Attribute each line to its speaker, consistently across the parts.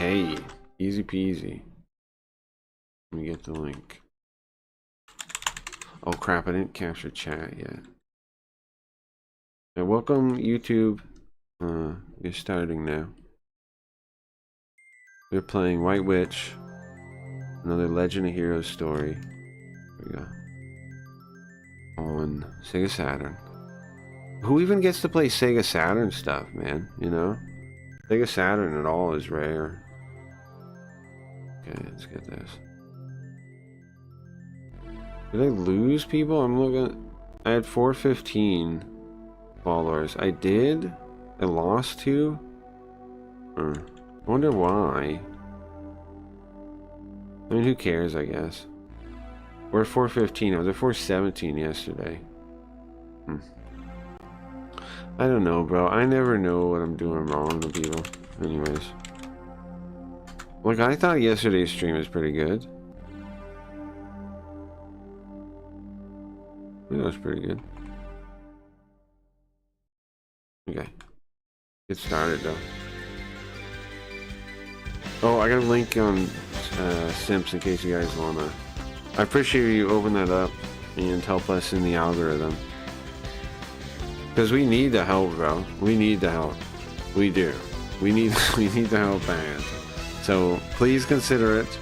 Speaker 1: Okay, easy peasy. Let me get the link. Oh crap, I didn't capture chat yet. Welcome YouTube. We're starting now. We're playing White Witch, another Legend of Heroes story. Here we go. On Sega Saturn. Who even gets to play Sega Saturn stuff, man? You know? Sega Saturn at all is rare. Okay, let's get this. Did I lose people? I'm looking. I had 415 followers. I did? I lost 2? I wonder why. I mean, who cares, I guess. We're at 415. I was at 417 yesterday. I don't know, bro. I never know what I'm doing wrong to people. Anyways. Like, I thought yesterday's stream was pretty good. I think it was pretty good. Okay. Get started, though. Oh, I got a link on Simps in case you guys wanna. I appreciate you open that up and help us in the algorithm. Because we need the help, bro. We need the help. We do. We need the help bad. So please consider it.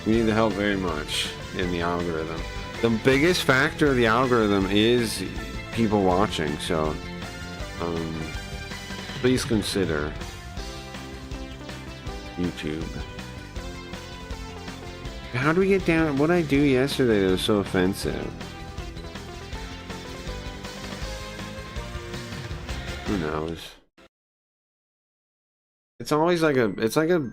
Speaker 1: We need the help very much in the algorithm. The biggest factor of the algorithm is people watching, so please consider YouTube. How do we get down? What did I do yesterday that was so offensive? Who knows? It's always like it's like a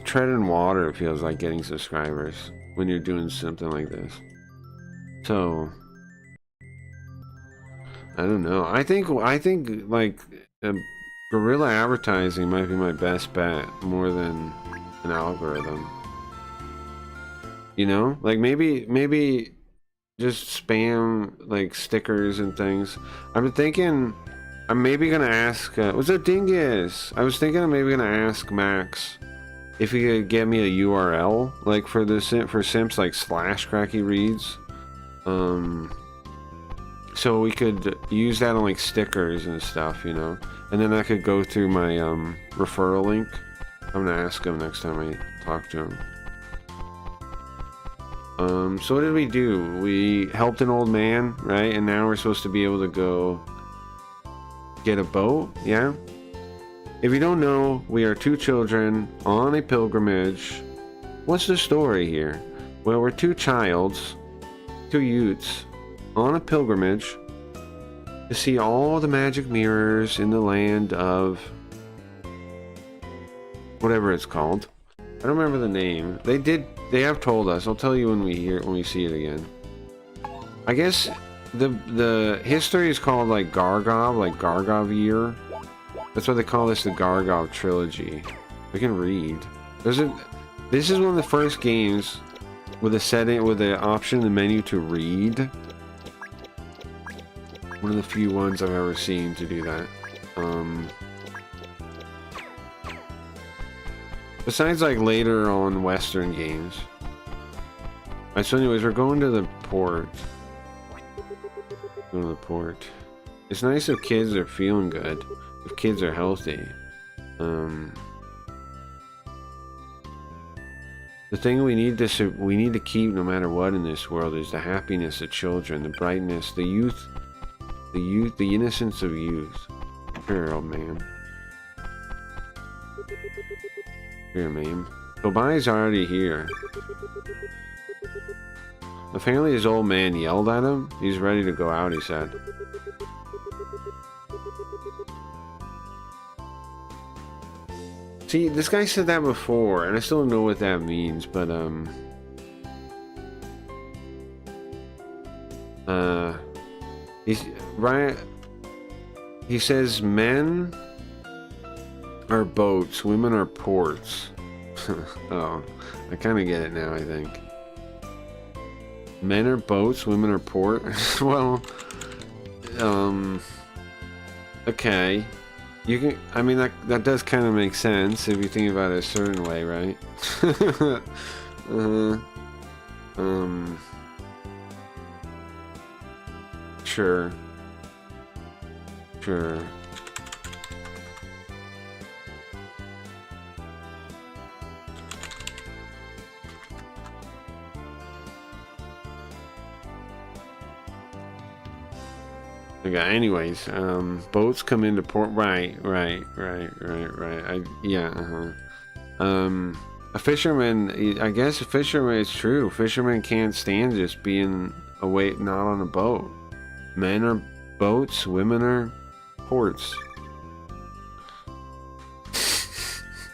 Speaker 1: tread in water. It feels like getting subscribers when you're doing something like this. So I don't know. I think like guerrilla advertising might be my best bet more than an algorithm. You know, like maybe just spam like stickers and things. I've been thinking. I'm maybe gonna ask. What's a dingus? I was thinking I'm maybe gonna ask Max if he could get me a URL like for the Simps like /cracky_reads, so we could use that on like stickers and stuff, you know. And then I could go through my referral link. I'm gonna ask him next time I talk to him. So what did we do? We helped an old man, right? And now we're supposed to be able to go get a boat, yeah? If you don't know, we are 2 children on a pilgrimage. What's the story here? Well, we're 2 youths on a pilgrimage to see all the magic mirrors in the land of whatever it's called. I don't remember the name. They have told us. I'll tell you when we see it again. I guess the history is called like Gargov, like Gargov year. That's why they call this the Gargov trilogy. We can read. This is one of the first games with the option in the menu to read. One of the few ones I've ever seen to do that. Besides like later on Western games. Alright, so anyways, we're going to the port. Go to the port. It's nice if kids are feeling good, if kids are healthy. The thing we need to keep no matter what in this world is the happiness of children, the brightness, the youth, the innocence of youth. Here, old man. Here, man. Gobai's already here. Apparently his old man yelled at him. He's ready to go out, he said. See, this guy said that before, and I still don't know what that means, but, he says men are boats, women are ports. Oh, I kind of get it now, I think. Men are boats, women are port. Well, okay. You can, I mean, that does kind of make sense if you think about it a certain way, right? Sure. Sure. Okay, anyways, boats come into port. Right. Yeah, a fisherman, I guess a fisherman, it's true. Fishermen can't stand just being away, not on a boat. Men are boats, women are ports.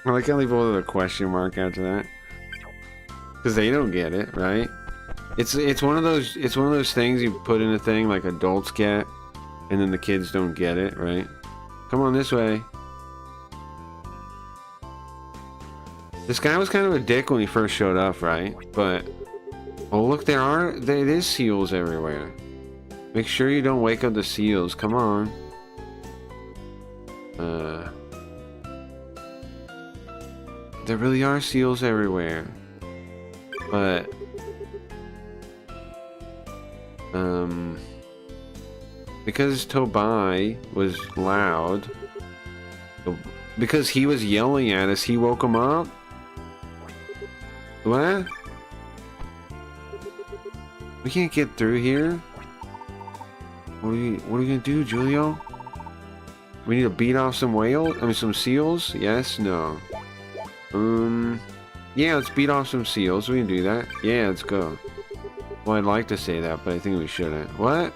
Speaker 1: I like how they put a question mark after that. Because they don't get it, right? It's one of those things you put in a thing like adults get. And then the kids don't get it, right? Come on this way. This guy was kind of a dick when he first showed up, right? But oh look, there is seals everywhere. Make sure you don't wake up the seals. Come on. There really are seals everywhere. But because Tobai was loud, because he was yelling at us, he woke him up? What? We can't get through here? What are you gonna do, Julio? We need to beat off some whales? I mean, some seals? Yes? No? Yeah, let's beat off some seals. We can do that. Yeah, let's go. Well, I'd like to say that, but I think we shouldn't. What?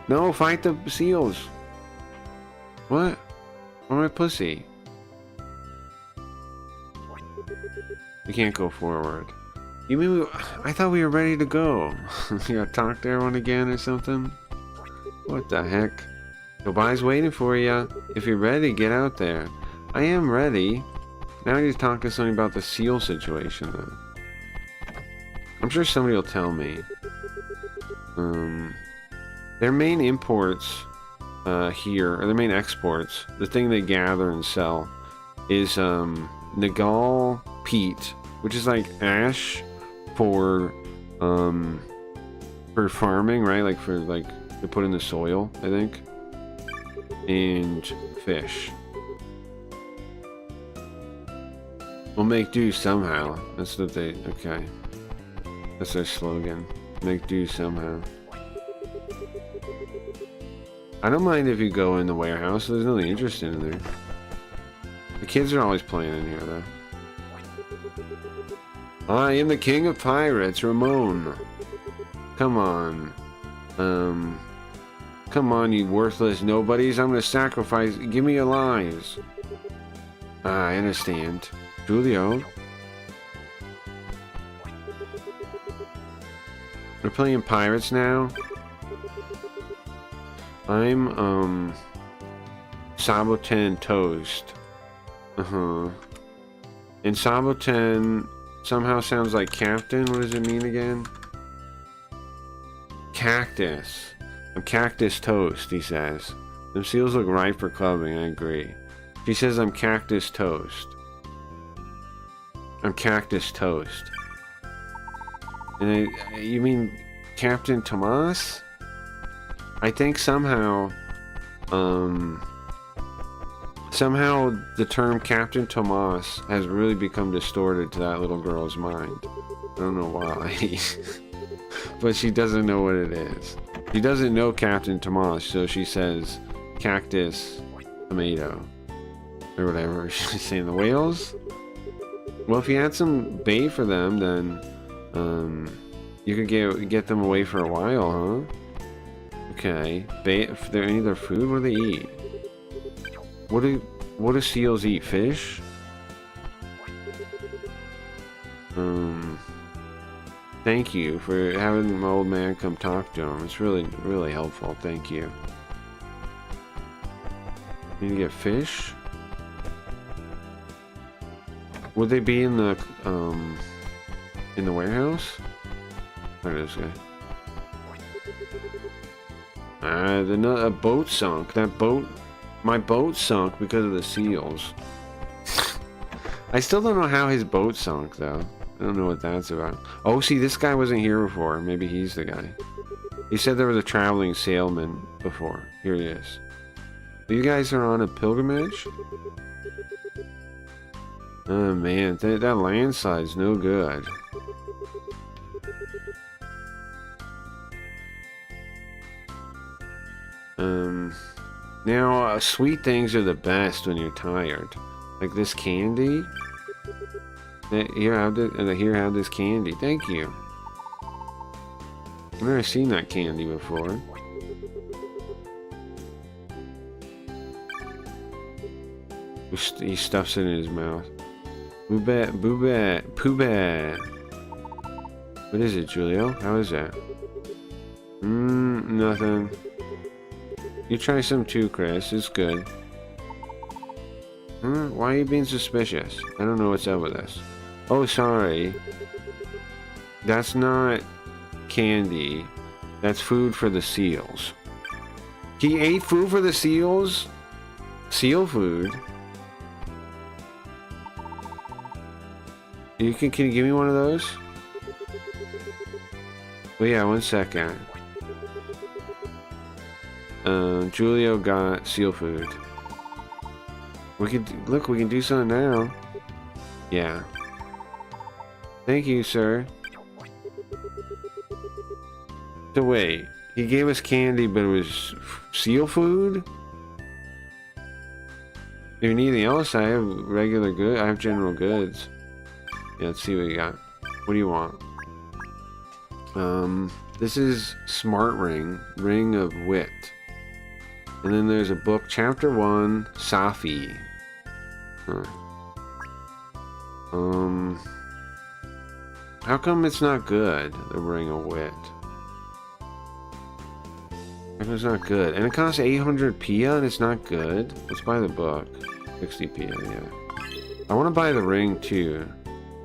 Speaker 1: No, fight the seals. What? Where's my pussy? We can't go forward. You mean I thought we were ready to go. You gotta talk to everyone again or something? What the heck? Nobody's waiting for you. If you're ready, get out there. I am ready. Now I need to talk to somebody about the seal situation, though. I'm sure somebody will tell me. Their main imports here, or their main exports, the thing they gather and sell, is Nagal peat, which is like ash for farming, right? Like to put in the soil, I think. And fish. We'll make do somehow. That's what they, okay. That's their slogan. Make do somehow. I don't mind if you go in the warehouse. There's nothing interesting in there. The kids are always playing in here, though. I am the king of pirates, Ramon. Come on. Come on, you worthless nobodies. I'm gonna sacrifice. Give me your lives. I understand. Julio. We're playing pirates now. I'm, Saboten Toast. And Saboten somehow sounds like captain. What does it mean again? Cactus. I'm Cactus Toast, he says. Them seals look ripe for clubbing, I agree. She says I'm Cactus Toast. I'm Cactus Toast. And you mean Captain Tomas? I think somehow the term Captain Tomas has really become distorted to that little girl's mind. I don't know why. But she doesn't know what it is. She doesn't know Captain Tomas, so she says Cactus Tomato. Or whatever she's saying. The whales? Well, if you had some bait for them, then you could get them away for a while, huh? Okay. Bait, if they're any of their food, what do they eat? What do seals eat? Fish? Thank you for having my old man come talk to him. It's really, really helpful. Thank you. Need to get fish? Would they be in the warehouse? Where is it? A boat sunk. That boat my boat sunk because of the seals. I still don't know how his boat sunk, though. I don't know what that's about. Oh, see, this guy wasn't here before. Maybe he's the guy. He said there was a traveling salesman before. Here he is. You guys are on a pilgrimage? Oh, man. That landslide's no good. Now, sweet things are the best when you're tired. Like this candy. Here, have this candy. Thank you. I've never seen that candy before. He stuffs it in his mouth. Boobet, boobet, poobet. What is it, Julio? How is that? Nothing. You try some too, Chris. It's good. Why are you being suspicious? I don't know what's up with this. Oh, sorry. That's not candy. That's food for the seals. He ate food for the seals? Seal food? Can you give me one of those? Well, yeah, 1 second. Julio got seal food. We can do something now. Yeah. Thank you, sir. So wait, he gave us candy, but it was seal food? If you need anything else, I have regular good. I have general goods. Yeah, let's see what you got. What do you want? This is Smart Ring, Ring of Wit. And then there's a book, Chapter 1, Safi. Huh. How come it's not good, the Ring of Wit? How come it's not good? And it costs 800 Pia and it's not good? Let's buy the book. 60 Pia, yeah. I want to buy the ring too.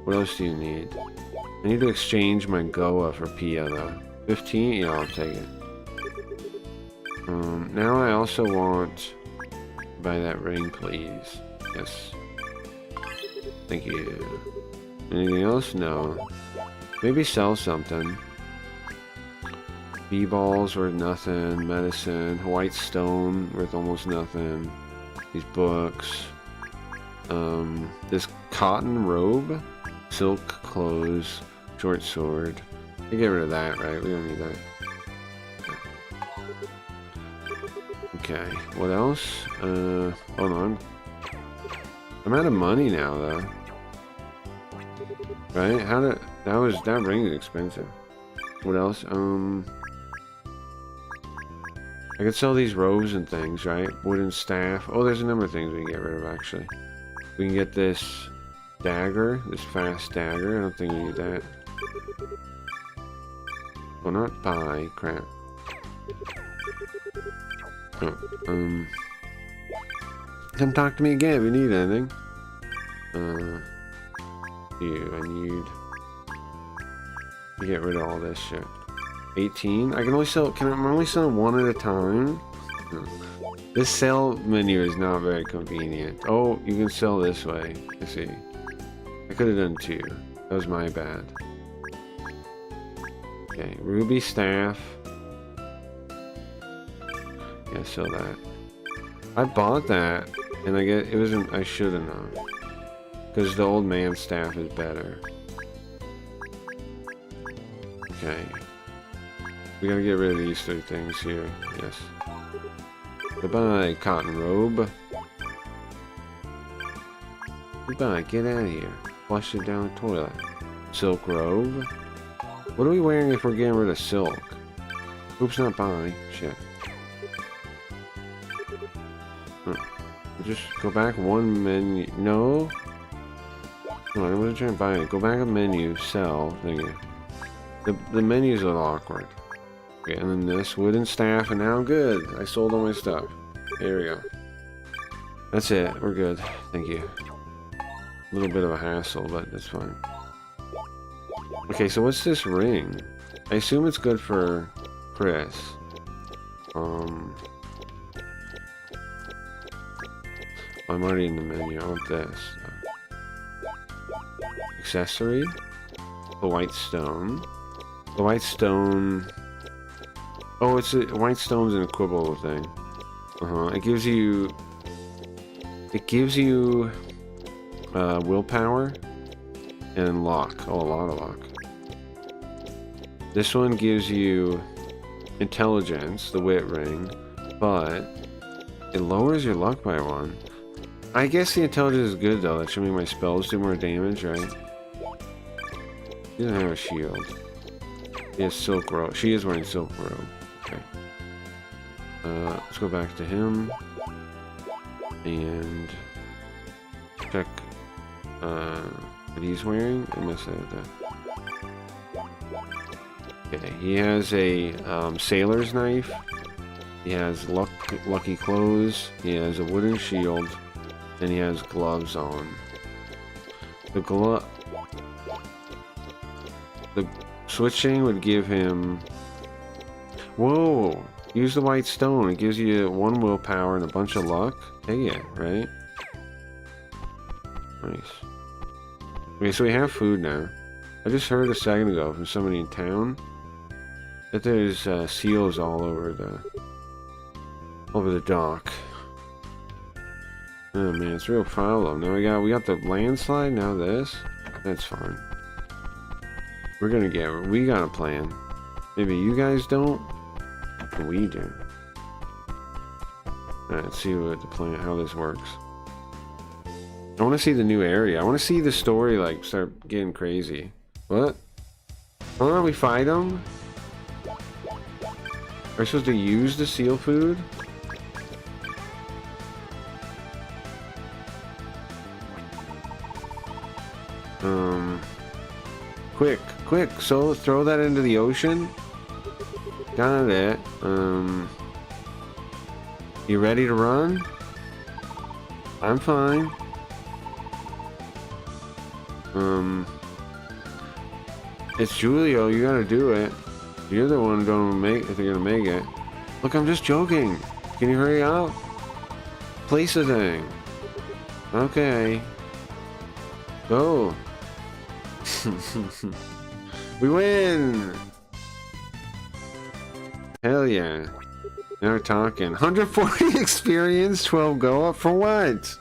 Speaker 1: What else do you need? I need to exchange my Goa for Pia though. 15? Yeah, I'll take it. Now I also want to buy that ring, please. Yes. Thank you. Anything else? No. Maybe sell something. B-balls worth nothing. Medicine. White stone worth almost nothing. These books. This cotton robe. Silk clothes. Short sword. You get rid of that, right? We don't need that. Okay, what else? Hold on. I'm out of money now, though. Right? That ring is expensive. What else? I could sell these robes and things, right? Wooden staff. Oh, there's a number of things we can get rid of, actually. We can get this dagger, this fast dagger. I don't think we need that. Well, not buy. Crap. Oh, come talk to me again if you need anything. I need to get rid of all this shit. 18? I can only sell, I'm only selling one at a time? This sell menu is not very convenient. Oh, you can sell this way. I see. I could have done 2. That was my bad. Okay, ruby staff. Yeah, sell that. I bought that, and it wasn't. I should have known, because the old man staff is better. Okay, we gotta get rid of these 3 things here. Yes. Goodbye, cotton robe. Goodbye. Get out of here. Flush it down the toilet. Silk robe. What are we wearing if we're getting rid of silk? Oops, not buying. Shit. Just go back 1 menu. No. No, I wasn't trying to buy it. Go back a menu. Sell. Thank you. The menu's a little awkward. Okay, and then this wooden staff, and now I'm good. I sold all my stuff. Here we go. That's it. We're good. Thank you. A little bit of a hassle, but that's fine. Okay, so what's this ring? I assume it's good for I'm already in the menu. I want this. Accessory. The white stone. The white stone... Oh, white stone's an equivalent thing. It gives you... It gives you... willpower. And luck. Oh, a lot of luck. This one gives you... intelligence, the wit ring. But... it lowers your luck by 1. I guess the intelligence is good, though. That should make my spells do more damage, right? He doesn't have a shield. He has silk robe. She is wearing silk robe. Okay. Let's go back to him. And... check... what he's wearing. I must say that. Okay, he has a sailor's knife. He has lucky clothes. He has a wooden shield. And he has gloves on. The switching would give him... Whoa! Use the white stone. It gives you 1 willpower and a bunch of luck. Take it, right? Nice. Okay, so we have food now. I just heard a second ago from somebody in town that there's seals all over the dock. Oh man, it's a real problem. Now we got the landslide. Now this. That's fine. We got a plan. Maybe you guys don't. We do. Alright, let's see what the plan, how this works. I want to see the new area. I want to see the story like start getting crazy. What? Huh? We fight them? Are we supposed to use the seal food? Quick, so throw that into the ocean. Got it. You ready to run? I'm fine. It's Julio, you gotta do it. You're the one gonna make, if you're gonna make it. Look, I'm just joking. Can you hurry up? Place the thing. Okay. Go. We win! Hell yeah. Now we're talking. 140 experience, 12 go up for what?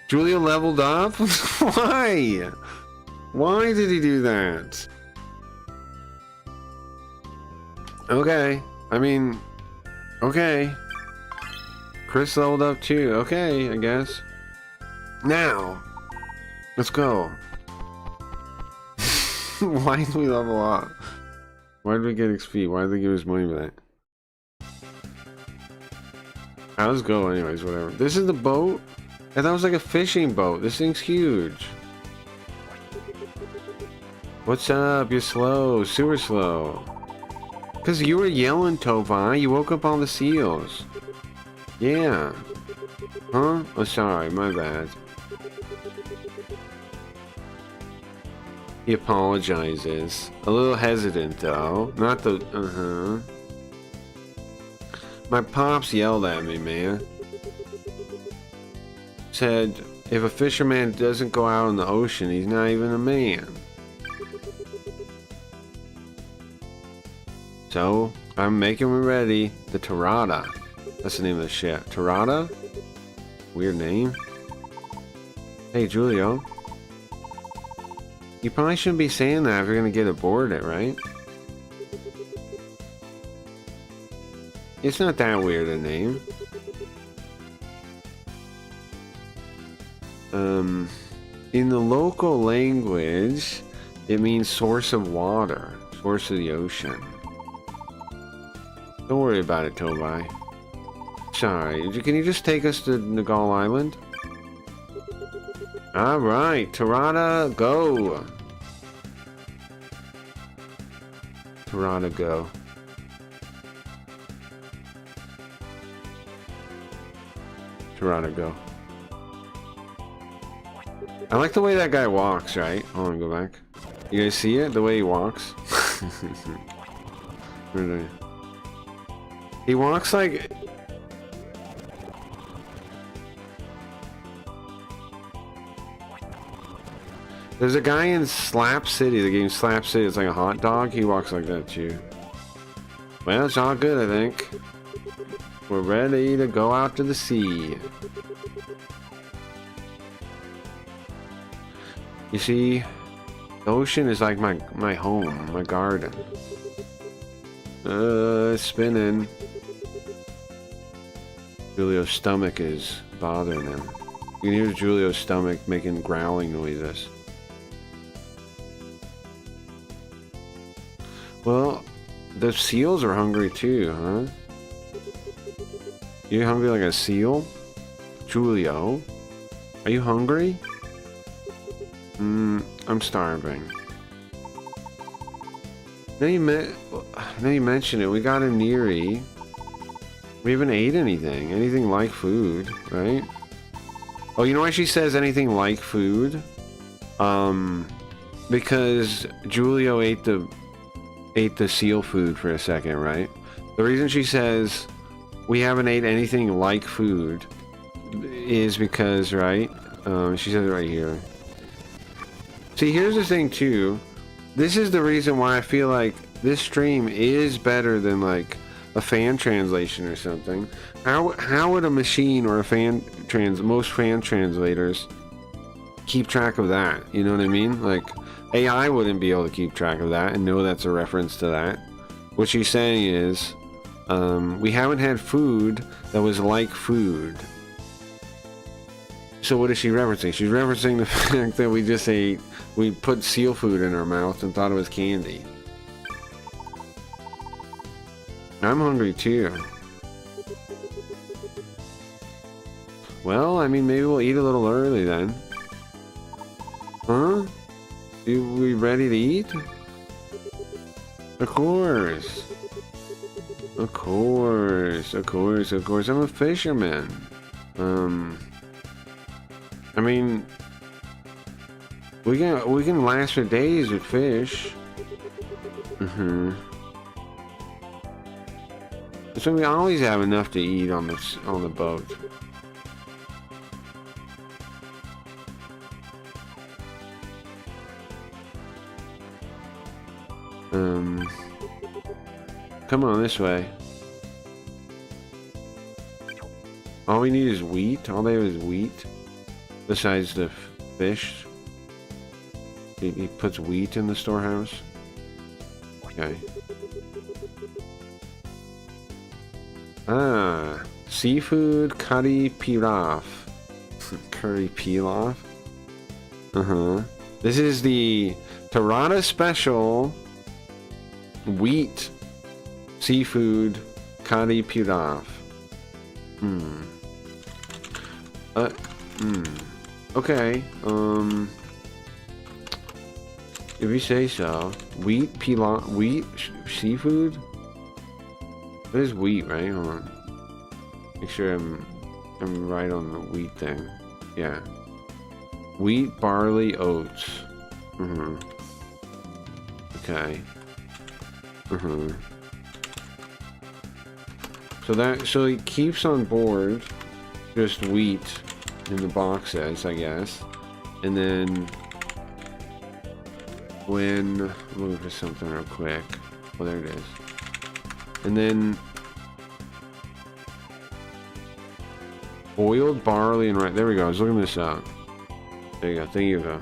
Speaker 1: Julio leveled up? Why? Why did he do that? Okay. I mean, okay. Chris leveled up too. Okay, I guess. Now, let's go. Why did we level up? Why did we get XP? Why did they give us money for that? Let's go anyways, whatever. This is the boat? I thought it was like a fishing boat. This thing's huge. What's up? You're slow. Super slow. Because you were yelling, Tovai. You woke up all the seals. Yeah. Huh? Oh, sorry. My bad. He apologizes. A little hesitant, though. Not the... My pops yelled at me, man. Said, if a fisherman doesn't go out in the ocean, he's not even a man. So, I'm making me ready. The Tarada. That's the name of the ship. Tarada? Weird name. Hey, Julio. You probably shouldn't be saying that if you're gonna get aboard it, right? It's not that weird a name. In the local language, it means source of water, source of the ocean. Don't worry about it, Tobai. Sorry, can you just take us to Nagal Island? Alright, Tarada, go! Tarada, go. Tarada, go. I like the way that guy walks, right? Hold on, go back. You guys see it? The way he walks? He walks like... There's a guy in Slap City, the game Slap City. It's like a hot dog. He walks like that too. Well, it's all good, I think. We're ready to go out to the sea. You see, the ocean is like my home, my garden. Spinning. Julio's stomach is bothering him. You can hear Julio's stomach making growling noises. Well, the seals are hungry too, huh? You hungry like a seal? Julio? Are you hungry? I'm starving. Now you mention it, we got a Neri. We haven't ate anything. Anything like food, right? Oh, you know why she says anything like food? Because Julio ate the seal food for a second, right? The reason she says we haven't ate anything like food is because, right? She says it right here. See, here's the thing too. This is the reason why I feel like this stream is better than like a fan translation or something. How would a machine or a most fan translators keep track of that? You know what I mean? Like AI wouldn't be able to keep track of that and know that's a reference to that. What she's saying is, we haven't had food that was like food. So what is she referencing? She's referencing the fact that we put seal food in our mouth and thought it was candy. I'm hungry too. Well, I mean, maybe we'll eat a little early then. Huh? Are we ready to eat? Of course. Of course. Of course. Of course. I'm a fisherman. I mean, we can last for days with fish. So we always have enough to eat on the boat. Come on this way. All we need is wheat. All they have is wheat. Besides the fish. He puts wheat in the storehouse. Okay. Ah, seafood curry pilaf. Curry pilaf. This is the Tarada special wheat seafood curry pilaf. Okay. If you say so. Wheat pilaf. Wheat seafood. It is wheat, right? Hold on. Make sure I'm right on the wheat thing. Yeah. Wheat, barley, oats. Okay. So he keeps on board just wheat in the boxes, I guess. And then when I'm looking for something real quick. Oh, there it is. And then boiled barley and rice. There we go. I was looking this up. There you go. There you go.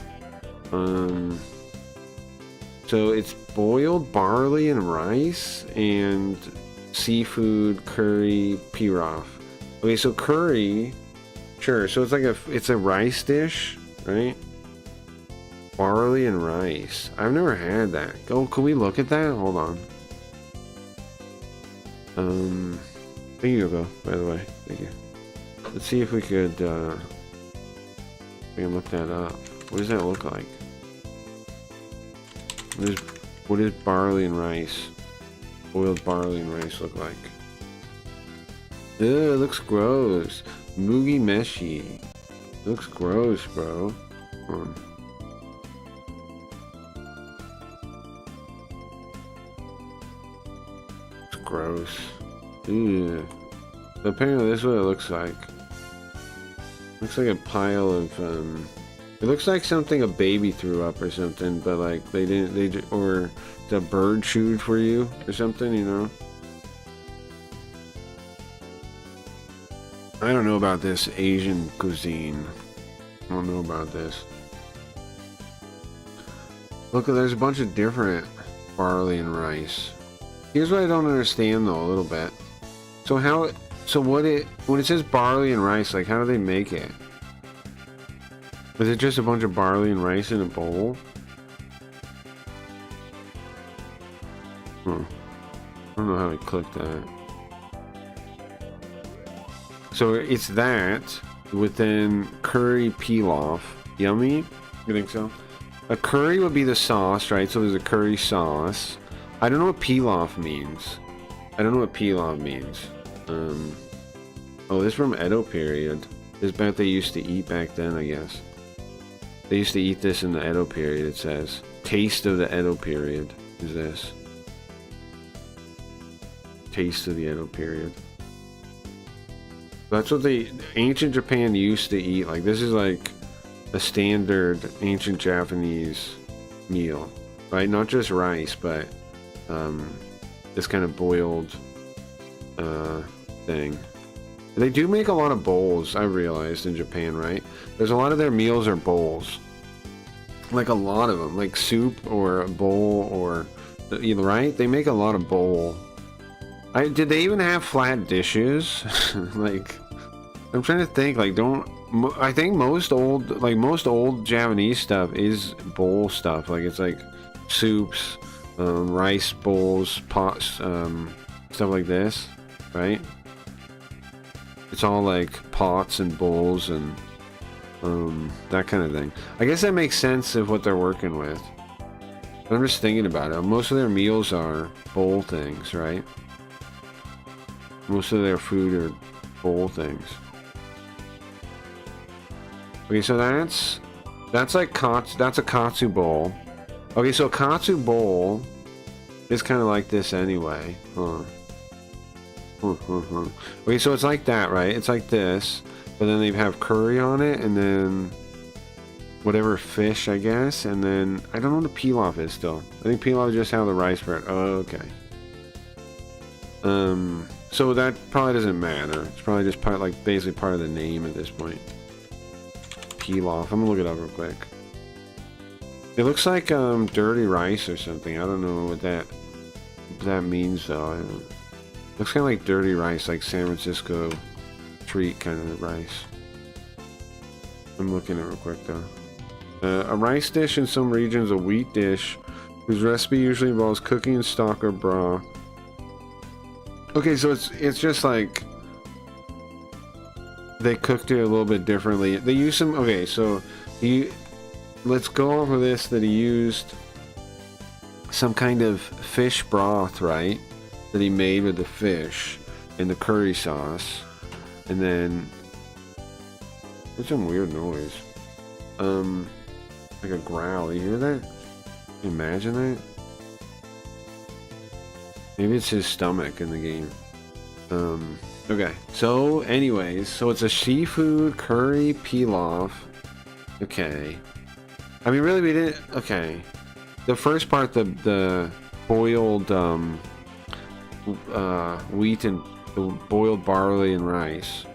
Speaker 1: So it's boiled barley and rice and seafood curry pilaf. Okay, so curry, sure. So it's a rice dish, right? Barley and rice. I've never had that. Oh, can we look at that? Hold on. There you go, by the way. Thank you. Let's see if we could, we can look that up. What does that look like? What is barley and rice? Boiled barley and rice look like? Ew, it looks gross. Mugi meshi. It looks gross, bro. Hold on. It's gross. Ew. But apparently this is what it looks like. Looks like a pile of It looks like something a baby threw up or something, but like they didn't, or the bird chewed for you or something, you know? I don't know about this Asian cuisine. I don't know about this. Look, there's a bunch of different barley and rice. Here's what I don't understand though, a little bit. So when it says barley and rice, like how do they make it? Is it just a bunch of barley and rice in a bowl? I don't know how I clicked that. So it's that with then curry pilaf. Yummy? You think so? A curry would be the sauce, right? So there's a curry sauce. I don't know what pilaf means. I don't know what pilaf means. Oh, this is from Edo period. This is what they used to eat back then, I guess. They used to eat this in the Edo period, it says. Taste of the Edo period is this. Taste of the Edo period. That's what ancient Japan used to eat. Like, this is like a standard ancient Japanese meal, right? Not just rice, but this kind of boiled thing. They do make a lot of bowls, I realized, in Japan, right? There's a lot of their meals are bowls. Like a lot of them. Like soup or a bowl or... Right? They make a lot of bowl. Did they even have flat dishes? Like... I'm trying to think, like, I think most old Japanese stuff is bowl stuff. Like, it's like soups, rice bowls, pots, stuff like this, right? It's all like pots and bowls and that kind of thing. I guess that makes sense of what they're working with. But I'm just thinking about it. Most of their meals are bowl things, right? Most of their food are bowl things. Okay, so that's like that's a katsu bowl. Okay, so a katsu bowl is kind of like this anyway. Okay, so it's like that, right? It's like this, but then they have curry on it, and then whatever fish, I guess, and then I don't know what the pilaf is still. I think pilaf is just how the rice bread. Oh, okay. So that probably doesn't matter. It's probably just basically part of the name at this point. Pilaf. I'm gonna look it up real quick. It looks like dirty rice or something. I don't know what that means though. Looks kind of like dirty rice, like San Francisco treat kind of rice. I'm looking at it real quick though. A rice dish in some regions, a wheat dish, whose recipe usually involves cooking in stock or broth. Okay, so it's just like they cooked it a little bit differently. They used some. Okay, so let's go over this. That he used some kind of fish broth, right? That he made with the fish and the curry sauce, and then there's some weird noise, like a growl. You hear that? Can you imagine that? Maybe it's his stomach in the game. Okay. So, anyways, so it's a seafood curry pilaf. Okay. I mean, really, we didn't. Okay. The first part, the boiled wheat and the boiled barley and rice.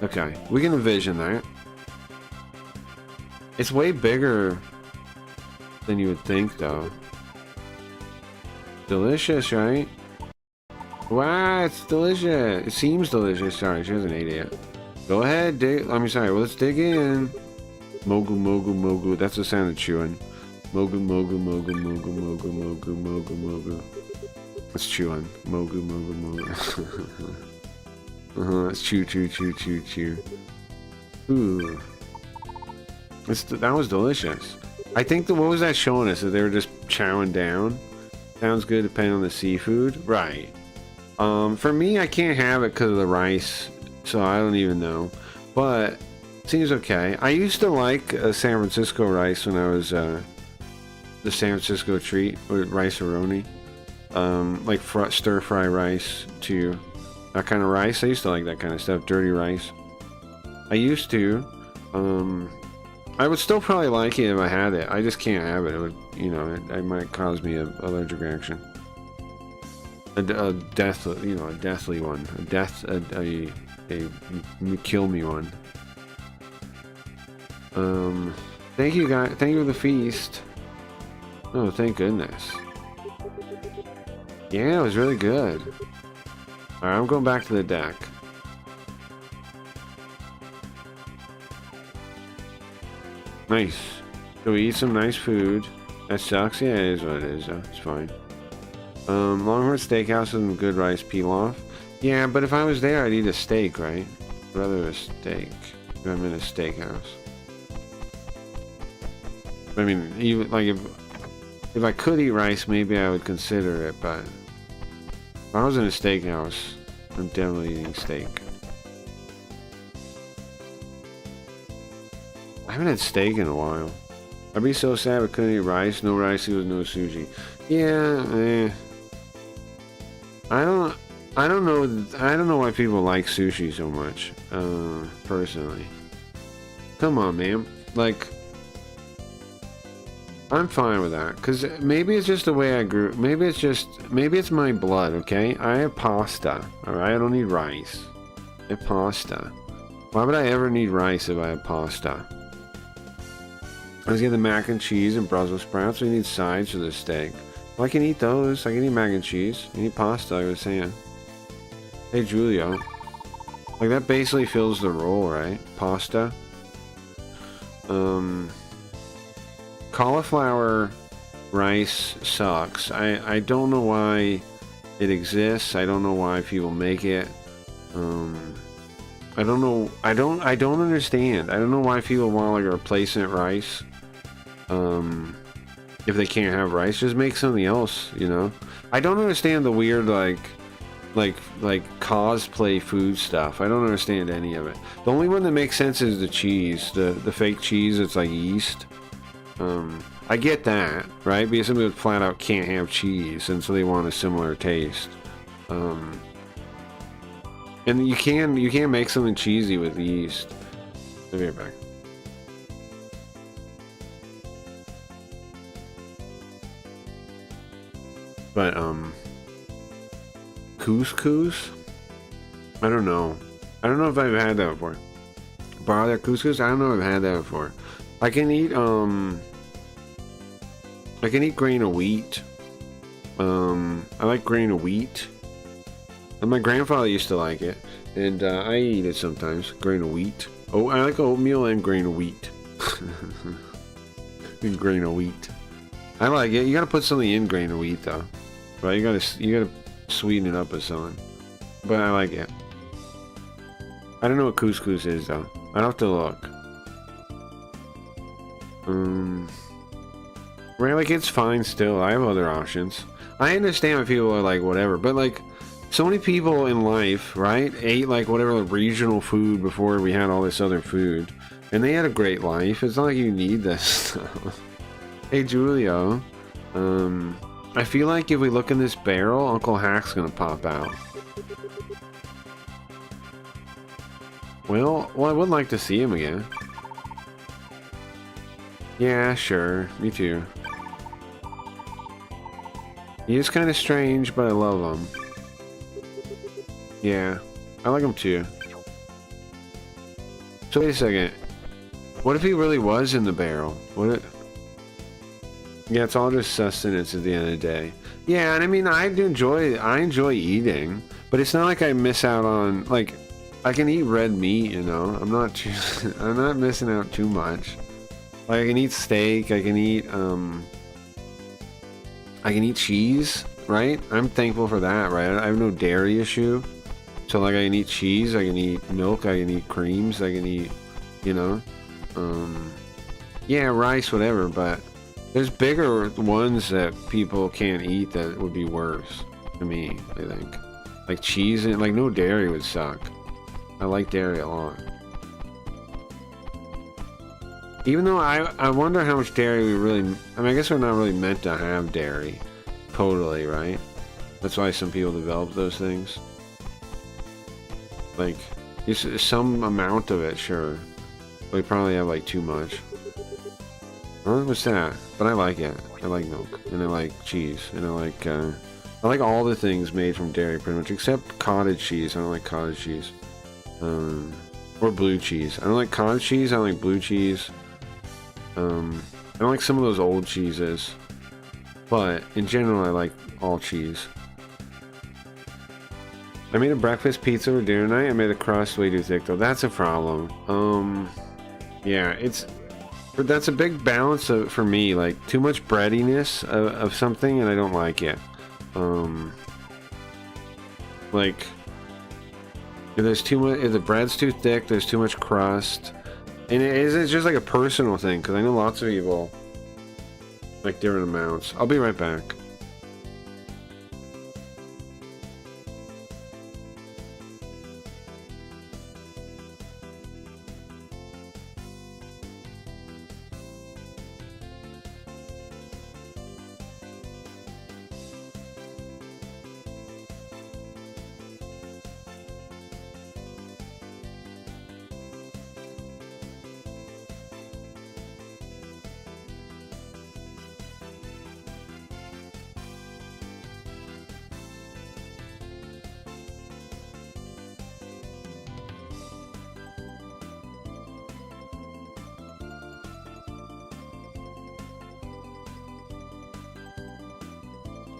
Speaker 1: Okay, we can envision that. It's way bigger than you would think, though. Delicious, right? Wow, it's delicious. It seems delicious. Sorry, she hasn't ate it yet. Go ahead, sorry. Well, let's dig in. Mogu, mogu, mogu. That's the sound of chewing. Mogu, mogu, mogu, mogu, mogu, mogu, mogu, mogu. Let's chew on. Mogu, mogu, mogu. Let's chew, chew, chew, chew, chew. Ooh. That was delicious. I think what was that showing us? That they were just chowing down? Sounds good depending on the seafood. Right. For me, I can't have it because of the rice, so I don't even know. But it seems okay. I used to like San Francisco rice when I was the San Francisco treat with rice-a-roni. Like stir-fry rice too. That kind of rice. I used to like that kind of stuff. Dirty rice. I used to. I would still probably like it if I had it. I just can't have it. It would, you know, it might cause me a allergic reaction. A death, you know, a deathly one. A kill me one. Thank you guys. Thank you for the feast. Oh, thank goodness. Yeah, it was really good. Alright, I'm going back to the deck. Nice. So we eat some nice food. That sucks. Yeah, it is what it is, though. It's fine. Longhorn Steakhouse and good rice pilaf. Yeah, but if I was there, I'd eat a steak, right? I'd rather a steak if I'm in a steakhouse. I mean, even like if I could eat rice, maybe I would consider it, but if I was in a steakhouse, I'm definitely eating steak. I haven't had steak in a while. I'd be so sad I couldn't eat rice. No rice with no sushi. Yeah, I don't know why people like sushi so much, personally. Come on, man. Like, I'm fine with that, because maybe it's just the way I grew. Maybe it's my blood, okay? I have pasta, alright? I don't need rice. I have pasta. Why would I ever need rice if I have pasta? I was getting the mac and cheese and Brussels sprouts. We need sides for the steak. Well, I can eat those. I can eat mac and cheese. I can eat pasta, like I was saying. Hey, Julio. Like, that basically fills the role, right? Pasta. Cauliflower rice sucks. I don't know why it exists. I don't know why people make it. I don't know. I don't understand. I don't know why people want like a replacement rice. If they can't have rice, just make something else, you know? I don't understand the weird like cosplay food stuff. I don't understand any of it. The only one that makes sense is the cheese, the fake cheese. It's like yeast. I get that, right? Because somebody flat out can't have cheese, and so they want a similar taste. And you can make something cheesy with yeast. I'll be right back. But couscous? I don't know. I don't know if I've had that before. Bar that couscous? I don't know if I've had that before. I can eat grain of wheat. I like grain of wheat. And my grandfather used to like it, and I eat it sometimes. Grain of wheat. Oh, I like oatmeal and grain of wheat. And grain of wheat. I like it. You gotta put something in grain of wheat though, right? You gotta sweeten it up with something. But I like it. I don't know what couscous is though. I'd have to look. Right, like it's fine still. I have other options. I understand why people are like whatever, but like so many people in life, right, ate like whatever like, regional food before we had all this other food, and they had a great life. It's not like you need this stuff. Hey Julio, I feel like if we look in this barrel, Uncle Hack's gonna pop out. Well, I would like to see him again. Yeah, sure, me too. He is kind of strange, but I love him. Yeah, I like him too. So wait a second. What if he really was in the barrel? What if... Yeah, it's all just sustenance at the end of the day. Yeah, and I mean, I enjoy eating, but it's not like I miss out on, like, I can eat red meat, you know? I'm not missing out too much. Like, I can eat steak, I can eat cheese, right? I'm thankful for that, right? I have no dairy issue. So, like, I can eat cheese, I can eat milk, I can eat creams, I can eat, you know? Yeah, rice, whatever, but there's bigger ones that people can't eat that would be worse to me, I think. Like cheese and, like, no dairy would suck. I like dairy a lot. Even though I wonder how much dairy we really... I mean, I guess we're not really meant to have dairy. Totally, right? That's why some people develop those things. Like, some amount of it, sure. But we probably have, like, too much. Oh, what's that? But I like it. I like milk, and I like cheese, and I like all the things made from dairy, pretty much, except cottage cheese. I don't like cottage cheese. Or blue cheese. I don't like cottage cheese. I don't like blue cheese. I don't like some of those old cheeses. But in general, I like all cheese. I made a breakfast pizza for dinner tonight. I made a crust way too thick, though. That's a problem. Yeah, that's a big balance for me. Like, too much breadiness of something, and I don't like it. Like, if there's too much, if the bread's too thick, there's too much crust, and it's just like a personal thing, because I know lots of people like different amounts. I'll be right back.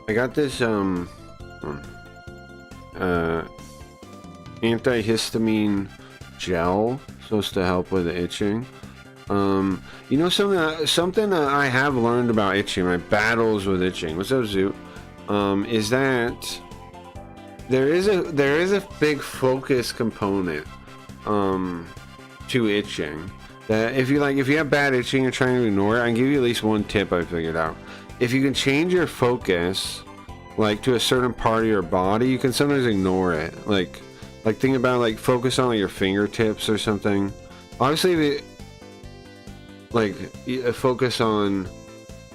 Speaker 1: I got this antihistamine gel supposed to help with the itching. You know, something that I have learned about itching, my battles with itching. What's up, Zoot? Is that there is a big focus component to itching. That if you have bad itching, you're trying to ignore it. I can give you at least one tip I figured out. If you can change your focus, like, to a certain part of your body, you can sometimes ignore it. Like think about, like, focus on, like, your fingertips or something. Obviously, focus on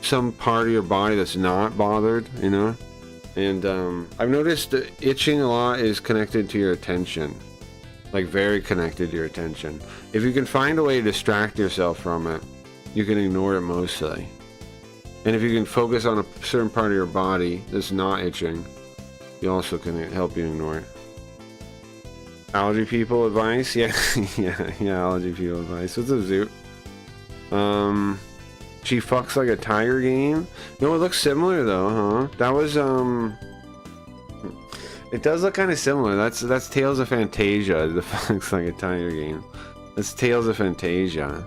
Speaker 1: some part of your body that's not bothered, you know? And I've noticed that itching a lot is connected to your attention. Like, very connected to your attention. If you can find a way to distract yourself from it, you can ignore it mostly. And if you can focus on a certain part of your body that's not itching, you also can help you ignore it. Allergy people advice? Yeah, yeah, allergy people advice. What's a Zoot? She fucks like a tiger game? No, it looks similar though, huh? That was, it does look kind of similar. That's Tales of Fantasia, the fucks like a tiger game. That's Tales of Fantasia.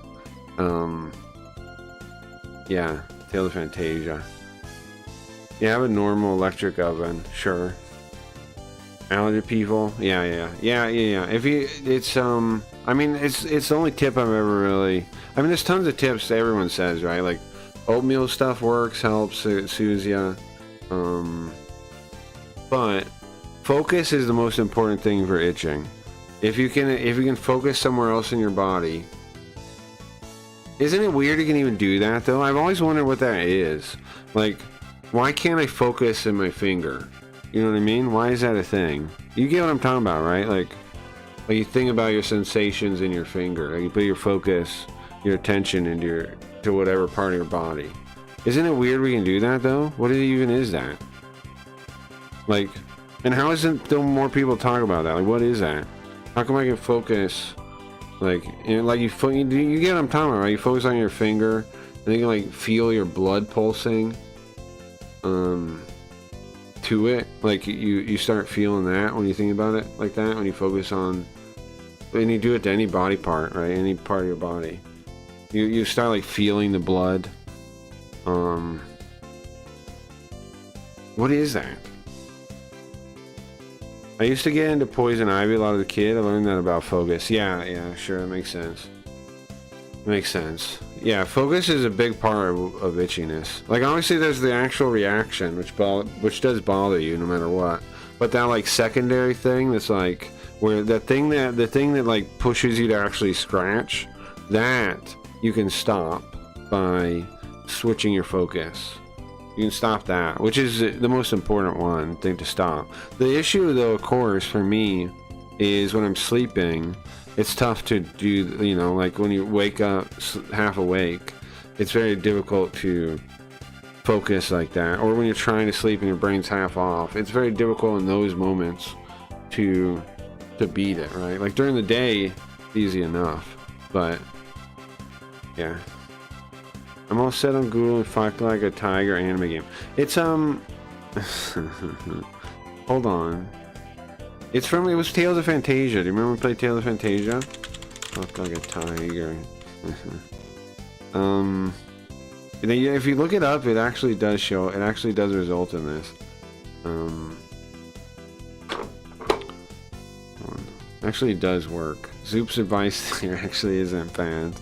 Speaker 1: Yeah. Tales of Fantasia. Yeah, I have a normal electric oven, sure. Allergy people, yeah. If you, it's I mean, it's the only tip I've ever really. I mean, there's tons of tips that everyone says, right? Like, oatmeal stuff works, helps, it soothes you. But focus is the most important thing for itching. If you can focus somewhere else in your body. Isn't it weird you can even do that, though? I've always wondered what that is. Like, why can't I focus in my finger? You know what I mean? Why is that a thing? You get what I'm talking about, right? Like you think about your sensations in your finger. Like, you put your focus, your attention to whatever part of your body. Isn't it weird we can do that, though? What even is that? Like, and how isn't there more people talk about that? Like, what is that? How come I can focus... Like, you know, like you get what I'm talking about, right? You focus on your finger, and you can, like, feel your blood pulsing to it. Like, you start feeling that when you think about it like that, when you focus on, and you do it to any body part, right? Any part of your body. You start, like, feeling the blood. What is that? I used to get into poison ivy a lot as a kid. I learned that about focus. Yeah, sure, that makes sense. Makes sense. Yeah, focus is a big part of itchiness. Like, obviously there's the actual reaction, which does bother you no matter what. But that, like, secondary thing that's, like, where the thing that like pushes you to actually scratch, that you can stop by switching your focus. You can stop that, which is the most important thing to stop. The issue, though, of course, for me, is when I'm sleeping, it's tough to do, you know, like when you wake up half awake, it's very difficult to focus like that, or when you're trying to sleep and your brain's half off, it's very difficult in those moments to beat it, right? Like during the day, it's easy enough, but yeah. I'm all set on Google and Fight Like a Tiger anime game. It's hold on. It was Tales of Fantasia. Do you remember we played Tales of Fantasia? Fuck like a tiger. If you look it up, it actually does show. It actually does result in this. Actually, it does work. Zoop's advice here actually isn't bad.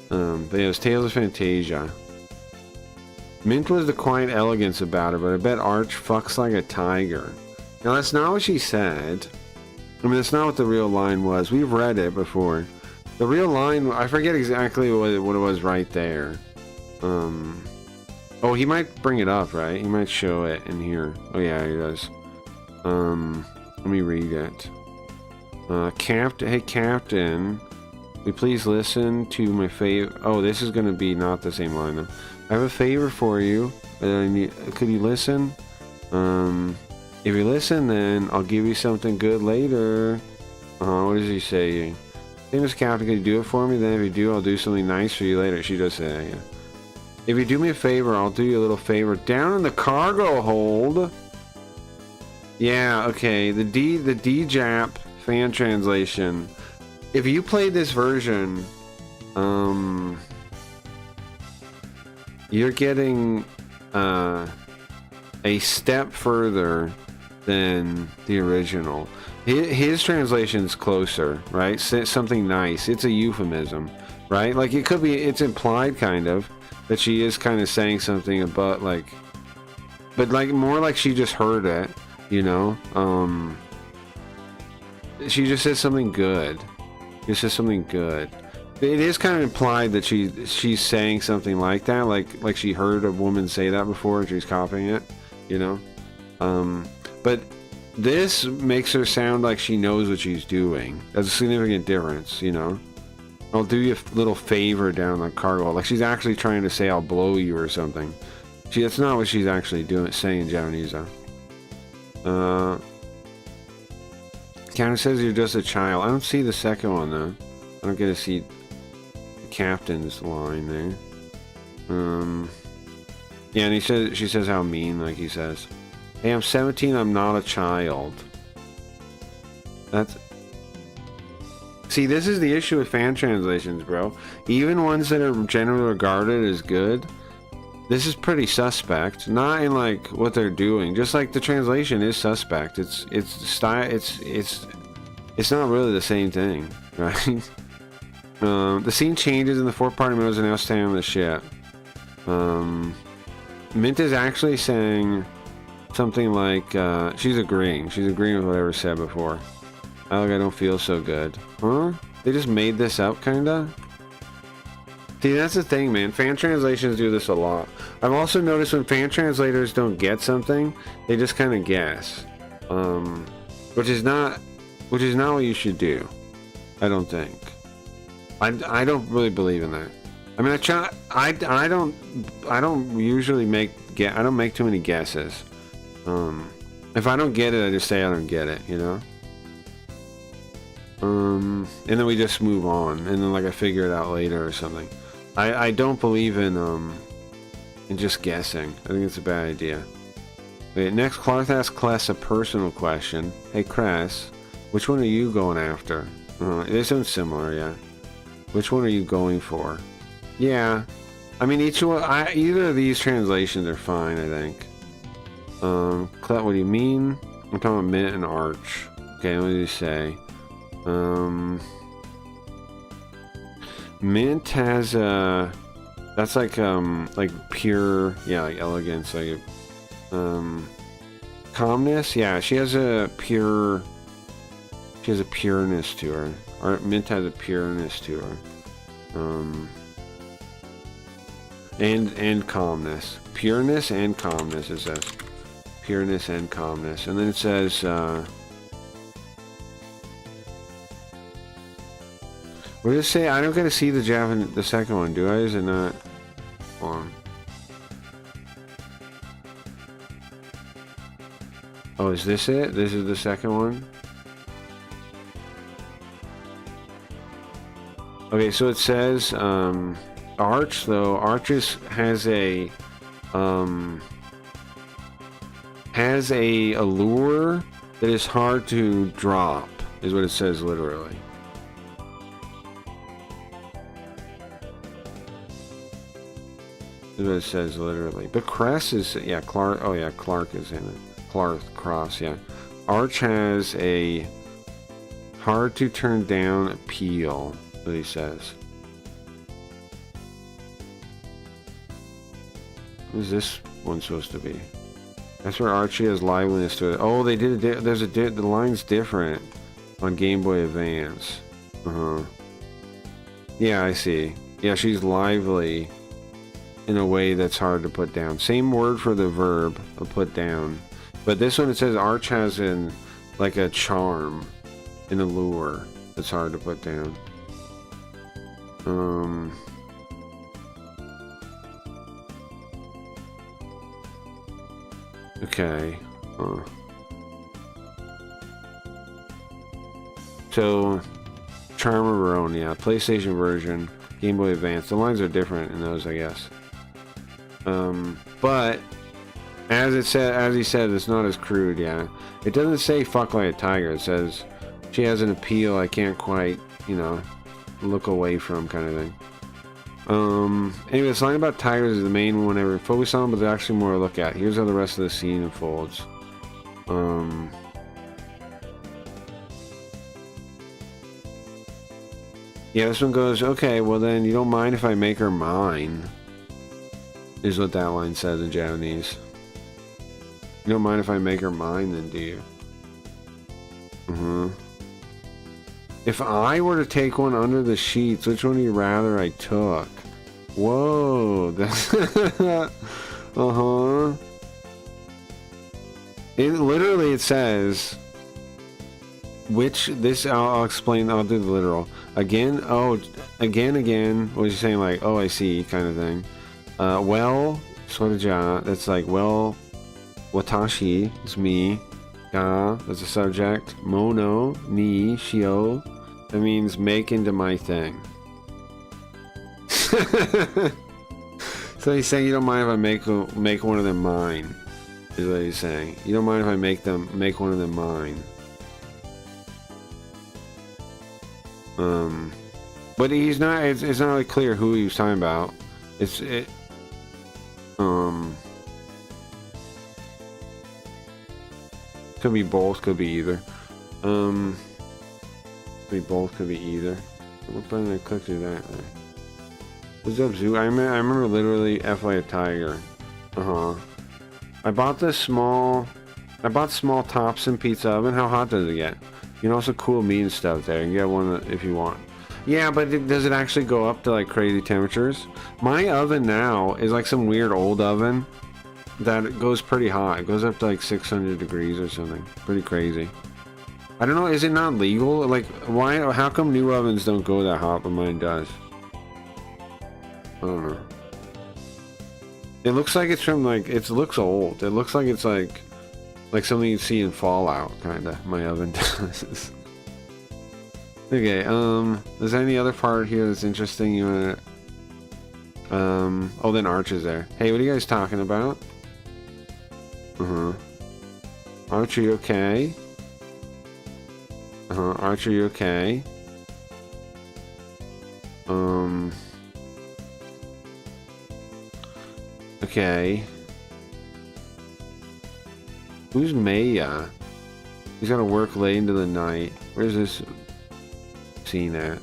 Speaker 1: But yeah, it was Tales of Fantasia. Mint was the quiet elegance about her, but I bet Arch fucks like a tiger. Now that's not what she said. I mean, that's not what the real line was. We've read it before. The real line, I forget exactly what it was right there. Oh, he might bring it up, right? He might show it in here. Oh yeah, he does. Let me read it. Hey Captain, will you please listen to my favor? Oh, this is gonna be not the same line though. I have a favor for you. Could you listen? If you listen, then I'll give you something good later. What does he say? Famous Captain, can you do it for me? Then if you do, I'll do something nice for you later. She does say that, yeah. If you do me a favor, I'll do you a little favor. Down in the cargo hold. Yeah, okay. The D-Jap fan translation. If you played this version, you're getting a step further than the original. His translation's closer, right? Something nice. It's a euphemism, right? Like it could be, it's implied kind of that she is kind of saying something about like, but like more like she just heard it, you know? She just says something good. She says something good. It is kind of implied that she's saying something like that, like she heard a woman say that before and she's copying it, you know? But this makes her sound like she knows what she's doing. That's a significant difference, you know? I'll do you a little favor down the cargo. Like she's actually trying to say I'll blow you or something. That's not what she's actually saying in Japanese though. Counter says you're just a child. I don't see the second one though. I don't get to see the captain's line there. Yeah, and she says how mean, like he says. Hey, I'm 17, I'm not a child. See, this is the issue with fan translations, bro. Even ones that are generally regarded as good, this is pretty suspect. Not in like what they're doing, just like the translation is suspect. It's not really the same thing, right? The scene changes and the four party members are now standing on the ship. Mint is actually saying something like, she's agreeing with whatever said before. I don't feel so good. Huh? They just made this up, kinda? See, that's the thing, man. Fan translations do this a lot. I've also noticed when fan translators don't get something, they just kind of guess. Which is not what you should do. I don't think. I don't really believe in that. I mean, I don't usually make too many guesses. If I don't get it, I just say I don't get it, you know? And then we just move on, and then like I figure it out later or something. I don't believe in just guessing. I think it's a bad idea. Wait, next Clarth asks Kless a personal question. Hey Kress, which one are you going after? It sounds similar, yeah. Which one are you going for? Yeah. I mean, either of these translations are fine, I think. Clet, what do you mean? I'm talking about Mint and Arch. Okay, what did you say? Mint has that's like pure, yeah, like elegance, like calmness. Yeah, she has a pureness to her. Mint has a pureness to her. And calmness. Pureness and calmness, it says. Pureness and calmness. And then it says, What does it say? I don't get to see the Japanese, the second one, do I? Is it not? Hold on. Oh, is this it? This is the second one? Okay, so it says, Arch, though. Arch has a allure that is hard to drop, is what it says literally. Is what it says literally. But Cress is, yeah, Clark, oh yeah, Clark is in it. Clark Cross, yeah. Arch has a hard to turn down appeal, what he says. What is this one supposed to be? That's where Archie has liveliness to it. Oh, they did it. There's the line's different on Game Boy Advance. Yeah, I see. Yeah, she's lively in a way that's hard to put down. Same word for the verb of put down. But this one, it says Arch has like a charm, an allure that's hard to put down. Okay. So, Charm of Her Own, yeah. PlayStation version, Game Boy Advance. The lines are different in those, I guess. But as he said, it's not as crude, yeah. It doesn't say fuck like a tiger. It says she has an appeal I can't quite, you know, look away from, kind of thing. Anyway, this line about tigers is the main one ever focus on, but there's actually more to look at. Here's how the rest of the scene unfolds. Yeah, this one goes, okay, well then, you don't mind if I make her mine, is what that line says in Japanese. You don't mind if I make her mine, then, do you? If I were to take one under the sheets, which one would you rather I took? Whoa, that's It literally, it says I'll explain. I'll do the literal again. Oh, again. What was you saying? Like, oh, I see, kind of thing. Well, soreja. That's like, well, watashi is me. Ga, that's a subject. Mono ni shio. That means make into my thing. So he's saying you don't mind if I make one of them mine. Is what he's saying. You don't mind if I make one of them mine. But he's not. It's not really clear who he was talking about. Could be both. Could be either. Could be both. Could be either. What button did I click through that? What's up, Zoo? I remember literally F like a tiger. I bought small tops and pizza oven. How hot does it get? You can also cool meat and stuff there. You can get one if you want. Yeah, but does it actually go up to like crazy temperatures? My oven now is like some weird old oven that goes pretty hot. It goes up to like 600 degrees or something. Pretty crazy. I don't know. Is it not legal? Like, why? How come new ovens don't go that hot, but mine does? I don't know. It looks like it's from like, it looks old. It looks like it's like something you'd see in Fallout, kinda. My oven does. Okay, is there any other part here that's interesting you wanna... oh, then Arch is there. Hey, what are you guys talking about? Arch, are you okay? Arch, are you okay? Okay. Who's Maya? He's gotta work late into the night. Where's this scene at?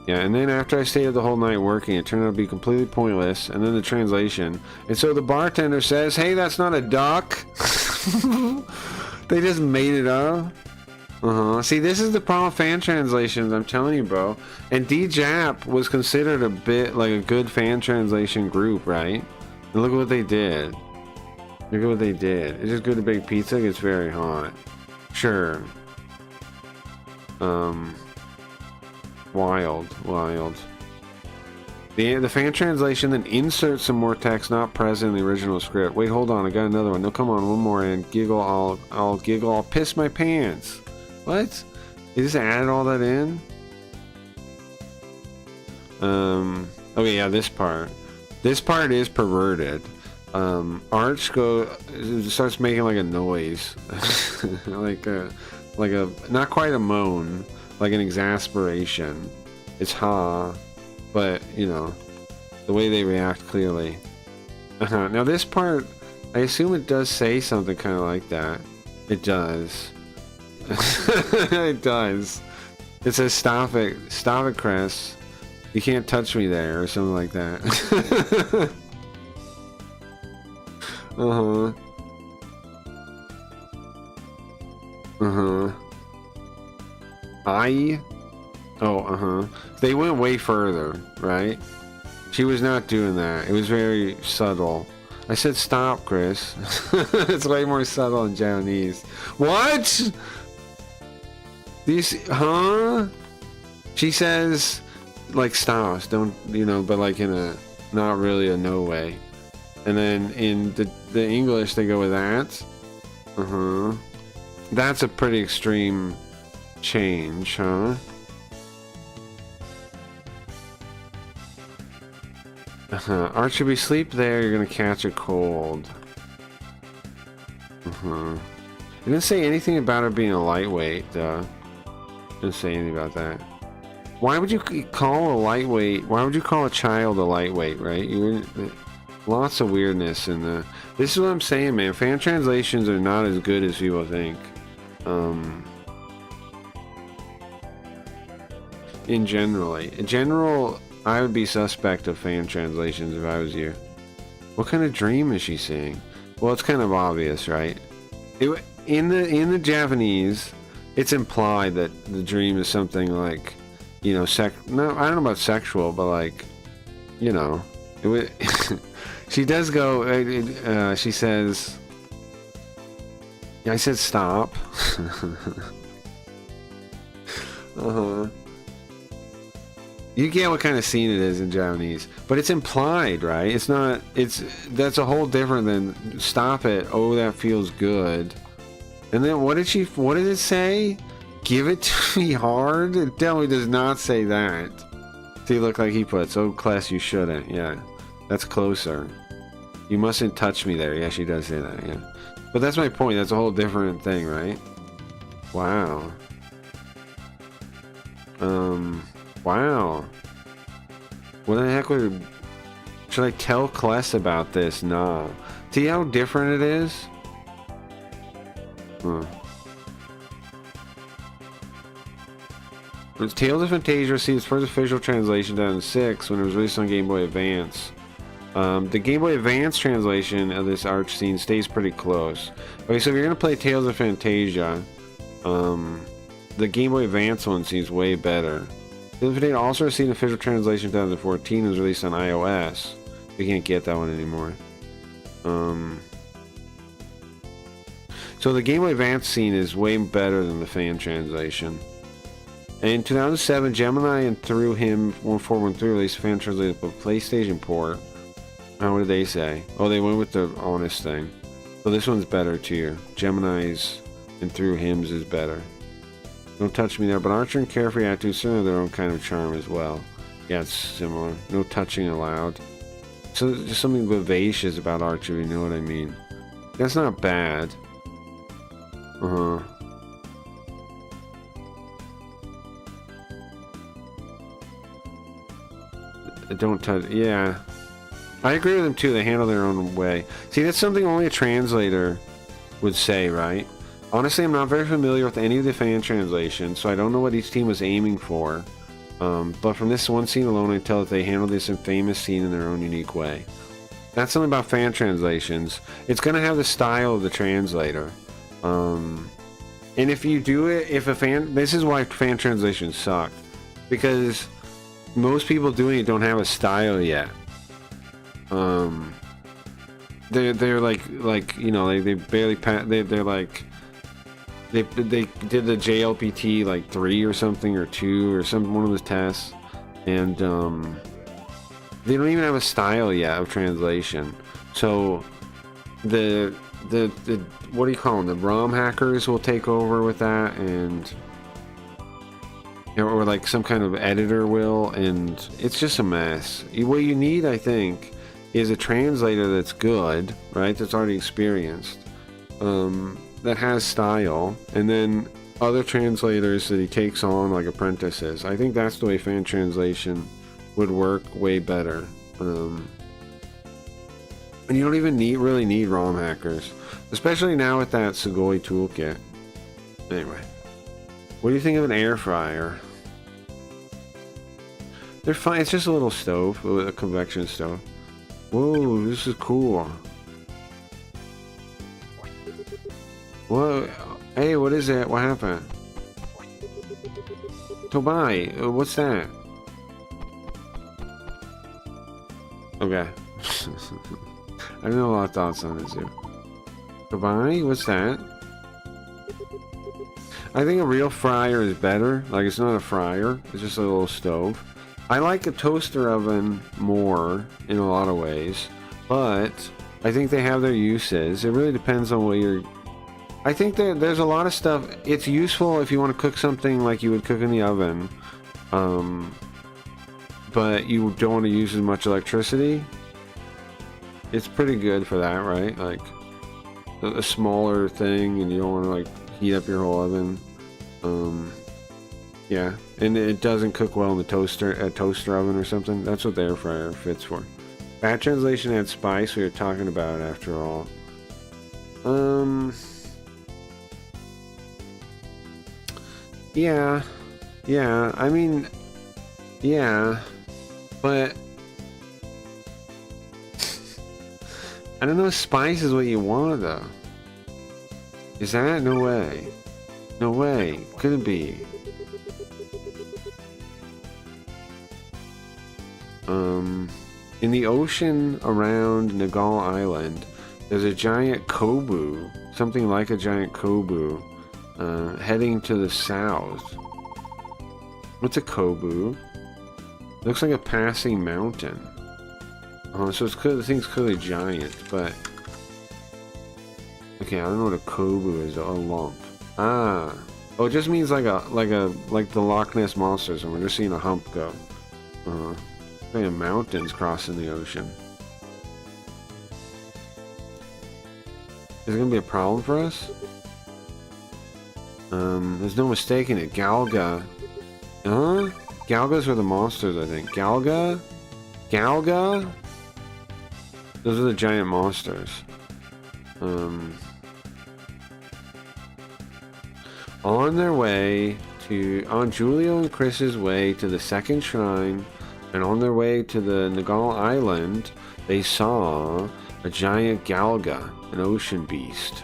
Speaker 1: Yeah, and then after I stayed up the whole night working, it turned out to be completely pointless. And then the translation. And so the bartender says, hey, that's not a duck. They just made it up. See, this is the problem with fan translations, I'm telling you, bro. And D-Jap was considered a bit like a good fan translation group, right? And look what they did. Look at what they did. It's just good to bake pizza. It gets very hot. Sure. Wild. The fan translation then inserts some more text not present in the original script. Wait, hold on. I got another one. No, come on. One more and giggle. I'll giggle. I'll piss my pants. What? They just added all that in? Okay, yeah, this part. This part is perverted. Arch starts making like a noise. like a not quite a moan, like an exasperation. It's ha, but you know, the way they react clearly. Now this part, I assume it does say something kind of like that. It does. It does. It says stop it, Chris. You can't touch me there, or something like that. They went way further, right? She was not doing that. It was very subtle. I said stop, Chris. It's way more subtle in Japanese. What? These, huh? She says, like, stop, don't, you know, but like in a, not really a no way. And then in the English, they go with that. That's a pretty extreme change, huh? Archie, we sleep there, you're gonna catch a cold. It didn't say anything about her being a lightweight, didn't say anything about that. Why would you call a lightweight, why would you call a child a lightweight, right? You wouldn't, lots of weirdness in the, this is what I'm saying, man. Fan translations are not as good as people think. In general, I would be suspect of fan translations if I was you. What kind of dream is she seeing? Well, it's kind of obvious, right? In the Japanese, it's implied that the dream is something like, you know, no, I don't know about sexual, but like, you know, she does go. She says, I said stop. You get what kind of scene it is in Japanese, but it's implied, right? It's not, that's a whole different than stop it. Oh, that feels good. And then what did it say? Give it to me hard? It definitely does not say that. See, look, like he puts, oh, class, you shouldn't. Yeah, that's closer. You mustn't touch me there. Yeah, she does say that, yeah. But that's my point. That's a whole different thing, right? Wow. Wow. What the heck should I tell Kless about this? Nah. See how different it is? Tales of Fantasia received its first official translation in 2006 when it was released on Game Boy Advance. The Game Boy Advance translation of this arch scene stays pretty close. Okay, so if you're gonna play Tales of Fantasia, the Game Boy Advance one seems way better. Tales of Fantasia also received an official translation in 2014 and was released on iOS. You can't get that one anymore. So the Game Boy Advance scene is way better than the fan translation. And in 2007, Gemini and Through Him 1413 released a fan translated PlayStation port. What did they say? Oh, they went with the honest thing. So this one's better too. Gemini's and Through Him's is better. Don't touch me there, but Archer and Carefree Attitude certainly have their own kind of charm as well. Yeah, it's similar. No touching allowed. So just something vivacious about Archer, you know what I mean. That's not bad. Don't touch, yeah. I agree with them too, they handle their own way. See, that's something only a translator would say, right? Honestly, I'm not very familiar with any of the fan translations, so I don't know what each team was aiming for. But from this one scene alone, I can tell that they handled this infamous scene in their own unique way. That's something about fan translations. It's going to have the style of the translator. And if you do it, this is why fan translations suck. Because most people doing it don't have a style yet. they're like you know, they barely they're like they did the JLPT like 3 or something, or 2 or some one of the tests, and they don't even have a style yet of translation. So the what do you call them? The ROM hackers will take over with that, and or like some kind of editor will, and it's just a mess. What you need, I think, is a translator that's good, right? That's already experienced, that has style, and then other translators that he takes on like apprentices. I think that's the way fan translation would work way better. And you don't even really need ROM hackers, especially now with that Sugoi toolkit. Anyway, what do you think of an air fryer? They're fine. It's just a little stove, a convection stove. Whoa, this is cool. Whoa, hey, what is that? What happened? Tobai, what's that? Okay. I don't know a lot of thoughts on this, dude. Tobai, what's that? I think a real fryer is better. Like, it's not a fryer, it's just a little stove. I like a toaster oven more in a lot of ways, but I think they have their uses. It really depends on what you're... I think there's a lot of stuff. It's useful if you want to cook something like you would cook in the oven, but you don't want to use as much electricity. It's pretty good for that, right? Like a smaller thing, and you don't want to like heat up your whole oven. Yeah, and it doesn't cook well in the toaster oven or something. That's what the air fryer fits for. Bad translation had spice. We were talking about it after all. Yeah. I mean, yeah, but I don't know if spice is what you want though. Is that? No way. No way. Couldn't be. In the ocean around Nagal Island, there's a giant kobu, something like a giant kobu, heading to the south. What's a kobu? Looks like a passing mountain. Oh, so it's clear, the thing's clearly giant, but okay, I don't know what a kobu is. A lump. Ah, oh, it just means like the Loch Ness monsters, and we're just seeing a hump go. Mountains crossing the ocean. Is it gonna be a problem for us? There's no mistaking it. Galga. Huh? Galgas are the monsters, I think. Galga? Galga? Those are the giant monsters. On Julio and Chris's way to the second shrine, and on their way to the Nagal Island, they saw a giant Galga, an ocean beast.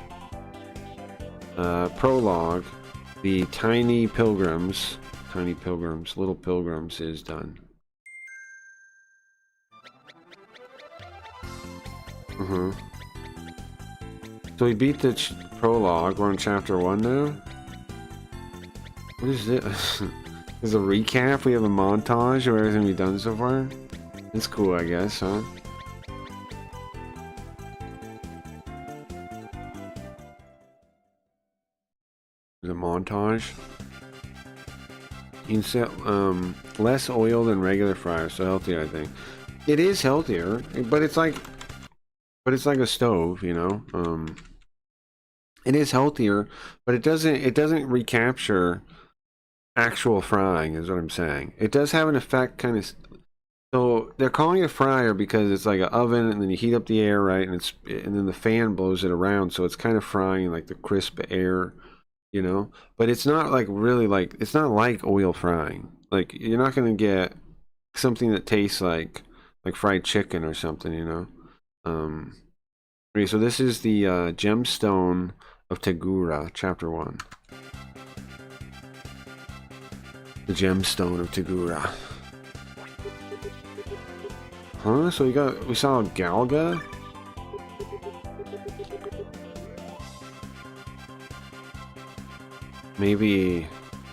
Speaker 1: Prologue, the little pilgrims is done. So we beat the prologue. We're on chapter 1 now. What is this? There's a recap. We have a montage of everything we've done so far. It's cool, I guess, huh? There's a montage. You can set less oil than regular fryers, so healthier, I think. It is healthier, but it's like a stove, you know. It is healthier, but it doesn't recapture actual frying, is what I'm saying. It does have an effect, kind of. So they're calling it a fryer because it's like an oven, and then you heat up the air, right, and then the fan blows it around, so it's kind of frying like the crisp air, you know. But it's not like really like, it's not like oil frying. Like, you're not gonna get something that tastes like fried chicken or something, you know. Okay, so this is the gemstone of Tegura, chapter 1. The gemstone of Tegura. Huh? So we saw a Galga? Maybe...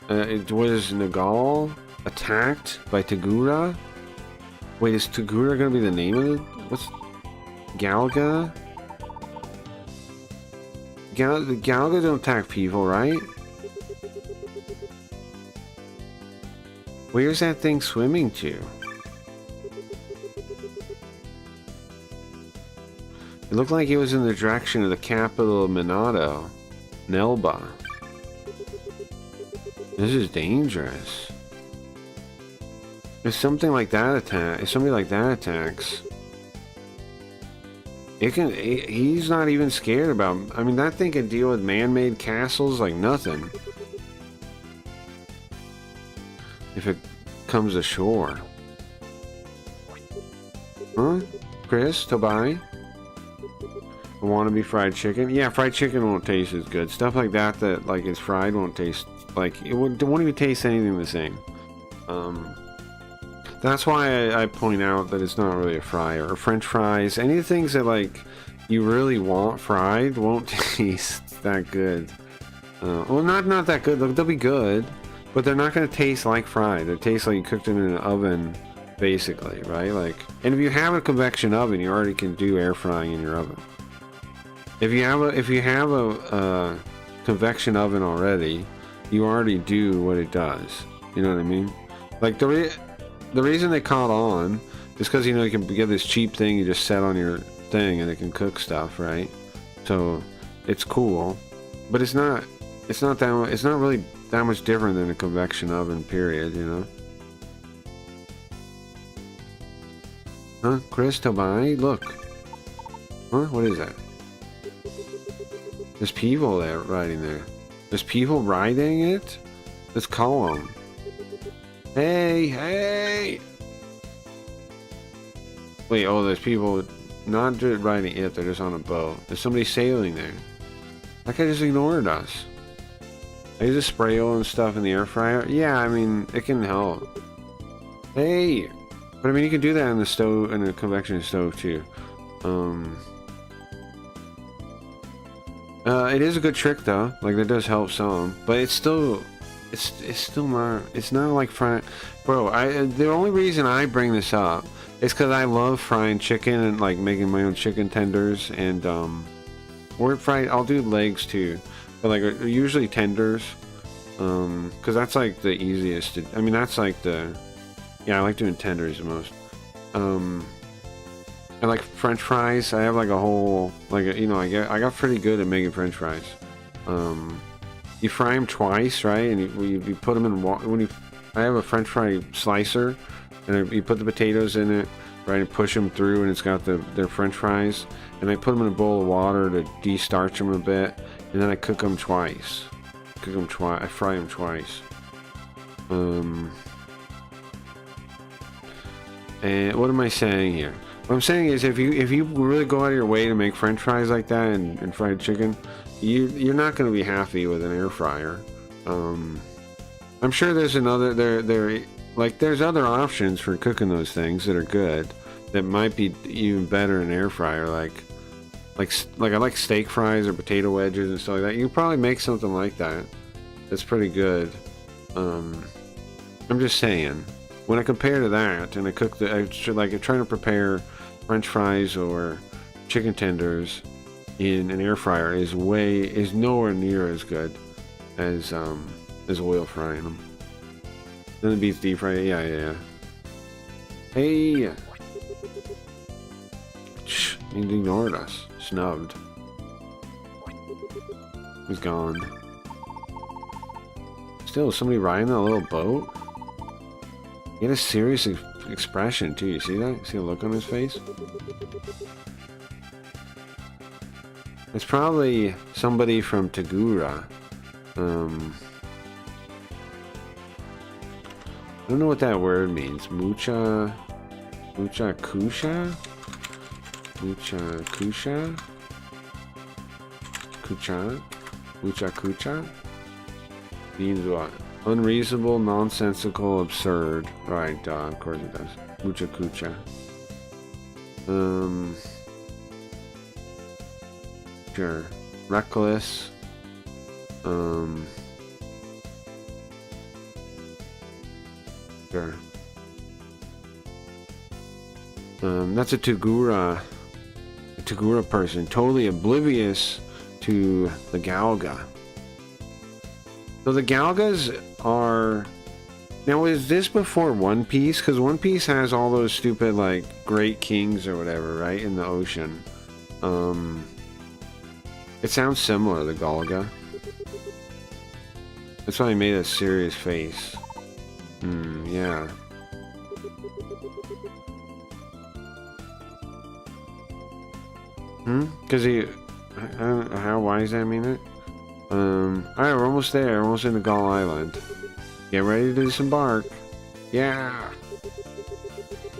Speaker 1: it was Nagal attacked by Tagura? Wait, is Tagura gonna be the name of it? What's... Galga? Galga don't attack people, right? Where's that thing swimming to? It looked like it was in the direction of the capital of Minato, Nelba. This is dangerous. If something like that if somebody like that attacks, he's not even scared about, I mean, that thing can deal with man-made castles like nothing. If it comes ashore. Huh? Chris, Tobai? Wannabe fried chicken? Yeah, fried chicken won't taste as good. Stuff like that like is fried won't taste like it won't even taste anything the same. That's why I point out that it's not really a fry or French fries. Any of the things that like you really want fried won't taste that good. Well, not that good. They'll be good, but they're not going to taste like fried. They taste like you cooked them in an oven, basically, right? Like, and if you have a convection oven, you already can do air frying in your oven. If you have a convection oven already, you already do what it does. You know what I mean? Like the reason they caught on is because, you know, you can get this cheap thing you just set on your thing and it can cook stuff, right? So it's cool, but it's not really that much different than a convection oven, period, you know? Huh? Chris Tobai? Look. Huh? What is that? There's people there riding there. There's people riding it? Let's call them. Hey, hey! Wait, oh, there's people not just riding it, they're just on a boat. There's somebody sailing there. That guy just ignored us. I just spray oil and stuff in the air fryer. Yeah, I mean, it can help. Hey! But I mean, you can do that in the stove, in a convection stove too. It is a good trick though. Like, that does help some, but it's still not. It's not like frying. Bro, the only reason I bring this up is because I love frying chicken and like making my own chicken tenders and or fried. I'll do legs too, but like usually tenders, because that's like the easiest. I mean, that's like the. Yeah, I like doing tenders the most. I like French fries. I have like a whole, like, you know, I got pretty good at making French fries. You fry them twice, right? And you put them in water. I have a French fry slicer, and you put the potatoes in it, right, and push them through, and it's got their French fries. And I put them in a bowl of water to de-starch them a bit, and then I cook them twice. I fry them twice. And what am I saying here? What I'm saying is, if you really go out of your way to make French fries like that and fried chicken, you're not going to be happy with an air fryer. I'm sure there's there's other options for cooking those things that are good, that might be even better in air fryer. Like I like steak fries or potato wedges and stuff like that. You can probably make something like that. That's pretty good. I'm just saying. When I compare to that, and I trying to prepare French fries or chicken tenders in an air fryer is nowhere near as good as oil frying them. Then it beats deep fry. Yeah. Hey, shh, he ignored us. Snubbed. He's gone. Still, somebody riding that little boat. He had a serious expression too. You see that? See the look on his face? It's probably somebody from Tagura. I don't know what that word means. Mucha kusha? Mucha kucha? Means what? Unreasonable, nonsensical, absurd. Right, of course it does. Mucha kucha. Sure. Reckless. character. That's a Togura person, totally oblivious to the Galga. So the Galgas are... Now, is this before One Piece? Because One Piece has all those stupid, like, great kings or whatever, right? In the ocean. It sounds similar, the Galga. That's why he made a serious face. Yeah. Because he... I don't know how, why does that mean it? Alright, we're almost there. We're almost in the Gull Island. Get ready to disembark. Yeah!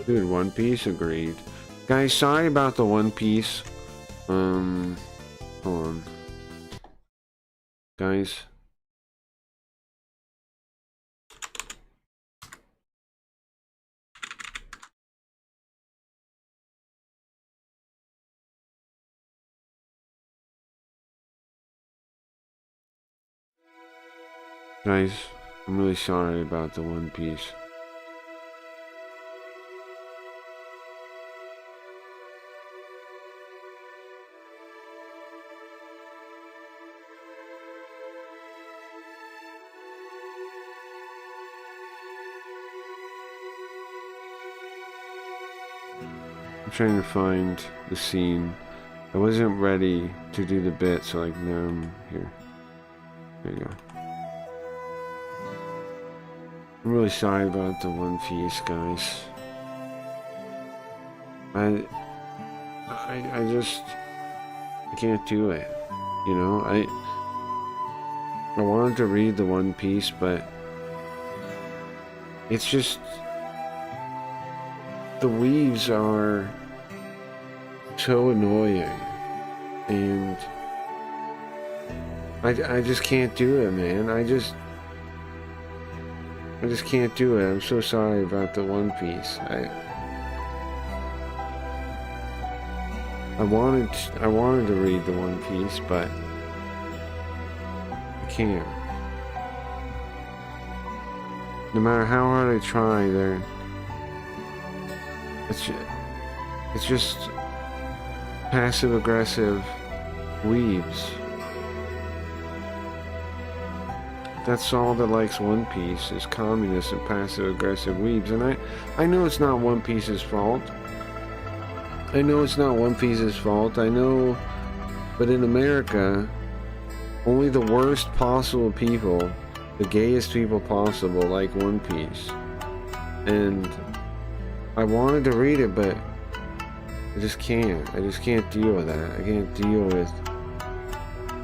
Speaker 1: Dude, One Piece agreed. Guys, sorry about the One Piece. Hold on. Guys. Guys, I'm really sorry about the One Piece. I'm trying to find the scene. I wasn't ready to do the bit, so like now I'm here. There you go. I'm really sorry about the One Piece, guys. I just can't do it. You know, I wanted to read the One Piece, but it's just the weaves are so annoying, and I just can't do it, man. I just can't do it. I'm so sorry about the One Piece. I wanted to read the One Piece, but I can't. No matter how hard I try, it's just passive-aggressive weebs. That's all that likes One Piece, is communists and passive-aggressive weebs. And I know it's not One Piece's fault. I know it's not One Piece's fault. I know, but in America, only the worst possible people, the gayest people possible, like One Piece. And I wanted to read it, but I just can't. I just can't deal with that. I can't deal with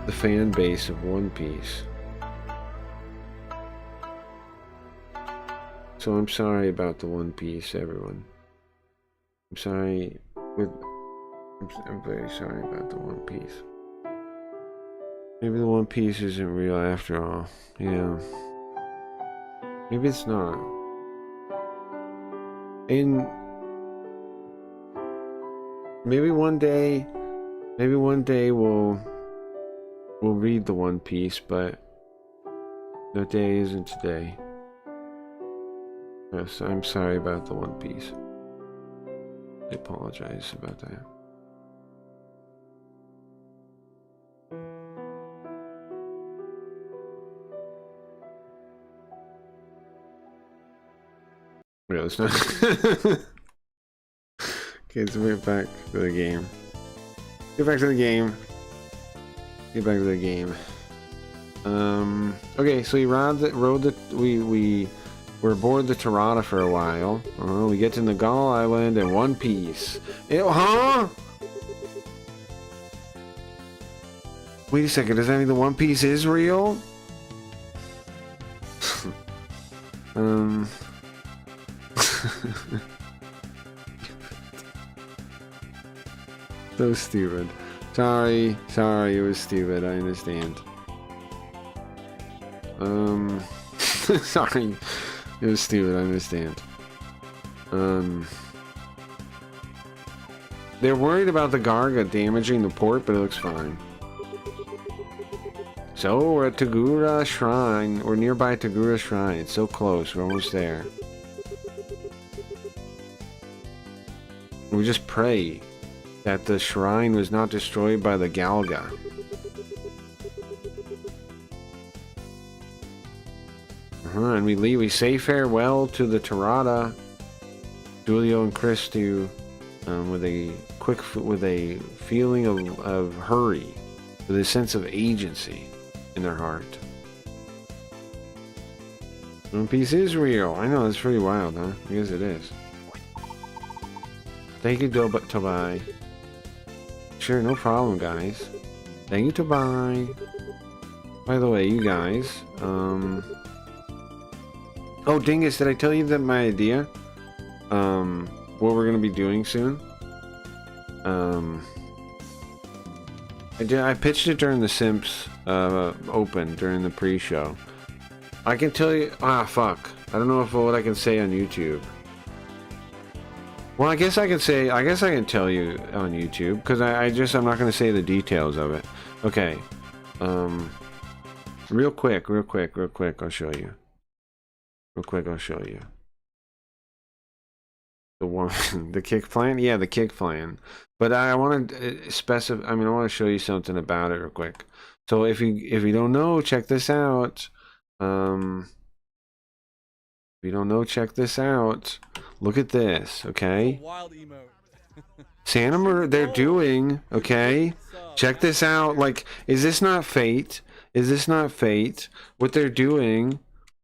Speaker 1: the fan base of One Piece. So I'm sorry about the One Piece, everyone. I'm sorry. I'm very sorry about the One Piece. Maybe the One Piece isn't real after all. Yeah. Maybe it's not. And maybe one day we'll read the One Piece, but that day isn't today. Yes, I'm sorry about the One Piece. I apologize about that. Yeah, it's not. Okay, let's get back to the game. Get back to the game. Get back to the game. Okay, so we were aboard the Tirada for a while. We get to the Gull Island and One Piece. Huh? Wait a second, does that mean the One Piece is real? So stupid. Sorry, it was stupid, I understand. Sorry. It was stupid, I understand. They're worried about the Garga damaging the port, but it looks fine. So, we're at Togura Shrine. We're nearby Togura Shrine. It's so close, we're almost there. We just pray that the shrine was not destroyed by the Galga. And we say farewell to the Tirada. Julio and Chris do, with a feeling of hurry, with a sense of agency in their heart. One Piece is real. I know, that's pretty wild, huh? Yes, it is. Thank you, Tobai. Sure, no problem, guys. Thank you, Tobai. By the way, you guys, oh, Dingus, did I tell you that my idea? What we're gonna be doing soon? I pitched it during the Simps, Open, during the pre-show. I can tell you, fuck. I don't know what I can say on YouTube. Well, I guess I can tell you on YouTube, because I'm not gonna say the details of it. Okay. Real quick, I'll show you. The one, the kick plan? Yeah, the kick plan. But I want to specify, I want to show you something about it real quick. So if you don't know, check this out. If you don't know, check this out. Look at this, okay?
Speaker 2: Wild emote.
Speaker 1: Santa, they're doing, okay? Check this out. Like, is this not fate? Is this not fate? What they're doing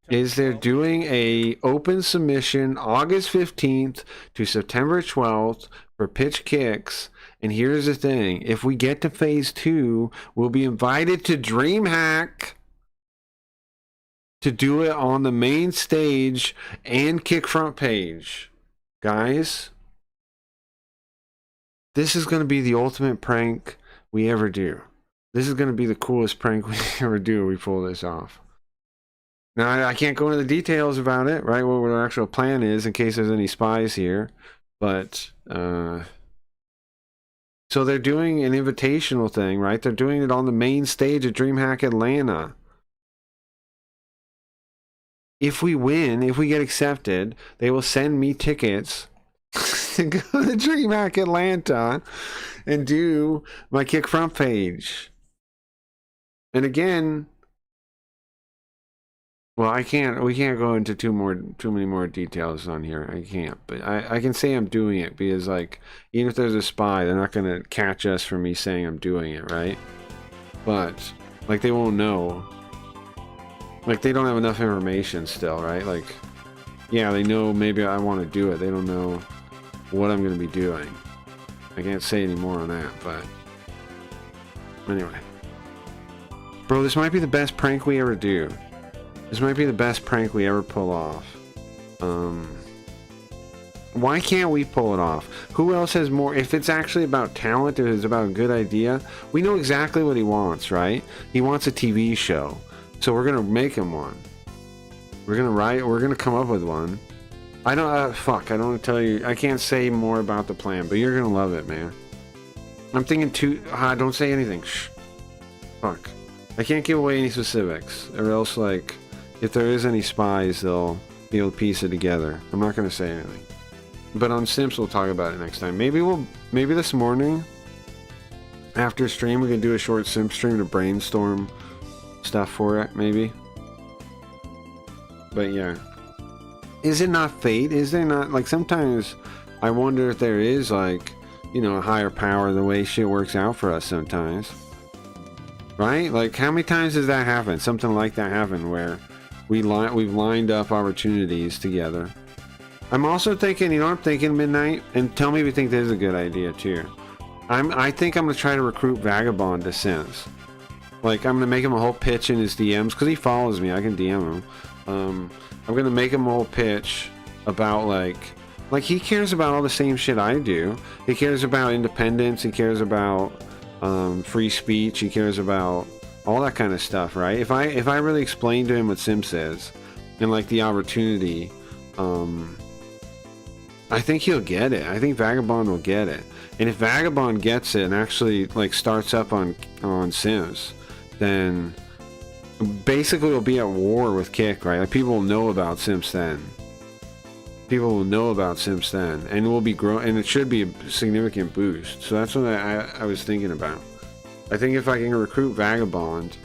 Speaker 1: is they're doing a open submission August 15th to September 12th for pitch kicks. And here's the thing. If we get to phase 2, we'll be invited to DreamHack to do it on the main stage and kick front page. Guys, this is going to be the ultimate prank we ever do. This is going to be the coolest prank we ever do if we pull this off. Now, I can't go into the details about it, right? What our actual plan is in case there's any spies here. But, so they're doing an invitational thing, right? They're doing it on the main stage at DreamHack Atlanta. If we win, if we get accepted, they will send me tickets to go to DreamHack Atlanta and do my kick front page. And again, well, we can't go into too many more details on here. I can't, but I can say I'm doing it because, like, even if there's a spy, they're not going to catch us for me saying I'm doing it, right? But, like, they won't know. Like, they don't have enough information still, right? Like, yeah, they know maybe I want to do it. They don't know what I'm going to be doing. I can't say any more on that, but anyway. Bro, this might be the best prank we ever do. This might be the best prank we ever pull off. Why can't we pull it off? Who else has more? If it's actually about talent, if it's about a good idea, we know exactly what he wants, right? He wants a TV show. So we're gonna make him one. We're gonna come up with one. I don't want to tell you, I can't say more about the plan, but you're gonna love it, man. I'm thinking don't say anything. Shh. Fuck. I can't give away any specifics, or else, like, if there is any spies, they'll be able to piece it together. I'm not gonna say anything. But on Simps, we'll talk about it next time. Maybe this morning, after stream, we can do a short Simp stream to brainstorm stuff for it, maybe. But yeah. Is it not fate? Is there not, like, sometimes I wonder if there is, like, you know, a higher power, the way shit works out for us sometimes. Right? Like, how many times does that happen? Something like that happen where we've lined up opportunities together. I'm also thinking, you know what I'm thinking, Midnight? And tell me if you think this is a good idea, too. I think I'm going to try to recruit Vagabond to Sims. Like, I'm going to make him a whole pitch in his DMs, because he follows me. I can DM him. I'm going to make him a whole pitch about, like, he cares about all the same shit I do. He cares about independence. He cares about free speech. He cares about all that kind of stuff, right? If I really explain to him what Sims is and, like, the opportunity, I think he'll get it. I think Vagabond will get it. And if Vagabond gets it and actually, like, starts up on Sims, then basically we'll be at war with Kick, right? Like, people will know about Sims then. people will know about Simps then, and it will be and it should be a significant boost. So that's what I was thinking about. I think if I can recruit Vagabond,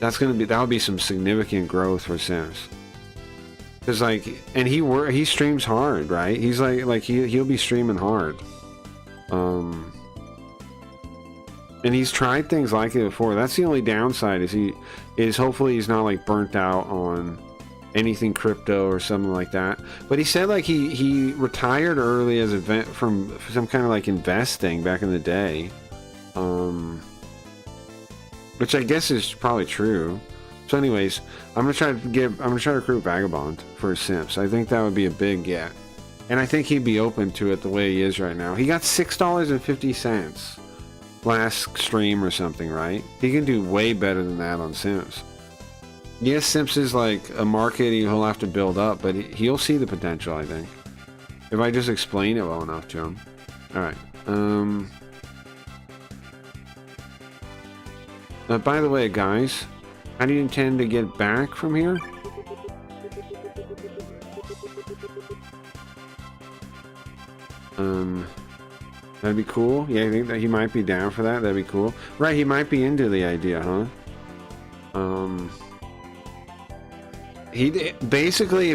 Speaker 1: that'll be some significant growth for Simps. Cause like, and he streams hard, right? He's he'll be streaming hard. And he's tried things like it before. That's the only downside is hopefully he's not like burnt out on anything crypto or something like that. But he said like he retired early as from some kind of like investing back in the day. Which I guess is probably true. So anyways, I'm gonna try to recruit Vagabond for Simps. I think that would be a big get. And I think he'd be open to it the way he is right now. He got $6.50 last stream or something, right? He can do way better than that on Simps. Yes, Simps is like a market he'll have to build up, but he'll see the potential, I think. If I just explain it well enough to him. Alright. By the way, guys, how do you intend to get back from here? That'd be cool. Yeah, I think that he might be down for that. That'd be cool. Right, he might be into the idea, huh? He basically,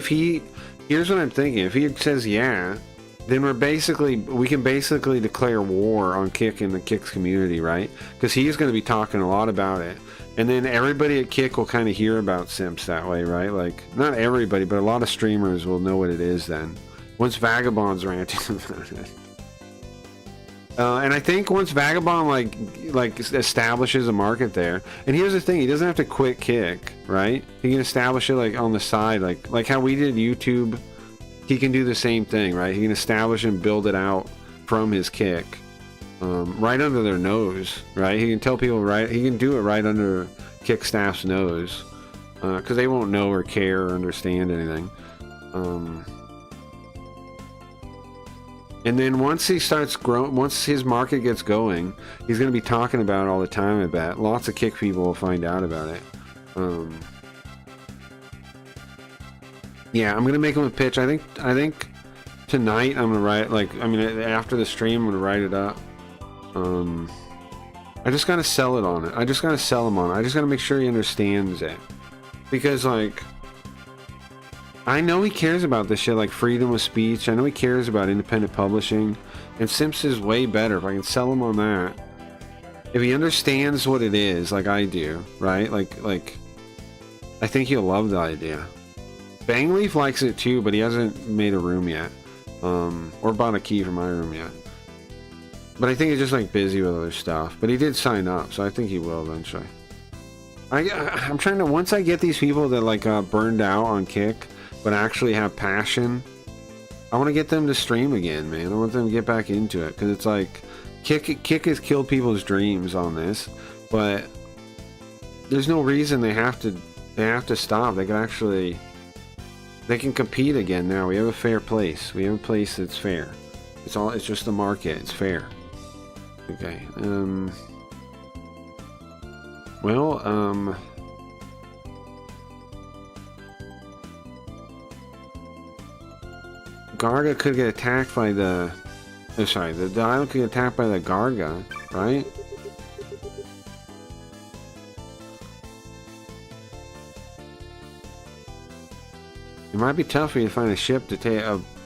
Speaker 1: here's what I'm thinking. If he says yeah, then we can basically declare war on Kick and the Kick's community, right? Because he is going to be talking a lot about it. And then everybody at Kick will kind of hear about Simps that way, right? Like, not everybody, but a lot of streamers will know what it is then. Once Vagabond's ranting about it. And I think once Vagabond like establishes a market there, and here's the thing, he doesn't have to quit Kick, right? He can establish it like on the side, like how we did YouTube. He can do the same thing, right? He can establish and build it out from his Kick, right under their nose, right? He can tell people he can do it right under Kick staff's nose, because they won't know or care or understand anything. And then once he starts growing, once his market gets going, he's going to be talking about it all the time, I bet. Lots of Kick people will find out about it. Yeah, I'm going to make him a pitch. I think tonight I'm going to write, after the stream, I'm going to write it up. I just got to sell it on it. I just got to sell him on it. I just got to make sure he understands it. Because, like, I know he cares about this shit, like freedom of speech. I know he cares about independent publishing. And Simps is way better if I can sell him on that. If he understands what it is, like I do, right? Like, I think he'll love the idea. Bangleaf likes it too, but he hasn't made a room yet. Or bought a key for my room yet. But I think he's just like busy with other stuff. But he did sign up, so I think he will eventually. I'm trying to, once I get these people that like burned out on Kick, but actually have passion, I want to get them to stream again, man. I want them to get back into it, because it's like Kick has killed people's dreams on this, but there's no reason they have to stop. They can compete again now. We have a fair place. We have a place that's fair. It's just the market. It's fair. Okay. Garga could get attacked by the... Oh, sorry, the island could get attacked by the Garga, right? It might be tough for you to find a ship to take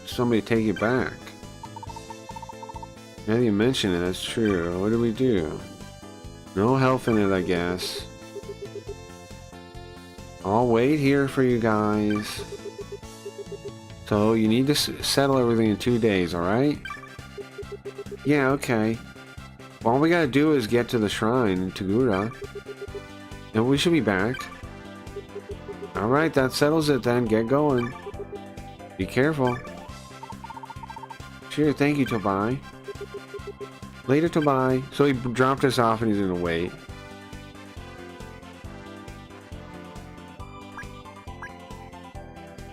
Speaker 1: somebody to take you back. Now that you mention it, that's true. What do we do? No health in it, I guess. I'll wait here for you guys. So, you need to settle everything in 2 days, alright? Yeah, okay. All we gotta do is get to the shrine in Togura. And we should be back. Alright, that settles it then. Get going. Be careful. Sure, thank you, Tobai. Later, Tobai. So he dropped us off and he's gonna wait.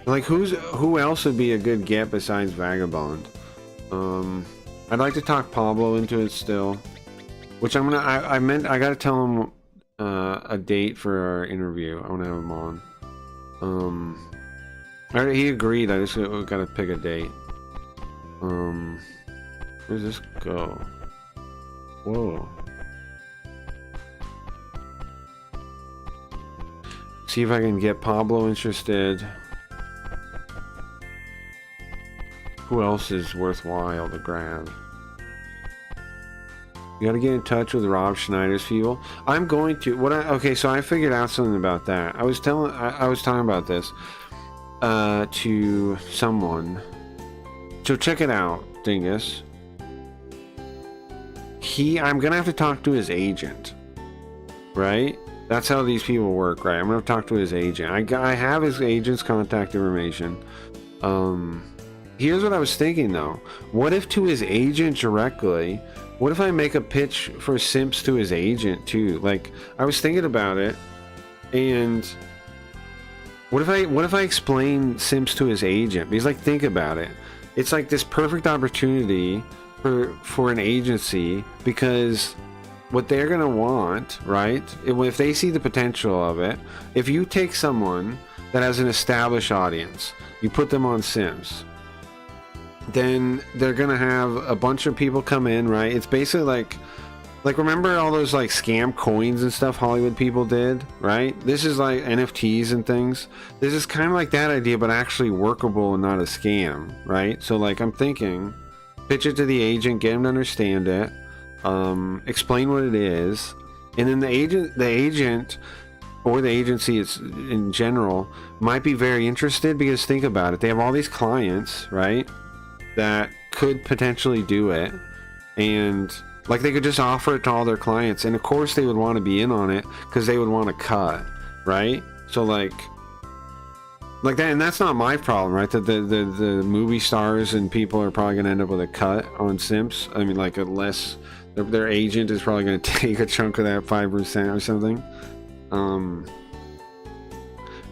Speaker 1: Like, who else would be a good get besides Vagabond? I'd like to talk Pablo into it still. Which I gotta tell him a date for our interview. I wanna have him on. Alright, he agreed. I just gotta pick a date. Where's this go? Whoa. See if I can get Pablo interested. Who else is worthwhile to grab? You gotta get in touch with Rob Schneider's people. I'm going to. Okay, so I figured out something about that. I was talking about this to someone. So check it out, Dingus. I'm gonna have to talk to his agent, right? That's how these people work, right? I'm gonna talk to his agent. I have his agent's contact information. Here's what I was thinking though. What if to his agent directly? What if I make a pitch for simps to his agent too? Like, I was thinking about it, and what if I explain simps to his agent? Because, like, think about it. It's like this perfect opportunity for an agency, because what they're gonna want, right? If they see the potential of it, if you take someone that has an established audience, you put them on Sims, then they're gonna have a bunch of people come in, right? It's basically like remember all those like scam coins and stuff Hollywood people did, right? This is like NFTs and things. This is kind of like that idea, but actually workable and not a scam, right? So like, I'm thinking, pitch it to the agent, get him to understand it, explain what it is, and then the agent or the agency in general might be very interested, because think about it, they have all these clients, right, that could potentially do it, and like they could just offer it to all their clients, and of course they would want to be in on it because they would want to cut, right? So like that, and that's not my problem, right? That the movie stars and people are probably going to end up with a cut on Simps. I mean, like, unless their agent is probably going to take a chunk of that 5% or something.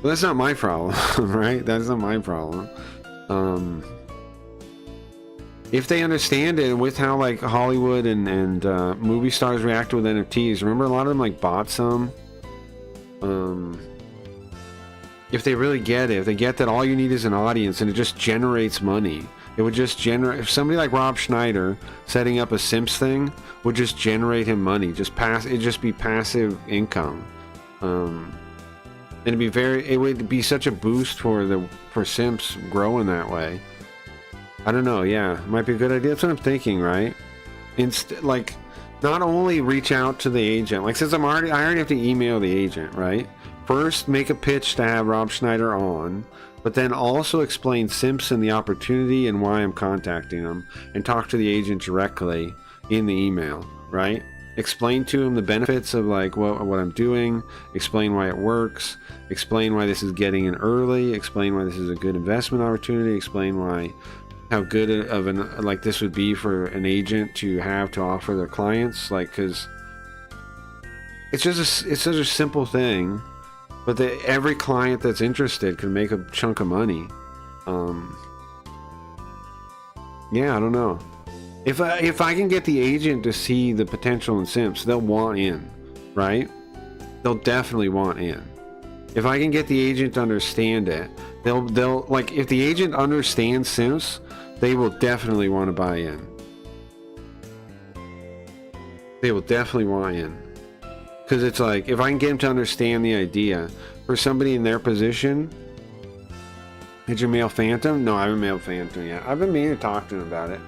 Speaker 1: But that's not my problem, right? That's not my problem. If they understand it, with how like Hollywood and movie stars react with NFTs, remember a lot of them like bought some. If they really get it, if they get that all you need is an audience and it just generates money, it would just generate. If somebody like Rob Schneider setting up a Simps thing would just generate him money, it'd just be passive income. It'd be it would be such a boost for Simps growing that way. I don't know, yeah, might be a good idea. That's what I'm thinking, right? Like, not only reach out to the agent, like, since I already have to email the agent, right? First, make a pitch to have Rob Schneider on, but then also explain Simps and the opportunity and why I'm contacting him, and talk to the agent directly in the email, right? Explain to him the benefits of like what I'm doing, explain why it works, explain why this is getting in early, explain why this is a good investment opportunity, explain why how good of an like this would be for an agent to have to offer their clients, like, because it's such a simple thing, but every client that's interested can make a chunk of money. Yeah, I don't know. If I can get the agent to see the potential in Simps, they'll want in, right? They'll definitely want in. If I can get the agent to understand it, they'll like, if the agent understands Simps, they will definitely want to buy in. They will definitely want in. Because it's like, if I can get them to understand the idea, for somebody in their position, did you mail Phantom? No, I haven't mailed Phantom yet. I've been meaning to talk to him about it.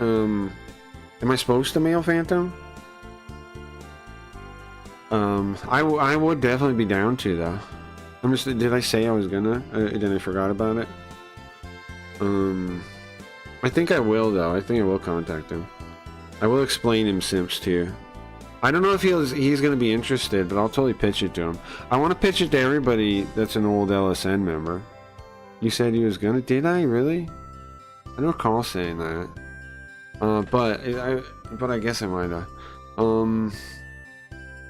Speaker 1: Am I supposed to mail Phantom? I would definitely be down to, though. Did I say I was gonna? Then I forgot about it. I think I will, though. I think I will contact him. I will explain him Simps too. I don't know if he's going to be interested, but I'll totally pitch it to him. I want to pitch it to everybody that's an old LSN member. You said he was going to? Did I? Really? I don't recall saying that. But I guess I might have.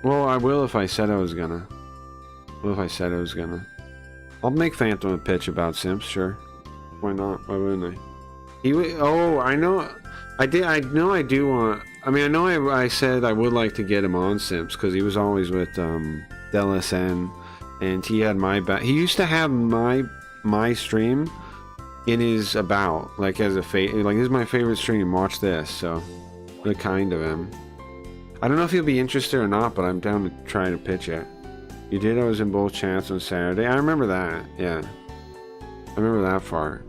Speaker 1: Well, I will if I said I was gonna. I'll make Phantom a pitch about Simps, sure. Why not? Why wouldn't I? Oh, I know. I do want. I mean, I know I said I would like to get him on Simps because he was always with LSN, and he had my back. He used to have my stream in his about, like as a like this is my favorite stream. Watch this. So, really kind of him. I don't know if he'll be interested or not, but I'm down to try to pitch it. You did. I was in both chats on Saturday. I remember that. Yeah, I remember that part.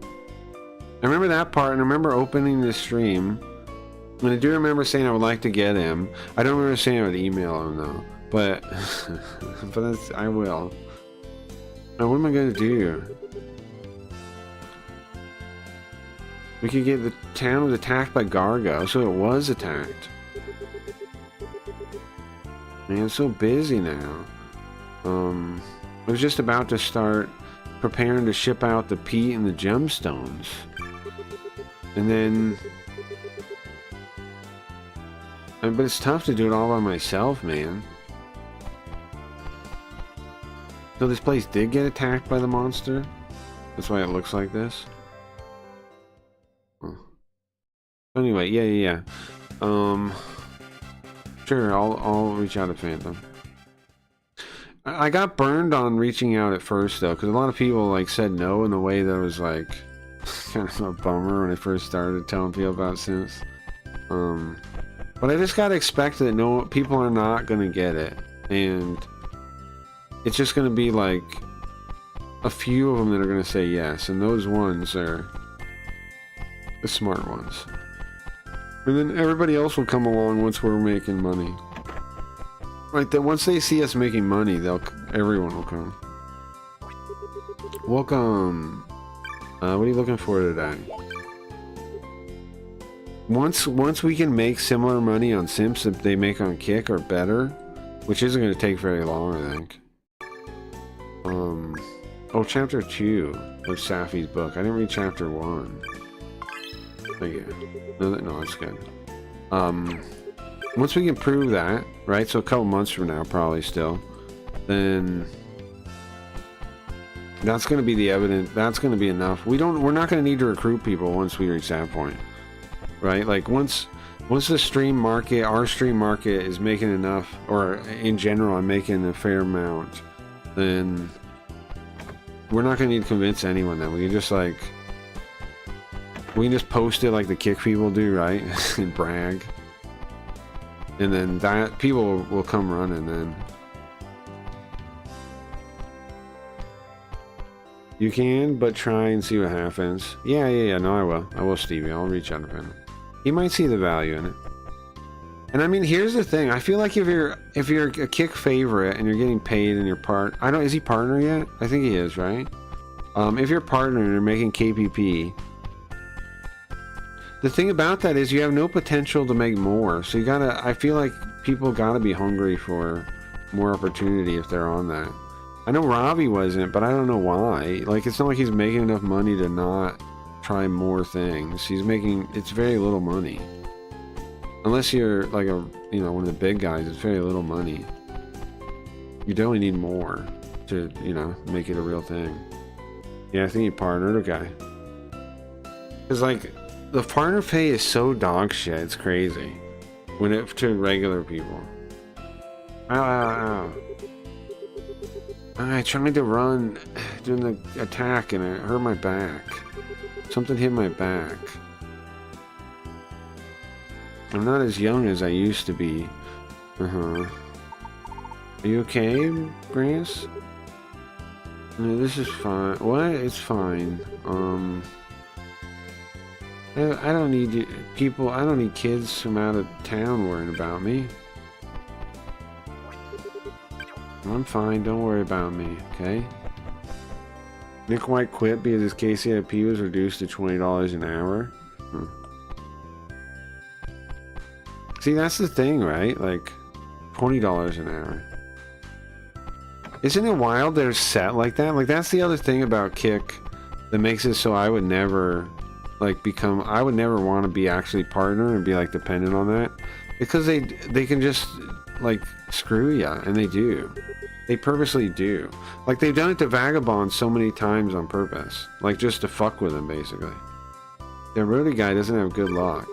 Speaker 1: I remember that part, and I remember opening the stream. And I do remember saying I would like to get him. I don't remember saying I would email him though. But, but that's, I will. Now, what am I gonna do? We could get the town was attacked by Gargo, so it was attacked. Man, I'm so busy now. I was just about to start preparing to ship out the peat and the gemstones. And then... But it's tough to do it all by myself, man. So this place did get attacked by the monster? That's why it looks like this? Oh. Anyway, yeah. Sure, I'll reach out to Phantom. I got burned on reaching out at first, though, because a lot of people, like, said no in a way that was, like, kind of a bummer when I first started telling people about Sims. But I just gotta expect that no people are not gonna get it, and it's just gonna be like a few of them that are gonna say yes, and those ones are the smart ones. And then everybody else will come along once we're making money. Right, that once they see us making money, everyone will come. Welcome. What are you looking for today? Once we can make similar money on Sims that they make on Kick or better, which isn't going to take very long, I think. Oh, chapter 2 of Safi's book. I didn't read chapter 1. Thank you. No, that's good. Once we can prove that, right? So a couple months from now, probably still, then that's going to be the evidence. That's going to be enough. We're not going to need to recruit people once we reach that point. Right, like once the stream market, our stream market is making enough, or in general I'm making a fair amount, then we're not gonna need to convince anyone. Then we can just post it like the Kick people do, right? And brag, and then that people will come running. Then you can, but try and see what happens. Yeah. No, I will, Stevie. I'll reach out to him. He might see the value in it. And I mean, here's the thing. I feel like if you're a Kick favorite and you're getting paid and you're is he partner yet? I think he is, right? If you're partner and you're making KPP, the thing about that is you have no potential to make more. So I feel like people gotta be hungry for more opportunity if they're on that. I know Robbie wasn't, but I don't know why. Like, it's not like he's making enough money to not try more things. It's very little money. Unless you're like one of the big guys, it's very little money. You definitely need more to, make it a real thing. Yeah, I think you partnered, okay. Cause like, the partner pay is so dog shit, it's crazy. To regular people. Ow. I tried to run during the attack and it hurt my back. Something hit my back. I'm not as young as I used to be. Are you okay, Brace? No, this is fine. What? It's fine. I don't need people. I don't need kids from out of town worrying about me. I'm fine. Don't worry about me. Okay. Nick White quit because his KCIP was reduced to $20 an hour. See, that's the thing, right? Like, $20 an hour. Isn't it wild they're set like that? Like, that's the other thing about Kick that makes it so I would never, I would never want to be actually partner and be, dependent on that. Because they can just, screw ya, and they do. They purposely do. Like, they've done it to Vagabond so many times on purpose. Just to fuck with him, basically. The roadie guy doesn't have good luck.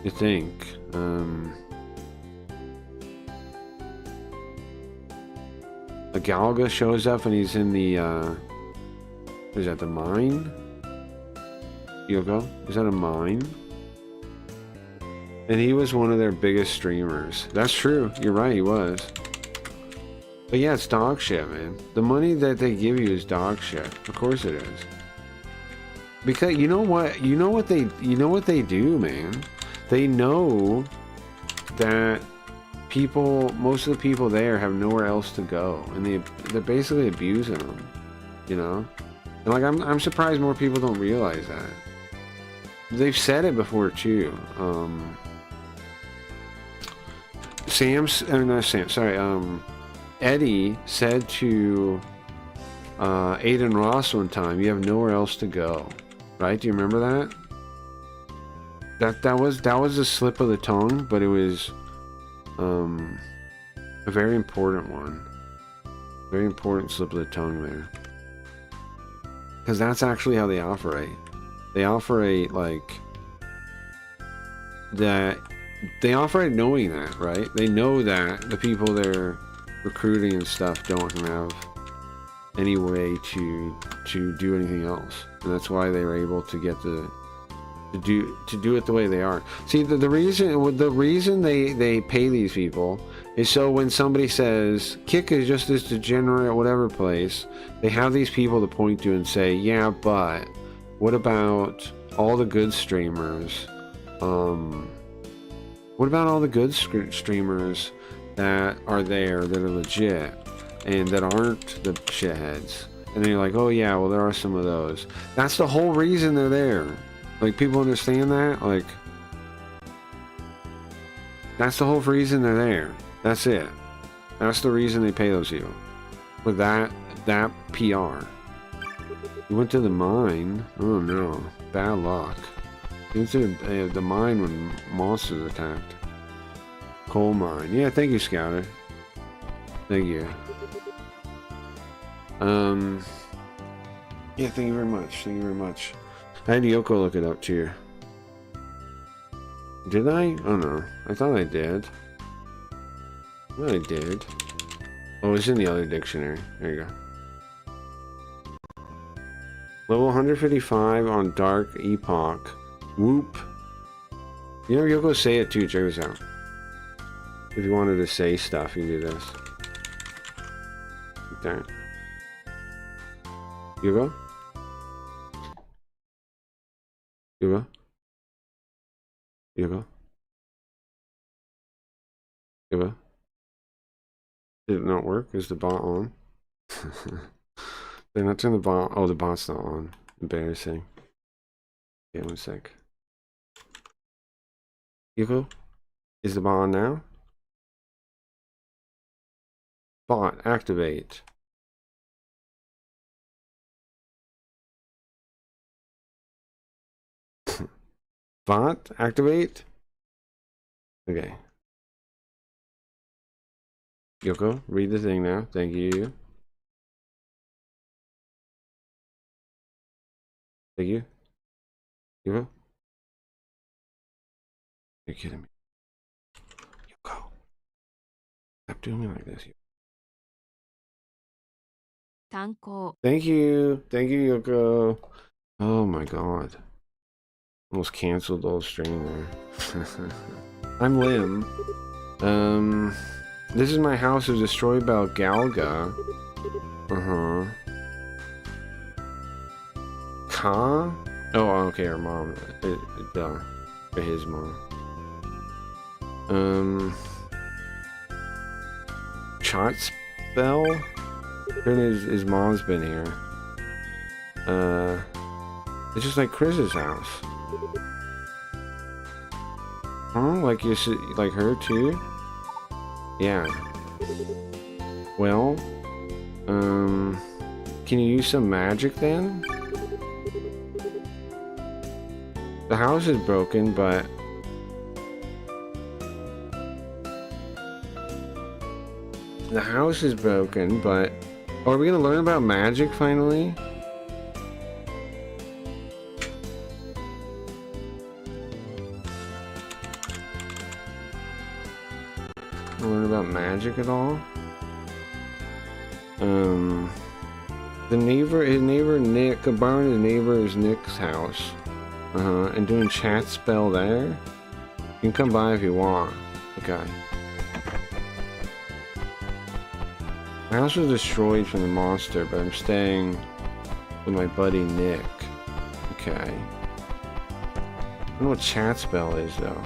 Speaker 1: You think. a Galga shows up and he's in the, is that the mine? Yoko? Is that a mine? And he was one of their biggest streamers. That's true. You're right, he was. But yeah, it's dog shit, man. The money that they give you is dog shit. Of course it is. Because you know what they do, man. They know that most of the people there have nowhere else to go, and they're basically abusing them, you know. And like I'm surprised more people don't realize that. They've said it before too. Eddie said to Aiden Ross one time, "You have nowhere else to go." Right? Do you remember that? That was a slip of the tongue, but it was a very important one. Very important slip of the tongue there. Because that's actually how they operate. They operate like that. They operate knowing that, right? They know that the people they're recruiting and stuff don't have any way to do anything else, and that's why they were able to get to do it the way they are. See, the reason they pay these people is so when somebody says Kick is just this degenerate whatever place, they have these people to point to and say, yeah, but what about all the good streamers? What about all the good streamers that are there, that are legit and that aren't the shitheads? And then you're like, oh yeah, well there are some of those. That's the whole reason they're there. Like, people understand that? Like, that's the whole reason they're there. That's it. That's the reason they pay those people. With that PR. You went to the mine? Oh no. Bad luck. You went to the mine when monsters attacked. Coal mine. Yeah, thank you, Scouter. Thank you. Yeah, thank you very much. Thank you very much. I had Yoko look it up too. Did I? Oh no. I thought I did. Well, I did. Oh, it's in the other dictionary. There you go. Level 155 on Dark Epoch. Whoop. You know, Yoko say it too. Check this out. If you wanted to say stuff, you can do this. Like that. Yoko? Yoko? Yoko? Yoko? Did it not work? Is the bot on? Did I not turn the bot? Oh, the bot's not on. Embarrassing. Okay, one sec. Yoko? Is the bot on now? Bot, activate. Bot, activate? Okay. Yoko, read the thing now. Thank you. Thank you. Yoko? You're kidding me. Yoko. Stop doing me like this. Thank you. Thank you, Yoko. Oh my god. Almost canceled the whole stream there. I'm Lim. This is my house was destroyed by Galga. Ka? Oh, okay, her mom. For his mom. Shot spell? His mom's been here. It's just like Chris's house. Huh? Like you should, like her too? Yeah. Well, can you use some magic then? The house is broken, but the house is broken, but are we gonna learn about magic finally? Learn about magic at all? his neighbor Nick, borrowing his neighbor's Nick's house. And doing chat spell there. You can come by if you want. Okay. My house was destroyed from the monster, but I'm staying with my buddy Nick. Okay. I don't know what chat spell is though.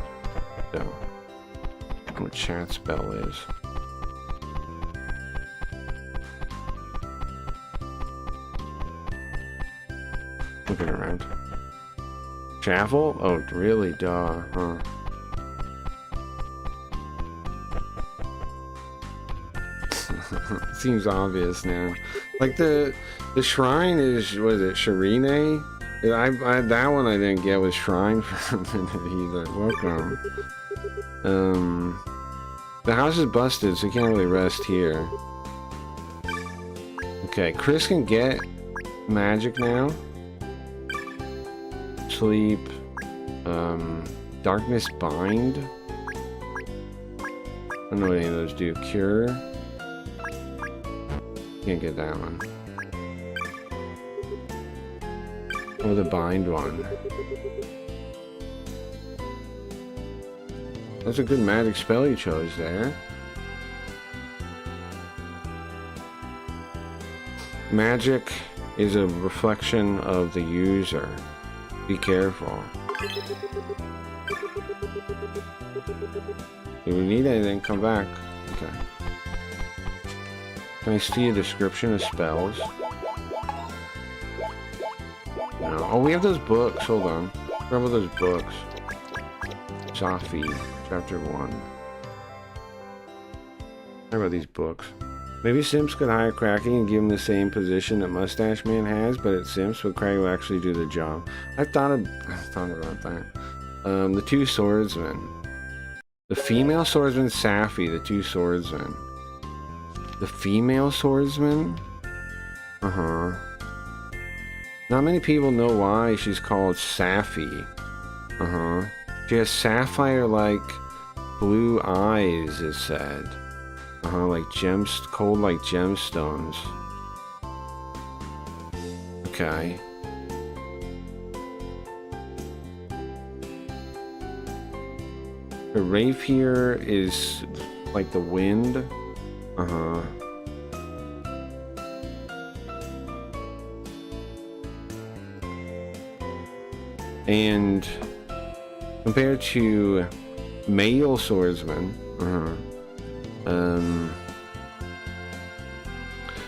Speaker 1: So, I don't know what chat spell is. Looking around. Travel? Oh, really? Duh, huh? Seems obvious now. Like the shrine is, what is it, Shirine? I that one I didn't get was shrine for a minute either. Welcome. The house is busted, so you can't really rest here. Okay, Chris can get magic now. Sleep. Darkness bind. I don't know what any of those do. Cure. Can't get that one. Or the bind one. That's a good magic spell you chose there. Magic is a reflection of the user. Be careful. If you need anything, come back. Okay. Can I see a description of spells? No. Oh, we have those books. Hold on. Grab all those books. Safi, Chapter 1. How about these books? Maybe Simps could hire Cracky and give him the same position that Mustache Man has, but at Simps, but Cracky will actually do the job. I thought about that. The two swordsmen. The female swordsman, Safi, the two swordsmen. The female swordsman? Not many people know why she's called Safi. She has sapphire-like blue eyes, it said. Like cold like gemstones. Okay. The rapier is like the wind. And compared to male swordsman,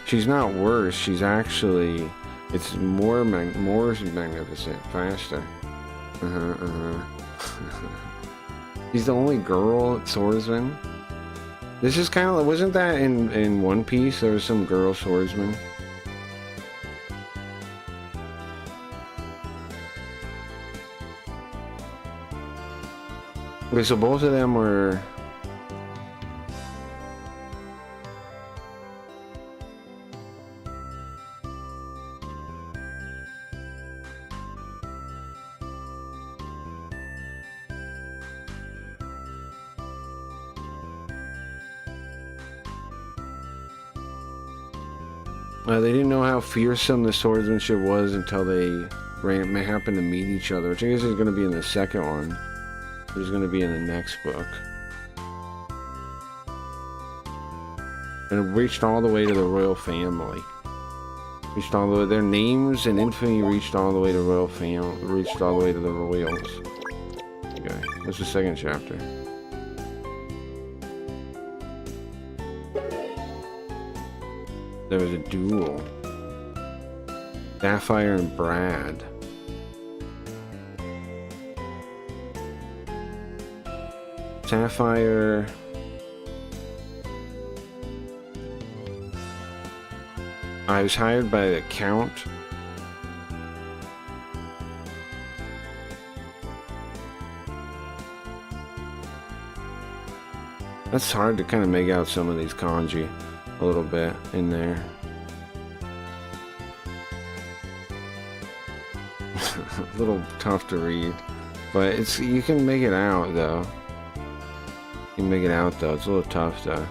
Speaker 1: she's not worse. She's actually, it's more magnificent, faster. She's the only girl swordsman. This is kind of, wasn't that in One Piece? There was some girl swordsman. Okay, so both of them were. They didn't know how fearsome the swordsmanship was until they happened to meet each other, which I guess is going to be in the second one. It's going to be in the next book. And it reached all the way to the royal family. Reached all the way. Their names and infamy reached all the way to royal family. Reached all the way to the royals. Okay, that's the second chapter. There was a duel. Sapphire and Brad. Sapphire. I was hired by the Count. That's hard to kind of make out some of these kanji a little bit in there. A little tough to read, but it's, you can make it out though. You can make it out though. It's a little tough though.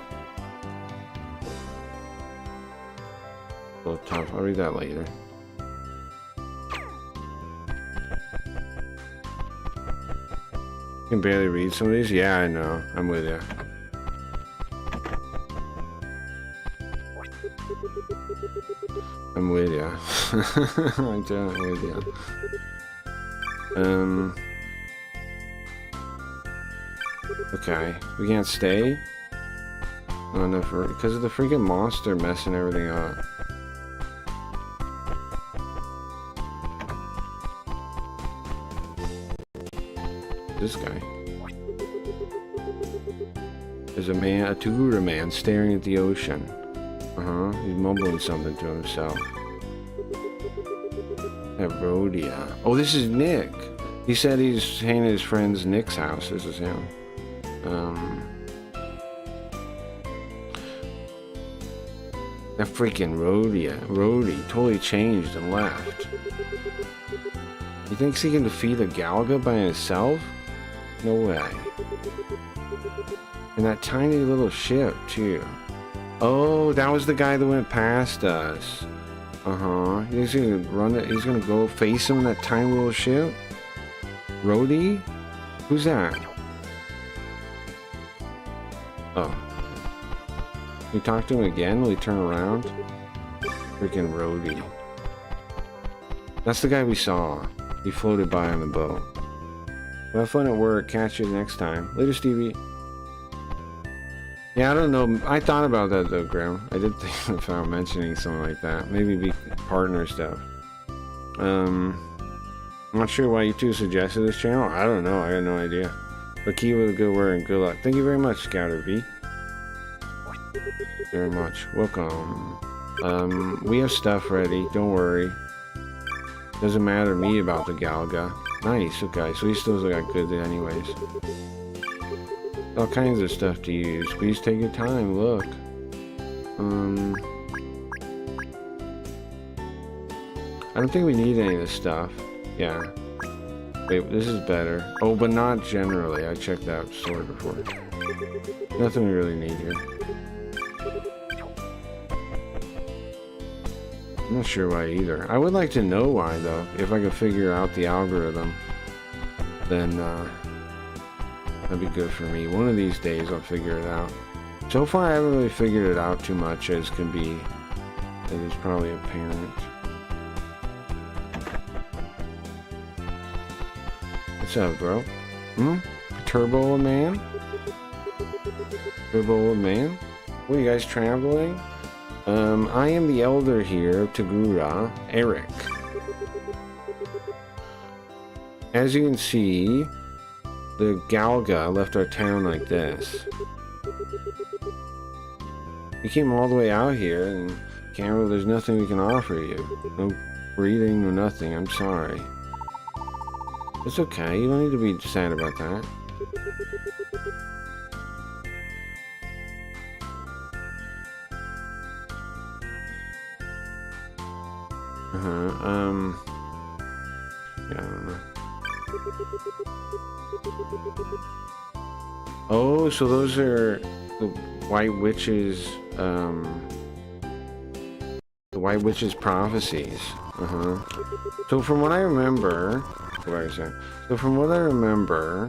Speaker 1: a little tough. I'll read that later. I can barely read some of these. Yeah, I know. I'm with you. I'm with you. I'm with you. Okay, we can't stay. Oh no, because of the freaking monster messing everything up. This guy. There's a man, a Tugura man, staring at the ocean. He's mumbling something to himself. That Rhodia. Oh, this is Nick. He said he's hanging at his friend's Nick's house. This is him. That freaking Rhodey totally changed and left. He thinks he can defeat a Galga by himself? No way. And that tiny little ship, too. Oh, that was the guy that went past us. He's gonna run it. He's gonna go face him in that tiny little ship. Rhodey? Who's that? Oh. We talk to him again? Will he turn around? Freaking Rhodey. That's the guy we saw. He floated by on the boat. Well, have fun at work. Catch you next time. Later, Stevie. Yeah, I don't know. I thought about that though, Grim. I did think about mentioning something like that. Maybe be partner stuff. I'm not sure why you two suggested this channel. I don't know. I got no idea. But keep with a good word and good luck. Thank you very much, Scouter V. Very much. Welcome. We have stuff ready. Don't worry. Doesn't matter to me about the Galga. Nice. Okay, so he still got good anyways. All kinds of stuff to use. Please take your time. Look. I don't think we need any of this stuff. Yeah. Wait, this is better. Oh, but not generally. I checked that sword before. Nothing we really need here. I'm not sure why either. I would like to know why, though. If I could figure out the algorithm, then that'd be good for me. One of these days I'll figure it out. So far I haven't really figured it out too much, as can be. It is probably apparent. What's up, bro? Turbo old man? Turbo old man? What, are you guys traveling? I am the elder here of Tugura, Eric. As you can see, the Galga left our town like this. We came all the way out here, and Cameron, there's nothing we can offer you. No breathing, no nothing. I'm sorry. It's okay. You don't need to be sad about that. Yeah, I don't know. Oh, so those are the White Witch's, the White Witch's prophecies. So from what I remember, so from what I remember,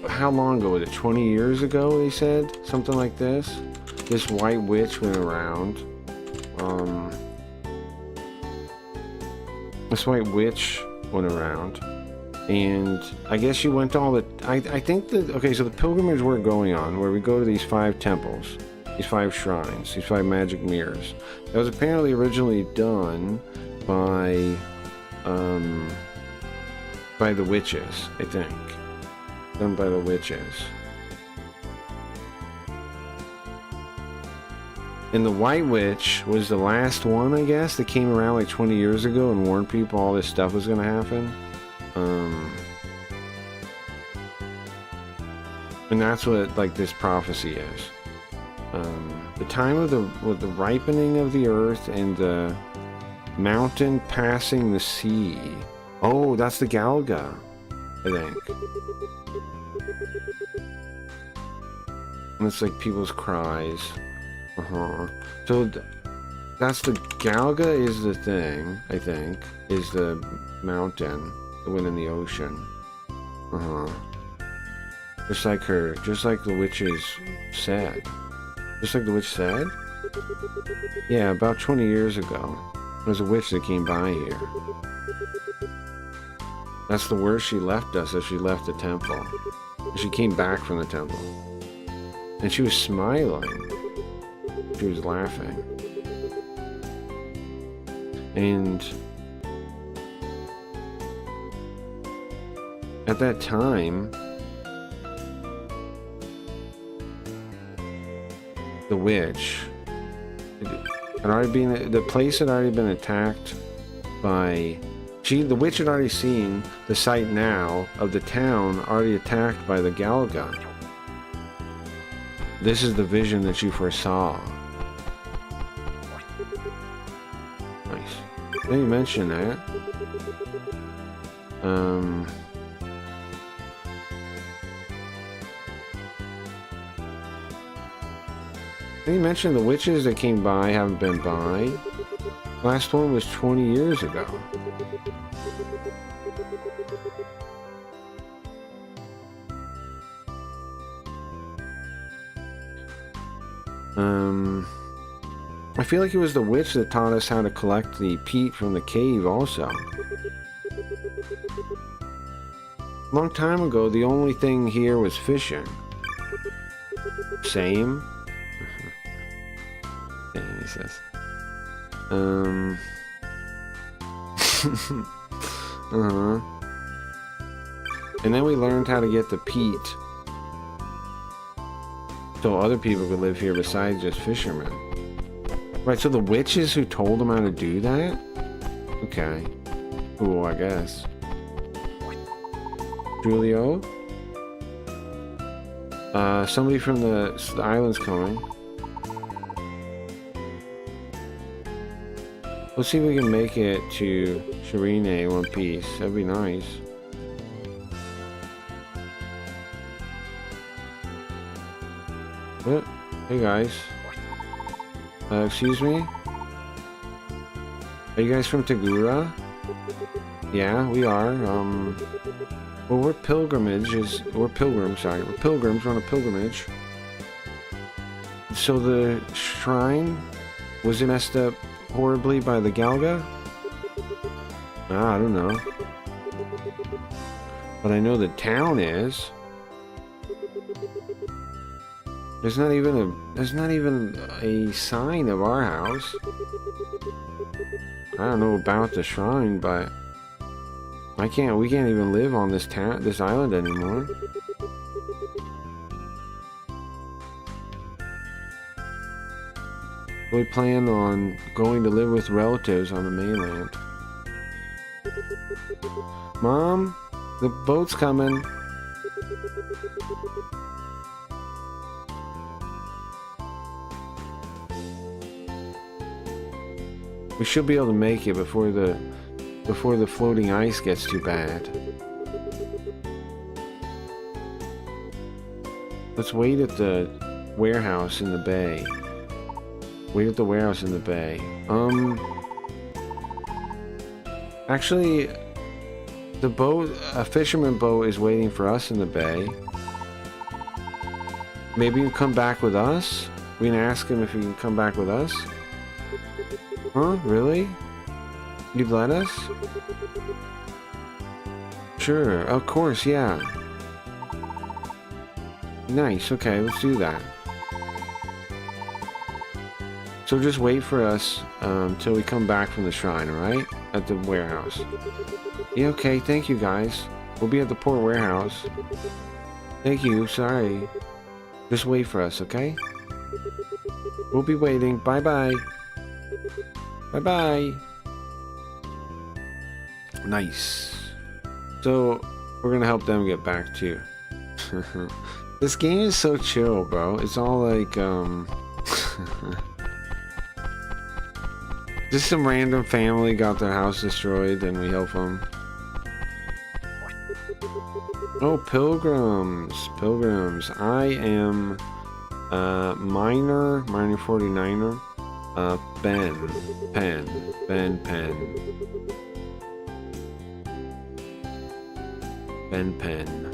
Speaker 1: how long ago was it? 20 years ago, they said? Something like this? This White Witch went around. This White Witch went around. And I guess she went to all the... I think that... Okay, so the pilgrimage we're going on, where we go to these 5 temples, these 5 shrines, these 5 magic mirrors, that was apparently originally done by the witches, I think. Done by the witches. And the White Witch was the last one, I guess, that came around like 20 years ago and warned people all this stuff was going to happen. And that's what, like, this prophecy is. The time of the ripening of the earth and the mountain passing the sea. Oh, that's the Galga, I think. And it's like people's cries. So that's the Galga is the thing, I think. Is the mountain. The one in the ocean. Just like her, just like the witches said. Just like the witch said? Yeah, about 20 years ago. There was a witch that came by here. That's the word she left us as she left the temple. She came back from the temple. And she was smiling. She was laughing. And at that time, the witch had already been, the place had already been attacked by, the witch had already seen the site now of the town already attacked by the Galga. This is the vision that you foresaw. Nice. Didn't you mention that? They mentioned the witches that came by haven't been by. Last one was 20 years ago. I feel like it was the witch that taught us how to collect the peat from the cave also. A long time ago, the only thing here was fishing. Same? Same, he says. And then we learned how to get the peat. So other people could live here besides just fishermen. Right, so the witches who told them how to do that? Okay. Cool, I guess. Julio? Somebody from the island's coming. Let's see if we can make it to Shirine in one piece. That'd be nice. What? Hey guys. Excuse me? Are you guys from Tagura? Yeah, we are. Well, we're pilgrims, sorry. We're pilgrims, we're on a pilgrimage. So the shrine, was it messed up horribly by the Galga? I don't know. But I know the town is. There's not even a sign of our house. I don't know about the shrine, but we can't even live on this island anymore. We plan on going to live with relatives on the mainland. Mom, the boat's coming. We should be able to make it before the floating ice gets too bad. Let's wait at the warehouse in the bay. Wait at the warehouse in the bay. Actually, the boat, a fisherman boat is waiting for us in the bay. Maybe you can come back with us? We can ask him if he can come back with us? Huh? Really? You'd let us? Sure, of course, yeah. Nice, okay, let's do that. So just wait for us till we come back from the shrine, alright? At the warehouse. Yeah, okay, thank you guys. We'll be at the port warehouse. Thank you, sorry. Just wait for us, okay? We'll be waiting. Bye-bye. Bye-bye. Nice. So, we're gonna help them get back too. This game is so chill, bro. It's all like, just some random family got their house destroyed and we help them. Oh, pilgrims. Pilgrims. I am Miner 49er. Ben Pen. Ben Pen.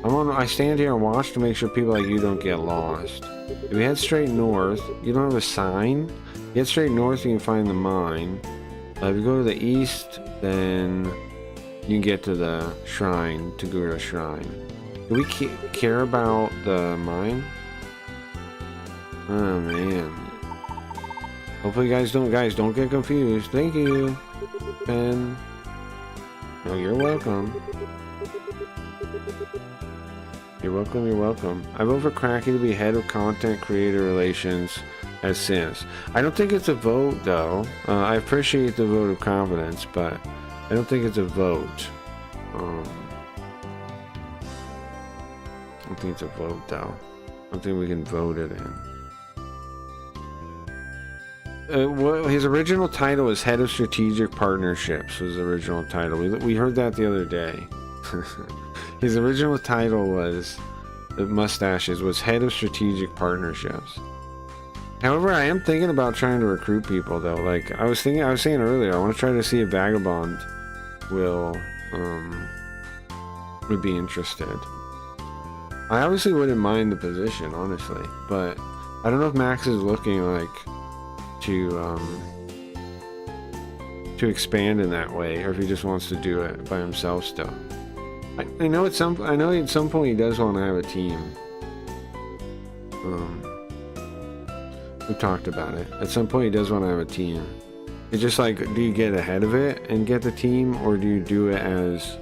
Speaker 1: I stand here and watch to make sure people like you don't get lost. If you head straight north, you don't have a sign. You head straight north, you can find the mine. If you go to the east, then you can get to the shrine, Tagura Shrine. Do we care about the mine? Oh man. Hopefully guys don't get confused. Thank you, Ben. Oh, you're welcome. You're welcome. I vote for Cracky to be head of content creator relations as Sims. I don't think it's a vote though. I appreciate the vote of confidence, but I don't think it's a vote. I don't think it's a vote though. I don't think we can vote it in. His original title was Head of Strategic Partnerships, was the original title. We heard that the other day. His original title was, the mustaches, was Head of Strategic Partnerships. However, I am thinking about trying to recruit people though. Like I was saying earlier, I want to try to see if Vagabond would be interested. I obviously wouldn't mind the position, honestly, but I don't know if Max is looking like to expand in that way, or if he just wants to do it by himself still. I know at some point he does want to have a team. We've talked about it. At some point he does want to have a team. It's just like, do you get ahead of it and get the team, or do you do it as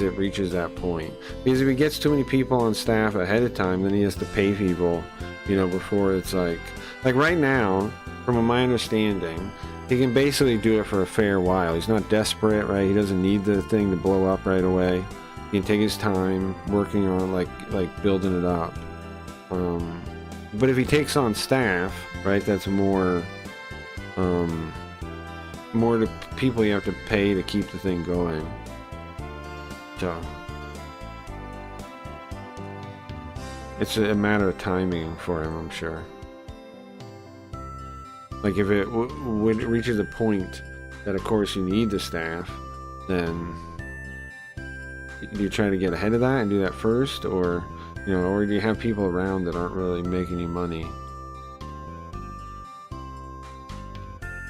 Speaker 1: it reaches that point? Because if he gets too many people on staff ahead of time, then he has to pay people, you know, before it's like right now, from my understanding, he can basically do it for a fair while. He's not desperate, right? He doesn't need the thing to blow up right away. He can take his time working on like building it up. But if he takes on staff, right, that's more to people you have to pay to keep the thing going. So it's a matter of timing for him, I'm sure. Like if it reaches a point that of course you need the staff, then do you try to get ahead of that and do that first, or you know, or do you have people around that aren't really making any money?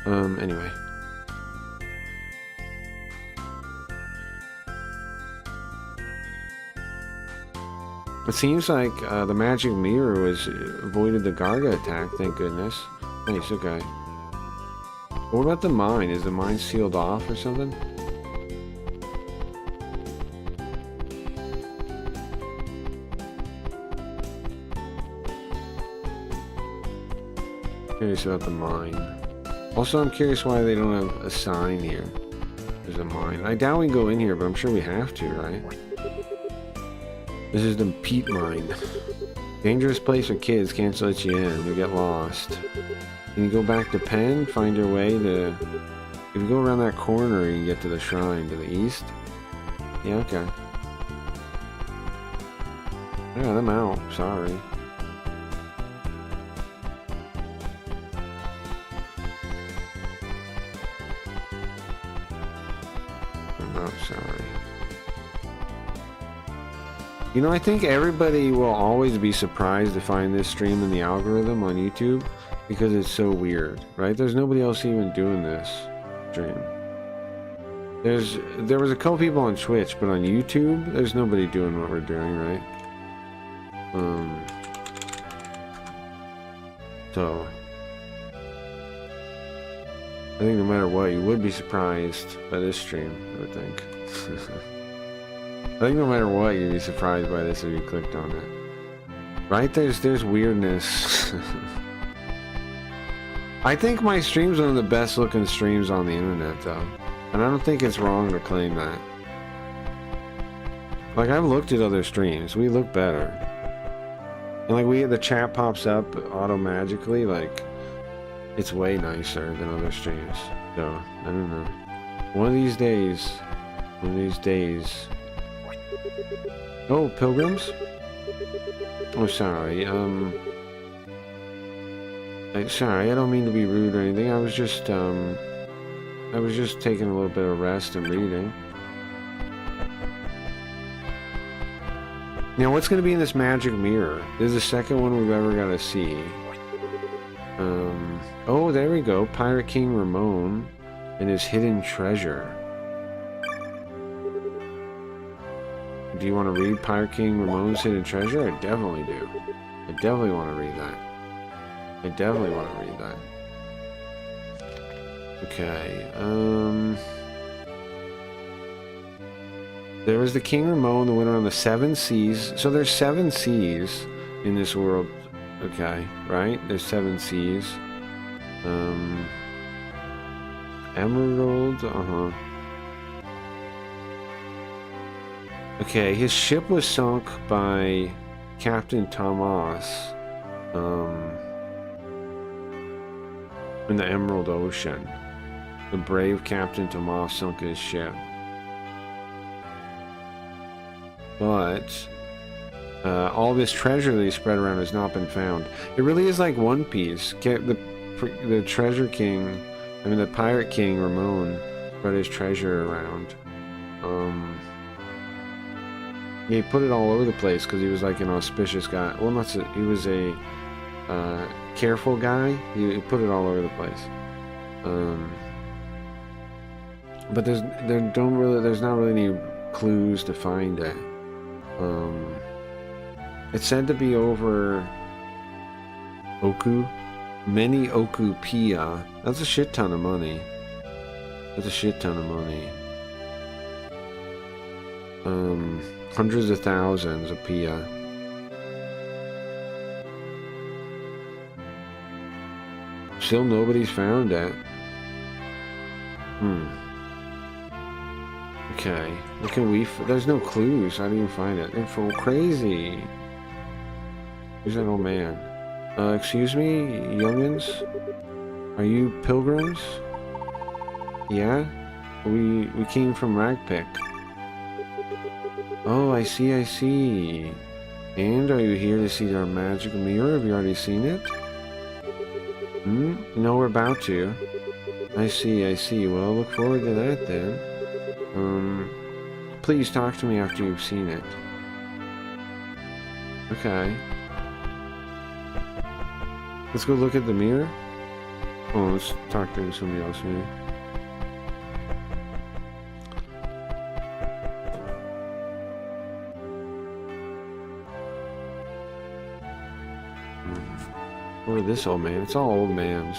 Speaker 1: Anyway. It seems like the magic mirror avoided the Garga attack, thank goodness. Nice, okay. What about the mine? Is the mine sealed off or something? Curious about the mine. Also, I'm curious why they don't have a sign here. There's a mine. I doubt we can go in here, but I'm sure we have to, right? This is the peat mine. Dangerous place for kids, can't let you in. You get lost. Can you go back to Penn? Find your way to... If you go around that corner, you can get to the shrine to the east. Yeah, okay. Yeah, I'm out. Sorry. I'm out. Sorry. You know, I think everybody will always be surprised to find this stream in the algorithm on YouTube because it's so weird, right? There's nobody else even doing this stream. There was a couple people on Twitch, but on YouTube, there's nobody doing what we're doing, right? So I think no matter what, you would be surprised by this stream, I would think. I think no matter what, you'd be surprised by this if you clicked on it. Right? There's weirdness. I think my stream's one of the best looking streams on the internet, though. And I don't think it's wrong to claim that. Like, I've looked at other streams. We look better. And like, the chat pops up auto-magically, like, it's way nicer than other streams. So, I don't know. One of these days... Oh, pilgrims? Oh, sorry. Sorry, I don't mean to be rude or anything. I was just taking a little bit of rest and reading. Now, what's going to be in this magic mirror? This is the second one we've ever got to see. Oh, there we go. Pirate King Ramon and his hidden treasure. Do you want to read Pirate King Ramon's hidden treasure? I definitely do. I definitely want to read that. I definitely want to read that. Okay, there was the King Ramon that went around the 7 seas. So there's 7 seas in this world. Okay, right? There's 7 seas. Emerald, Okay, his ship was sunk by Captain Tomas, in the Emerald Ocean. The brave Captain Tomas sunk his ship. But all this treasure that he spread around has not been found. It really is like One Piece. The treasure king, the pirate king Ramon spread his treasure around. He put it all over the place because he was like an auspicious guy. Well, he was a careful guy. He put it all over the place. But there's not really any clues to find it. It's said to be over many Oku Pia. That's a shit ton of money. That's a shit ton of money. Hundreds of thousands of Pia. Still nobody's found it. Okay. What can we... There's no clues. How do you find it? They're full crazy. Who's that old man? Excuse me, youngins? Are you pilgrims? Yeah? We came from Ragpick. Oh, I see. And are you here to see our magic mirror? Have you already seen it? No, we're about to. I see. Well, look forward to that then. Please talk to me after you've seen it. Okay. Let's go look at the mirror. Oh, let's talk to somebody else maybe. Or this old man. It's all old mans.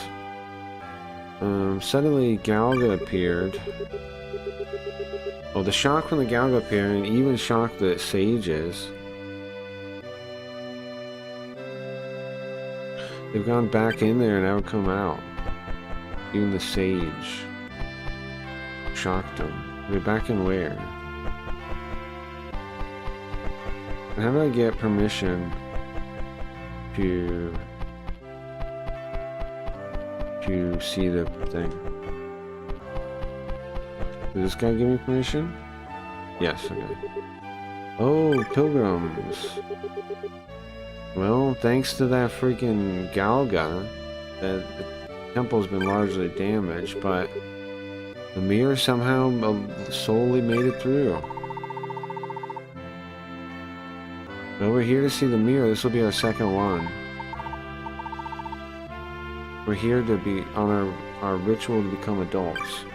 Speaker 1: Suddenly Galga appeared. Oh, the shock from the Galga appearing even shocked the sages. They've gone back in there and haven't come out. Even the sage shocked them. They're back in where? And how do I get permission to see the thing? Did this guy give me permission? Yes, okay. Oh, pilgrims. Well, thanks to that freaking Galga, the temple's been largely damaged, but the mirror somehow solely made it through. Well, we're here to see the mirror. This will be our second one. We're here to be on our ritual to become adults.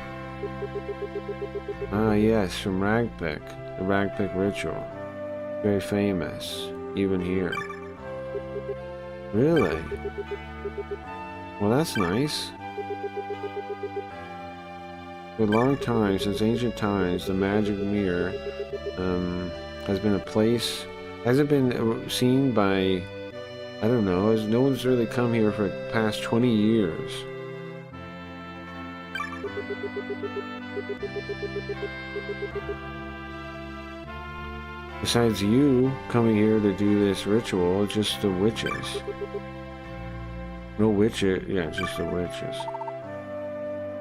Speaker 1: Ah, yes, from Ragpick. The Ragpick ritual. Very famous, even here. Really? Well, that's nice. For a long time, since ancient times, the magic mirror has been a place... Hasn't been seen by... I don't know, no one's really come here for the past 20 years. Besides you coming here to do this ritual, it's just the witches. No witches, yeah, just the witches.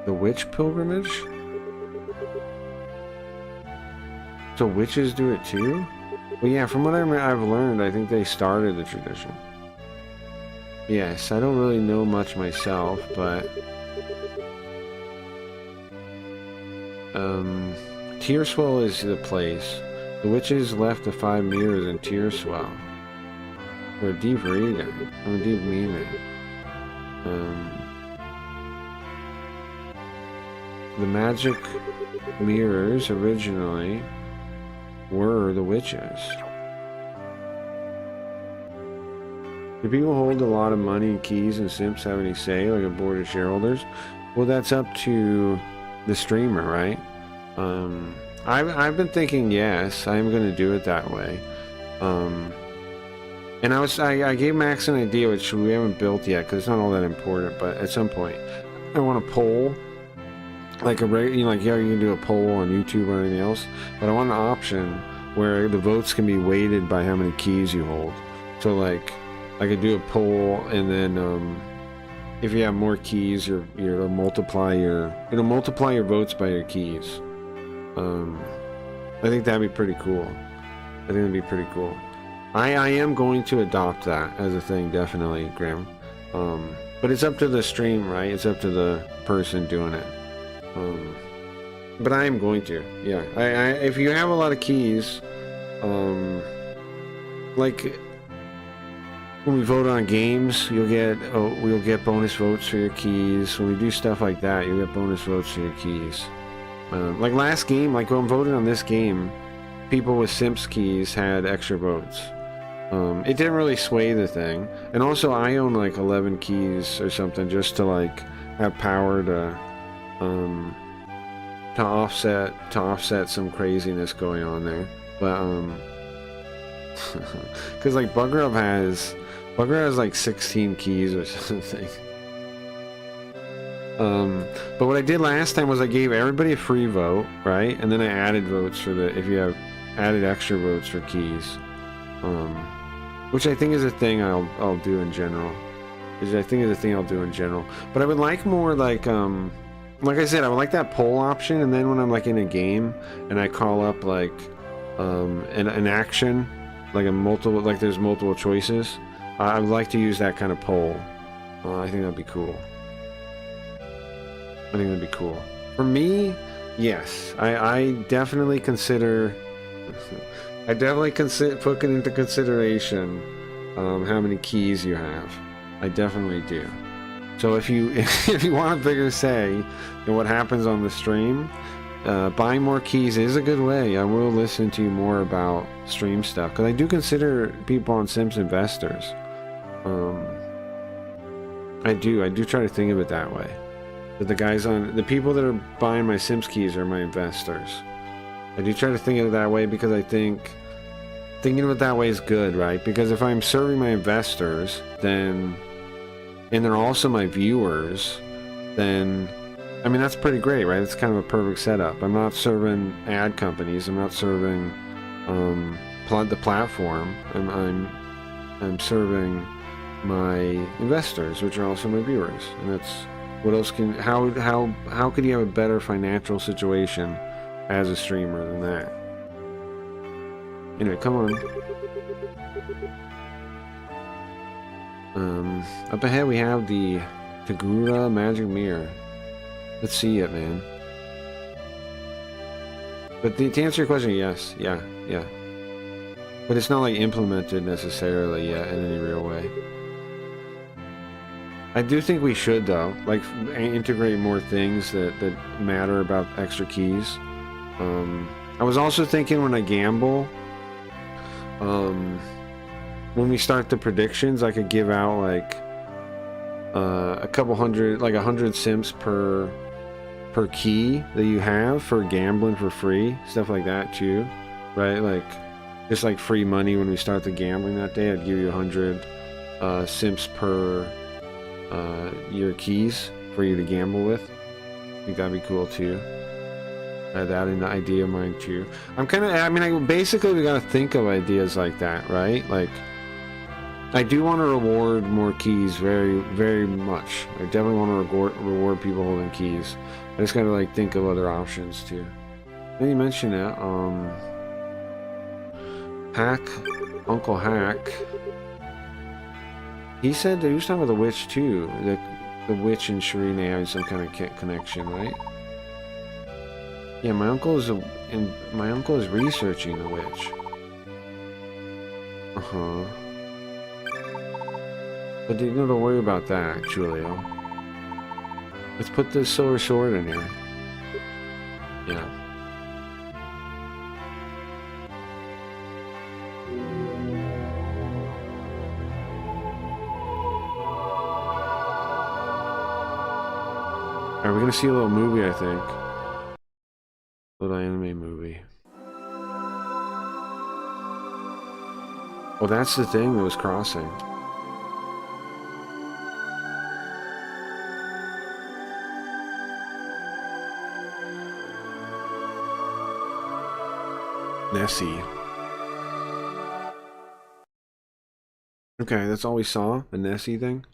Speaker 1: The witch pilgrimage? So witches do it too? Well, yeah, from what I've learned, I think they started the tradition. Yes, I don't really know much myself, but Tearswell is the place. The witches left the 5 mirrors in Tearswell. For a deep reading, or a deep meaning. The magic mirrors originally were the witches. Do people hold a lot of money and keys and simps have any say, like a board of shareholders? Well, that's up to the streamer, right? I've been thinking yes, I'm going to do it that way. And I gave Max an idea, which we haven't built yet because it's not all that important. But at some point, I want a poll, like you can do a poll on YouTube or anything else. But I want an option where the votes can be weighted by how many keys you hold. So like, I could do a poll, and then if you have more keys, it'll multiply your votes by your keys. I think that'd be pretty cool. I think it'd be pretty cool. I am going to adopt that as a thing, definitely, Grim. But it's up to the stream, right? It's up to the person doing it. But I am going to, yeah. If you have a lot of keys, like when we vote on games, we'll get bonus votes for your keys. When we do stuff like that, you'll get bonus votes for your keys. Like last game, like when voted on this game, people with Simps keys had extra votes. It didn't really sway the thing. And also I own like 11 keys or something just to like have power to offset some craziness going on there. But cuz like Bugger has like 16 keys or something. But what I did last time was I gave everybody a free vote, right? And then I added votes for if you have added extra votes for keys. Which I think is a thing I'll do in general. But I would like more like I said, I would like that poll option, and then when I'm like in a game and I call up like an action, like there's multiple choices, I would like to use that kind of poll. I think that'd be cool. For me, yes, I definitely consider. I definitely put it into consideration how many keys you have. I definitely do. So if you want a bigger say in what happens on the stream, buying more keys is a good way. I will listen to you more about stream stuff because I do consider people on Sims investors. I do try to think of it that way. That the people that are buying my Sims keys are my investors. I do try to think of it that way because I think thinking of it that way is good, right? Because if I'm serving my investors, and they're also my viewers, then, I mean, that's pretty great, right? It's kind of a perfect setup. I'm not serving ad companies. I'm not serving the platform. I'm serving my investors, which are also my viewers. And that's what else how could you have a better financial situation as a streamer than that? Anyway, come on. Up ahead we have the Tagura Magic Mirror. Let's see it, man. But to answer your question, yes, yeah. But it's not like implemented necessarily yet in any real way. I do think we should, though, like integrate more things that matter about extra keys. I was also thinking when I gamble, when we start the predictions, I could give out like a couple hundred, like 100 simps per key that you have for gambling for free, stuff like that too, right? Like just like free money when we start the gambling that day. I'd give you 100 simps per your keys for you to gamble with. I think that'd be cool too. I had that in the idea of mine too. Basically we gotta think of ideas like that, right? Like, I do want to reward more keys very, very much. I definitely want to reward people holding keys. I just gotta like think of other options too. Then you mentioned that. Hack, Uncle Hack. He said that he was talking about the witch too. The witch and Shirine have some kind of connection, right? Yeah, my uncle is researching the witch. But don't worry about that, Julio. Let's put this silver sword in here. Yeah. Alright, we're gonna see a little movie, I think. Little anime movie. Oh, that's the thing that was crossing. Nessie. Okay, that's all we saw? A Nessie thing?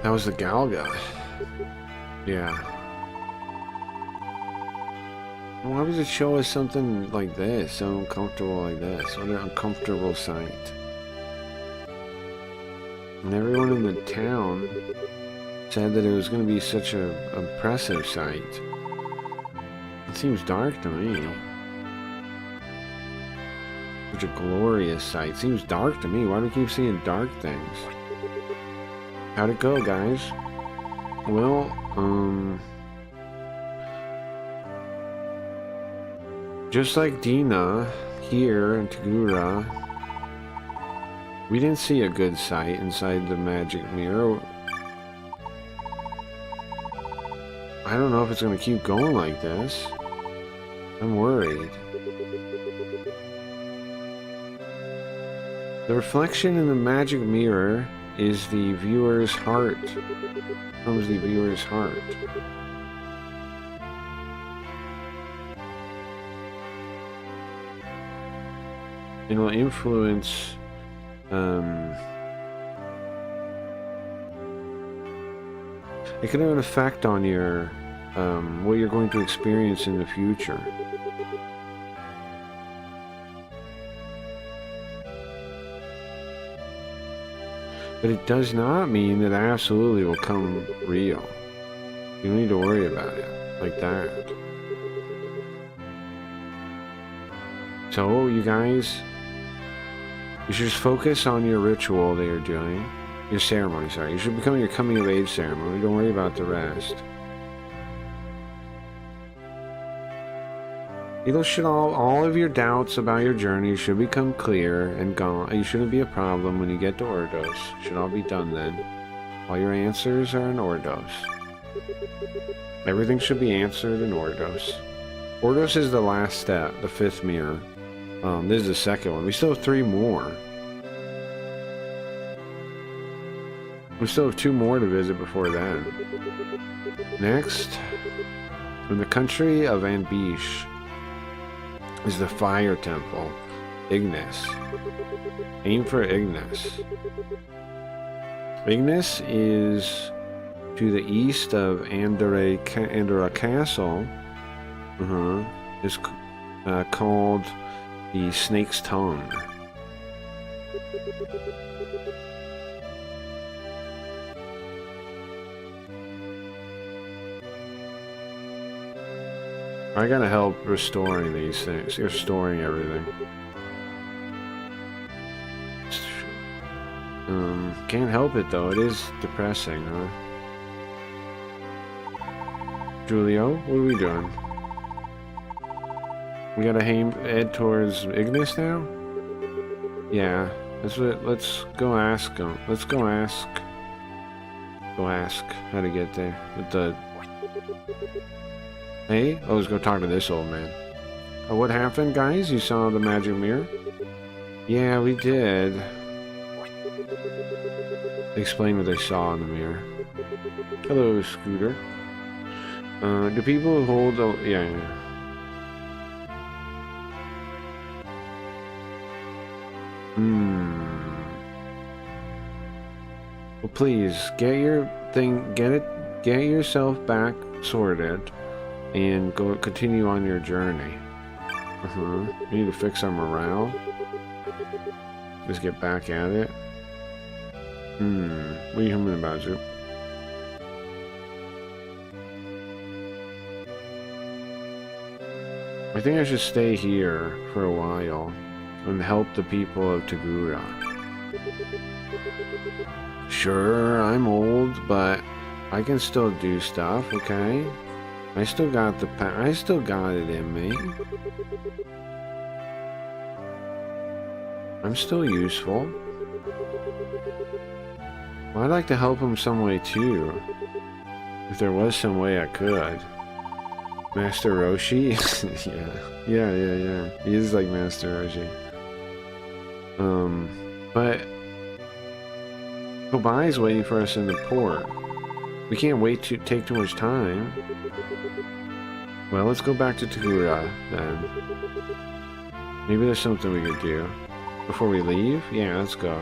Speaker 1: That was the Galga. Yeah. Why would it show us something like this? So uncomfortable like this? What an uncomfortable sight. And everyone in the town said that it was going to be such a impressive sight. It seems dark to me. Such a glorious sight. Seems dark to me. Why do we keep seeing dark things? How'd it go, guys? Well, just like Dina, here in Tagura, we didn't see a good sight inside the magic mirror. I don't know if it's going to keep going like this. I'm worried. The reflection in the magic mirror is the viewer's heart. Becomes the viewer's heart. It will influence it can have an effect on your what you're going to experience in the future. But it does not mean that absolutely will come real. You don't need to worry about it like that. So, you guys, you should just focus on your ritual that you're doing. Your ceremony, sorry. You should become your coming of age ceremony. Don't worry about the rest. It'll should all of your doubts about your journey should become clear and gone. You shouldn't be a problem when you get to Ordos. Should all be done then. All your answers are in Ordos. Everything should be answered in Ordos. Ordos is the last step, the 5th mirror. This is the 2nd one. We still have 3 more. We still have 2 more to visit before then. Next, in the country of Anbish is the Fire Temple, Ignis. Aim for Ignis. Ignis is to the east of Andorra Castle. It's called the Snake's Tongue. I gotta help restoring these things. You're restoring everything. Can't help it though. It is depressing, huh? Julio, what are we doing? We gotta head towards Ignis now? Yeah, that's what. Let's go ask him. Let's go ask. Go ask how to get there with the. Hey, I was gonna talk to this old man. What happened, guys? You saw the magic mirror? Yeah, we did. Explain what they saw in the mirror. Hello, Scooter. Do people hold the... Yeah. Well, please, get your thing, get yourself back sorted, and go continue on your journey. You need to fix our morale. Just get back at it. What are you humming about, Zoop? I think I should stay here for a while and help the people of Tagura. Sure, I'm old, but I can still do stuff, okay? I still got it in me. I'm still useful. Well, I'd like to help him some way too. If there was some way I could. Master Roshi? yeah. He is like Master Roshi. But Kobai's waiting for us in the port. We can't wait to take too much time. Well, let's go back to Tagura then. Maybe there's something we could do. Before we leave? Yeah, let's go.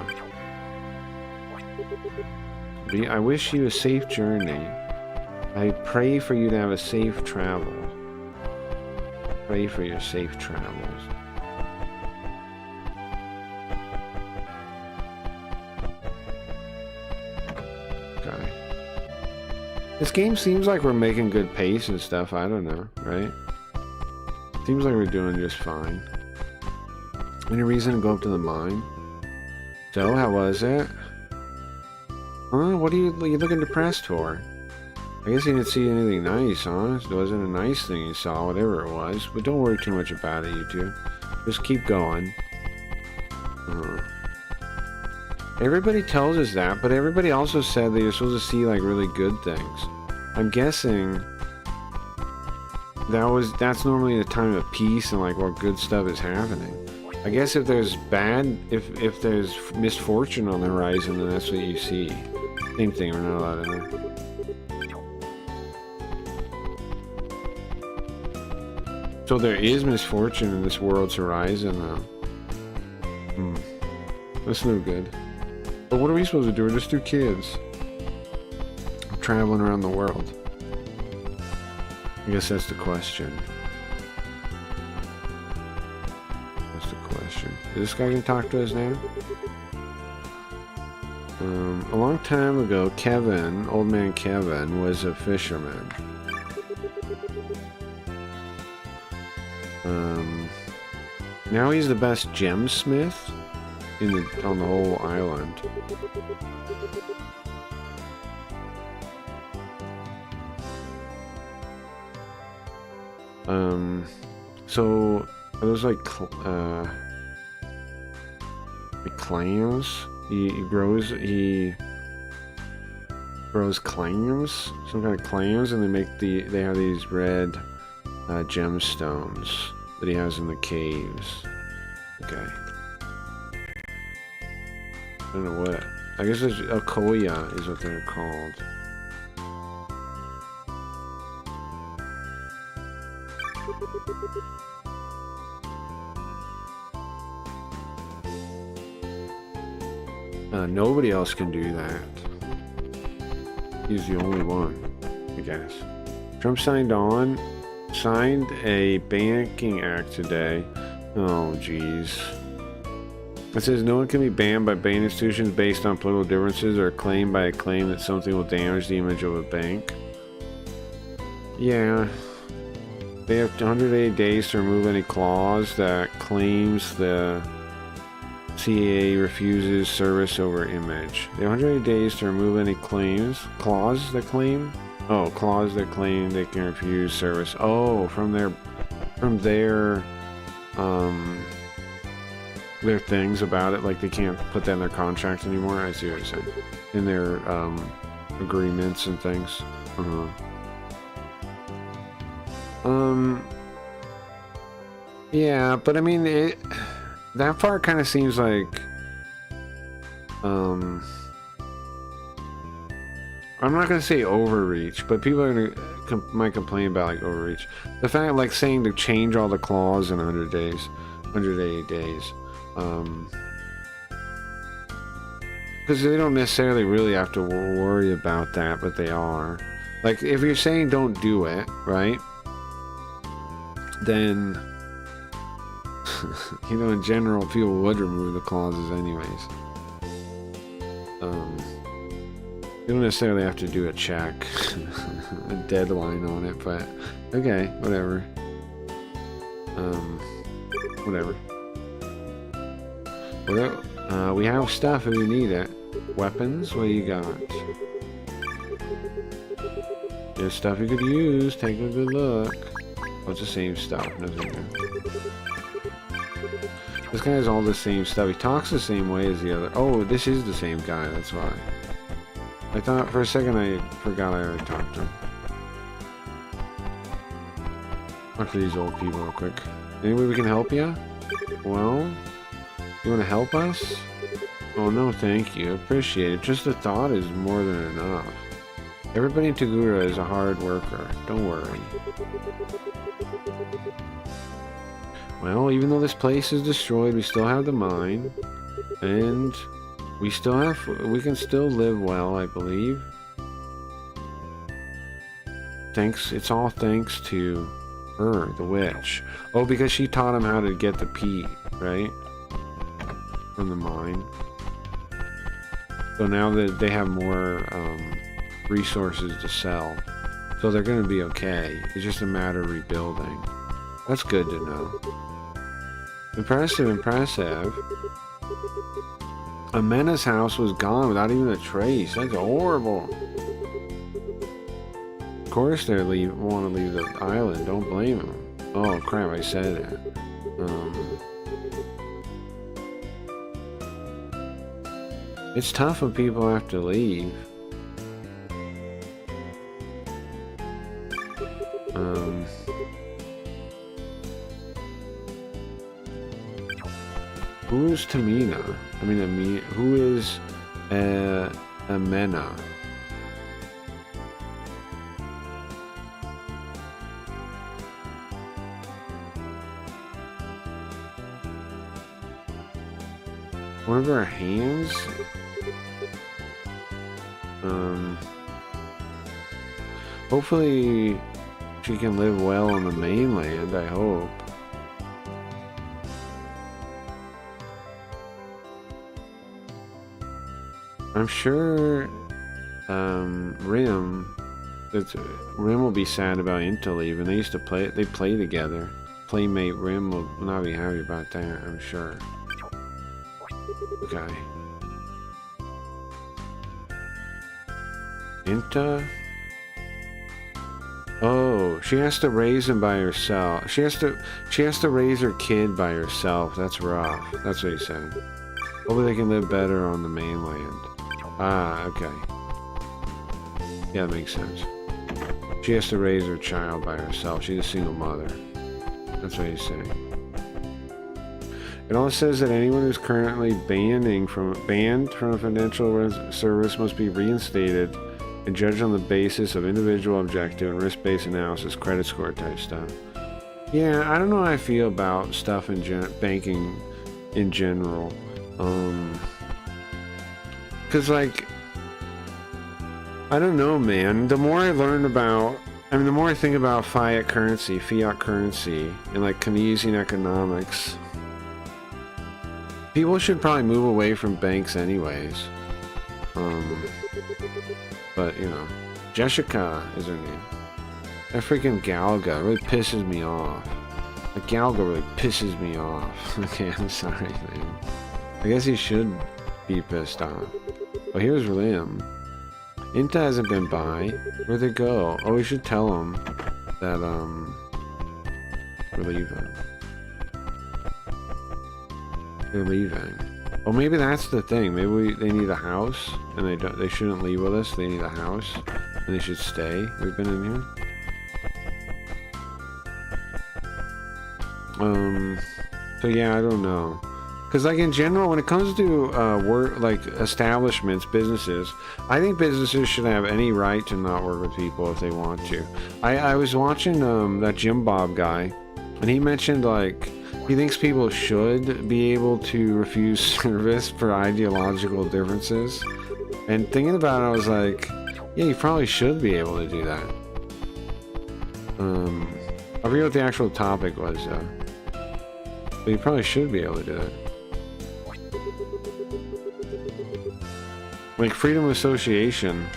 Speaker 1: I wish you a safe journey. I pray for you to have a safe travel. Pray for your safe travels. Okay. This game seems like we're making good pace and stuff. I don't know, right? Seems like we're doing just fine. Any reason to go up to the mine? So, how was it? Huh? What are you looking depressed for? I guess you didn't see anything nice, huh? It wasn't a nice thing you saw, whatever it was. But don't worry too much about it, you two. Just keep going. Everybody tells us that, but everybody also said that you're supposed to see, like, really good things. I'm guessing that's normally the time of peace and, like, where good stuff is happening. I guess if there's if there's misfortune on the horizon, then that's what you see. Same thing, we're not allowed in there. So there is misfortune in this world's horizon, though. That's no good. But what are we supposed to do? We're just two kids. Traveling around the world. I guess that's the question. Is this guy gonna talk to us now? A long time ago, Kevin, old man Kevin, was a fisherman. Now he's the best gemsmith on the whole island. So are those like clams? He grows clams, some kind of clams, and they have these red gemstones that he has in the caves. Okay. I don't know what. I guess there's Okoya is what they're called. Nobody else can do that. He's the only one, I guess. Trump signed a banking act today. Oh, jeez. It says no one can be banned by banking institutions based on political differences or claimed by a claim that something will damage the image of a bank. Yeah. They have 180 days to remove any clause that claims the CAA refuses service over image. They have 180 days to remove any clause that claim they can refuse service. Oh, from their things about it, like they can't put that in their contract anymore. I see what you're saying. In their agreements and things. Yeah, but I mean, that part kind of seems like, I'm not gonna say overreach, but people are gonna might complain about like overreach. The fact, like saying to change all the clause in 100 days, 180 days. because they don't necessarily really have to worry about that, but they are. Like, if you're saying don't do it, right? Then, you know, in general, people would remove the clauses anyways. You don't necessarily have to do a check, a deadline on it, but okay, whatever. Whatever. We have stuff if you need it. Weapons, what do you got? There's stuff you could use, take a good look. Oh, it's the same stuff, nothing new. This guy has all the same stuff. He talks the same way as the other. Oh, this is the same guy, that's why. I thought for a second I forgot I already talked to him. Talk to these old people real quick. Any way we can help you? Well, you want to help us? Oh no, thank you. Appreciate it. Just the thought is more than enough. Everybody in Togura is a hard worker. Don't worry. Well, even though this place is destroyed, we still have the mine. And we can still live well, I believe. It's all thanks to her, the witch. Oh, because she taught him how to get the peat, right? From the mine. So now that they have more resources to sell. So they're going to be okay. It's just a matter of rebuilding. That's good to know. Impressive, impressive. Amena's house was gone without even a trace. That's horrible. Of course they want to leave the island. Don't blame them. Oh crap, I said it. It's tough when people have to leave. Who is Tamina? I mean, who is Amena? One of her hands? Hopefully she can live well on the mainland, I hope. I'm sure Rim will be sad about Inta leaving. They used to play together. Playmate Rim will not be happy about that, I'm sure. Okay. Inta? Oh, she has to raise him by herself. She has to raise her kid by herself. That's rough. That's what he said. Hopefully they can live better on the mainland. Ah, okay. Yeah, that makes sense. She has to raise her child by herself. She's a single mother. That's what he's saying. It also says that anyone who's currently banned from a financial service must be reinstated and judged on the basis of individual objective and risk-based analysis, credit score type stuff. Yeah, I don't know how I feel about stuff in banking in general. Cause like, I don't know, man. The more I learn about, the more I think about fiat currency, and like Keynesian economics, people should probably move away from banks anyways. But, you know, Jessica is her name. That freaking Galga really pisses me off. The Galga really pisses me off. Okay, I'm sorry, man. I guess he should be pissed off. But here's Liam. Inta hasn't been by. Where'd they go? Oh, we should tell him that, we're leaving. They're leaving. Oh, maybe that's the thing. Maybe they need a house, and they shouldn't leave with us. They need a house, and they should stay. We've been in here. So yeah, I don't know. Because like in general, when it comes to work, like establishments, businesses, I think businesses should have any right to not work with people if they want to. I was watching that Jim Bob guy, and he mentioned like he thinks people should be able to refuse service for ideological differences. And thinking about it, I was like, yeah, you probably should be able to do that. I forget what the actual topic was, though. But you probably should be able to do that. Like freedom of association.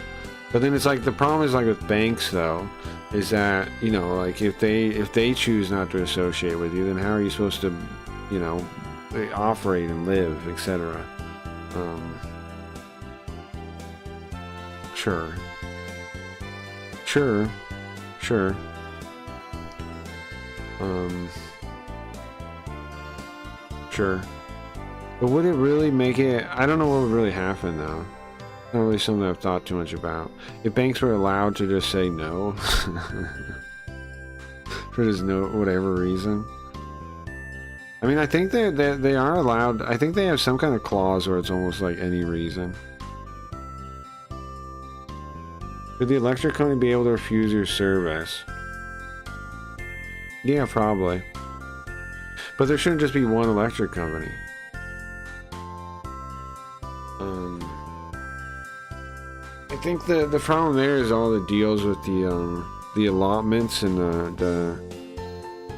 Speaker 1: But then it's like, the problem is like with banks, though, is that, you know, like if they choose not to associate with you, then how are you supposed to, you know, operate and live, etc. Sure. Sure. Sure. Sure. But would it really make it... I don't know what would really happen, though. Not really something I've thought too much about. If banks were allowed to just say no, for just no whatever reason. I mean, I think they are allowed. I think they have some kind of clause where it's almost like any reason. Could the electric company be able to refuse your service? Yeah, probably. But there shouldn't just be one electric company. I think the problem there is all the deals with the allotments and the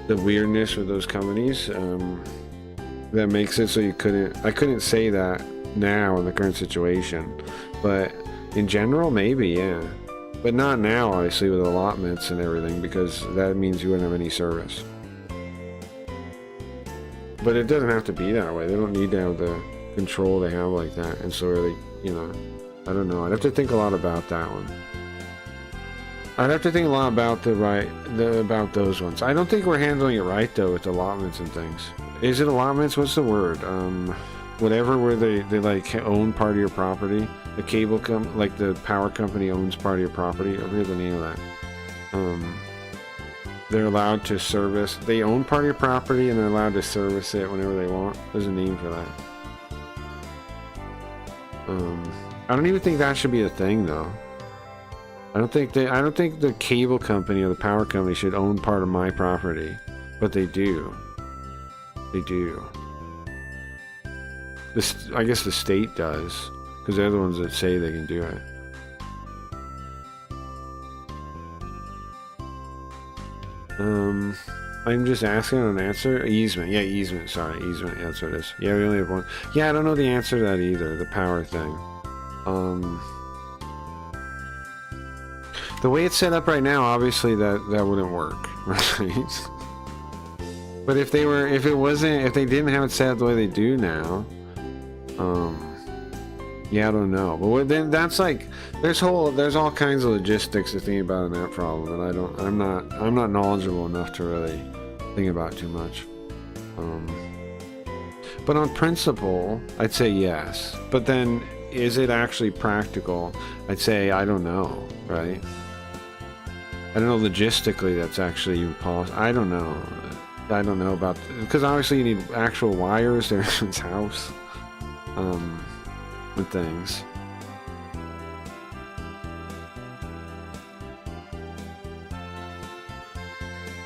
Speaker 1: weirdness with those companies that makes it so I couldn't say that now in the current situation, but in general maybe, yeah, but not now obviously with allotments and everything, because that means you wouldn't have any service. But it doesn't have to be that way. They don't need to have the control they have like that, and so they, you know, I don't know. I'd have to think a lot about that one. I'd have to think a lot about about those ones. I don't think we're handling it right though with allotments and things. Is it allotments? What's the word? Whatever, where they like own part of your property. The cable like the power company owns part of your property. I forget the name of that. They're allowed to service. They own part of your property and they're allowed to service it whenever they want. There's a name for that. I don't even think that should be a thing, though. I don't think the cable company or the power company should own part of my property, but they do. They do. I guess the state does, because they're the ones that say they can do it. I'm just asking an answer. Easement. Yeah, easement. Sorry, easement. Yeah, that's what it is. Yeah, we only have one. Yeah, I don't know the answer to that either. The power thing. The way it's set up right now, obviously that wouldn't work, right? But if they didn't have it set up the way they do now, yeah, I don't know. But then that's like, there's all kinds of logistics to think about in that problem, and I'm not knowledgeable enough to really think about too much. But on principle, I'd say yes. But then, is it actually practical? I'd say I don't know, right? I don't know logistically that's actually possible. I don't know. I don't know about, because obviously you need actual wires to everyone's house, and things.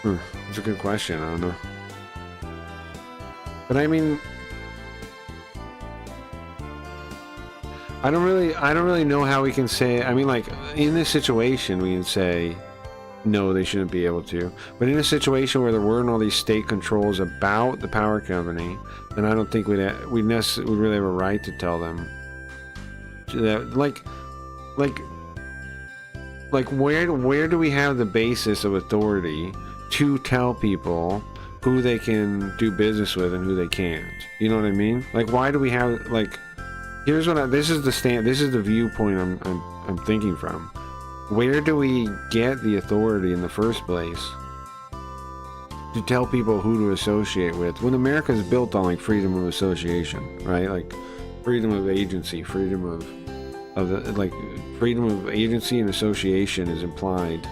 Speaker 1: That's a good question. I don't know. But I mean, I don't really know how we can say. I mean, like in this situation, we can say no, they shouldn't be able to. But in a situation where there weren't all these state controls about the power company, then I don't think we'd really have a right to tell them that. Like where do we have the basis of authority to tell people who they can do business with and who they can't? You know what I mean? Like, why do we have, like, here's what this is the viewpoint I'm thinking from. Where do we get the authority in the first place to tell people who to associate with when America is built on like freedom of association, right? Like freedom of agency, freedom of agency and association is implied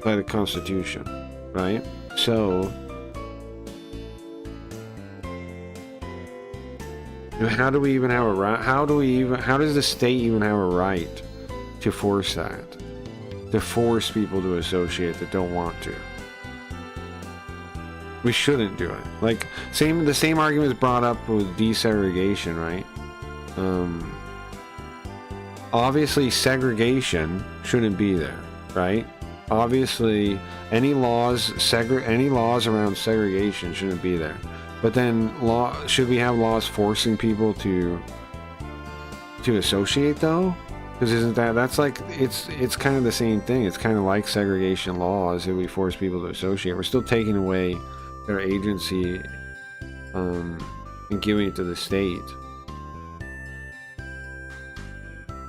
Speaker 1: by the Constitution, right? So how do we even have a right? How does the state even have a right to force that? To force people to associate that don't want to? We shouldn't do it. Like, the same argument is brought up with desegregation, right? Obviously, segregation shouldn't be there, right? Obviously, any laws around segregation shouldn't be there. But then, should we have laws forcing people to associate, though? Because isn't that's like, it's kind of the same thing. It's kind of like segregation laws if we force people to associate. We're still taking away their agency and giving it to the state.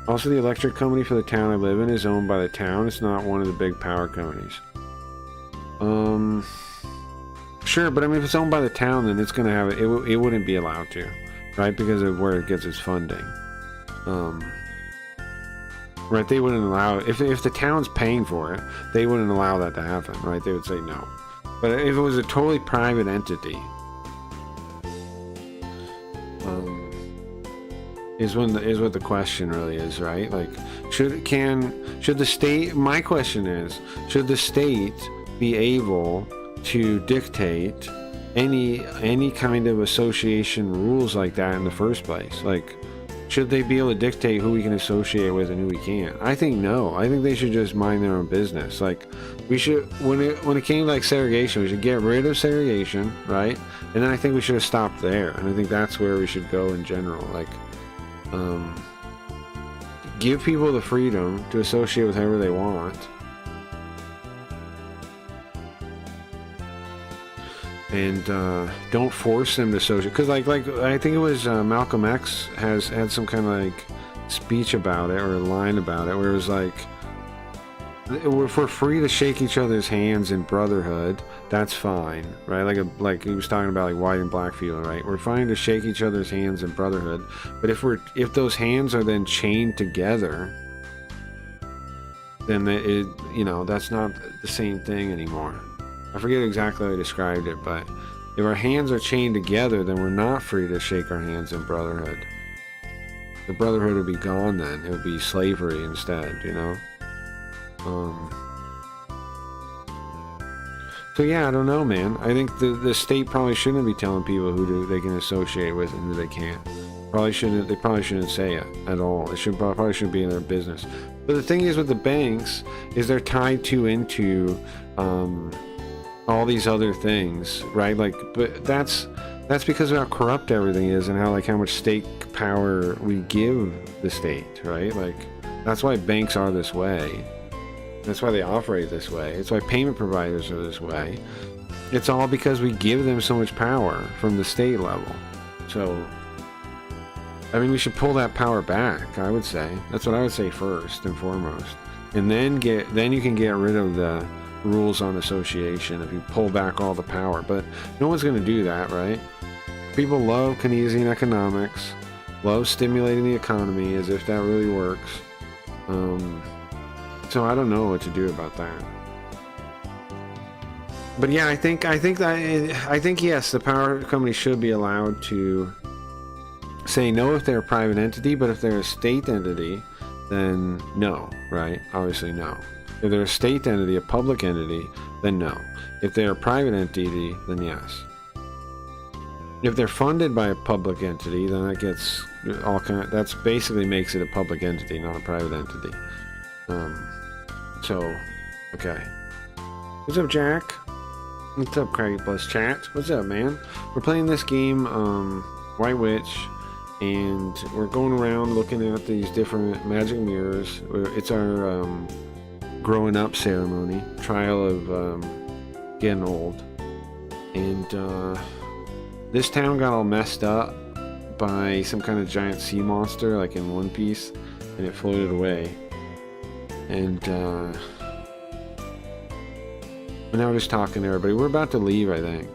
Speaker 1: Also, the electric company for the town I live in is owned by the town. It's not one of the big power companies. Sure, but I mean, if it's owned by the town, then it's going to have it. It wouldn't be allowed to, right? Because of where it gets its funding. Right? They wouldn't allow it. If the town's paying for it, they wouldn't allow that to happen, right? They would say no. But if it was a totally private entity, is what the question really is, right? Like, should the state? My question is, should the state be able to dictate any kind of association rules like that in the first place? Like, should they be able to dictate who we can associate with and who we can't? I think no. I think they should just mind their own business. Like, we should, when it came to like segregation, we should get rid of segregation, right? And then I think we should have stopped there. And I think that's where we should go in general. Like, give people the freedom to associate with whoever they want. And don't force them to associate, because like I think it was Malcolm X had some kind of like speech about it, or a line about it, where it was like, if we're free to shake each other's hands in brotherhood, that's fine, right? Like he was talking about like white and black people, right? We're fine to shake each other's hands in brotherhood, but if those hands are then chained together, then that's not the same thing anymore. I forget exactly how he described it, but if our hands are chained together, then we're not free to shake our hands in brotherhood. The brotherhood would be gone then. It would be slavery instead, you know? So yeah, I don't know, man. I think the state probably shouldn't be telling people who they can associate with and who they can't. They probably shouldn't say it at all. It probably shouldn't be in their business. But the thing is with the banks, is they're tied into all these other things, right? Like, but that's because of how corrupt everything is, and how much state power we give the state, right? Like, that's why banks are this way. That's why they operate this way. It's why payment providers are this way. It's all because we give them so much power from the state level. So, I mean, we should pull that power back, I would say. That's what I would say first and foremost. And then you can get rid of the rules on association if you pull back all the power. But no one's going to do that, right? People love Keynesian economics, love stimulating the economy as if that really works. So I don't know what to do about that. But yeah, I think yes, the power company should be allowed to say no if they're a private entity, but if they're a state entity, then no, right? Obviously no. If they're a state entity, a public entity, then no. If they're a private entity, then yes. If they're funded by a public entity, then that gets all that's basically makes it a public entity, not a private entity. So, okay. What's up, Jack? What's up, Craggy Plus Chat? What's up, man? We're playing this game, White Witch, and we're going around looking at these different magic mirrors. It's our growing up ceremony, trial of getting old. And this town got all messed up by some kind of giant sea monster, like in One Piece, and it floated away. And now we're just talking to everybody. We're about to leave, I think.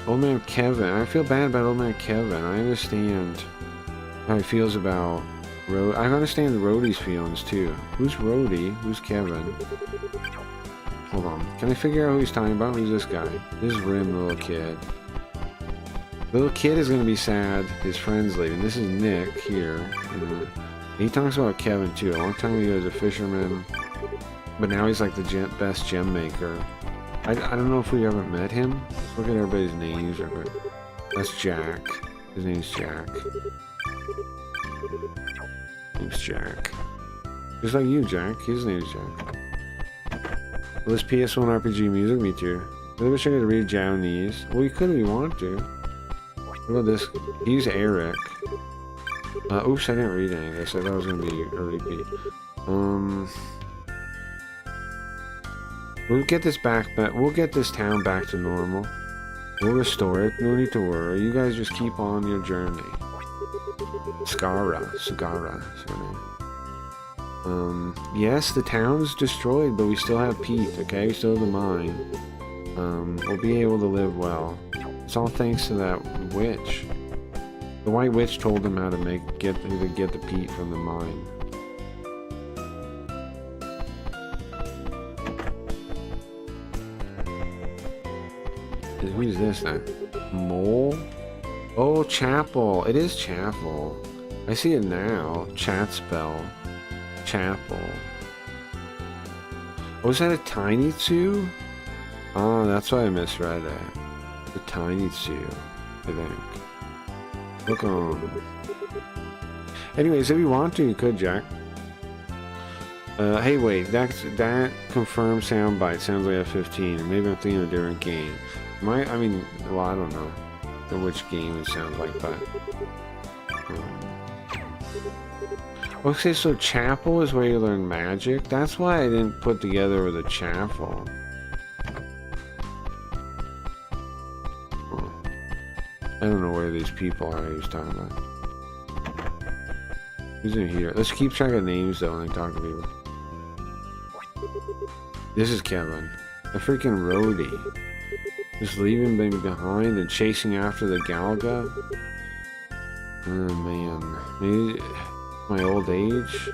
Speaker 1: Old Man Kevin. I feel bad about Old Man Kevin. I understand how he feels about I understand Rhodey's feelings too. Who's Rhodey? Who's Kevin? Hold on. Can I figure out who he's talking about? Who's this guy? This is Rim, the little kid. The little kid is going to be sad. His friend's leaving. This is Nick here. He talks about Kevin too. A long time ago he was a fisherman, but now he's like the best gem maker. I don't know if we ever met him. Let's look at everybody's names. That's Jack. His name's Jack. Name's Jack. Just like you, Jack. His name's Jack. Well, this PS1 RPG music, me too. I wish I could read Japanese. Well, we could if we want to. What about this? He's Eric. Oops, I didn't read anything. I said that was gonna be a repeat. We'll get this we'll get this town back to normal. We'll restore it. No need to worry. You guys just keep on your journey. Sagara is her name. Yes, the town's destroyed, but we still have Pete, okay? We still have the mine. We'll be able to live well. It's all thanks to that witch. The White Witch told them how to get the peat from the mine. Who's this then? Mole? Oh, Chapel. It is Chapel. I see it now. Chat spell. Chapel. Oh, is that a Tiny Tsu? Oh, that's why I misread it. The Tiny Tsu, I think. Look on. Anyways, if you want to, you could, Jack. Hey, wait, that confirmed soundbite sounds like a 15. Maybe I'm thinking of a different game. I mean, well, I don't know which game it sounds like, but... Okay, so Chapel is where you learn magic? That's why I didn't put together with a chapel. I don't know where these people are he was talking about. Who's in here? Let's keep track of names though and talk to people. This is Kevin. A freaking roadie. Just leaving baby behind and chasing after the Galga. Oh man. Maybe my old age.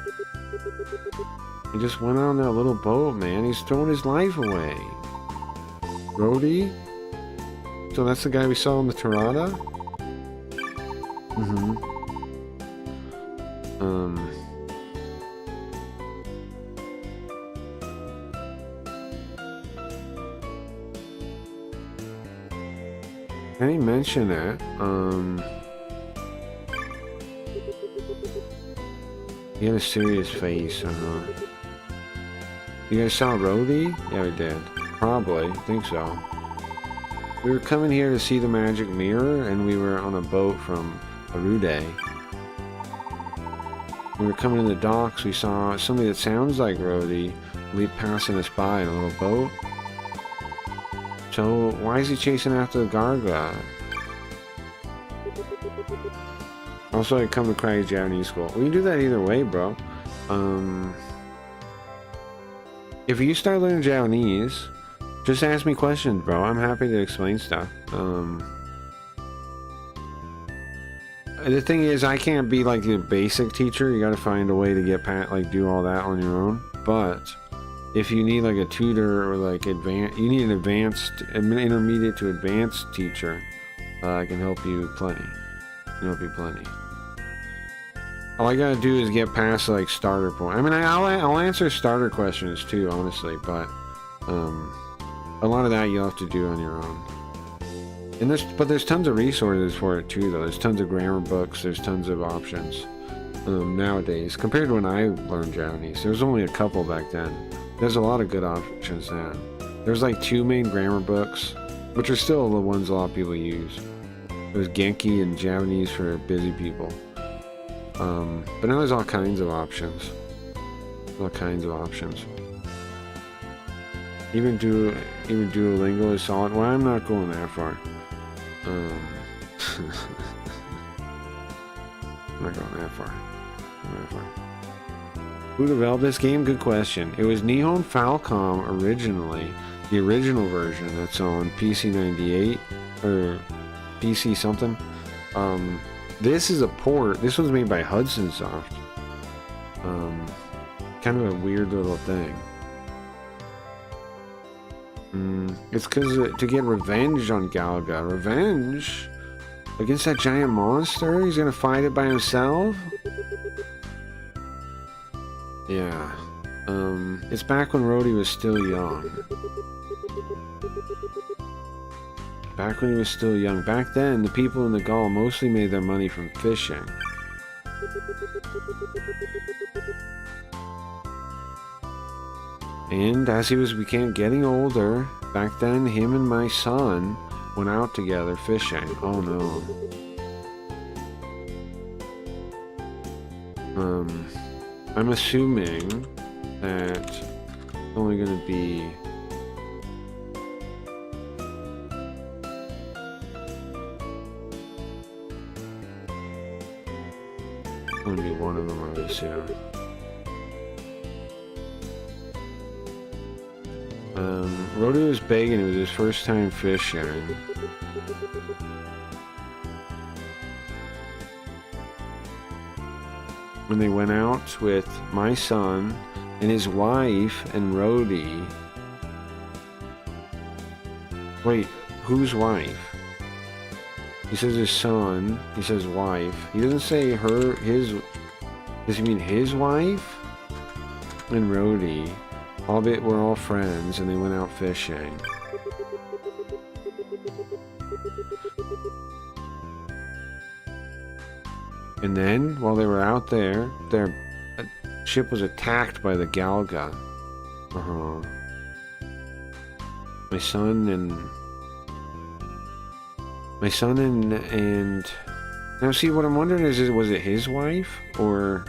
Speaker 1: He just went on that little boat, man. He's throwing his life away. Roadie? So that's the guy we saw in the Tirada? I didn't mention that. He had a serious face, You guys saw Rhodey? Yeah, we did. Probably. I think so. We were coming here to see the magic mirror, and we were on a boat from Arude. We were coming in the docks, we saw somebody that sounds like Rhodey passing us by in a little boat. So, why is he chasing after the Garga? Also, I come to Craig's Japanese school. We can do that either way, bro. If you start learning Japanese, just ask me questions, bro. I'm happy to explain stuff. The thing is, I can't be like the basic teacher. You gotta find a way to get do all that on your own. But if you need like a tutor or like you need an intermediate to advanced teacher, I can help you plenty. All I gotta do is get past like starter point. I mean, I'll answer starter questions too, honestly, but a lot of that you'll have to do on your own. And there's tons of resources for it too, though. There's tons of grammar books. There's tons of options nowadays compared to when I learned Japanese. There was only a couple back then. There's a lot of good options now. There's like 2 main grammar books, which are still the ones a lot of people use. There's Genki and Japanese for busy people. But now there's all kinds of options. Even Duolingo is solid. Well, I'm not going that far. I'm not going that far. Who developed this game? Good question. It was Nihon Falcom originally. The original version that's on PC 98 or PC something. This is a port. This was made by Hudson Soft. Kind of a weird little thing. It's because to get revenge on Galga. Revenge? Against that giant monster? He's gonna fight it by himself? Yeah. It's back when Rhodey was still young. back when he was still young. Back then, the people in the Gaul mostly made their money from fishing. And as he began getting older, back then, him and my son went out together fishing. Oh no. I'm assuming that it's only going to be one of them, I would assume. Rody was begging. It was his first time fishing. When they went out with my son and his wife and Rody. Wait, whose wife? He says his son. He says wife. He doesn't say her, his. Does he mean his wife? And Rody. Albeit we're all friends and they went out fishing. And then, while they were out there, their ship was attacked by the Galga. My son and now see, what I'm wondering is was it his wife or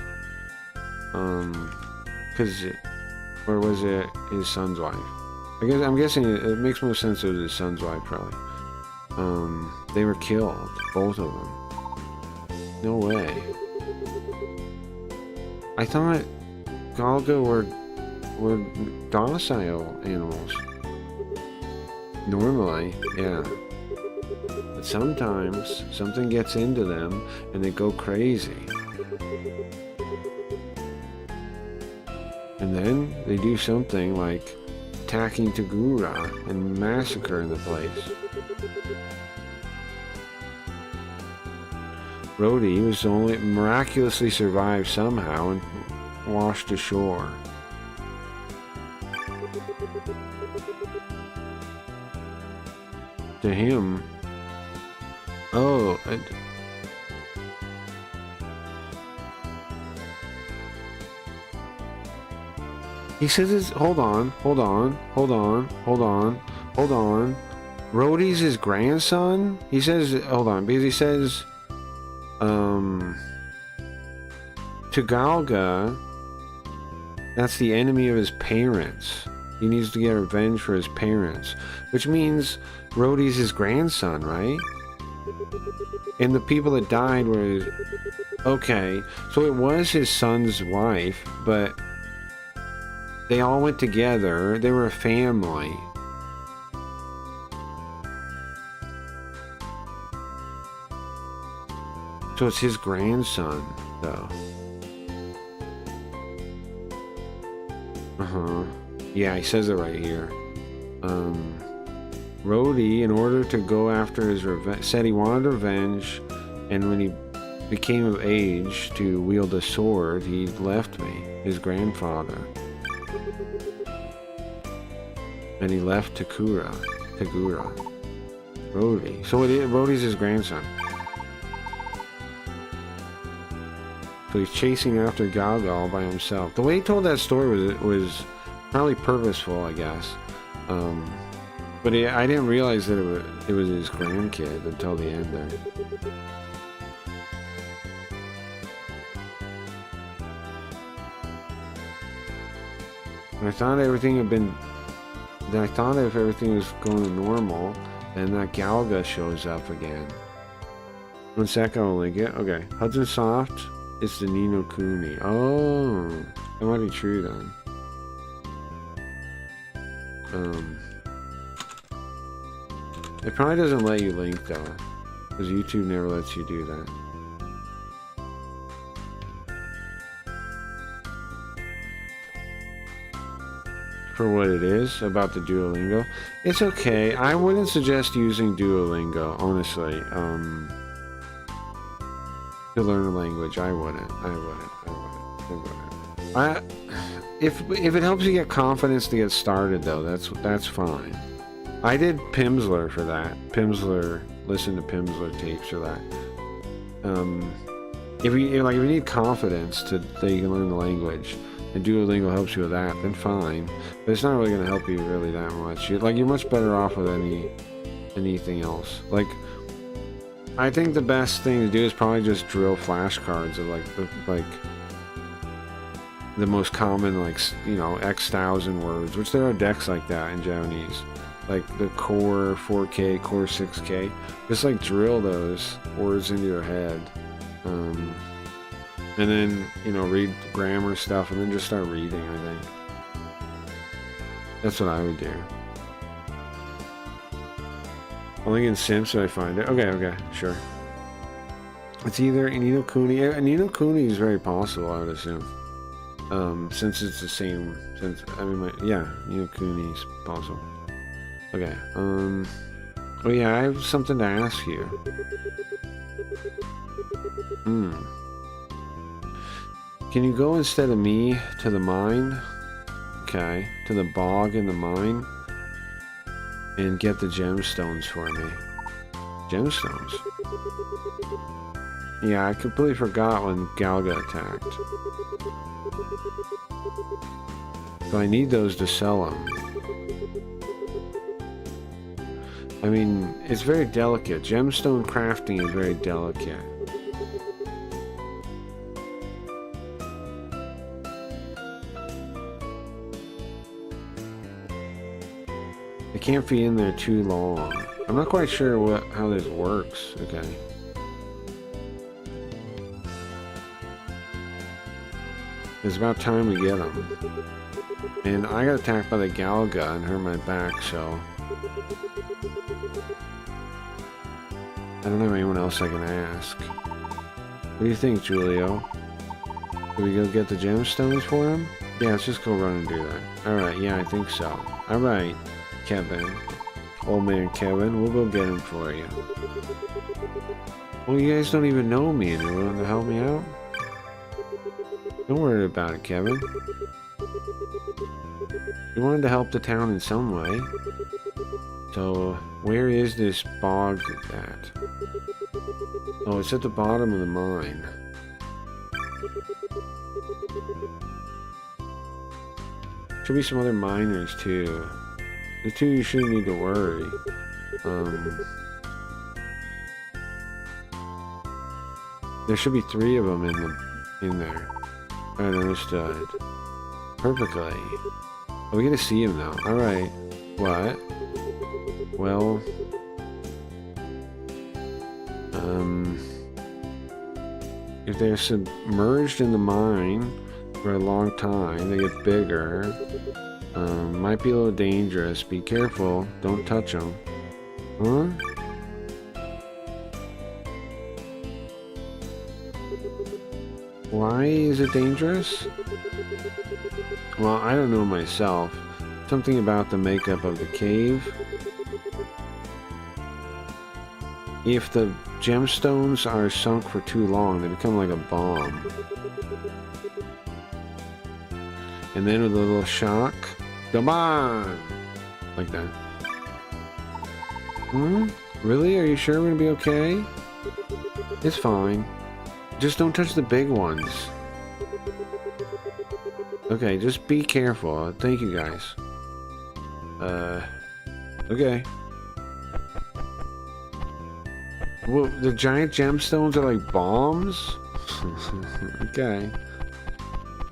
Speaker 1: or was it his son's wife? I'm guessing it makes more sense it was his son's wife, probably. They were killed, both of them. No way. I thought Galga were docile animals. Normally, yeah. But sometimes something gets into them and they go crazy. And then they do something like attacking Tagura and massacring the place. Rody was only miraculously survived somehow and washed ashore. To him, he says it's, hold on. Rody's his grandson? He says, hold on, because he says, to Galga, that's the enemy of his parents. He needs to get revenge for his parents, which means Rody's his grandson, right? And the people that died were his... Okay, so it was his son's wife, but they all went together. They were a family. So it's his grandson, though. Yeah, he says it right here. Rody, in order to go after his revenge, said he wanted revenge, and when he became of age to wield a sword, he left me, his grandfather. And he left Tagura. Rody. So Rody's his grandson. So he's chasing after Galga all by himself. The way he told that story was probably purposeful, I guess. But I didn't realize that it was his grandkid until the end there. And I thought if everything was going normal, and that Galga shows up again. 1 sec, I'll link it. Okay, Hudson Soft. It's the Ni no Kuni. Oh, that might be true then. It probably doesn't let you link though, because YouTube never lets you do that. For what it is about the Duolingo, it's okay. I wouldn't suggest using Duolingo, honestly. To learn a language, I wouldn't. If it helps you get confidence to get started, though, that's fine. I did Pimsleur for that. Pimsleur, listen to Pimsleur tapes for that. If you need confidence that you can learn the language, and Duolingo helps you with that, then fine. But it's not really going to help you really that much. You're much better off with anything else. Like, I think the best thing to do is probably just drill flashcards of the most common, like, you know, X thousand words, which there are decks like that in Japanese, like the Core 4K, Core 6K. Just like drill those words into your head, and then, you know, read grammar stuff, and then just start reading. I think that's what I would do. Only in Sims did I find it. Okay, sure. It's either Ni no Kuni. Ni no Kuni is very possible, I would assume. Since it's the same, yeah, Ni no Kuni is possible. Okay, oh yeah, I have something to ask you. Can you go instead of me to the mine? Okay, to the bog in the mine, and get the gemstones for me. Gemstones? Yeah, I completely forgot when Galga attacked. So I need those to sell them. I mean, it's very delicate. Gemstone crafting is very delicate. I can't be in there too long. I'm not quite sure how this works. Okay. It's about time we get them. And I got attacked by the Galga and hurt my back, so I don't have anyone else I can ask. What do you think, Julio? Do we go get the gemstones for him? Yeah, let's just go run and do that. Alright, yeah, I think so. Alright, Kevin. Old man Kevin, we'll go get him for you. Well, you guys don't even know me and you're willing to help me out? Don't worry about it, Kevin. We wanted to help the town in some way. So, where is this bog at? Oh, it's at the bottom of the mine. Should be some other miners, too. The two you shouldn't need to worry. There should be 3 of them in there. Alright, understood. Perfectly. Oh, we get to see him now. Alright. What? Well... if they're submerged in the mine for a long time, they get bigger. Might be a little dangerous. Be careful. Don't touch them. Huh? Why is it dangerous? Well, I don't know myself. Something about the makeup of the cave. If the gemstones are sunk for too long, they become like a bomb. And then with a little shock, come on! Like that. Really? Are you sure we're gonna be okay? It's fine. Just don't touch the big ones. Okay, just be careful. Thank you, guys. Okay. Well, the giant gemstones are like bombs? Okay.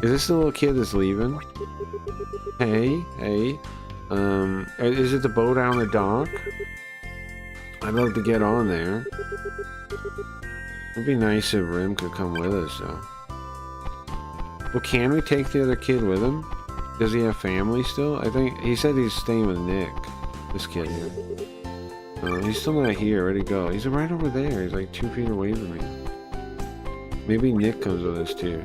Speaker 1: Is this the little kid that's leaving? Hey. Is it the boat out on the dock? I'd love to get on there. It'd be nice if Rim could come with us, though. Well, can we take the other kid with him? Does he have family still? I think he said he's staying with Nick. This kid here. He's still not here. Where'd he go? He's right over there. He's like 2 feet away from me. Maybe Nick comes with us too.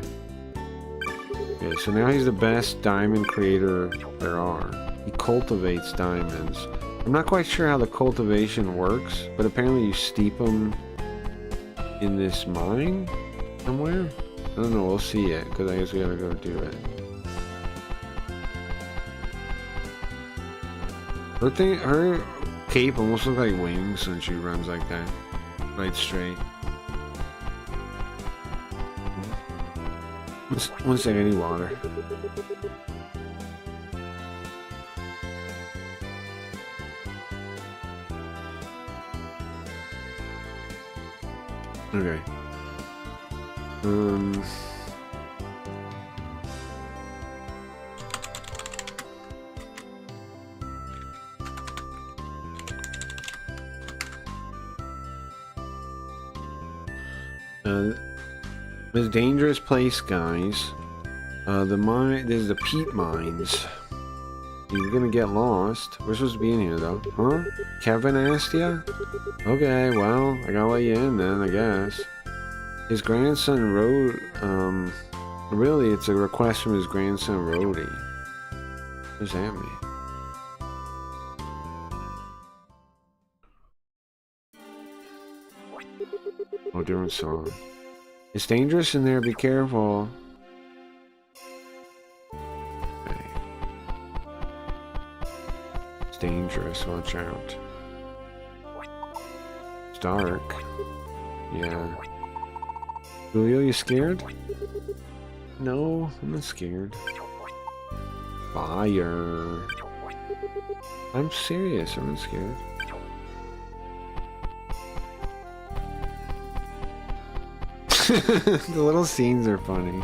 Speaker 1: Okay, so now he's the best diamond creator there are. He cultivates diamonds. I'm not quite sure how the cultivation works, but apparently you steep them in this mine somewhere? I don't know, we'll see it, because I guess we gotta go do it. Her cape almost looks like wings when she runs like that. Right straight. One second, I need water. Okay. This dangerous place, guys. There's the peat mines. You're gonna get lost. We're supposed to be in here, though. Huh? Kevin asked ya? Okay, well, I gotta let you in then, I guess. His grandson wrote, really, it's a request from his grandson, Rhodey. What does that mean? Oh, different song. It's dangerous in there, be careful. Okay. It's dangerous, watch out. It's dark. Yeah. Julio, you scared? No, I'm not scared. Fire. I'm serious, I'm not scared. The little scenes are funny.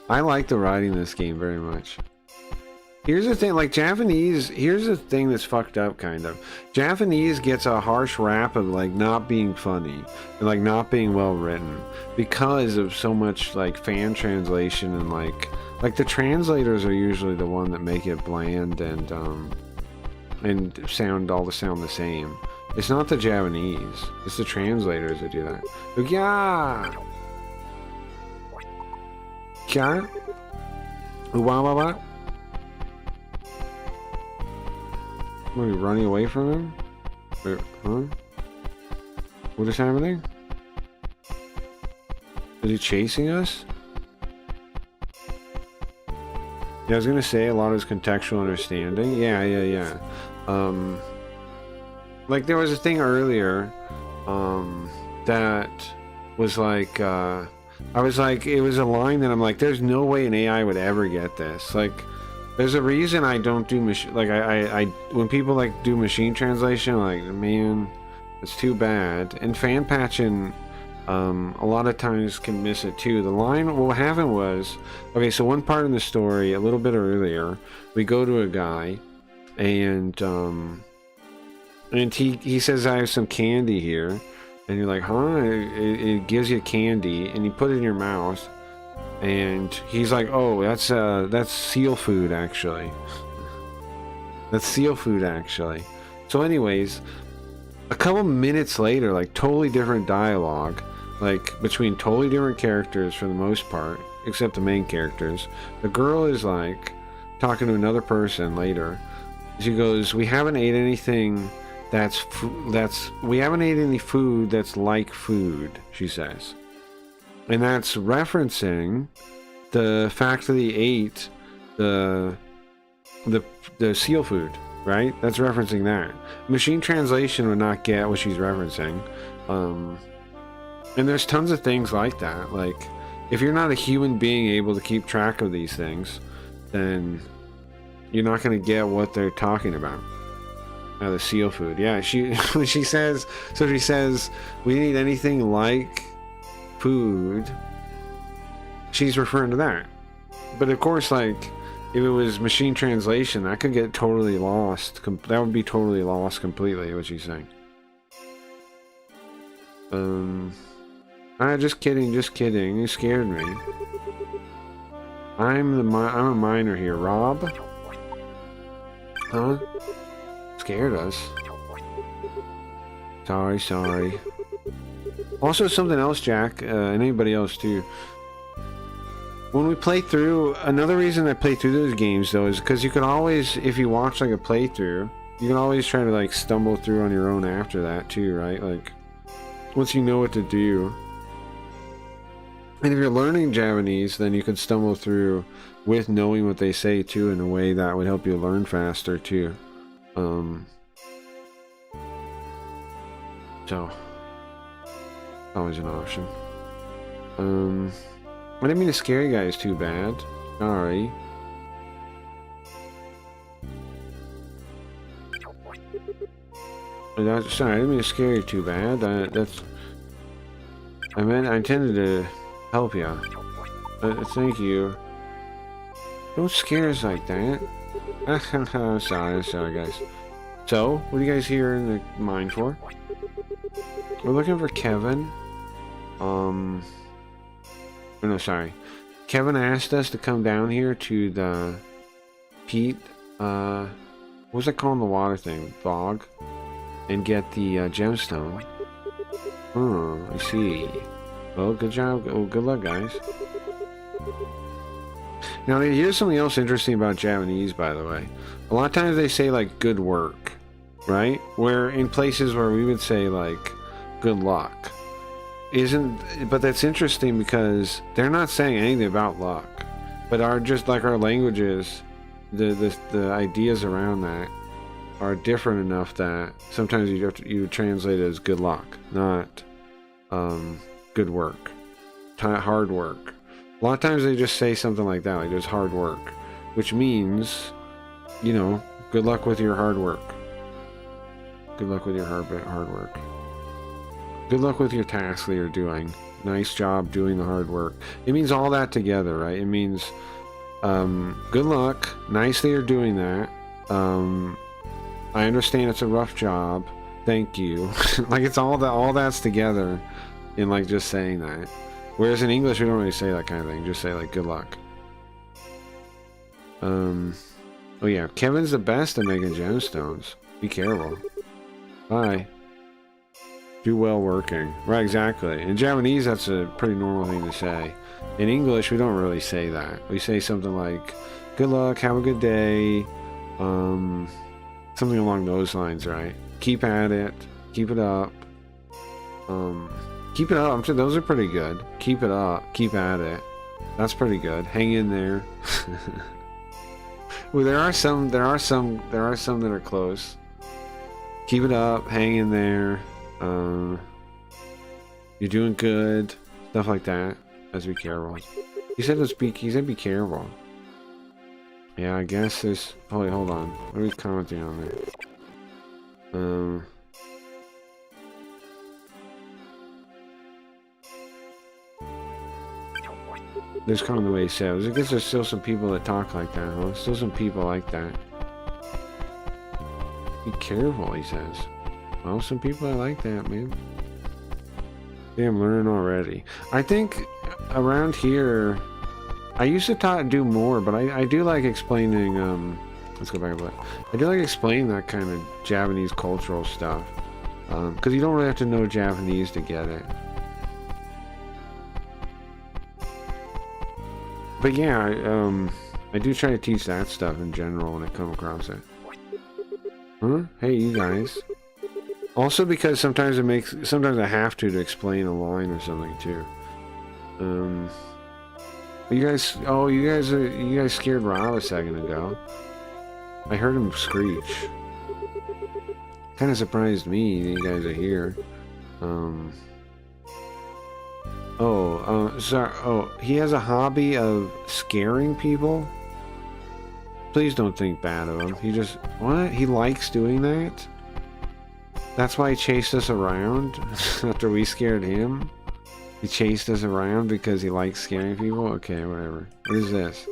Speaker 1: I like the writing in this game very much. Here's the thing, like Japanese, here's the thing that's fucked up, kind of. Japanese gets a harsh rap of like not being funny and like not being well written because of so much like fan translation and like the translators are usually the one that make it bland and sound the same. It's not the Japanese, it's the translators that do that. Yeah. Yeah. What are we running away from him? Wait, huh? What is happening? Is he chasing us? Yeah, I was gonna say a lot of his contextual understanding. Yeah. Like there was a thing earlier, that was like, I was like, it was a line that I'm like, there's no way an AI would ever get this. Like, there's a reason I don't do I when people like do machine translation, I'm like, man, it's too bad. And fan patching, a lot of times can miss it too. The line, what happened was, okay, so one part in the story, a little bit earlier, we go to a guy, and he says, I have some candy here, and you're like, huh? It gives you candy, and you put it in your mouth. And he's like, oh, that's seal food, actually. That's seal food, actually. So anyways, a couple minutes later, like totally different dialogue, like between totally different characters for the most part, except the main characters. The girl is like talking to another person later. She goes, we haven't ate anything we haven't ate any food that's like food, she says. And that's referencing the fact that he ate the seal food, right? That's referencing that. Machine translation would not get what she's referencing. And there's tons of things like that. Like, if you're not a human being able to keep track of these things, then you're not going to get what they're talking about. The seal food. Yeah, when she says, we need anything like food, she's referring to that. But of course, like, if it was machine translation, that could get totally lost. That would be totally lost completely, what she's saying. Just kidding. You scared me. I'm a miner here. Rob? Huh? Scared us. Sorry. Also, something else, Jack, and anybody else too. When we play through, another reason I play through those games though is because you can always, if you watch like a playthrough, you can always try to like stumble through on your own after that too, right? Like, once you know what to do. And if you're learning Japanese, then you can stumble through with knowing what they say too in a way that would help you learn faster too. So always an option. I didn't mean to scare you guys too bad. Sorry. Sorry, I didn't mean to scare you too bad. I intended to help you. Thank you. Don't scare us like that. Sorry guys. So, what are you guys here in the mine for? We're looking for Kevin. Oh, no, sorry. Kevin asked us to come down here to the Pete, what's it called in the water thing? Bog. And get the gemstone. Oh, I see. Well, good job. Oh, good luck, guys. Now, here's something else interesting about Japanese, by the way. A lot of times they say, like, good work, right? Where in places where we would say, like, good luck. But that's interesting because they're not saying anything about luck. But just like our languages, the ideas around that are different enough that sometimes you translate it as good luck, not good work, hard work. A lot of times they just say something like that, like there's hard work, which means, you know, good luck with your hard work. Good luck with your hard work. Good luck with your task that you're doing. Nice job doing the hard work. It means all that together, right? It means good luck. Nice that you're doing that. I understand it's a rough job. Thank you. Like it's all that's together in like just saying that. Whereas in English we don't really say that kind of thing. Just say like good luck. Oh yeah, Kevin's the best at making gemstones. Be careful. Bye. Do well working. Right, exactly. In Japanese that's a pretty normal thing to say. In English we don't really say that. We say something like good luck, have a good day. Something along those lines, right? Keep at it. Keep it up. Keep it up. I'm sure those are pretty good. Keep it up. Keep at it. That's pretty good. Hang in there. Well, there are some that are close. Keep it up. Hang in there. You're doing good. Stuff like that. Let's be careful. He said be careful. Yeah, I guess there's... Oh, wait, hold on. What are we commenting on there? There's kind of the way he says. I guess there's still some people that talk like that, huh? Still some people like that. Be careful, he says. Well, some people are like that, man. Yeah, I'm learning already. I think around here... I used to do more, but I do like explaining, let's go back a bit. I do like explaining that kind of Japanese cultural stuff. Because you don't really have to know Japanese to get it. But yeah, I do try to teach that stuff in general when I come across it. Huh? Hey, you guys. Also because sometimes I have to explain a line or something too. You guys scared Rob a second ago. I heard him screech. Kind of surprised me that you guys are here. Sorry. Oh, he has a hobby of scaring people? Please don't think bad of him. What? He likes doing that? That's why he chased us around after we scared him? He chased us around because he likes scaring people? Okay, whatever. What is this?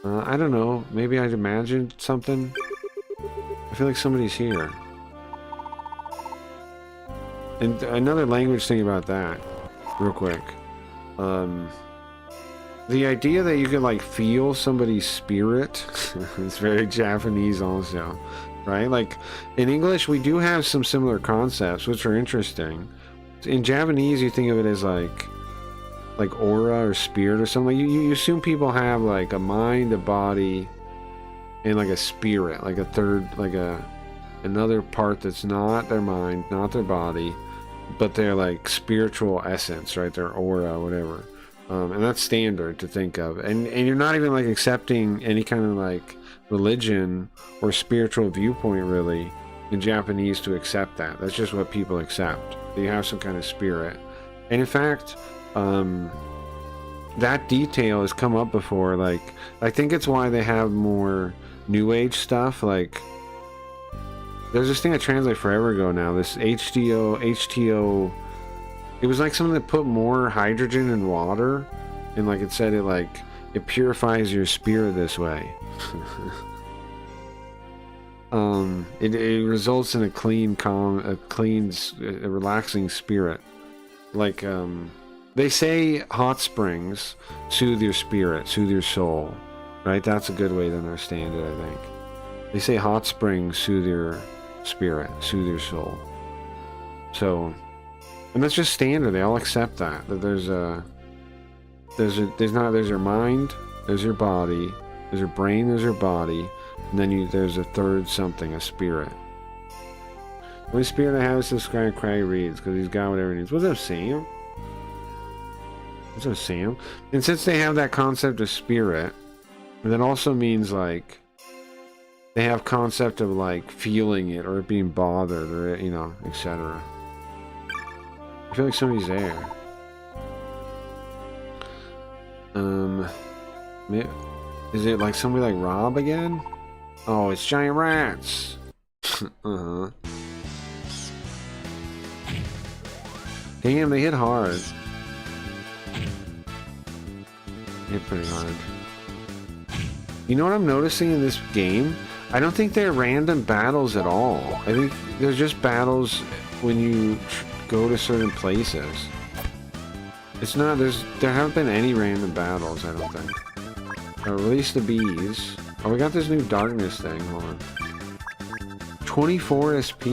Speaker 1: I don't know. Maybe I'd imagined something. I feel like somebody's here. And another language thing about that, real quick. The idea that you can like feel somebody's spirit is very Japanese also, right? Like in English we do have some similar concepts which are interesting. In Japanese, you think of it as like aura or spirit or something. You assume people have like a mind, a body, and like a spirit, like a third, like another part that's not their mind, not their body, but they're like spiritual essence, right? Their aura, whatever. And that's standard to think of. And you're not even like accepting any kind of like religion or spiritual viewpoint really in Japanese to accept that. That's just what people accept. You have some kind of spirit. And in fact, that detail has come up before. Like, I think it's why they have more New Age stuff. Like, there's this thing I translated forever ago now. This HTO. It was like something that put more hydrogen in water, and like it said, it purifies your spirit this way. It results in a clean, calm, a relaxing spirit. Like they say, hot springs soothe your spirit, soothe your soul, right? That's a good way to understand it, I think. They say hot springs soothe your spirit, soothe your soul. So. And that's just standard. They all accept that. That there's your mind, there's your body, there's your brain, there's your body, and then there's a third something, a spirit. The only spirit I have is subscribe Craig Reads, because he's got whatever he needs. What's up, Sam? What's up, Sam? And since they have that concept of spirit, that also means like they have concept of like feeling it or being bothered or etc. I feel like somebody's there. Is it like somebody like Rob again? Oh, it's giant rats. Uh-huh. Damn, they hit hard. Hit pretty hard. You know what I'm noticing in this game? I don't think they're random battles at all. I think they're just battles when you go to certain places. It's not, there haven't been any random battles, I don't think. Release the bees. Oh, we got this new darkness thing, hold on. 24 SP?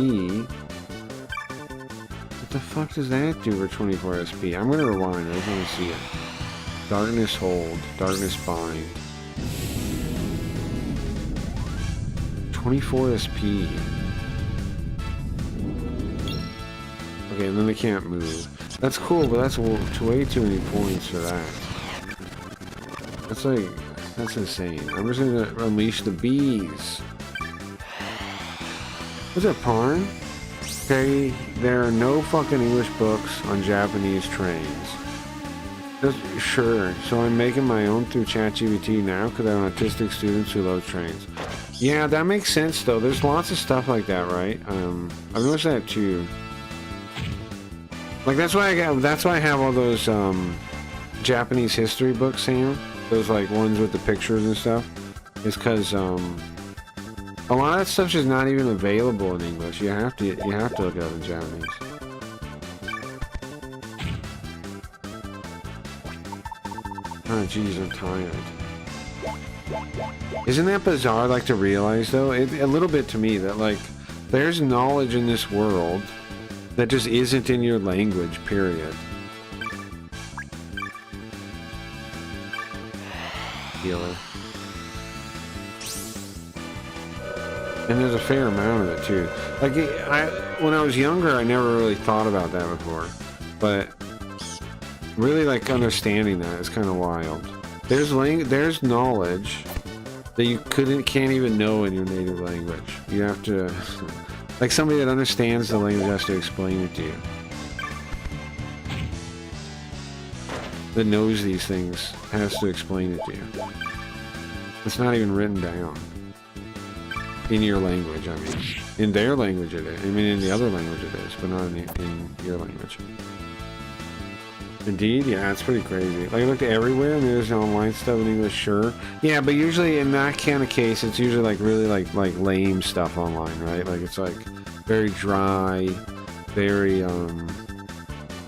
Speaker 1: What the fuck does that do for 24 SP? I'm gonna rewind, I just wanna see it. Darkness hold, darkness bind. 24 SP. Okay, and then they can't move. That's cool, but that's way too many points for that. That's insane. I'm just gonna unleash the bees. What's up, Parn? Okay, there are no fucking English books on Japanese trains. Sure, so I'm making my own through ChatGPT now because I have autistic students who love trains. Yeah, that makes sense though. There's lots of stuff like that, right? I've noticed that too. Like that's why I have all those Japanese history books, Sam. Those like ones with the pictures and stuff. Is because a lot of that stuff's just not even available in English. You have to look it up in Japanese. Oh jeez, I'm tired. Isn't that bizarre, like, to realize, though? A little bit to me, that, like, there's knowledge in this world that just isn't in your language, period. Healer. And there's a fair amount of it, too. Like, when I was younger, I never really thought about that before. But really, like, understanding that is kind of wild. There's knowledge that you can't even know in your native language. You have to, like somebody that understands the language has to explain it to you. That knows these things has to explain it to you. It's not even written down. In your language, I mean. In their language it is. I mean, in the other language it is, but not in your language. Indeed, yeah, it's pretty crazy. Like, I looked everywhere, and there's online stuff in English, sure. Yeah, but usually in that kind of case, it's usually like really like lame stuff online, right? Like it's like very dry, very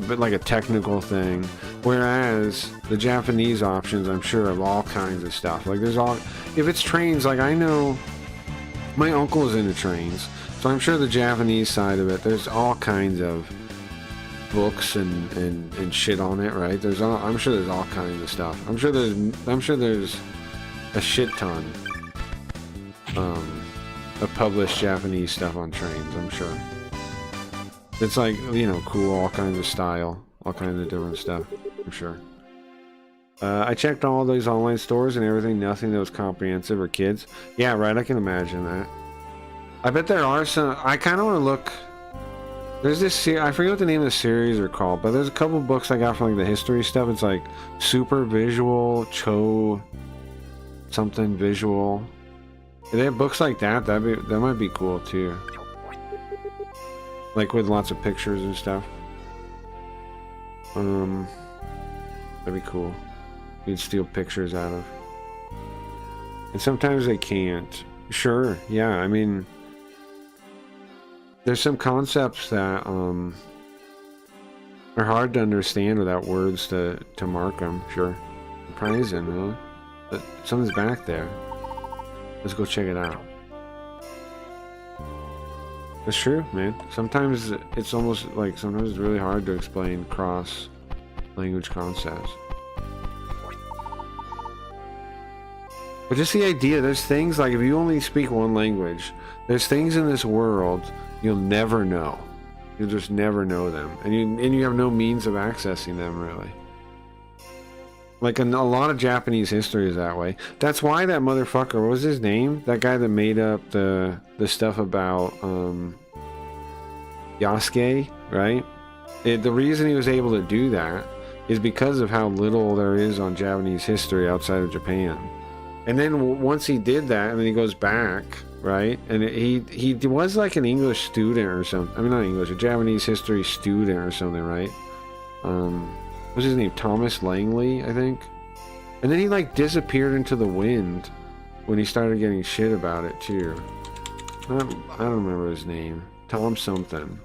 Speaker 1: but like a technical thing. Whereas the Japanese options, I'm sure, have all kinds of stuff. Like there's all, if it's trains, like I know my uncle is into trains, so I'm sure the Japanese side of it, there's all kinds of books and shit on it, right? I'm sure there's all kinds of stuff. I'm sure there's a shit ton of published Japanese stuff on trains, I'm sure. It's like, cool, all kinds of style, all kinds of different stuff, I'm sure. I checked all those online stores and everything, nothing that was comprehensive for kids. Yeah, right, I can imagine that. I bet there are some... I kind of want to look... There's this series... I forget what the name of the series are called, but there's a couple books I got from like the history stuff. It's like Super Visual, Cho... Something Visual. If they have books like that, that might be cool too. Like with lots of pictures and stuff. That'd be cool. You'd steal pictures out of. And sometimes they can't. Sure, yeah, I mean... There's some concepts that, are hard to understand without words to mark them, sure. Surprising, huh? But something's back there. Let's go check it out. It's true, man. Sometimes it's almost like, sometimes it's really hard to explain cross-language concepts. But just the idea, there's things like if you only speak one language, there's things in this world you'll never know. You'll just never know them. And you have no means of accessing them, really. Like a lot of Japanese history is that way. That's why that motherfucker, what was his name? That guy that made up the stuff about Yasuke, right? The reason he was able to do that is because of how little there is on Japanese history outside of Japan. And then once he did that, and then he goes back, right? And he was like an English student or something. I mean, not English, a Japanese history student or something, right? What's his name? Thomas Langley, I think. And then he like disappeared into the wind when he started getting shit about it too. I don't remember his name. Tom something.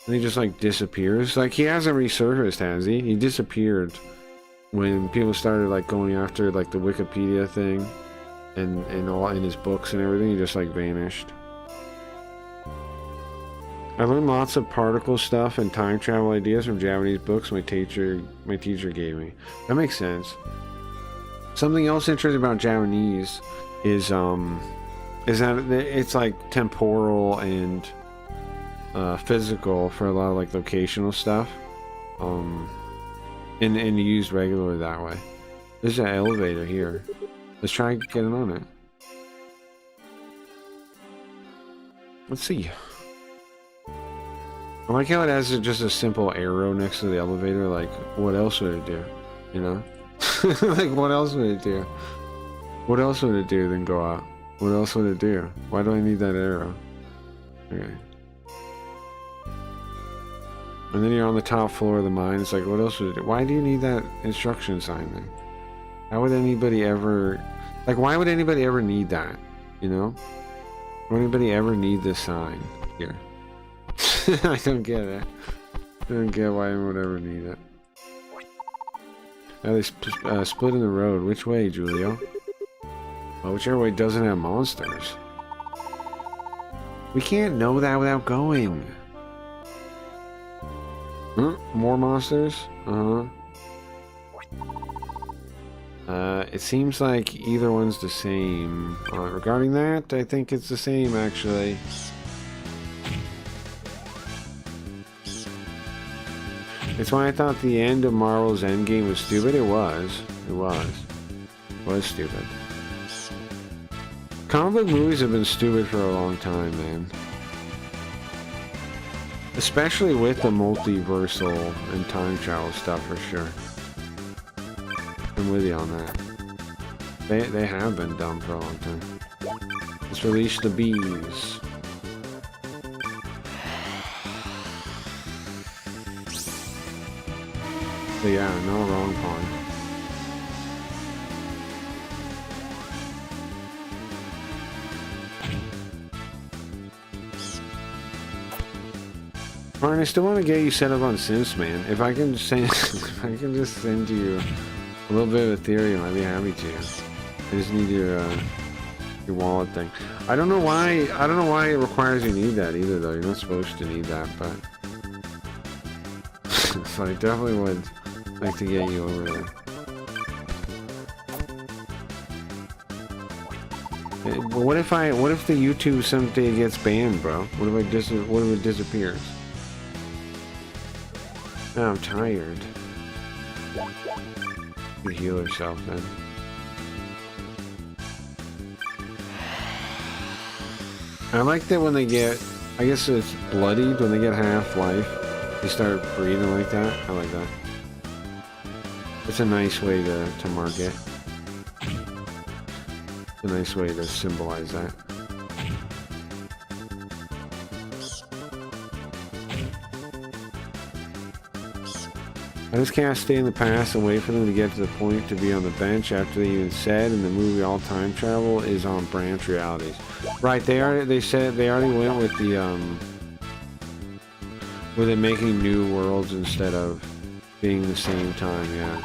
Speaker 1: And he just like disappears. Like he hasn't resurfaced, has he? He disappeared when people started like going after like the Wikipedia thing and all in his books and everything. He just like vanished. I learned lots of particle stuff and time travel ideas from Japanese books my teacher gave me. That makes sense. Something else interesting about Japanese is that it's like temporal and physical for a lot of like locational stuff. And used regularly that way. There's an elevator here. Let's try getting on it. Let's see. I like how it has just a simple arrow next to the elevator. Like, what else would it do? You know? Like, what else would it do? What else would it do than go out? What else would it do? Why do I need that arrow? Okay. And then you're on the top floor of the mine. It's like, what else would it do? Why do you need that instruction sign then? How would anybody ever... Like, why would anybody ever need that? You know? Would anybody ever need this sign here? I don't get it. I don't get why anyone would ever need it. Now they split in the road. Which way, Julio? Well, whichever way doesn't have monsters. We can't know that without going. Huh? More monsters? It seems like either one's the same. Regarding that, I think it's the same, actually. It's why I thought the end of Marvel's Endgame was stupid. It was. It was stupid. Comic book movies have been stupid for a long time, man. Especially with the multiversal and time travel stuff, for sure. I'm with you on that. They have been dumb for a long time. Let's release the bees. But yeah, no wrong pawn. Martin, I still want to get you set up on Sims, man. If I can send, if I can just send you a little bit of Ethereum, I'd be happy to. I just need your wallet thing. I don't know why it requires you need that either, though. You're not supposed to need that, but so I definitely would like to get you over there. What if the YouTube someday gets banned, bro? What if it disappears? Oh, I'm tired. You heal herself then. I like that when they get, I guess it's bloodied, when they get half life, they start breathing like that. I like that. It's a nice way to mark it. A nice way to symbolize that. I just can't stay in the past and wait for them to get to the point to be on the bench after they even said in the movie all time travel is on branch realities. Right, they said they already went with the with it making new worlds instead of being the same time, yeah.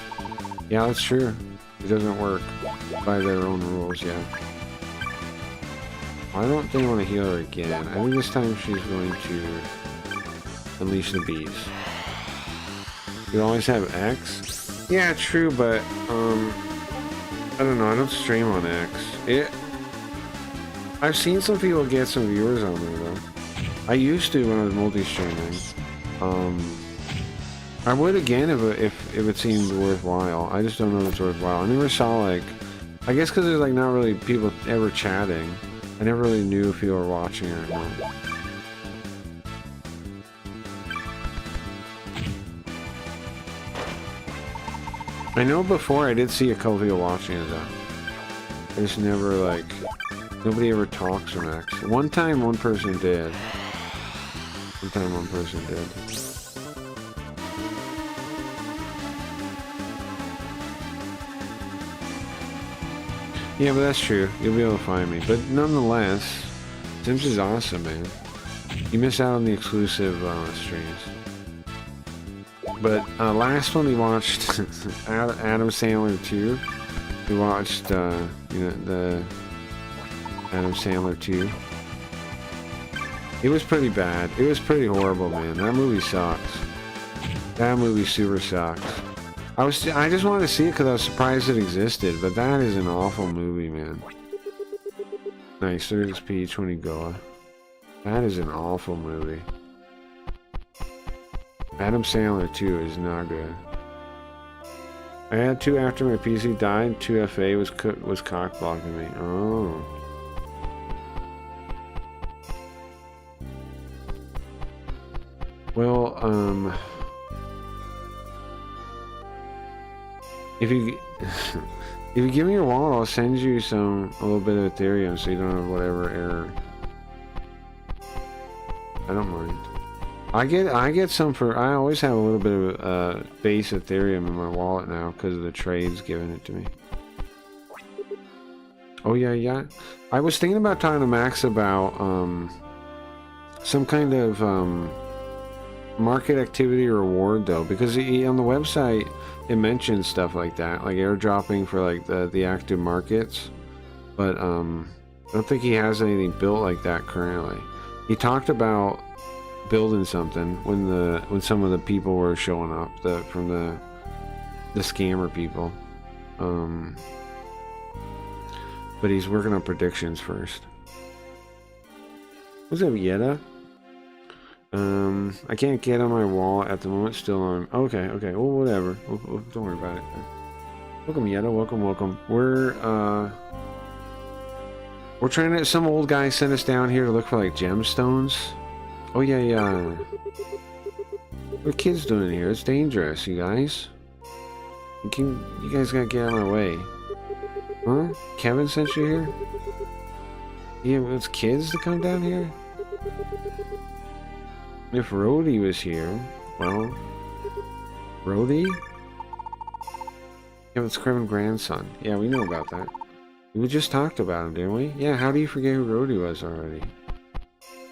Speaker 1: Yeah, that's true. It doesn't work by their own rules, yeah. I don't think I want to heal her again. I think this time she's going to unleash the bees. You always have X? Yeah, true, but, I don't know, I don't stream on X. I've seen some people get some viewers on there, though. I used to when I was multi-streaming. I would again if it seemed worthwhile. I just don't know if it's worthwhile. I never saw, like, I guess because there's, like, not really people ever chatting. I never really knew if people were watching or not. I know before I did see a couple people watching it though. I just never, like, nobody ever talks from X. One time one person did. One time one person did. Yeah, but that's true. You'll be able to find me. But nonetheless, Sims is awesome, man. You miss out on the exclusive streams. But last one we watched Adam Sandler 2. We watched you know, the Adam Sandler 2. It was pretty bad. It was pretty horrible, man. That movie sucks. That movie super sucks. I just wanted to see it because I was surprised it existed, but that is an awful movie, man. Nice, 30 XP, 20 Goa. That is an awful movie. Adam Sandler 2 is not good. I had 2 after my PC died. 2FA was cock blocking me. Oh. Well, if you if you give me your wallet, I'll send you a little bit of Ethereum, so you don't have whatever error. I don't mind. I get some for. I always have a little bit of base Ethereum in my wallet now because of the trades giving it to me. Oh yeah. I was thinking about talking to Max about some kind of market activity reward though, because on the website it mentions stuff like that, like airdropping for like the active markets, but I don't think he has anything built like that currently. He talked about building something when some of the people were showing up from the scammer people, but he's working on predictions first. What's up, Yetta? I can't get on my wall at the moment. Still on. Okay. Well, whatever. Don't worry about it. Welcome, Yetta. Welcome. We're trying to. Some old guy sent us down here to look for like gemstones. Oh yeah. What are kids doing here? It's dangerous, you guys. You guys gotta get out of my way. Huh? Kevin sent you here? Yeah, it's kids to come down here? If Rhodey was here, well, Rhodey? Yeah, it's Kevin's grandson. Yeah, we know about that. We just talked about him, didn't we? Yeah, how do you forget who Rhodey was already?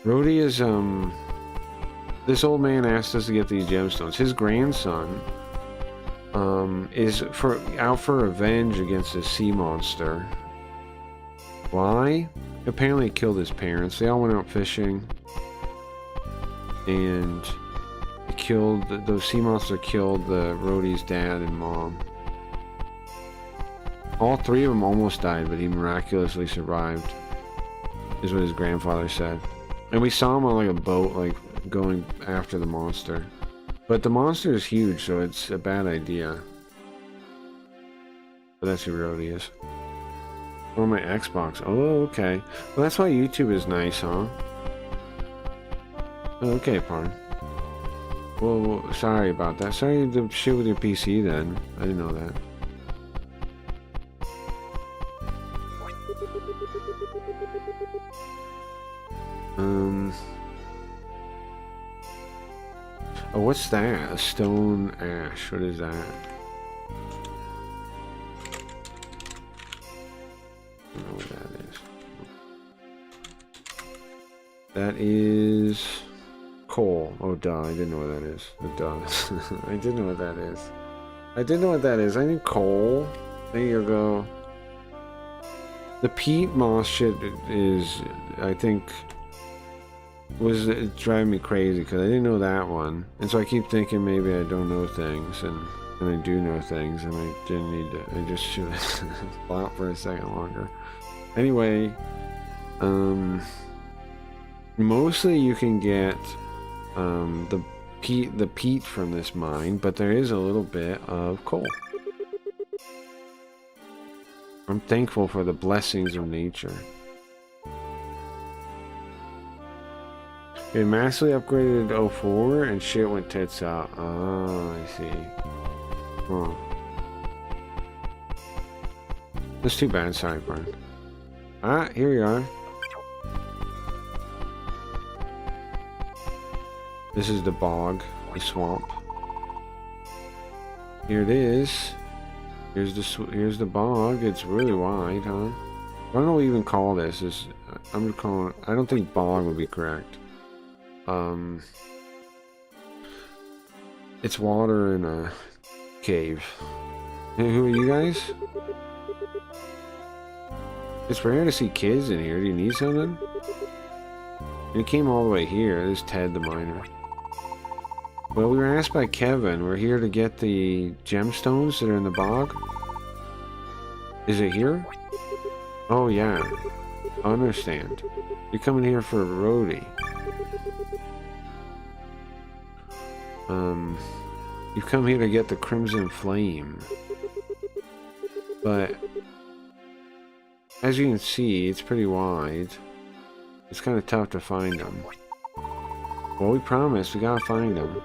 Speaker 1: Rhodey is, this old man asked us to get these gemstones. His grandson, is out for revenge against a sea monster. Why? Apparently he killed his parents. They all went out fishing. And the sea monster killed Rhodey's dad and mom. All 3 of them almost died, but he miraculously survived, is what his grandfather said. And we saw him on like a boat, like going after the monster. But the monster is huge, so it's a bad idea. But that's who Rhodey is. Or my Xbox. Oh, okay. Well, that's why YouTube is nice, huh? Okay, Parn. Well, sorry about that. Sorry to shit with your PC then. I didn't know that. Oh, what's that? A stone ash. What is that? I don't know what that is. That is coal. Oh, duh. I didn't know what that is. Oh, duh. I didn't know what that is. I didn't know what that is. I need coal. There you go. The peat moss shit is, I think, was driving me crazy because I didn't know that one. And so I keep thinking maybe I don't know things, and I do know things, and I didn't need to. I just should have thought for a second longer. Anyway, mostly you can get the peat from this mine, but there is a little bit of coal. I'm thankful for the blessings of nature. Okay, massively upgraded to 04 and shit went tits out. Oh, I see. Huh. That's too bad, sorry, Brian. Ah, here we are. This is the bog, the swamp. Here it is. Here's the bog. It's really wide, huh? I don't know what you even call this. I'm calling. I don't think bog would be correct. It's water in a cave. Hey, who are you guys? It's rare to see kids in here. Do you need something? You came all the way here. This is Ted the miner. Well, we were asked by Kevin. We're here to get the gemstones that are in the bog. Is it here? Oh, yeah. I understand. You're coming here for Rhodey. You've come here to get the Crimson Flame. But, as you can see, it's pretty wide. It's kind of tough to find them. Well, we promised. We gotta find them.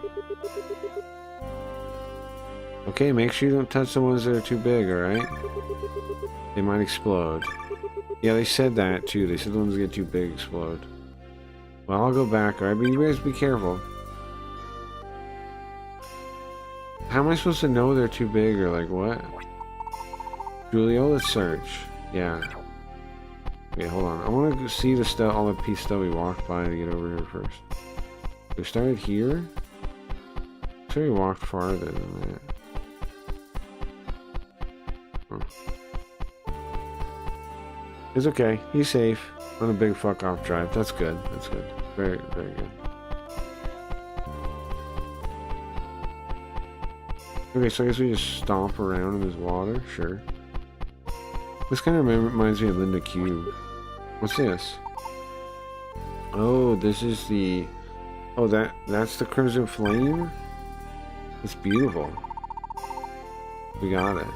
Speaker 1: Okay, make sure you don't touch the ones that are too big, alright? They might explode. Yeah, they said that too. They said the ones that get too big explode. Well, I'll go back, alright? But you guys be careful. How am I supposed to know they're too big or like what? Julio, let's search. Yeah. Okay, hold on. I want to see the stuff, all the piece stuff we walked by to get over here first. We started here? I'm sure we walked farther than that. Huh. It's okay. He's safe. On a big fuck off drive. That's good. That's good. Very, very good. Okay, so I guess we just stomp around in this water. Sure. This kind of reminds me of Linda Cube. What's this? Oh, this is the... Oh, that's the Crimson Flame? It's beautiful. We got it.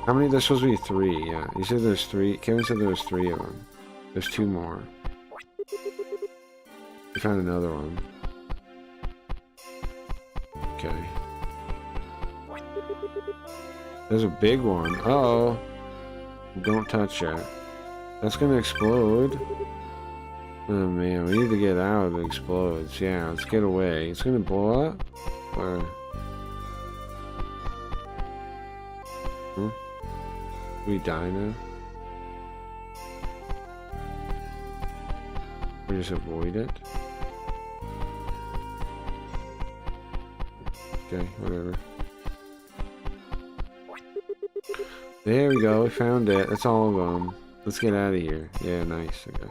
Speaker 1: How many? There's supposed to be 3, yeah. You said there's 3. Kevin said there was 3 of them. There's 2 more. We found another one. Okay. There's a big one. Uh-oh. Don't touch that. That's gonna explode. Oh man, we need to get out of it explodes. Yeah, let's get away. It's gonna blow up? Or... Hmm? We die now? We just avoid it? Okay, whatever. There we go, we found it. That's all of them. Let's get out of here. Yeah, nice. Okay.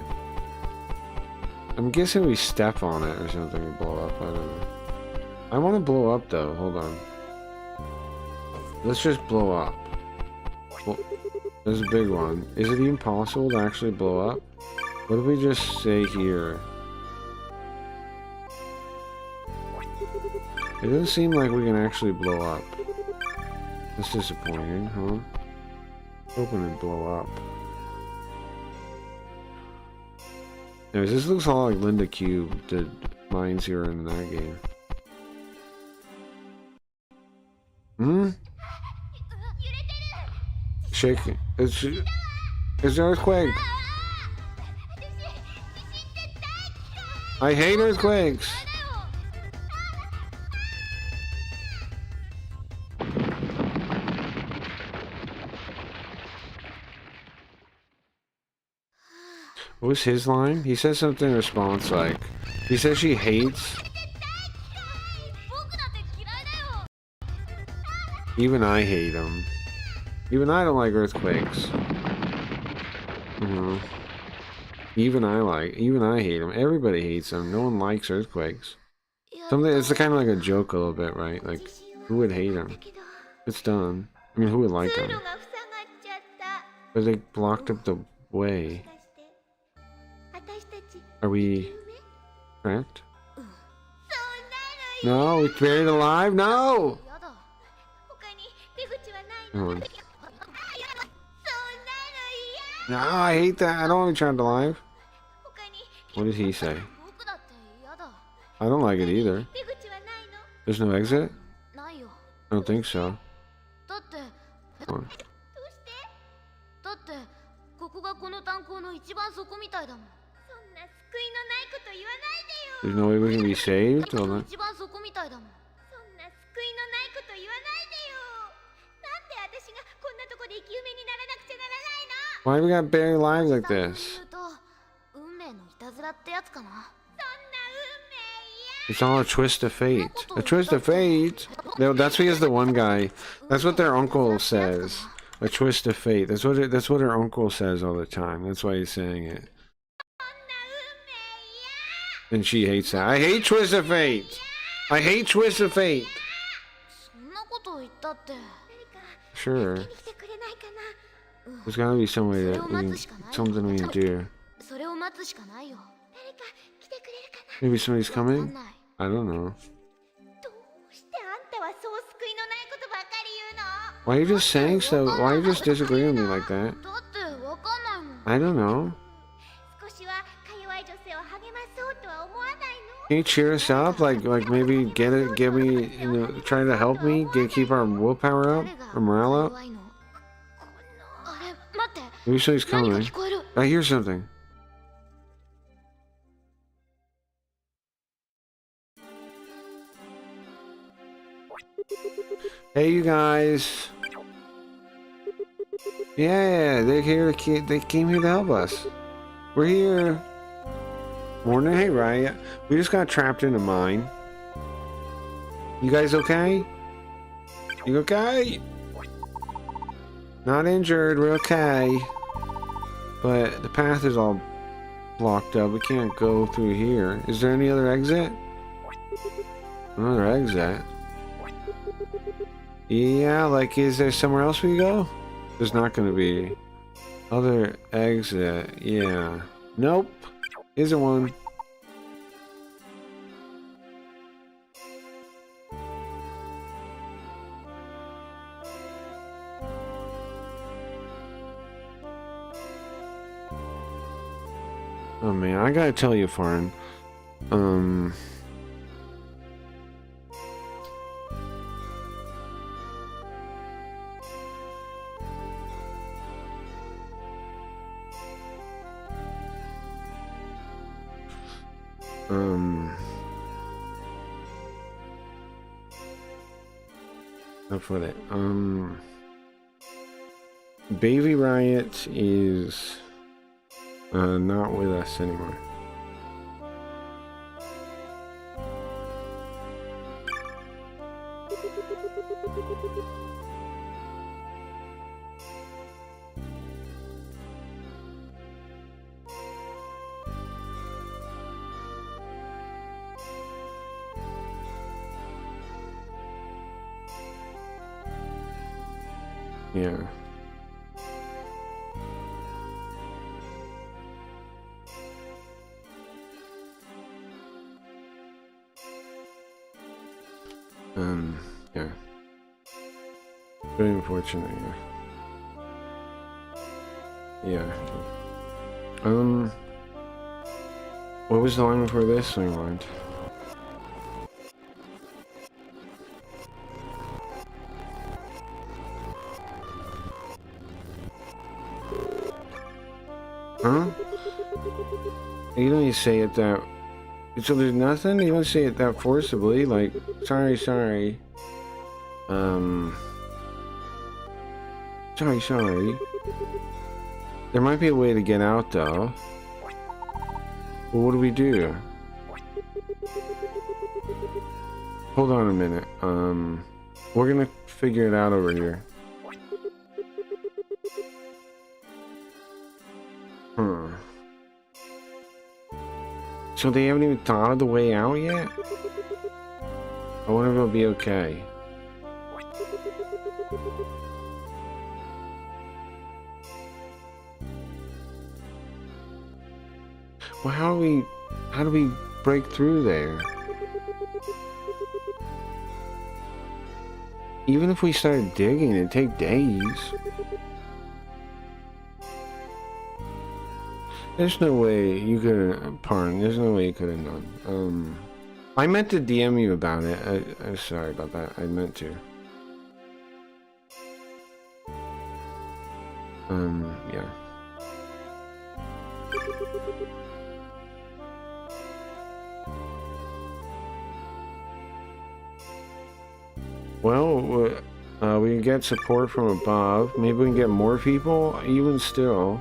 Speaker 1: I'm guessing we step on it or something and blow up. I don't know. I want to blow up though. Hold on. Let's just blow up. Well, there's a big one. Is it even possible to actually blow up? What if we just stay here? It doesn't seem like we can actually blow up. That's disappointing, huh? Open and blow up. Anyways, this looks a lot like Linda Cube, the mines you were in that game. Hmm? Shaking. It's an earthquake. I hate earthquakes. What was his line? He said something in response like, he says she hates. Even I hate them. Even I don't like earthquakes. Even I hate them. Everybody hates them. No one likes earthquakes. It's kind of like a joke a little bit, right? Like, who would hate them? It's done. I mean, who would like them? But they blocked up the way. Are we trapped? No, we're buried alive? No! Come on. No, I hate that. I don't want to be trapped alive. What did he say? I don't like it either. There's no exit? I don't think so. Come on. There's no way we can be saved? Hold on. Why we got buried alive like this? It's all a twist of fate. A twist of fate? No, that's because the one guy. That's what their uncle says. A twist of fate. That's what her uncle says all the time. That's why he's saying it. And she hates that. I hate twist of fate. I hate twist of fate. Sure. There's gotta be some way that something we can do. Maybe somebody's coming? I don't know. Why are you just saying so? Why are you just disagreeing with me like that? I don't know. Can you cheer us up? Like maybe get me, try to help me, keep our willpower up, our morale up? Maybe somebody's coming. I hear something. Hey, you guys. Yeah, they're here. They came here to help us. We're here. Morning. Hey, Riot. We just got trapped in a mine. You guys okay? You okay? Not injured. We're okay. But the path is all blocked up. We can't go through here. Is there any other exit? Another exit? Yeah, like, is there somewhere else we can go? There's not going to be. Other exit, yeah. Nope. Isn't one. Oh man, I gotta tell you, Farn. How to put it? Baby Riot is not with us anymore. Yeah. Yeah. Very unfortunate, yeah. Yeah. What was the line before this? Rewind. Huh? You don't need to say it that... So there's nothing? You don't say it that forcibly, like, sorry. Sorry. There might be a way to get out, though. Well, what do we do? Hold on a minute. We're gonna figure it out over here. So they haven't even thought of the way out yet? I wonder if it'll be okay. Well, how do we break through there? Even if we started digging, it'd take days. There's no way you could, pardon, there's no way you could have done. I meant to DM you about it. I'm sorry about that. I meant to. Yeah. Well, we can get support from above. Maybe we can get more people. Even still,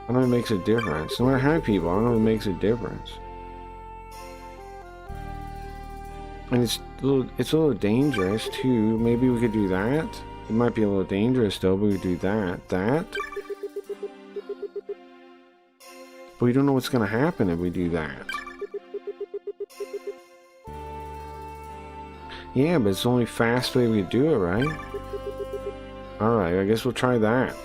Speaker 1: I don't know if it makes a difference. No matter how many people, I don't know if it makes a difference. And it's a little dangerous too. Maybe we could do that. It might be a little dangerous though, but we could do that. But we don't know what's gonna happen if we do that. Yeah, but it's the only fast way we do it, right? Alright, I guess we'll try that.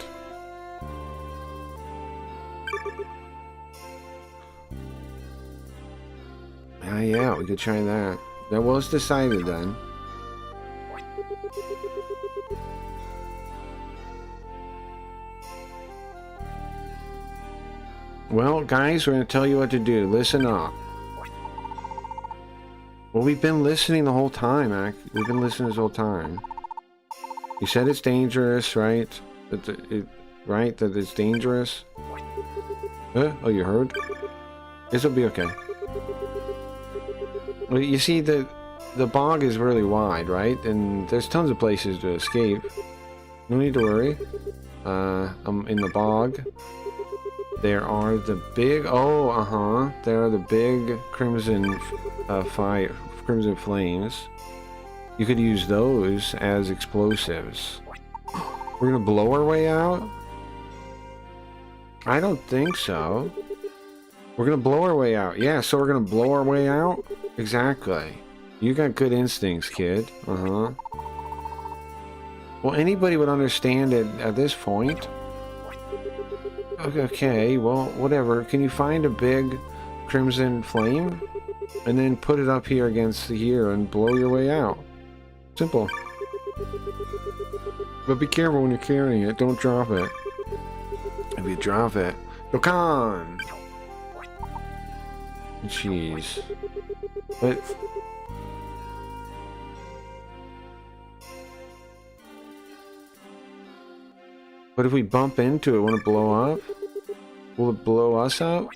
Speaker 1: Yeah, we could try that. That was decided then. Well, guys, we're going to tell you what to do. Listen up. Well, we've been listening the whole time, we've been listening this whole time. You said it's dangerous, right? That it's dangerous? Huh? Oh, you heard? This'll be okay. Well, you see, the bog is really wide, right? And there's tons of places to escape. No need to worry. I'm in the bog. There are the big... Oh, there are the big crimson crimson flames. You could use those as explosives. We're gonna blow our way out? I don't think so. We're gonna blow our way out. Yeah, so we're gonna blow our way out? Exactly. You got good instincts, kid. Well, anybody would understand it at this point. Okay, well, whatever. Can you find a big crimson flame? And then put it up here against here and blow your way out. Simple. But be careful when you're carrying it. Don't drop it. If you drop it... Dokkan! Jeez. But if we bump into it, won't it blow up? Will it blow us up?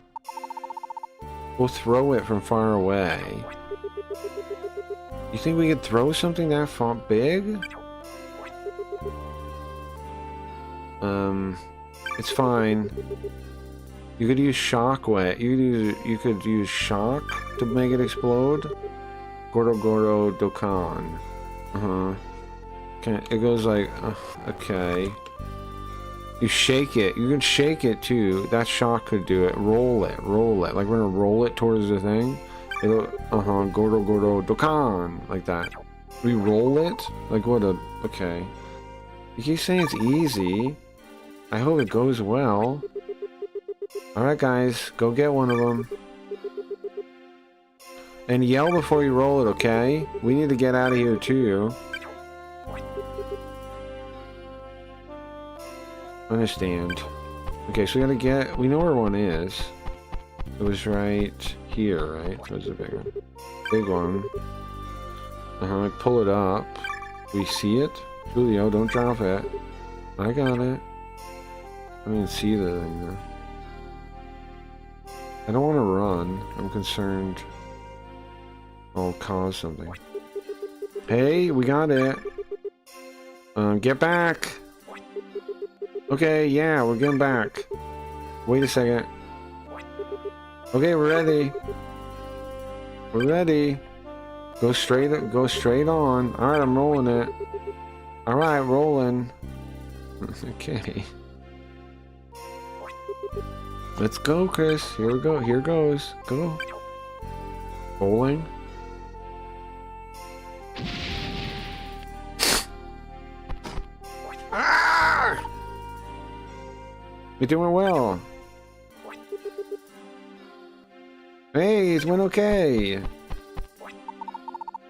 Speaker 1: We'll throw it from far away. You think we could throw something that far big? It's fine. You could use shockwave. You could use shock to make it explode. Goro Dokkan. Okay, it goes like okay. You shake it. You can shake it too. That shock could do it. Roll it. Like we're gonna roll it towards the thing. It'll Goro Dokkan. Like that. We roll it? Like what a okay. You keep saying it's easy. I hope it goes well. Alright guys, go get one of them. And yell before you roll it, okay? We need to get out of here too. Understand. Okay, so we gotta get... We know where one is. It was right here, right? So it's a big one. Big one. I pull it up. We see it? Julio, don't drop it. I got it. I didn't see the thing though. I don't want to run. I'm concerned I'll cause something. Hey, we got it. Get back. Okay, yeah, we're getting back. Wait a second. Okay, we're ready. We're ready. Go straight on. Alright, I'm rolling it. Alright, rolling. Okay. Let's go, Chris. Here we go. Here goes. Go. Rolling. Ah! You're doing well. Hey, it went okay.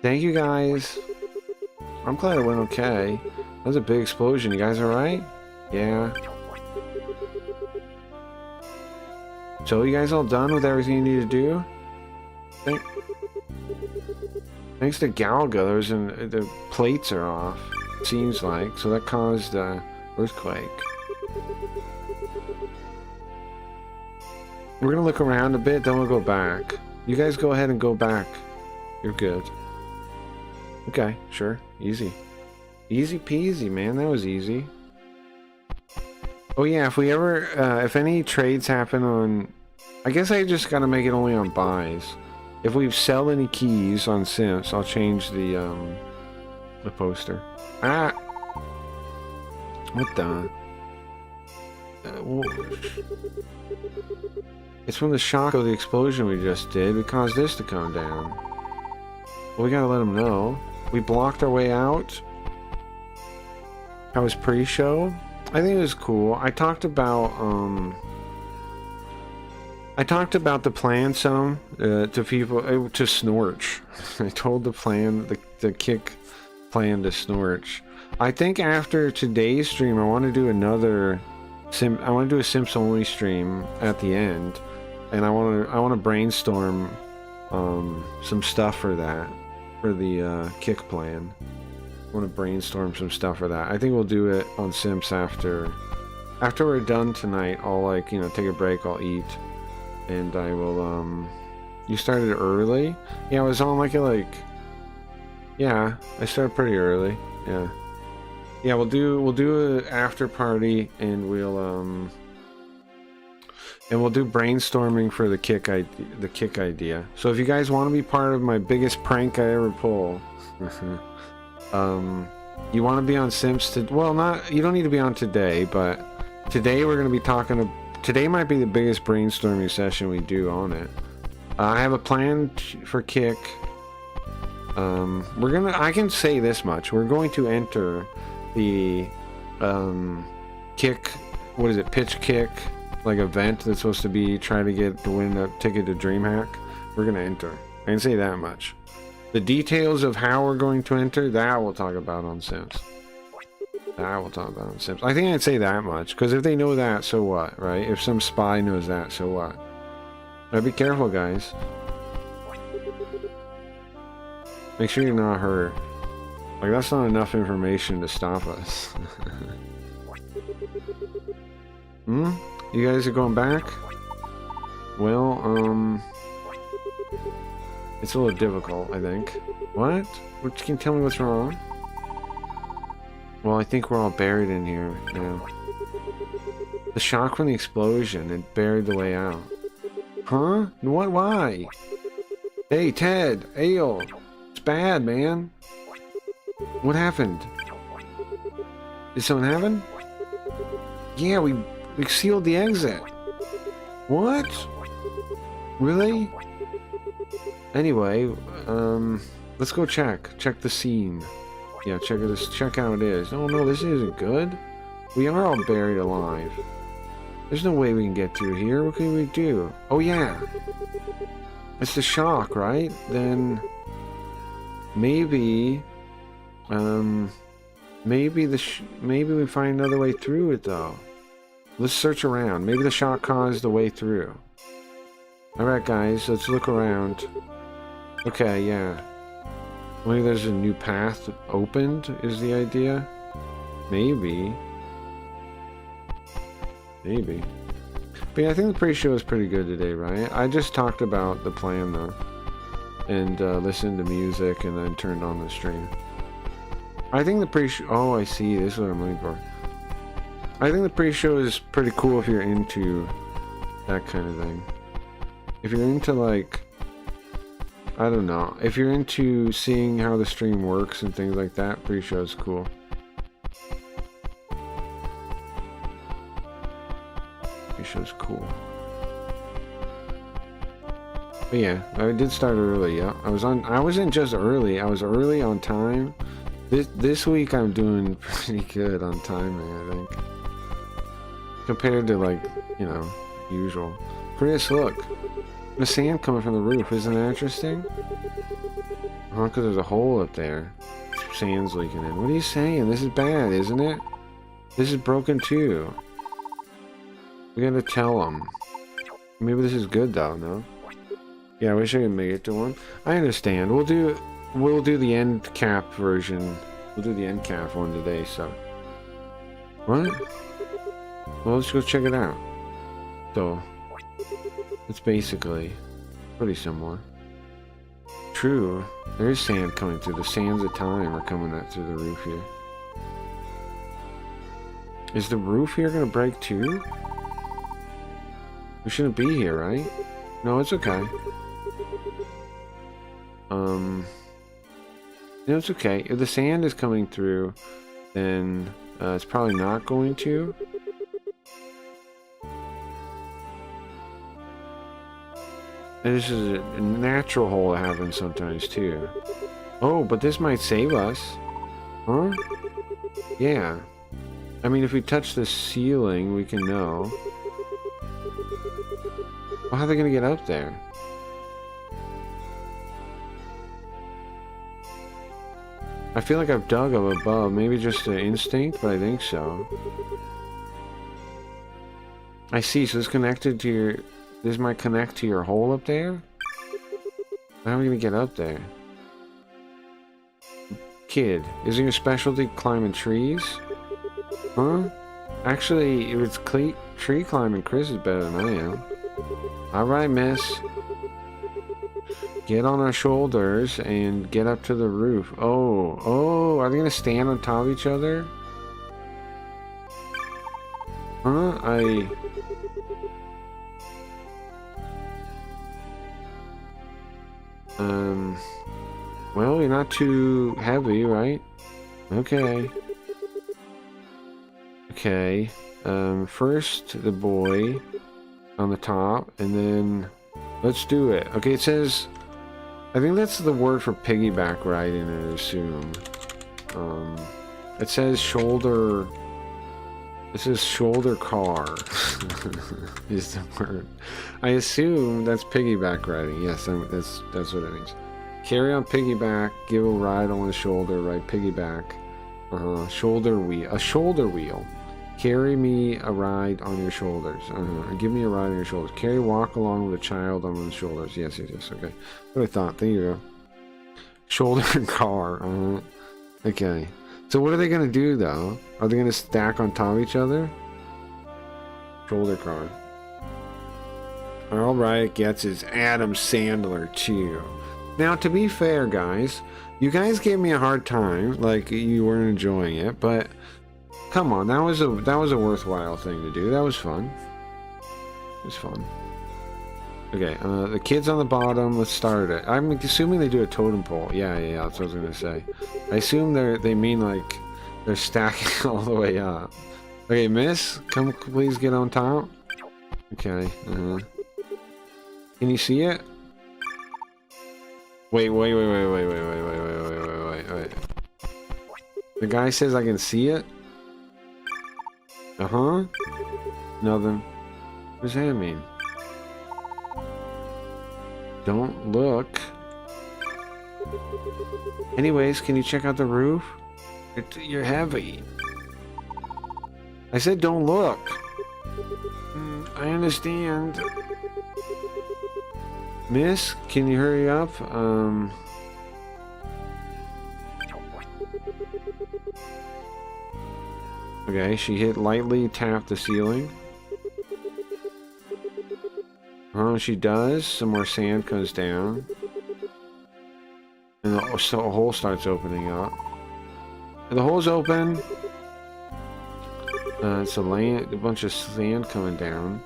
Speaker 1: Thank you, guys. I'm glad it went okay. That was a big explosion. You guys alright? Yeah. So, you guys all done with everything you need to do? Thanks to Galga, the plates are off. Seems like. So that caused the earthquake. We're gonna look around a bit, then we'll go back. You guys go ahead and go back. You're good. Okay, sure. Easy. Easy peasy, man. That was easy. Oh yeah, if we ever, if any trades happen on... I guess I just gotta make it only on buys. If we sell any keys on Sims, I'll change the poster. Ah! What the... It's from the shock of the explosion we just did. It caused this to come down. Well, we gotta let them know. We blocked our way out. That was pre-show. I think it was cool. I talked about the plan some to people, to Snorch. I told the plan, the kick plan to Snorch. I think after today's stream, I want to do another I want to do a Sims only stream at the end, and I want to brainstorm some stuff for that, for the kick plan. I want to brainstorm some stuff for that. I think we'll do it on Sims after we're done tonight. I'll, like, you know, take a break, I'll eat, and I will you started early? Yeah, I was on yeah, I started pretty early. Yeah. Yeah, we'll do an after party, and we'll do brainstorming for the kick idea. So if you guys want to be part of my biggest prank I ever pull, you want to be on Sims to, well, not, you don't need to be on today, but today we're going to be talking today might be the biggest brainstorming session we do on it. I have a plan for kick. I can say this much. We're going to enter the kick, what is it, pitch kick, like, event that's supposed to be trying to win a ticket to DreamHack. We're gonna enter. I can say that much. The details of how we're going to enter, that we'll talk about on Sims. I think I'd say that much, because if they know that, so what, right? If some spy knows that, so what? But be careful, guys. Make sure you're not hurt. Like, that's not enough information to stop us. You guys are going back? Well, it's a little difficult, I think. What? Can you tell me what's wrong? Well, I think we're all buried in here now. The shock from the explosion, it buried the way out. Huh? What? Why? Hey, Ted! Ale! It's bad, man! What happened? Did something happen? Yeah, we sealed the exit. What? Really? Anyway, let's go check the scene. Yeah, check how it is. Oh no, this isn't good. We are all buried alive. There's no way we can get through here. What can we do? Oh yeah. It's the shock, right? Then maybe maybe we find another way through it though. Let's search around. Maybe the shock caused the way through. Alright, guys, let's look around. Okay, yeah. Maybe there's a new path opened, is the idea? Maybe. Maybe. But yeah, I think the pre-show is pretty good today, right? I just talked about the plan, though. And listened to music and then turned on the stream. I think the pre-show... Oh, I see. This is what I'm looking for. I think the pre-show is pretty cool if you're into that kind of thing. If you're into, like... I don't know. If you're into seeing how the stream works and things like that, pre-show is cool. Pre-show's cool. But yeah, I did start early. Yeah, I wasn't just early. I was early on time. This week I'm doing pretty good on timing, I think. Compared to, like, you know, usual. Chris, look. The sand coming from the roof. Isn't that interesting? Huh? Because there's a hole up there. Sand's leaking in. What are you saying? This is bad, isn't it? This is broken too. We gotta tell them. Maybe this is good though, no? Yeah, I wish I could make it to one. I understand. We'll do the end cap version. We'll do the end cap one today, so. What? Well, let's go check it out. So, it's basically pretty similar. True. There is sand coming through. The sands of time are coming out through the roof here. Is the roof here gonna break too? We shouldn't be here, right? No, it's okay. No, it's okay. If the sand is coming through, then it's probably not going to. And this is a natural hole that happens sometimes too. Oh, but this might save us. Huh? Yeah. I mean, if we touch the ceiling, we can know. Well, how are they gonna get up there? I feel like I've dug up above. Maybe just an instinct, but I think so. I see. So it's connected to your... This might connect to your hole up there? How are we gonna get up there? Kid, isn't your specialty climbing trees? Huh? Actually, if it's tree climbing, Chris is better than I am. Alright, miss. Get on our shoulders and get up to the roof. Oh, are they gonna stand on top of each other? Huh? Well, you're not too heavy, right? Okay. Okay. First the boy on the top, and then let's do it. Okay, it says... I think that's the word for piggyback riding, I assume. It says shoulder... It says shoulder car is the word. I assume that's piggyback riding. Yes, that's what it means. Carry on piggyback, give a ride on the shoulder, ride piggyback. Shoulder wheel. A shoulder wheel. Carry me a ride on your shoulders. Give me a ride on your shoulders. Carry, walk along with a child on the shoulders. Yes, okay. What I thought. There you go. Shoulder car. Okay. So what are they gonna do though? Are they gonna stack on top of each other? Shoulder car. Alright, gets his Adam Sandler too. Now, to be fair, guys, you guys gave me a hard time, like you weren't enjoying it, but come on, that was a worthwhile thing to do. That was fun. It was fun. Okay, the kids on the bottom. Let's start it. I'm assuming they do a totem pole. Yeah, that's what I was gonna say. I assume they mean like they're stacking all the way up. Okay, miss, come please get on top. Okay. Can you see it? Wait. The guy says I can see it? Nothing. What does that mean? Don't look. Anyways, can you check out the roof? You're heavy. I said don't look. I understand. Miss, can you hurry up? Okay, she hit lightly tapped the ceiling. Oh, she does. Some more sand comes down. And a hole starts opening up. And the hole's open. It's a bunch of sand coming down.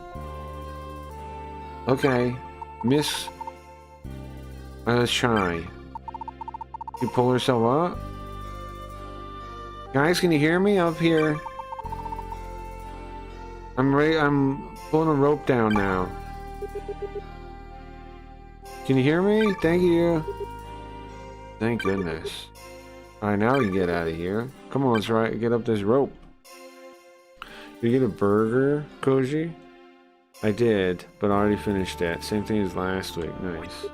Speaker 1: Okay. Miss... let's try. You pull herself up? Guys, can you hear me up here? I'm pulling a rope down now. Can you hear me? Thank you. Thank goodness. Alright, now we can get out of here. Come on, let's get up this rope. Did you get a burger, Koji? I did, but I already finished it. Same thing as last week. Nice.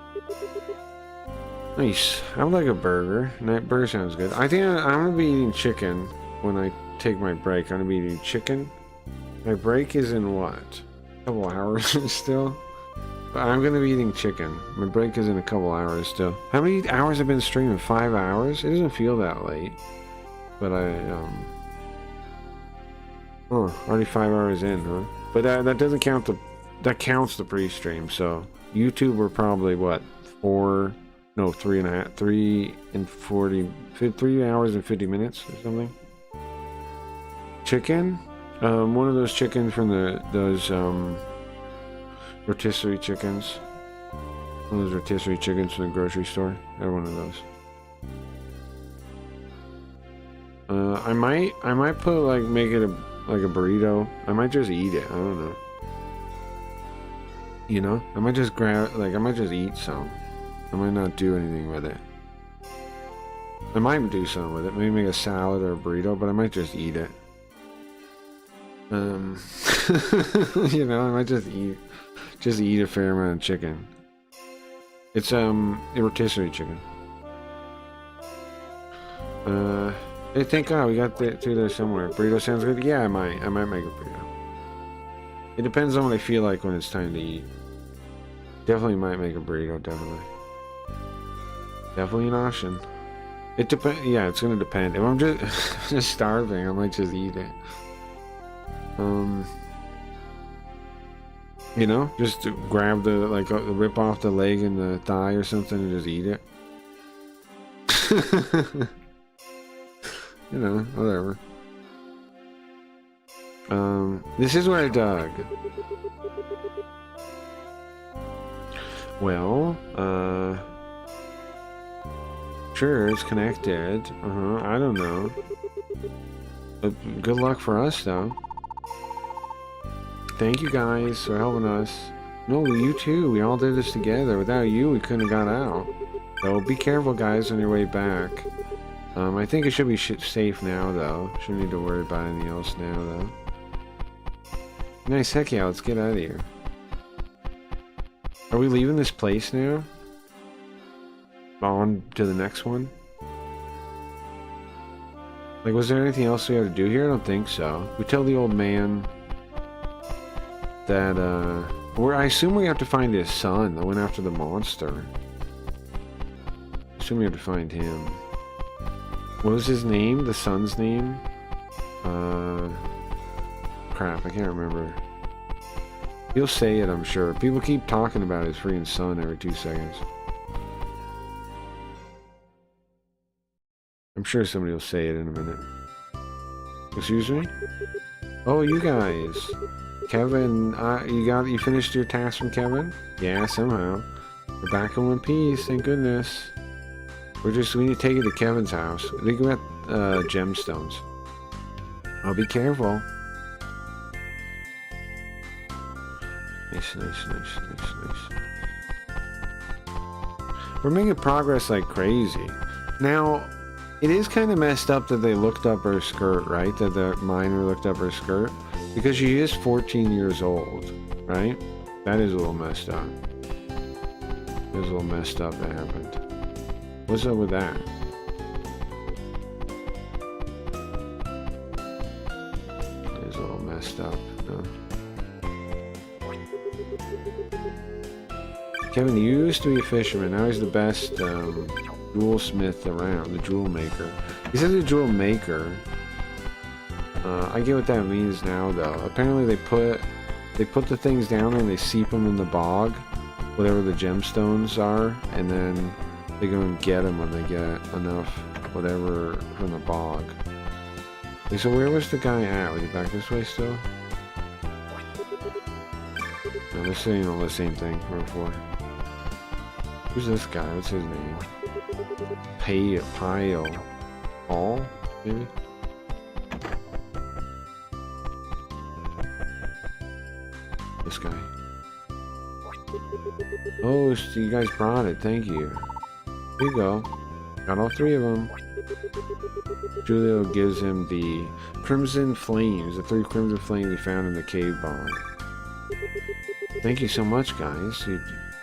Speaker 1: Nice. I would like a burger. Burger sounds good. I think I'm gonna be eating chicken when I take my break. I'm gonna be eating chicken. My break is in what? A couple hours still? But I'm gonna be eating chicken. My break is in a couple hours still. How many hours have I been streaming? 5 hours? It doesn't feel that late. But oh, already 5 hours in, huh? But that doesn't count that counts the pre-stream, so YouTube were probably what? 3 hours and 50 minutes or something. Chicken? One of those chickens from those rotisserie chickens. One of those rotisserie chickens from the grocery store. I have one of those. I might put make it like a burrito. I might just eat it. I don't know. You know, I might just grab I might just eat some. I might not do anything with it. I might do something with it. Maybe make a salad or a burrito, but I might just eat it. You know, I might just eat a fair amount of chicken. It's a rotisserie chicken. Hey, thank God we got through there somewhere. Burrito sounds good. Yeah, I might make a burrito. It depends on what I feel like when it's time to eat. Definitely might make a burrito. Definitely an option. It depends. Yeah, it's gonna depend. If I'm just starving, I might just eat it. You know, just to grab rip off the leg and the thigh or something and just eat it. You know, whatever. This is where I dug. Well, sure, it's connected. I don't know. But good luck for us, though. Thank you guys for helping us. No, you too. We all did this together. Without you, we couldn't have got out. So be careful, guys, on your way back. I think it should be safe now, though. Shouldn't need to worry about anything else now, though. Nice. Heck yeah, let's get out of here. Are we leaving this place now? On to the next one? Was there anything else we had to do here? I don't think so. We tell the old man that, I assume we have to find his son that went after the monster. I assume we have to find him. What was his name? The son's name? Crap, I can't remember. He'll say it, I'm sure. People keep talking about his freaking son every 2 seconds. I'm sure somebody will say it in a minute. Excuse me? Oh, you guys. Kevin, you finished your task from Kevin? Yeah, somehow. We're back in one piece, thank goodness. We need to take it to Kevin's house. They got gemstones. I'll be careful. Nice. We're making progress like crazy. Now, it is kind of messed up that they looked up her skirt, right? That the miner looked up her skirt. Because she is 14 years old, right? That is a little messed up. It was a little messed up that happened. What's up with that? It is a little messed up. No? Kevin used to be a fisherman. Now he's the best jewel smith around. The jewel maker. He says a jewel maker. I get what that means now, though. Apparently, they put the things down and they seep them in the bog, whatever the gemstones are, and then they go and get them when they get enough, whatever, from the bog. Okay, so where was the guy at? Was he back this way still? No, they're saying all the same thing. Before. Who's this guy? What's his name? Pile. Paul? Maybe? This guy. Oh, so you guys brought it. Thank you. Here you go. Got all three of them. Julio gives him the crimson flames. The 3 crimson flames we found in the cave bog. Thank you so much, guys.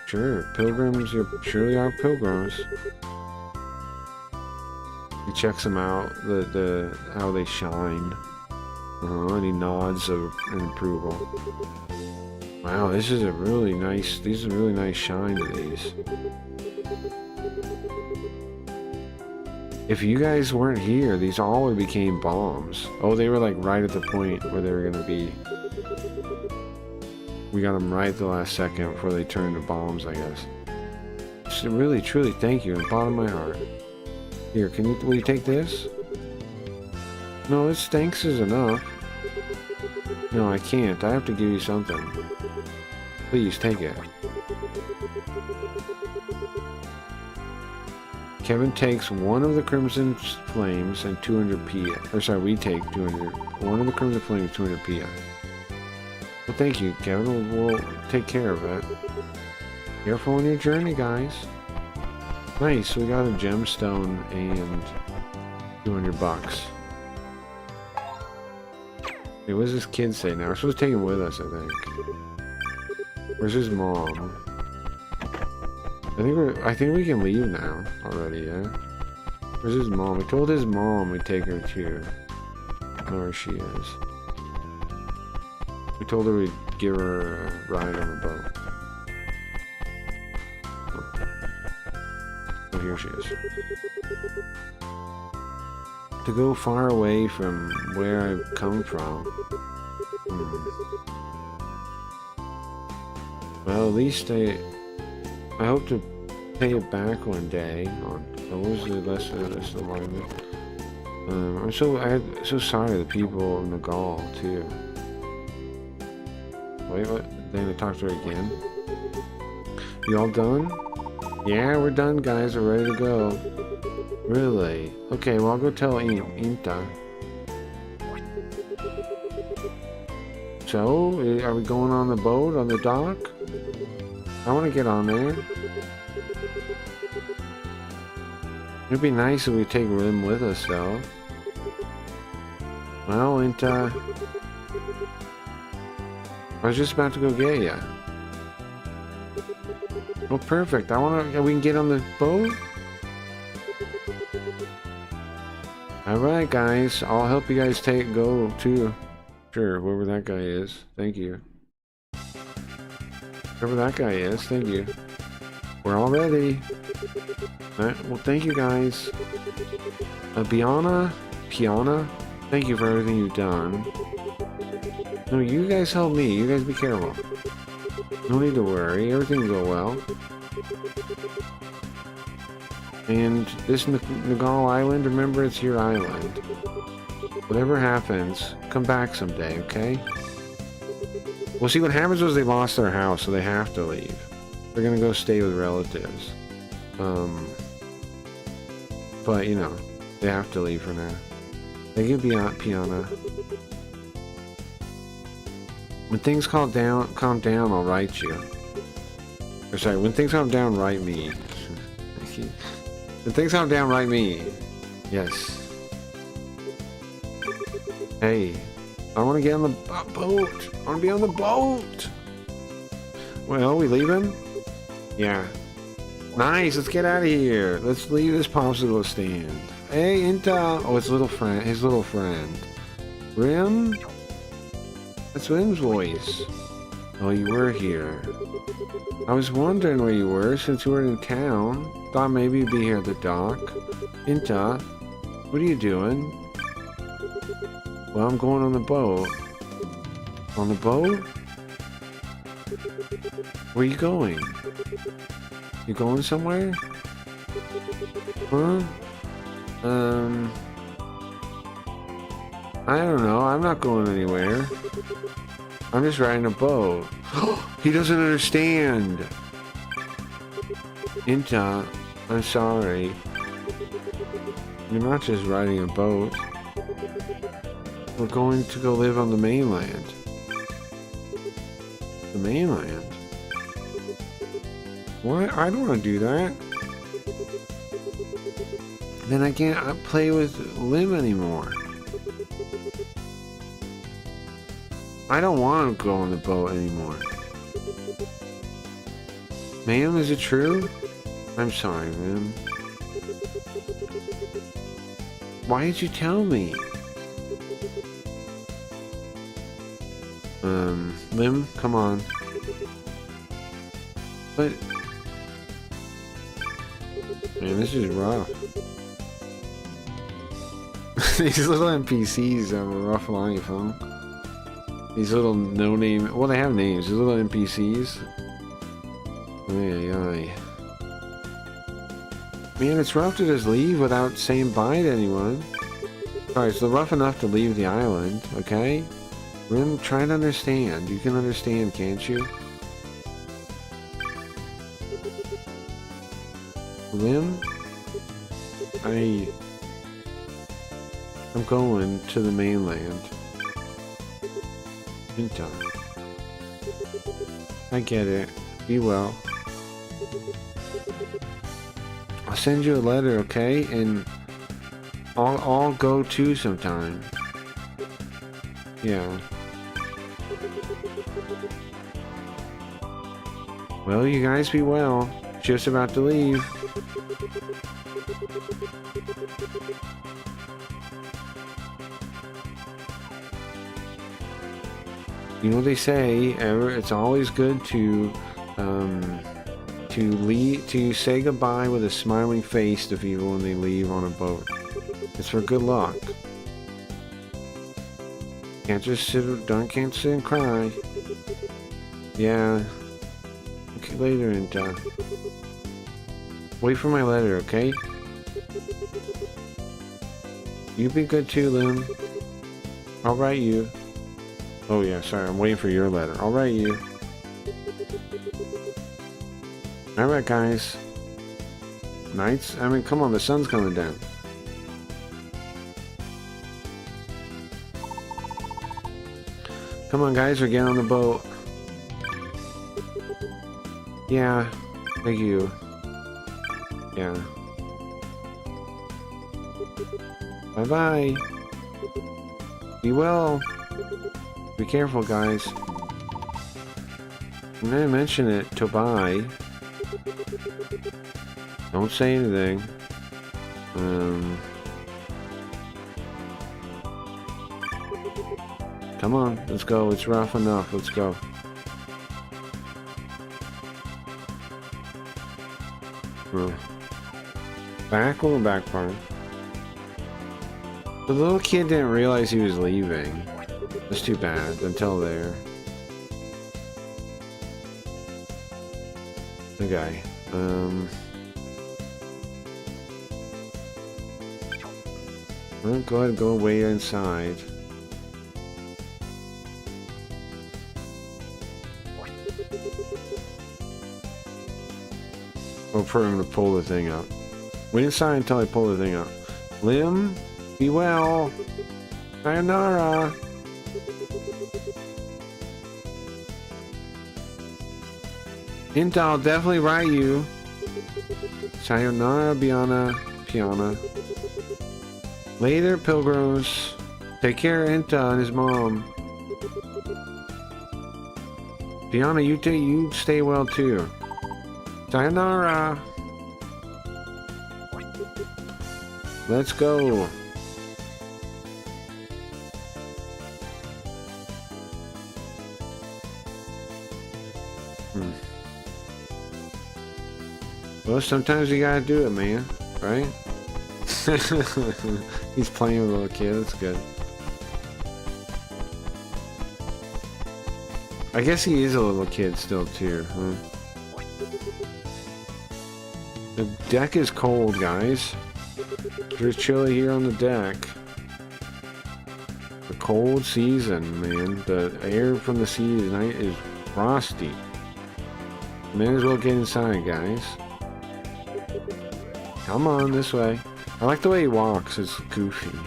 Speaker 1: Sure, pilgrims, you surely are pilgrims. He checks them out, the how they shine. And he nods in approval. Wow, this is a really nice. These are really nice shine to these. If you guys weren't here, these all would became bombs. Oh, they were like right at the point where they were gonna be. We got them right at the last second before they turned to bombs, I guess. So really, truly, thank you, in the bottom of my heart. Here, will you take this? No, this thanks is enough. No, I can't. I have to give you something. Please, take it. Kevin takes one of the crimson flames and 200 P. Or sorry, we take 200. One of the crimson flames, 200 P. Well, thank you, Kevin. We'll take care of it. Careful on your journey, guys. Nice, we got a gemstone and 200 bucks. Hey, what does this kid say now? We're supposed to take him with us, I think. Where's his mom? I think we can leave now already, yeah? Where's his mom? We told his mom we'd take her to. I don't know where she is. We told her we'd give her a ride on the boat. Oh, here she is. To go far away from where I've come from. Well, at least I hope to pay it back one day. What was the lesson of this alignment? I'm so sorry to the people of Nagal too. Wait, what? Then I talk to her again. You all done? Yeah, we're done, guys. We're ready to go. Really? Okay, well, I'll go tell Inta. So, are we going on the boat, on the dock? I want to get on there. It'd be nice if we take Rim with us, though. Well, Inta... I was just about to go get ya. Oh, perfect. We can get on the boat? Alright, guys. I'll help you guys go, too. Sure, whoever that guy is. Thank you. Whoever that guy is, thank you. We're all ready. Alright, well, thank you, guys. Piana, thank you for everything you've done. No, you guys help me. You guys be careful. No need to worry. Everything will go well. And this Nagal Island, remember, it's your island. Whatever happens, come back someday, okay? Well, see, what happens was they lost their house, so they have to leave. They're gonna go stay with relatives. But, you know, they have to leave for now. They can be out, Piana. When things calm down, I'll write you. Or sorry, when things calm down, write me. When things calm down, write me. Yes. Hey, I want to get on the boat. I want to be on the boat. Well, we leaving? Yeah. Nice. Let's get out of here. Let's leave this popsicle stand. Hey, Inta. Oh, his little friend. Rim. That's Rim's voice. Oh, you were here. I was wondering where you were since you were in town. Thought maybe you'd be here at the dock. Inta, what are you doing? Well, I'm going on the boat. On the boat? Where are you going? You going somewhere? Huh? I don't know. I'm not going anywhere. I'm just riding a boat. He doesn't understand. Inta, I'm sorry. You're not just riding a boat. We're going to go live on the mainland. The mainland? What? I don't want to do that. Then I can't play with Lim anymore. I don't want to go on the boat anymore. Ma'am, is it true? I'm sorry, Lim. Why did you tell me? Lim, come on. But... Man, this is rough. These little NPCs have a rough life, huh? These little no-name... Well, they have names. These little NPCs. Ay, ay. Man, it's rough to just leave without saying bye to anyone. Alright, so rough enough to leave the island, okay? Rim, try to understand. You can understand, can't you? Lim? I'm going to the mainland. In time. I get it. Be well. I'll send you a letter, okay? And I'll go too sometime. Yeah. Well, you guys be well. Just about to leave. You know what they say, it's always good to say goodbye with a smiling face to people when they leave on a boat. It's for good luck. Can't sit and cry. Yeah. Okay, later and wait for my letter, okay? You be good too, Lim. I'll write you. Oh yeah, sorry, I'm waiting for your letter. I'll write you. Alright guys. Nights? I mean, come on, the sun's coming down. Come on guys, we're getting on the boat. Yeah, thank you. Yeah. Bye-bye. Be well. Be careful, guys. I'm gonna mention it to buy. Don't say anything. Come on, let's go. It's rough enough. Let's go. Back or back part? The little kid didn't realize he was leaving. That's too bad, until there. Okay, well, go ahead and go away inside. Or for him to pull the thing up. Wait inside until I pull the thing up. Lim, be well. Sayonara. Inta, I'll definitely write you. Sayonara, Piana. Later, pilgrims. Take care of Inta and his mom. Piana, you stay well too. Sayonara. Let's go. Hmm. Well, sometimes you gotta do it, man. Right? He's playing with a little kid. That's good. I guess he is a little kid still, too, huh? The deck is cold, guys. It's chilly here on the deck. The cold season, man. The air from the sea tonight is frosty. May as well get inside, guys. Come on, this way. I like the way he walks. It's goofy.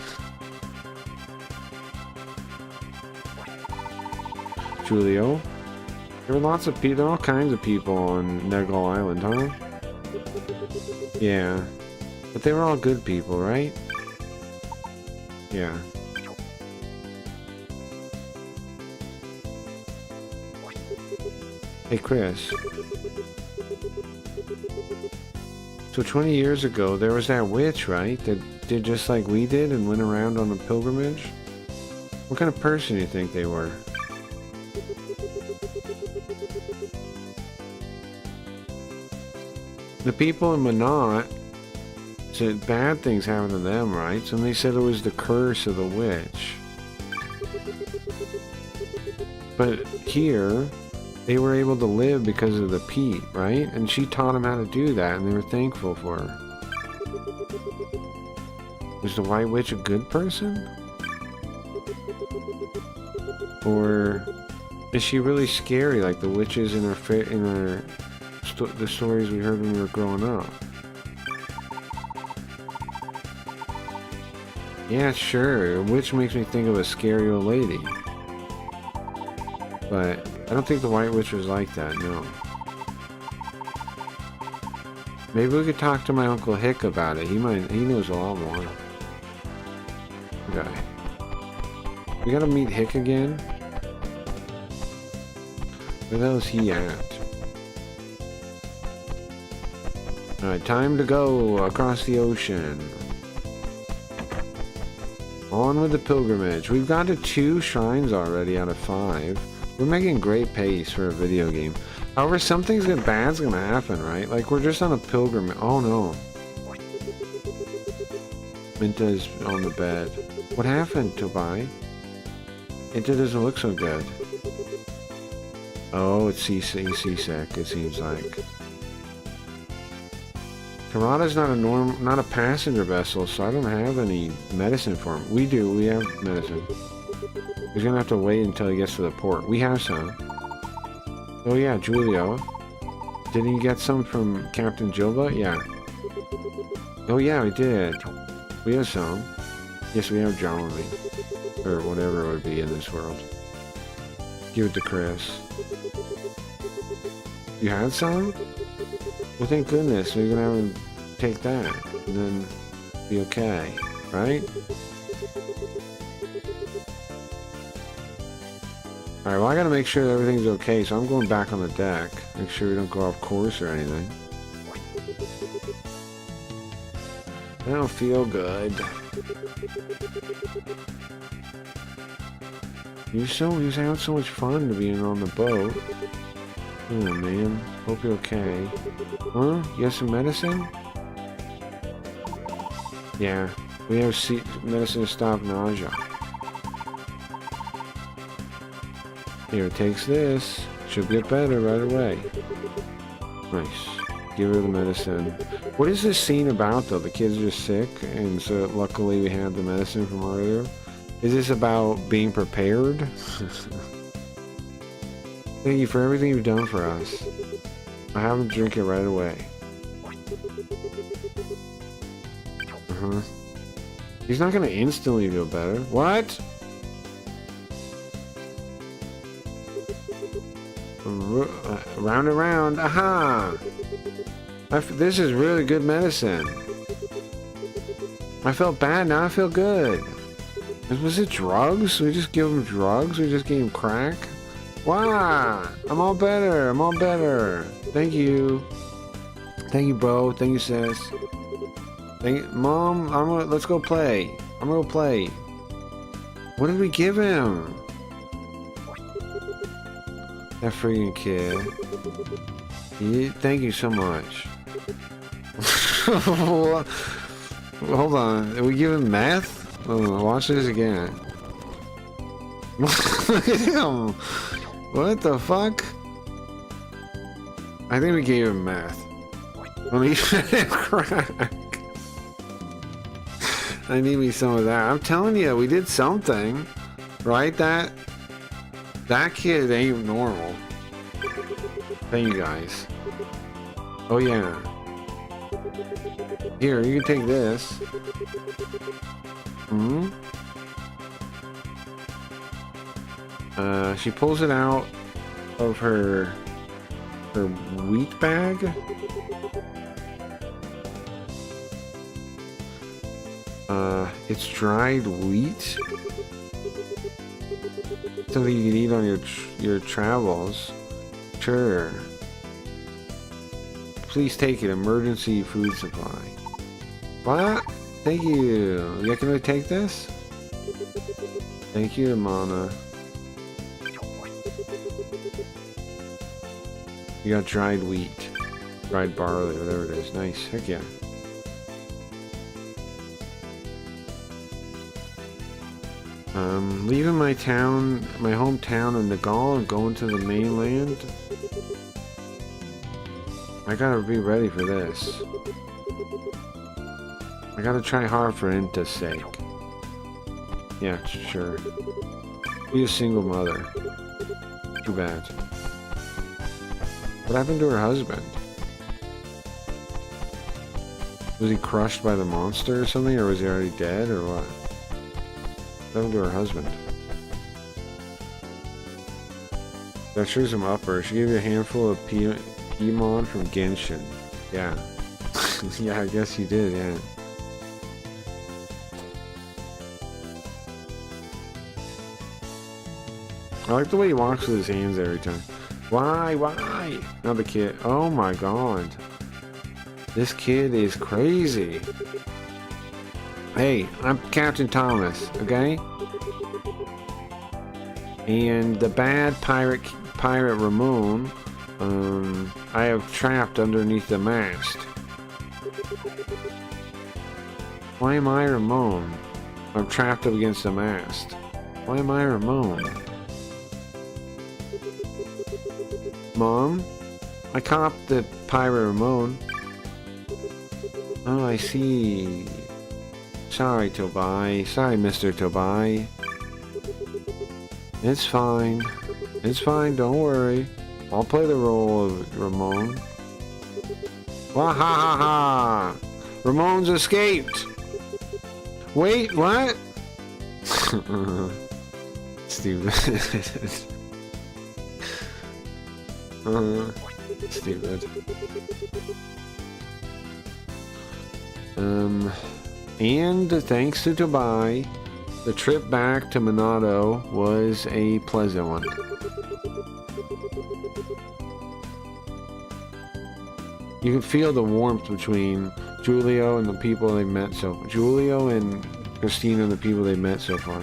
Speaker 1: Julio. There were lots of people, all kinds of people on Negal Island, huh? Yeah. But they were all good people, right? Yeah. Hey, Chris. So 20 years ago, there was that witch, right? That did just like we did and went around on a pilgrimage? What kind of person do you think they were? The people in Minot said bad things happened to them, right? So they said it was the curse of the witch. But here, they were able to live because of the peat, right? And she taught them how to do that, and they were thankful for her. Was the White Witch a good person? Or is she really scary, like the witches in the stories we heard when we were growing up? Yeah, sure. A witch makes me think of a scary old lady. But I don't think the White Witch was like that, no. Maybe we could talk to my Uncle Hick about it. He knows a lot more. Okay. We gotta meet Hick again. Where the hell is he at? Alright, time to go across the ocean. On with the pilgrimage. We've got to 2 shrines already out of 5. We're making great pace for a video game. However, something bad's gonna happen, right? Like, we're just on a pilgrimage. Oh no. Minta's on the bed. What happened, Tobai? Minta doesn't look so good. Oh, he's seasick, it seems like. Karada's not a passenger vessel, so I don't have any medicine for him. We have medicine. He's gonna have to wait until he gets to the port. We have some. Oh yeah, Julio. Didn't you get some from Captain Jilba? Yeah. Oh yeah, we did. We have some. Yes, we have Jolly. Or whatever it would be in this world. Give it to Chris. You had some? Well, thank goodness. We're gonna have him take that. And then be okay. Right? Alright, well I gotta make sure that everything's okay, so I'm going back on the deck. Make sure we don't go off course or anything. I don't feel good. You're having so much fun to being on the boat. Oh man, hope you're okay. Huh? You have some medicine? Yeah, we have medicine to stop nausea. Here, it takes this. Should get better right away. Nice. Give her the medicine. What is this scene about, though? The kid's just sick, and so luckily we had the medicine from earlier. Is this about being prepared? Thank you for everything you've done for us. I have him drink it right away. Uh-huh. He's not gonna instantly feel better. What? Round and round. Aha! This is really good medicine. I felt bad, now I feel good. Was it drugs? We just give him drugs? We just gave him crack? Wow! I'm all better. I'm all better. Thank you. Thank you, bro. Thank you, sis. Thank you. Mom, let's go play. I'm gonna go play. What did we give him? That freaking kid. Thank you so much. Hold on. Did we give him meth? Oh, watch this again. Look at him. What the fuck? I think we gave him meth. Let me crack. I need me some of that. I'm telling you, we did something. Right? That kid ain't normal. Thank you guys. Oh yeah. Here, you can take this. Hmm? She pulls it out of her wheat bag. It's dried wheat. Something you can eat on your travels. Sure. Please take it. Emergency food supply. What? Thank you. You can really take this? Thank you, Mana. You got dried wheat. Dried barley, whatever it is. Nice. Heck yeah. Leaving my hometown of Nagal and going to the mainland. I gotta be ready for this. I gotta try hard for Inta's sake. Yeah, sure. Be a single mother. Too bad. What happened to her husband? Was he crushed by the monster or something, or was he already dead, or what? What happened to her husband? That sure some upper. She gave you a handful of Pimon from Genshin. Yeah. Yeah, I guess you did, yeah. I like the way he walks with his hands every time. Why? Not the kid. Oh my god. This kid is crazy. Hey, I'm Captain Thomas, okay? And the bad pirate Ramon, I have trapped underneath the mast. Why am I Ramon? I'm trapped up against the mast. Why am I Ramon? Mom? I copped the pirate Ramon. Oh, I see. Sorry, Tobai. Sorry, Mr. Tobai. It's fine. It's fine, don't worry. I'll play the role of Ramon. Wah ha ha ha! Ramon's escaped! Wait, what? Stupid. Stupid. And thanks to Tobai, the trip back to Minato was a pleasant one. You can feel the warmth between Julio and the people they met Julio and Christina and the people they met so far.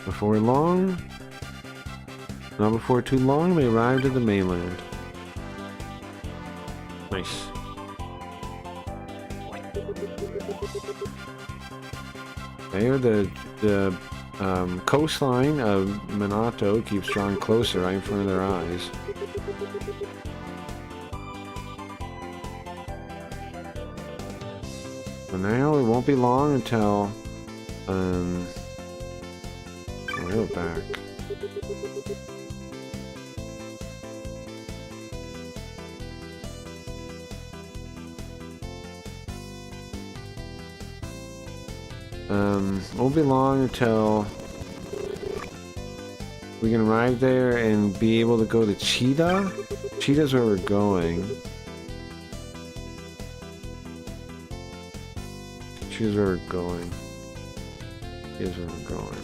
Speaker 1: Before long, not before too long, they arrived at the mainland. Nice. There, the coastline of Minato keeps drawing closer right in front of their eyes. So now it won't be long until we'll go back. Won't be long until we can arrive there and be able to go to Cheetah. Cheetah's where we're going. Cheetah's where we're going. Here's where we're going.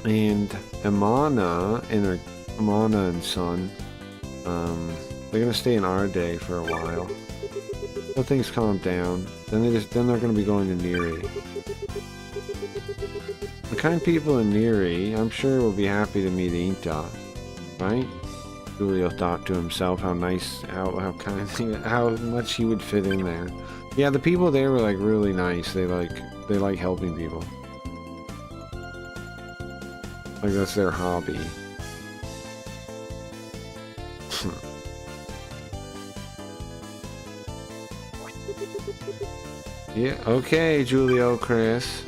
Speaker 1: And Amana and son, they're gonna stay in our day for a while. Until things calm down. Then they're gonna be going to Neri. kind people in Neri, I'm sure will be happy to meet Inta, right? Julio thought to himself how nice, how kind, how much he would fit in there. Yeah, the people there were like really nice. They like helping people. Like that's their hobby. Yeah, okay, Julio, Chris.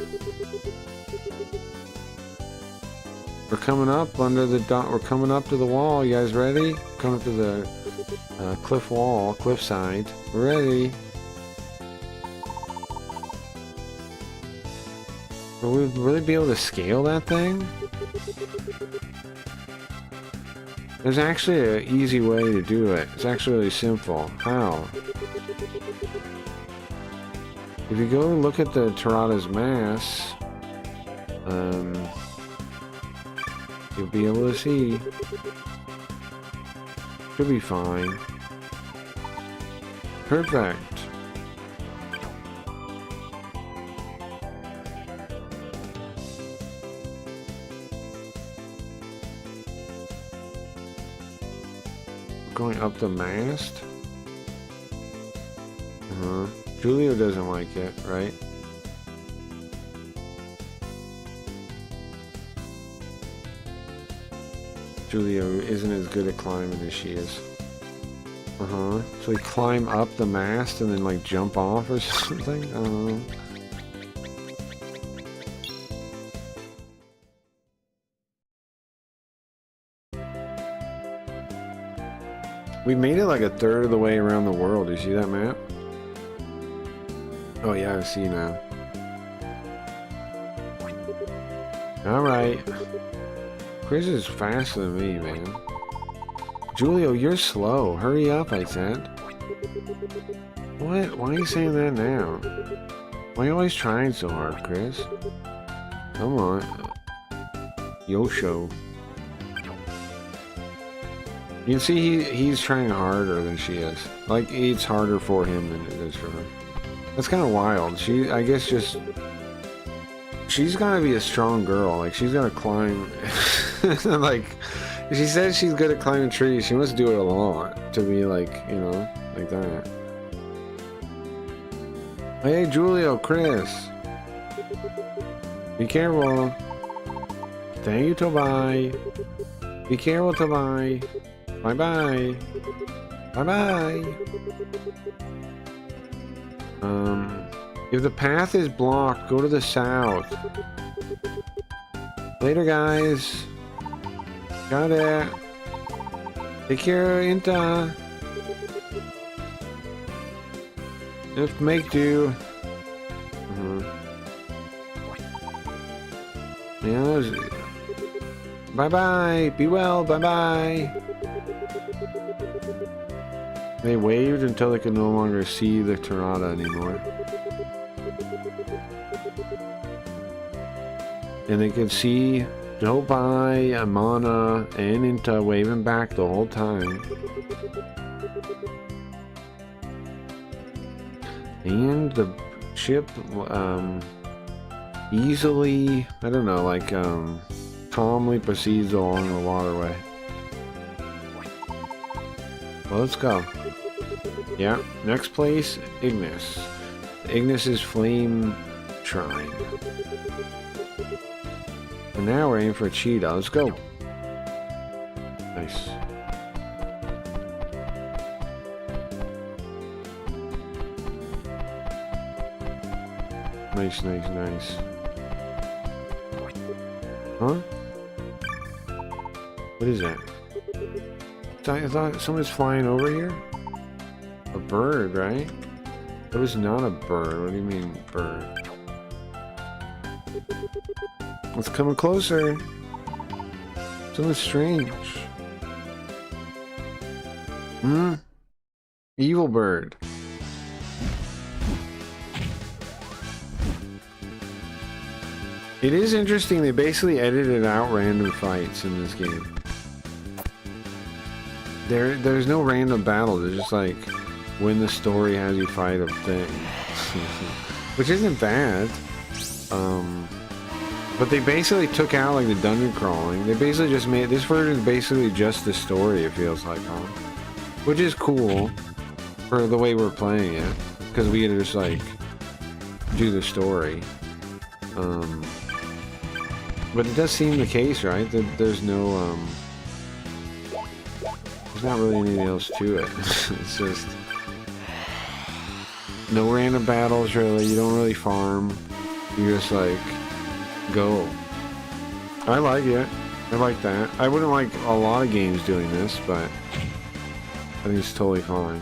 Speaker 1: We're coming up under the dot. We're coming up to the wall. You guys ready? Coming up to the cliff wall, cliff side. We're ready. Will we really be able to scale that thing? There's actually an easy way to do it. It's actually really simple. How? If you go and look at the Tirada's mass, you'll be able to see. Should be fine. Perfect. Going up the mast? Julio doesn't like it, right? Julio isn't as good at climbing as she is. So we climb up the mast and then like jump off or something? I don't know. We made it like a third of the way around the world. Do you see that map? Oh yeah, I see now. Alright. Chris is faster than me, man. Julio, you're slow. Hurry up, I said. What? Why are you saying that now? Why are you always trying so hard, Chris? Come on. Yosho. You can see he's trying harder than she is. Like, it's harder for him than it is for her. That's kind of wild. I guess she's gotta be a strong girl. Like, she's gotta climb. Like, she says she's good at climbing trees. She must do it a lot to be like, you know, like that. Hey, Julio, Chris. Be careful. Thank you, Tobai. Be careful, Tobai. Bye-bye. Bye-bye. If the path is blocked, go to the south. Later, guys. Got it. Take care, Inta. Just make do. Yeah, bye-bye. Be well. Bye-bye. They waved until they could no longer see the Tirada anymore. And they could see Dobai, Amana, and Inta waving back the whole time. And the ship, easily, I don't know, like, calmly proceeds along the waterway. Well, let's go. Yeah, next place, Ignis. Ignis's Flame Shrine. And now we're aiming for a cheetah. Let's go. Nice. Nice, nice, nice. Huh? What is that? I thought someone's flying over here? A bird, right? It was not a bird. What do you mean, bird? It's coming closer. Something strange. Evil bird. It is interesting. They basically edited out random fights in this game. There's no random battles. It's just like when the story has you fight a thing, which isn't bad. But they basically took out like the dungeon crawling. They basically just made this version is basically just the story. It feels like, huh? Which is cool for the way we're playing it, because we can just like do the story. But it does seem the case, right? That there's no there's not really anything else to it. It's just no random battles really. You don't really farm. You just like go. I like it. I like that. I wouldn't like a lot of games doing this, but I think it's totally fine.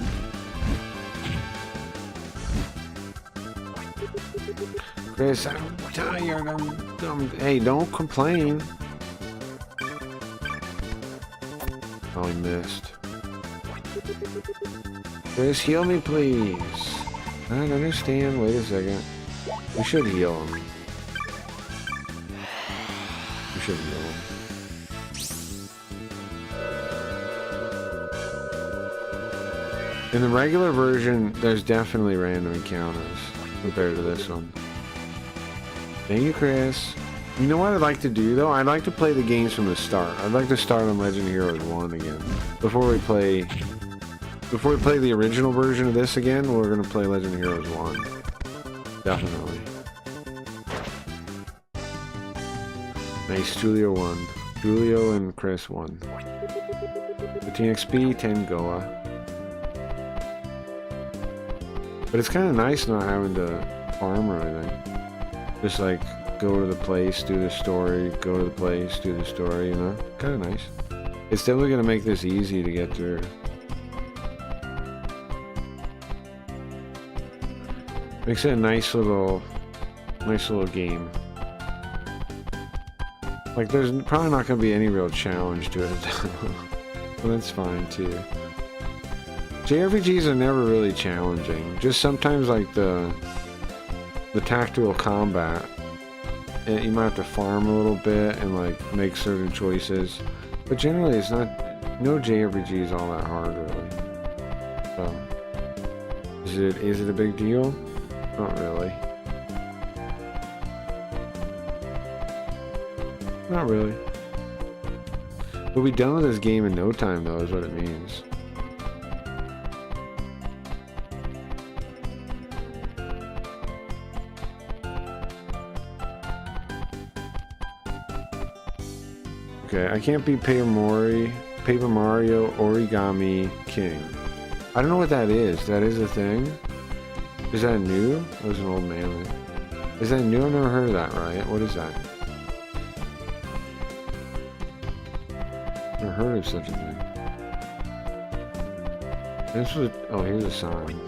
Speaker 1: Chris, I'm tired. Hey, don't complain. Oh, I missed. Chris, heal me, please. I don't understand. Wait a second. We should heal him. We should heal him. In the regular version, there's definitely random encounters compared to this one. Thank you, Chris. You know what I'd like to do, though? I'd like to play the games from the start. I'd like to start on Legend of Heroes 1 again. Before we play the original version of this again, we're going to play Legend of Heroes 1. Definitely. Nice, Julio 1. Julio and Chris 1. 15 XP, 10 Goa. But it's kind of nice not having to farm or anything. Just like go to the place, do the story, go to the place, do the story, you know? Kind of nice. It's definitely going to make this easy to get through. Makes it a nice little game. Like there's probably not going to be any real challenge to it. But that's fine too. JRPGs are never really challenging. Just sometimes like the tactical combat, you might have to farm a little bit and like make certain choices. But generally it's not, no JRPG is all that hard really. So, is it a big deal? Not really. Not really. We'll be done with this game in no time though, is what it means. Okay, I can't beat Paper Mario Origami King. I don't know what that is. That is a thing? Is that new? That was an old man. Is that new? I've never heard of that, right? What is that? Never heard of such a thing. This was... Oh, here's a sign.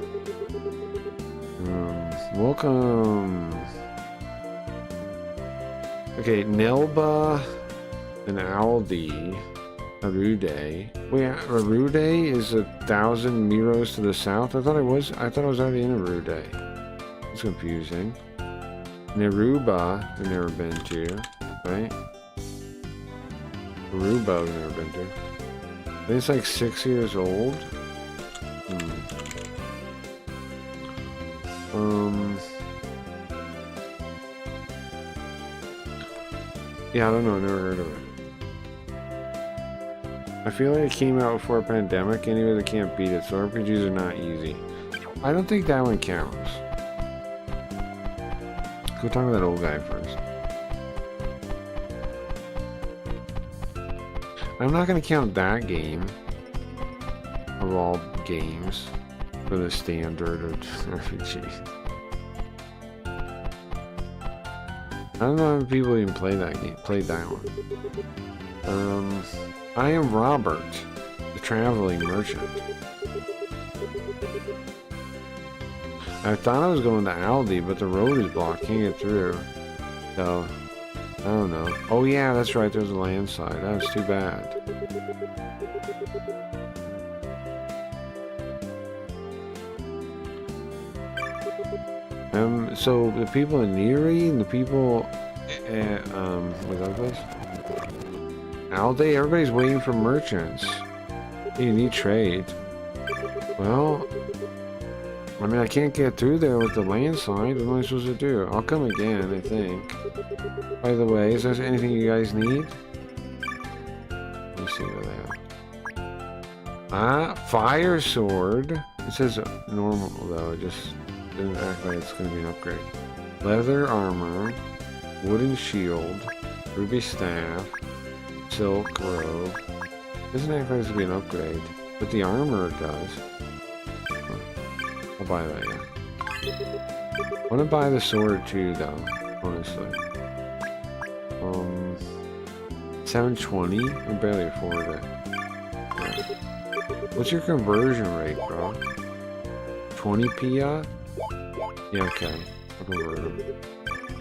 Speaker 1: Welcome. Okay, Nelba and Aldi. Arude. Wait, Arude is 1,000 Miros to the south? I thought it was already in Arude. It's confusing. Neruba, I've never been to, right? Aruba, I've never been to. I think it's like 6 years old. Yeah, I don't know, never heard of it. I feel like it came out before a pandemic, anyway, they can't beat it, so RPGs are not easy. I don't think that one counts. Go talk to that old guy first. I'm not going to count that game of all games for the standard RPG. I don't know if people even played that one. I am Robert, the traveling merchant. I thought I was going to Aldi, but the road is blocked, can't get through. So, I don't know. Oh yeah, that's right, there's a landslide. That's too bad. So the people in Neri and the people at, what's that place? Aldi, everybody's waiting for merchants. You need trade. Well, I mean, I can't get through there with the landslide. What am I supposed to do? I'll come again, I think. By the way, is there anything you guys need? Let me see where they are. Ah, fire sword. It says normal, though. It just doesn't act like it's going to be an upgrade. Leather armor. Wooden shield. Ruby staff. Silk robe. Doesn't act like it's going to be an upgrade. But the armor does. I'll buy that, yeah. I want to buy the sword too, though, honestly. 720? I can barely afford it. Yeah. What's your conversion rate, bro? 20 PIA? Yeah, okay. I'll convert them.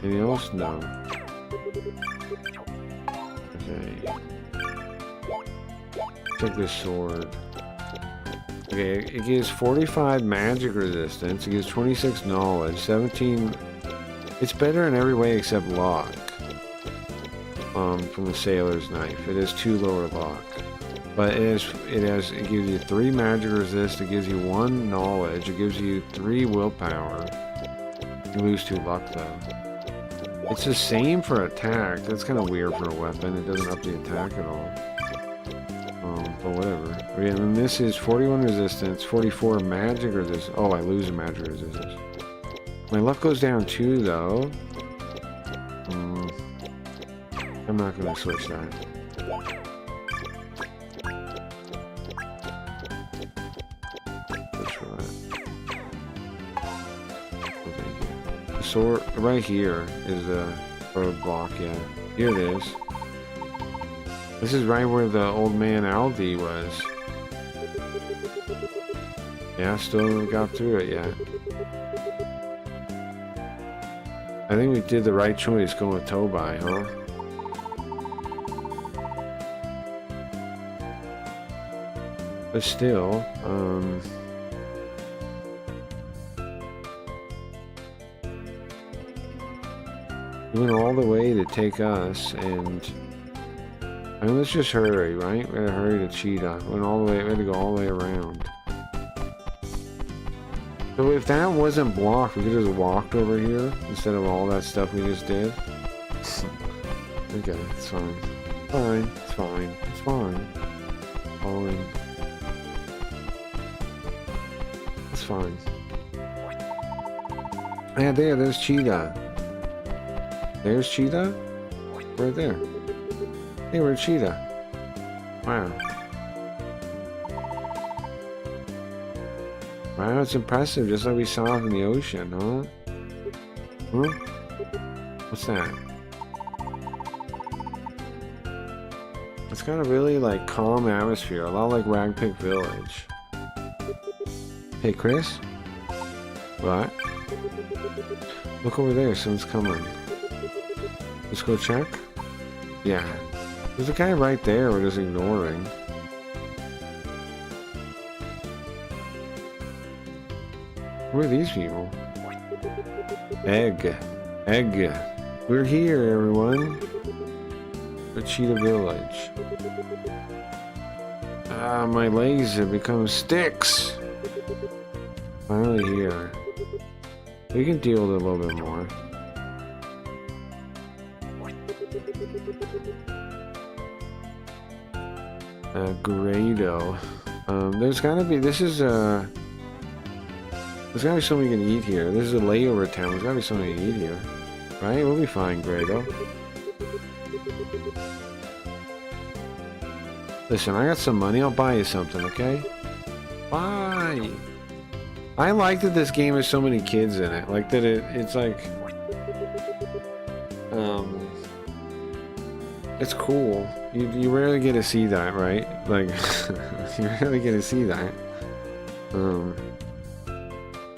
Speaker 1: Anything else? No. Okay. Take this sword. Okay, it gives 45 magic resistance, it gives 26 knowledge, 17... It's better in every way except luck. From the sailor's knife. It has 2 lower luck. But it gives you 3 magic resist, it gives you 1 knowledge, it gives you 3 willpower. You lose 2 luck though. It's the same for attack. That's kind of weird for a weapon, it doesn't up the attack at all. But whatever. Okay, and then this is 41 resistance, 44 magic resistance. Oh, I lose a magic resistance. My luck goes down too, though. I'm not going to switch that. Switch for that. Oh, thank you. The sword right here is a roadblock, yeah. Here it is. This is right where the old man Aldi was. Yeah, still haven't got through it yet. I think we did the right choice going with Tobai, huh? But still, he went all the way to take us, and I mean, let's just hurry, right? We gotta hurry to Cheetah. Went all the way, we had to go all the way around. So if that wasn't blocked, we could just walked over here instead of all that stuff we just did. Okay, it's fine. Fine, it's fine. It's fine. Fine. It's fine. Yeah, there's Cheetah. There's Cheetah? Right there. Hey, we're Cheetah. Wow. Wow, it's impressive, just like we saw it in the ocean, huh? Huh? What's that? It's got a really, like, calm atmosphere, a lot like Ragpick Village. Hey, Chris? What? Look over there, someone's coming. Let's go check? Yeah. There's a guy right there we're just ignoring. Who are these people? Egg. Egg. We're here, everyone. At Cheetah Village. Ah, my legs have become sticks. Finally here. We can deal with it a little bit more. Grado. There's gotta be, there's gotta be something we can eat here. This is a layover town, there's gotta be something to eat here. Right? We'll be fine, Grado. Listen, I got some money, I'll buy you something, okay? Bye! I like that this game has so many kids in it. Like that it's like... It's cool. You rarely get to see that, right? Like, you rarely get to see that.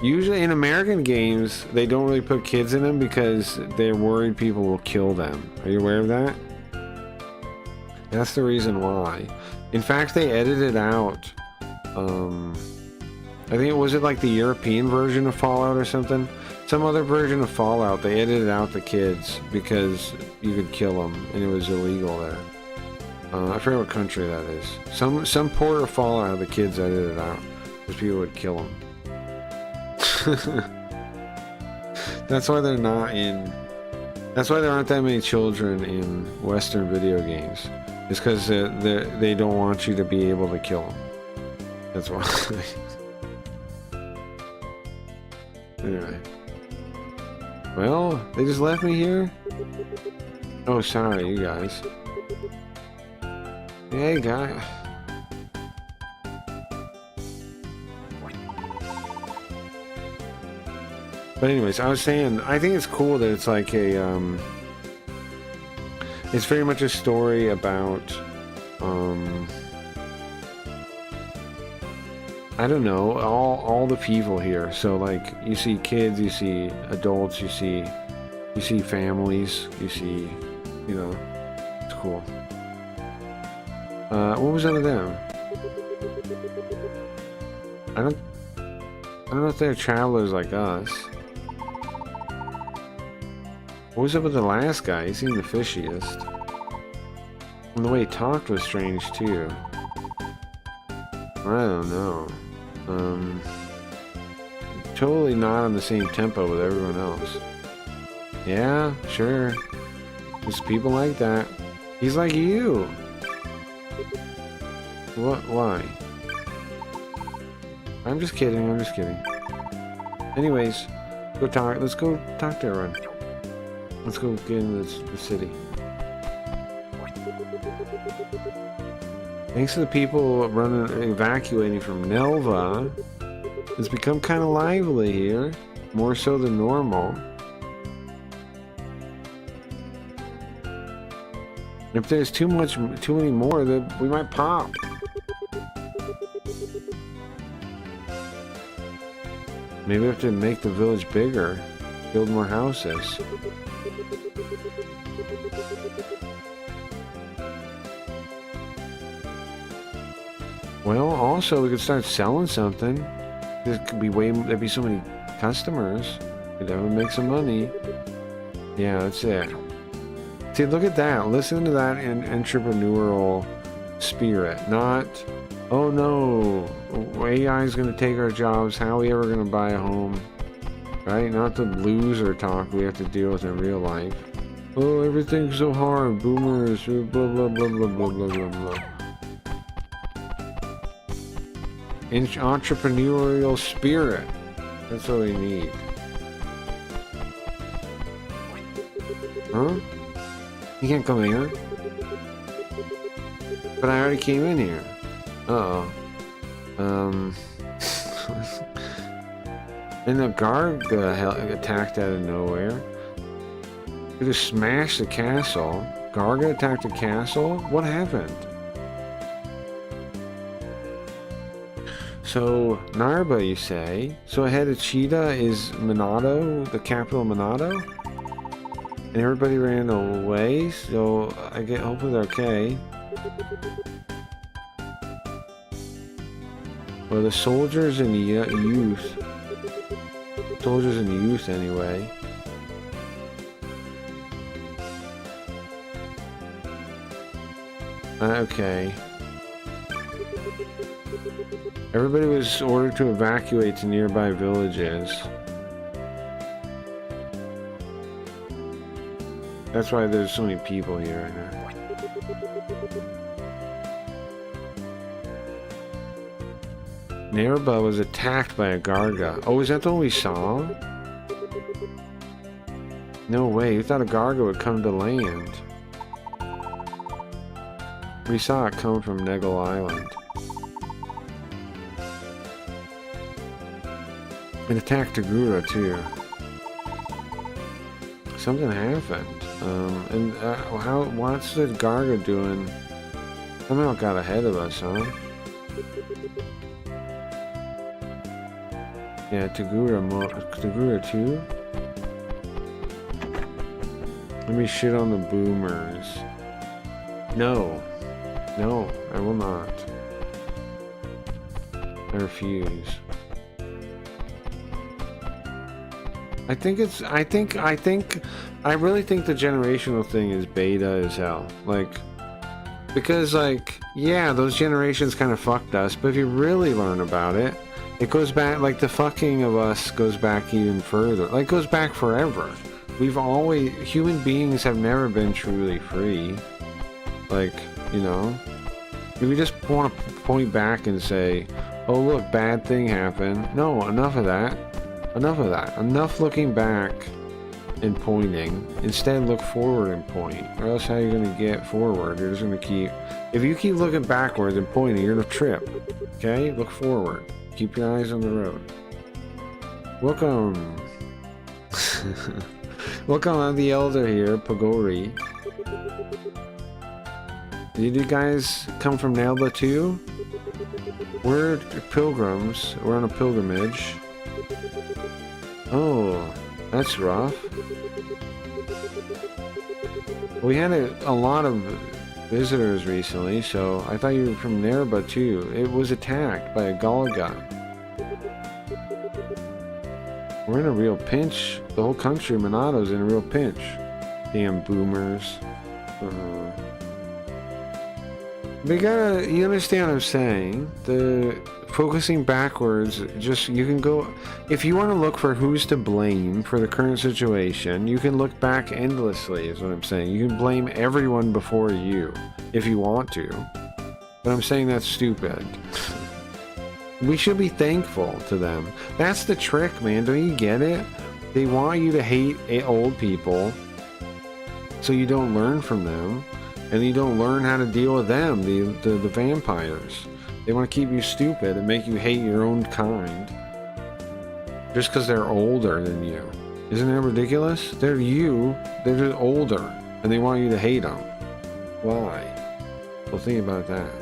Speaker 1: Usually in American games, they don't really put kids in them because they're worried people will kill them. Are you aware of that? That's the reason why. In fact, they edited out, I think was it like the European version of Fallout or something? Some other version of Fallout, they edited out the kids because you could kill them and it was illegal there. I forget what country that is. Some port of Fallout had the kids edited out because people would kill them. That's why they're not in... That's why there aren't that many children in Western video games. It's because they don't want you to be able to kill them. That's why. Anyway. Well, they just left me here? Oh, sorry, you guys. Hey, guy. But anyways, I was saying, I think it's cool that it's like a, it's very much a story about, I don't know, all the people here. So like, you see kids, you see adults, you see families, you see, you know, it's cool. What was under them? I don't know if they're travelers like us. What was up with the last guy? He seemed the fishiest. And the way he talked was strange too. I don't know. Totally not on the same tempo with everyone else. Yeah, sure. There's people like that. He's like you. What? Why? I'm just kidding. I'm just kidding. Anyways, go talk. Let's go talk to everyone. Let's go get into the city. Thanks to the people evacuating from Nelva, it's become kind of lively here, more so than normal. If there's too many more, then we might pop. Maybe we have to make the village bigger, build more houses. Well, also we could start selling something. There'd be so many customers. We'd have to make some money. Yeah, that's it. See, look at that. Listen to that entrepreneurial spirit. Not, oh no, AI is going to take our jobs. How are we ever going to buy a home? Right? Not the loser talk we have to deal with in real life. Oh, everything's so hard. Boomers, blah, blah, blah, blah, blah, blah, blah, blah. Entrepreneurial spirit. That's what we need. Huh? You can't come here. But I already came in here. Uh-oh. And the guard attacked out of nowhere. They just smashed the castle. Garga attacked the castle? What happened? So, Narba, you say? So ahead of Cheetah is Monado, the capital of Monado? And everybody ran away, so hopefully they're okay. Well, the soldiers and the youth. Soldiers and youth, anyway. Okay. Everybody was ordered to evacuate to nearby villages. That's why there's so many people here right now. Nerba was attacked by a Garga. Oh, is that the one we saw? No way, we thought a Garga would come to land. We saw it come from Negel Island. It attacked Tagura too. Something happened. What's the Garga doing? Somehow it got ahead of us, huh? Yeah, Tagura too? Let me shit on the boomers. No. No, I will not. I refuse. I really think the generational thing is beta as hell. Like, because like, yeah, those generations kind of fucked us, but if you really learn about it, It goes back, like the fucking of us goes back even further. Like, goes back forever. We've always, human beings have never been truly free. Like, you know, if we just want to point back and say, oh look, bad thing happened. No, enough of that. Enough of that. Enough looking back and pointing. Instead, look forward and point. Or else how are you going to get forward? You're just going to keep... If you keep looking backwards and pointing, you're going to trip. Okay? Look forward. Keep your eyes on the road. Welcome. Welcome, I'm the elder here, Pagori. Did you guys come from Nelda too? We're pilgrims. We're on a pilgrimage. Oh, that's rough. We had a lot of visitors recently, so I thought you were from Nerba too. It was attacked by a Galaga. We're in a real pinch. The whole country, Monato's in a real pinch. Damn boomers. But you understand what I'm saying? The focusing backwards, just, you can go, if you want to look for who's to blame for the current situation, you can look back endlessly, is what I'm saying. You can blame everyone before you, if you want to. But I'm saying that's stupid. We should be thankful to them. That's the trick, man. Don't you get it? They want you to hate old people, so you don't learn from them. And you don't learn how to deal with them, the vampires. They want to keep you stupid and make you hate your own kind. Just because they're older than you. Isn't that ridiculous? They're just older. And they want you to hate them. Why? Well, think about that.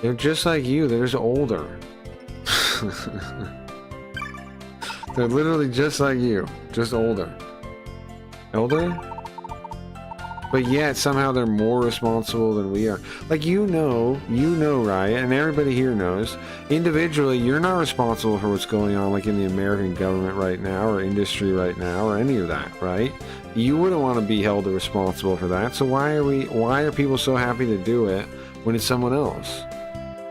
Speaker 1: They're just like you, they're just older. They're literally just like you, just older. Elder? But yet, somehow they're more responsible than we are. Like, you know, right? And everybody here knows. Individually, you're not responsible for what's going on, like, in the American government right now, or industry right now, or any of that, right? You wouldn't want to be held responsible for that. So why are people so happy to do it when it's someone else?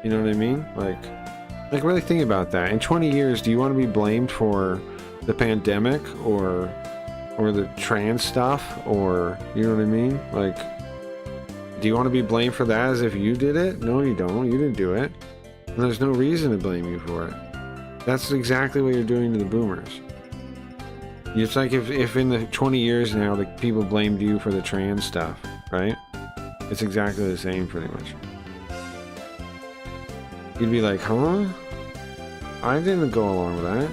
Speaker 1: You know what I mean? Like really think about that. In 20 years, do you want to be blamed for the pandemic, or the trans stuff, or, you know what I mean? Like, do you want to be blamed for that as if you did it? No, you don't. You didn't do it. And there's no reason to blame you for it. That's exactly what you're doing to the boomers. It's like if in the 20 years now, the people blamed you for the trans stuff, right? It's exactly the same, pretty much. You'd be like, huh? I didn't go along with that.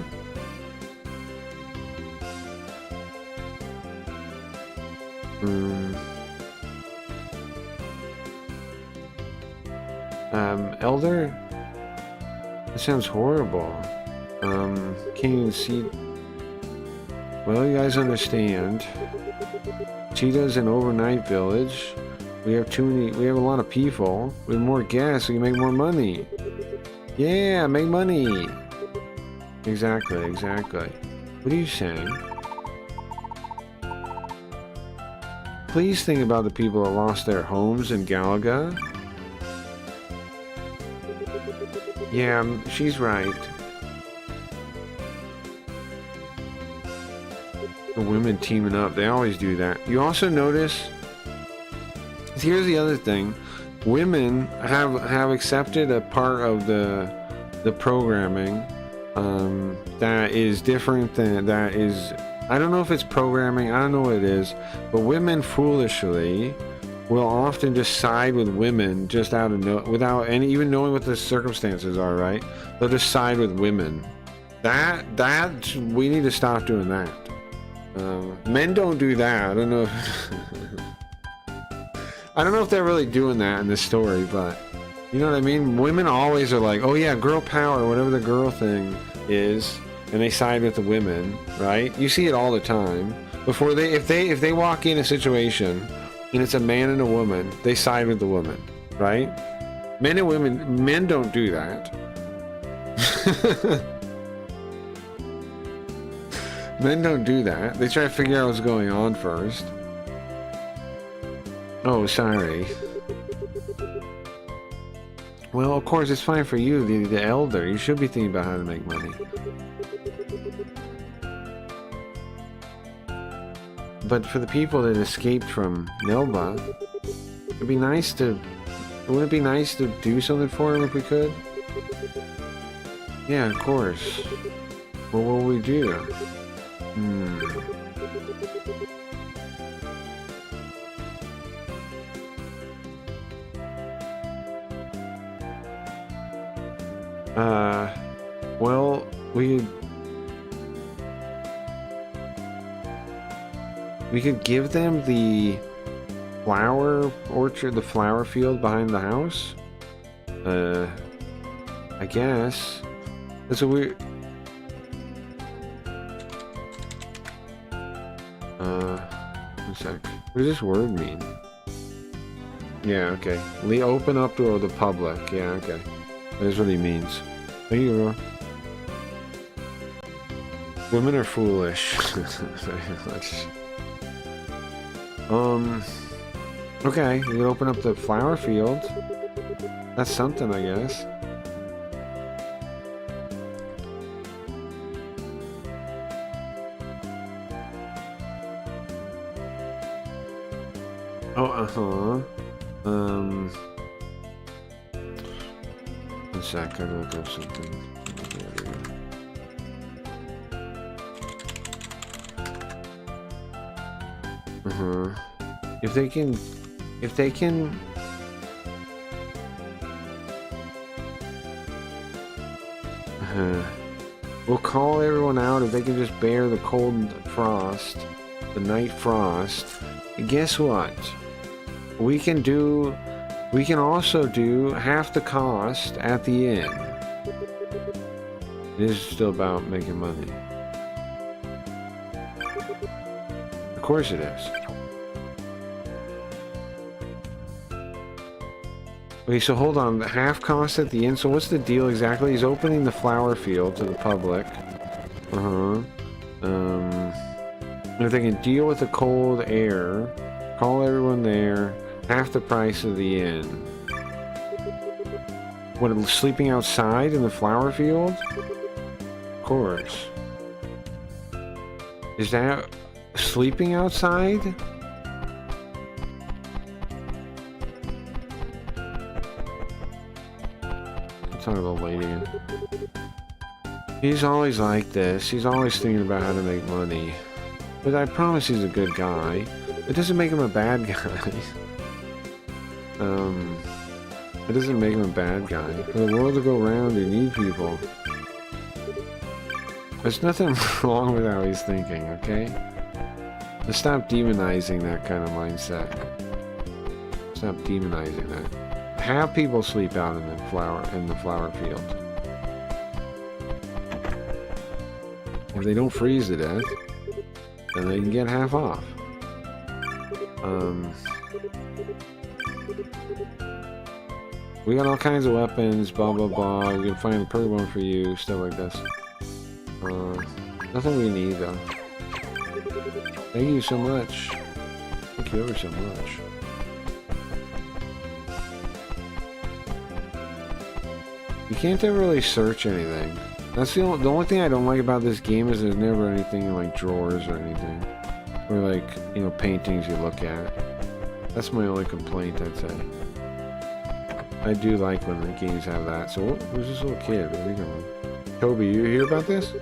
Speaker 1: Elder? That sounds horrible. Can't even see... Well, you guys understand. Cheetah's an overnight village. We have a lot of people. With more gas, we can make more money. Yeah, make money! Exactly. What are you saying? Please think about the people that lost their homes in Galaga. Yeah, she's right. The women teaming up, they always do that. You also notice, here's the other thing, women have accepted a part of the programming that is different than, that is, I don't know if it's programming, I don't know what it is, but women foolishly will often just side with women just out of without even knowing what the circumstances are, right? They'll just side with women. That we need to stop doing that. Men don't do that. I don't know if I don't know if they're really doing that in this story, but you know what I mean? Women always are like, oh yeah, girl power, whatever the girl thing is, and they side with the women, right? You see it all the time. Before if they walk in a situation and it's a man and a woman, they side with the woman, right? Men and women, men don't do that. Men don't do that. They try to figure out what's going on first. Oh, sorry. Well, of course, it's fine for you, the elder. You should be thinking about how to make money. But for the people that escaped from Nelba, it'd be nice to... Wouldn't it be nice to do something for them if we could? Yeah, of course. Well, what will we do? Well, we could give them the flower orchard, the flower field behind the house. I guess. That's a weird... one sec. What does this word mean? Yeah, okay. Open up to the public. Yeah, okay. That's what he means. Thank you, bro. Women are foolish. Very much. Okay, we can open up the flower field. That's something, I guess. Oh, one sec, I gotta look up something. If they can... We'll call everyone out if they can just bear the cold frost, the night frost. And guess what? We can also do half the cost at the inn. It is still about making money. Of course it is. Okay, so hold on. The half cost at the inn. So what's the deal exactly? He's opening the flower field to the public. If they can deal with the cold air, call everyone there. Half the price of the inn. What, sleeping outside in the flower field? Of course. Is that sleeping outside? Talk about lady. He's always like this. He's always thinking about how to make money. But I promise he's a good guy. It doesn't make him a bad guy. It doesn't make him a bad guy. For the world to go round, you need people. There's nothing wrong with how he's thinking, okay? Let's stop demonizing that kind of mindset. Stop demonizing that. Have people sleep out in the flower field. If they don't freeze to death, then they can get half off. We got all kinds of weapons, blah blah blah. We can find the perfect one for you, stuff like this. Nothing we need though. Thank you so much. Thank you ever so much. You can't ever really search anything. That's the only thing I don't like about this game is there's never anything in like drawers or anything. Or like, you know, paintings you look at. That's my only complaint, I'd say. I do like when the games have that. So who's this little kid? Where are you going? Toby, you hear about this?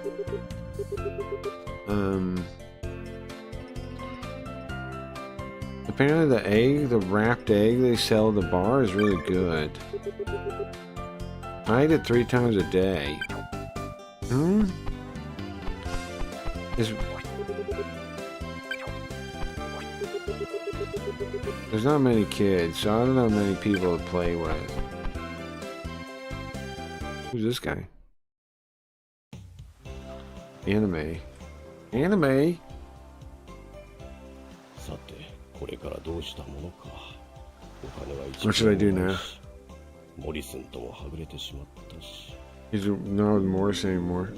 Speaker 1: Apparently the egg, the wrapped egg they sell at the bar is really good. I eat it 3 times a day. There's not many kids, so I don't have many people to play with. Who's this guy? Anime. Anime? What should I do now? He's not with Morris anymore.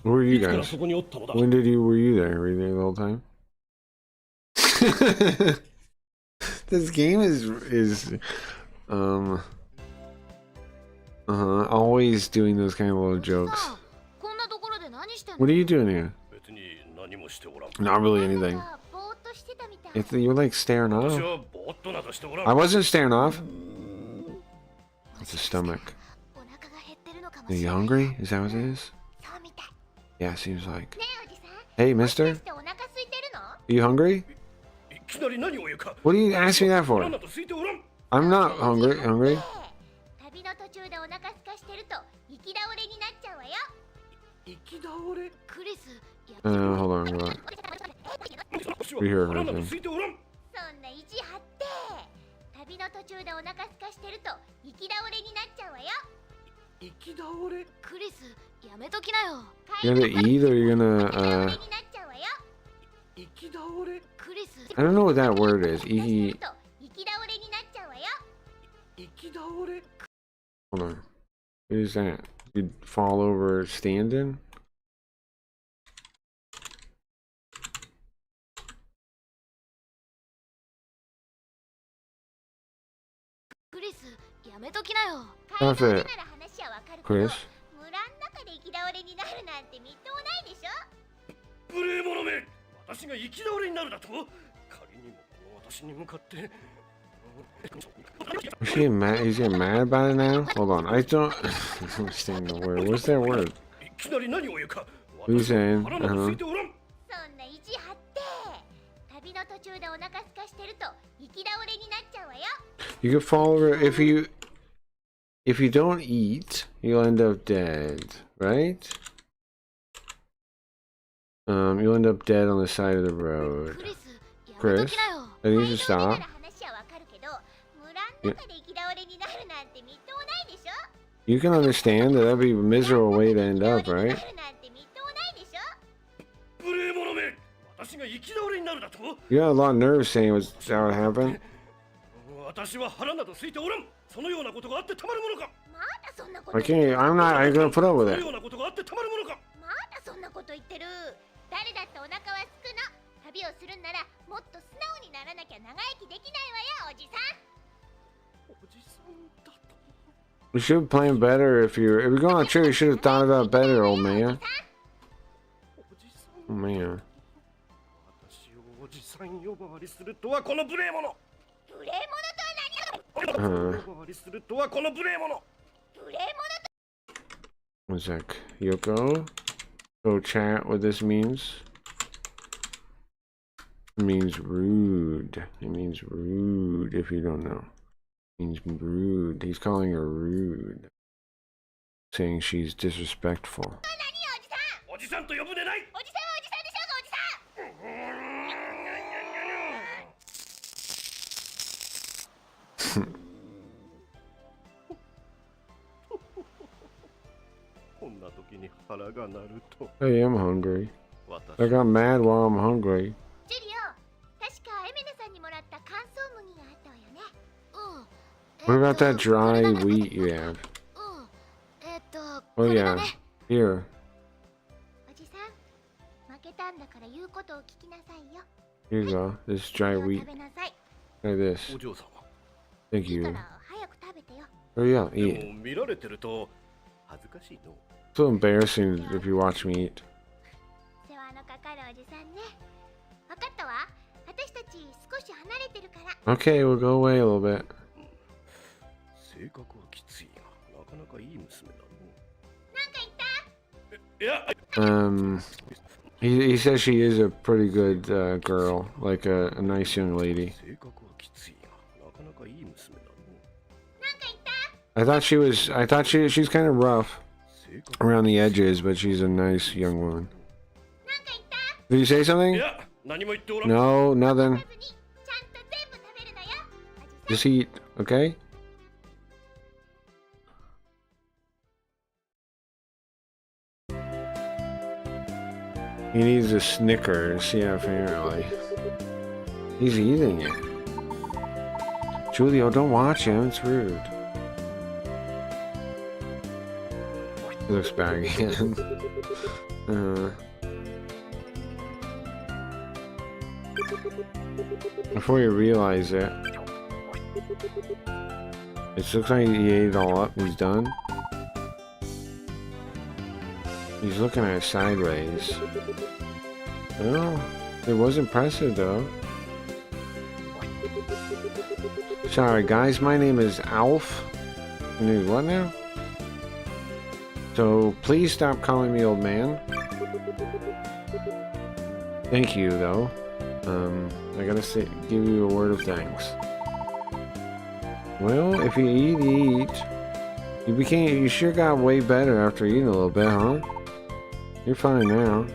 Speaker 1: Who are you guys? Were you there? Were you there the whole time? This game is always doing those kind of little jokes. What are you doing here? Not really anything. You're like staring off. I wasn't staring off. It's a stomach. Are you hungry? Is that what it is? Yeah, seems like. Hey, mister. Are you hungry? What are you asking me that for? I'm not hungry. Hungry? Hold on. Hold on. We hear everything. You're gonna eat or you're gonna I don't know what that word is. Hold on. What is that? You'd fall over standing? That's it. Chris? Is he mad? Is he mad about it now? Hold on, I don't understand the word. What's that word? Who's saying? You can fall over if you don't eat, you'll end up dead, right? You'll end up dead on the side of the road. Chris, I need to stop. Yeah. You can understand that that'd be a miserable way to end up, right? You got a lot of nerves saying what's that would happen. I'm gonna put up with it. You should plan better if you're going on a trip. You should have thought about better, old man. Oh man. One sec. Yoko, go chat what this means. It means rude. It means rude if you don't know. It means rude. He's calling her rude. Saying she's disrespectful. Hey, I'm hungry. I got mad while I'm hungry. What about that dry wheat you have? Oh yeah, here. Here you go, this dry wheat. Try this. Thank you. Hurry up, eat. It's so embarrassing if you watch me eat. Okay, we'll go away a little bit. He says she is a pretty good girl, like a nice young lady. I thought she's kind of rough around the edges, but she's a nice young woman. Did you say something? No, nothing. Just eat, okay? He needs a Snickers, yeah, apparently. He's eating it. Julio, don't watch him, it's rude. He looks bad again. Before you realize it. It looks like he ate it all up. He's done. He's looking at it sideways. Well, it was impressive though. Sorry guys, my name is Alf. Your name is what now? So please stop calling me old man. Thank you though. I gotta say, give you a word of thanks. Well, if you eat. You sure got way better after eating a little bit, huh? You're fine now.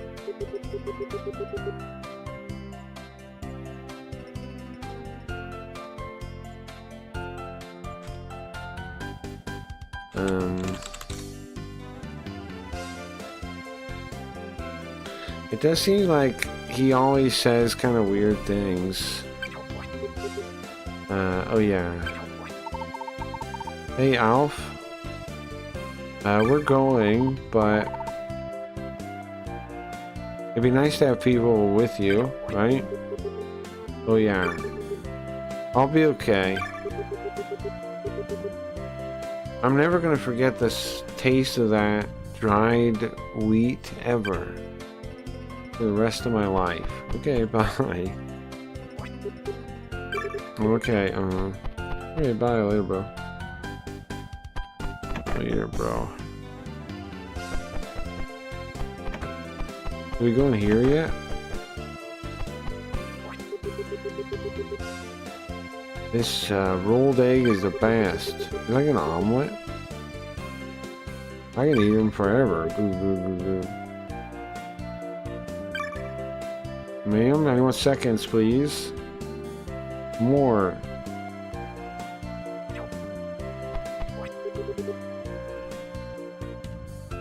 Speaker 1: It does seem like he always says kind of weird things. Oh yeah. Hey Alf. We're going, but it'd be nice to have people with you, right? Oh yeah. I'll be okay. I'm never gonna forget the taste of that dried wheat ever. For the rest of my life. Okay, bye. Okay, okay, bye later, bro. Later, bro. Are we going here yet? This rolled egg is the best. It's like an omelet. I can eat them forever. Goo, goo, goo, goo. Ma'am, 91 seconds, please. More.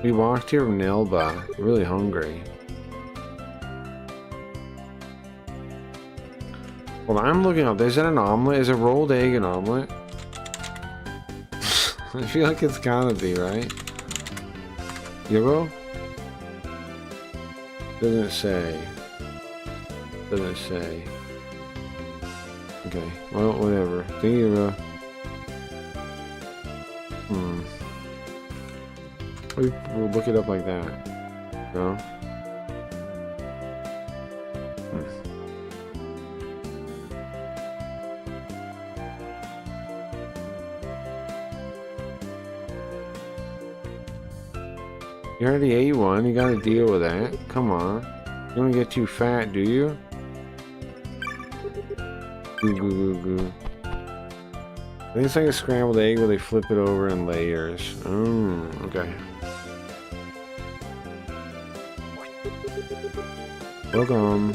Speaker 1: We walked here from Nelba. Really hungry. Well, I'm looking up. Is that an omelet? Is a rolled egg an omelet? I feel like it's gotta be, right? Euro? Doesn't say. Doesn't say. Okay, well, whatever. Thank you, We'll look it up like that. No? You already ate one, you gotta deal with that. Come on. You don't get too fat, do you? Goo goo goo goo. I think it's like a scrambled egg where they flip it over in layers. Okay. Welcome.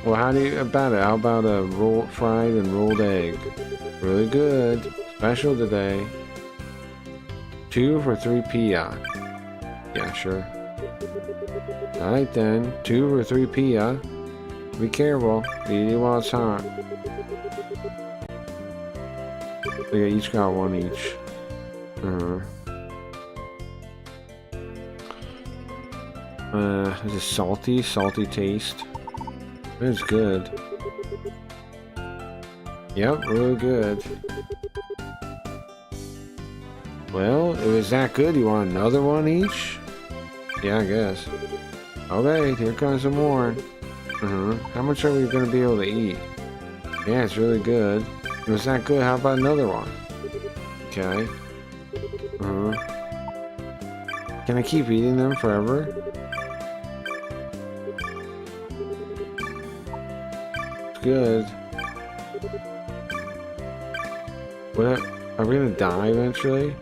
Speaker 1: Well, how about a fried and rolled egg? Really good. Special today. 2 for 3 pia. Yeah, sure. Alright then. 2 for 3 pia. Be careful. Eat it while it's hot. They each got one each. Is it salty? Salty taste. It's good. Yep, really good. Well, if it's that good, you want another one each? Yeah, I guess. Okay, here comes some more. How much are we gonna be able to eat? Yeah, it's really good. If it's that good, how about another one? Okay. Can I keep eating them forever? It's good. What? Are we gonna die eventually?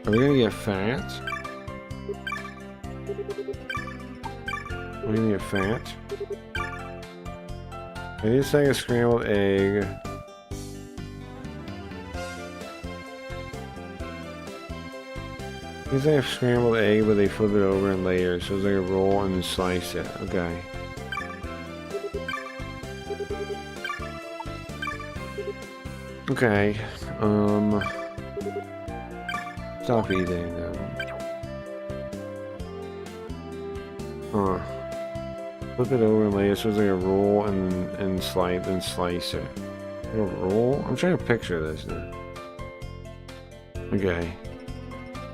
Speaker 1: Are we gonna get fat? Are we gonna get fat? I need like a scrambled egg. It's like a scrambled egg, but they flip it over in layers, so it's like a roll and then slice it. Okay. Okay. Stop eating them. Huh. Flip it over and lay it so it's like a roll and slice it. Like a roll? I'm trying to picture this now. Okay.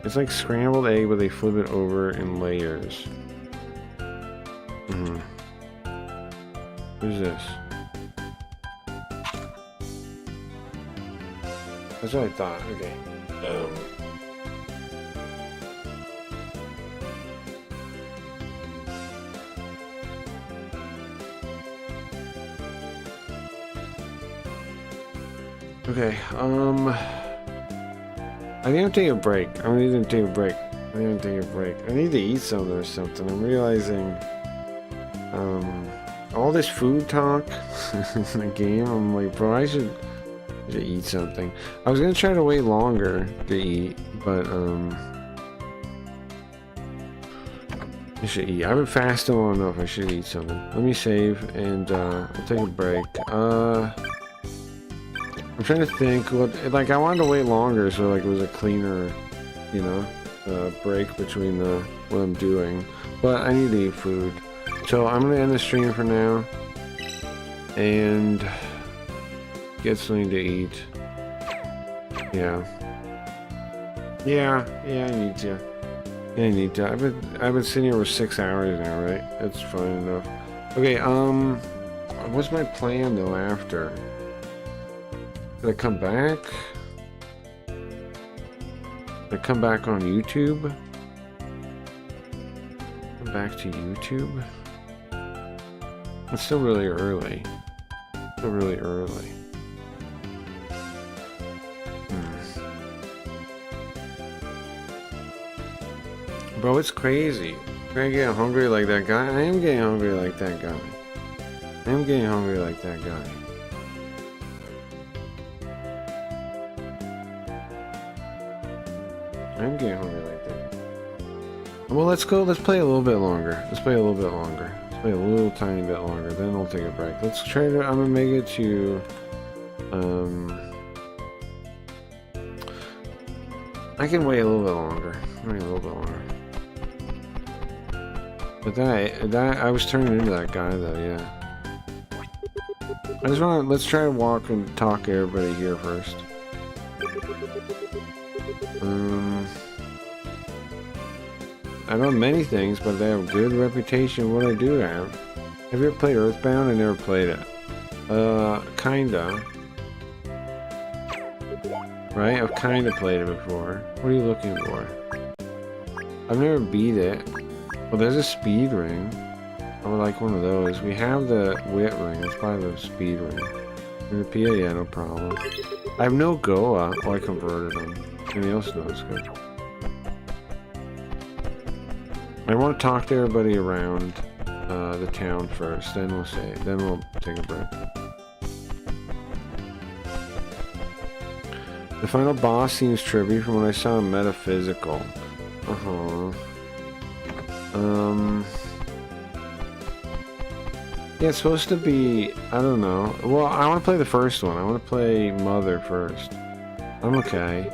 Speaker 1: It's like scrambled egg, but they flip it over in layers. Hmm. What is this? That's what I thought. Okay. Okay, I think I'm taking a break. I need to take a break. I need to eat something or something. I'm realizing, all this food talk in the game, I'm like, bro, I should eat something. I was gonna try to wait longer to eat, but, I should eat. I've been fasting long enough. I should eat something. Let me save, and, I'll take a break. I'm trying to think what, like, I wanted to wait longer so like it was a cleaner, you know, break between what I'm doing. But I need to eat food. So I'm gonna end the stream for now and get something to eat. Yeah, I need to. Yeah, I need to. I've been sitting here for 6 hours now, right? That's fine enough. Okay, what's my plan though after? Did I come back? Did I come back on YouTube? Come back to YouTube? It's still really early. Still really early. Bro, it's crazy. I get hungry like that guy. I am getting hungry like that guy. I'm getting hungry like that guy. I'm getting hungry like that. Well, let's go. Let's play a little bit longer. Let's play a little bit longer. Let's play a little tiny bit longer. Then I'll take a break. Let's try to. I'm gonna make it to. I can wait a little bit longer. Wait a little bit longer. But that I was turning into that guy though. Yeah. I just want to. Let's try to walk and talk to everybody here first. I know many things, but they have a good reputation. What I do have. Have you ever played Earthbound? I never played it. Kinda. Right? I've kinda played it before. What are you looking for? I've never beat it. Well, there's a speed ring. I would like one of those. We have the wit ring. Let's buy the speed ring. And the PA, yeah, no problem. I have no Goa. Oh, I converted them. Anything else? No, it's good. I want to talk to everybody around the town first, then we'll say, then we'll take a break. The final boss seems trippy from what I saw in Metaphysical. Yeah, it's supposed to be, I don't know. Well, I want to play the first one. I want to play Mother first. I'm okay.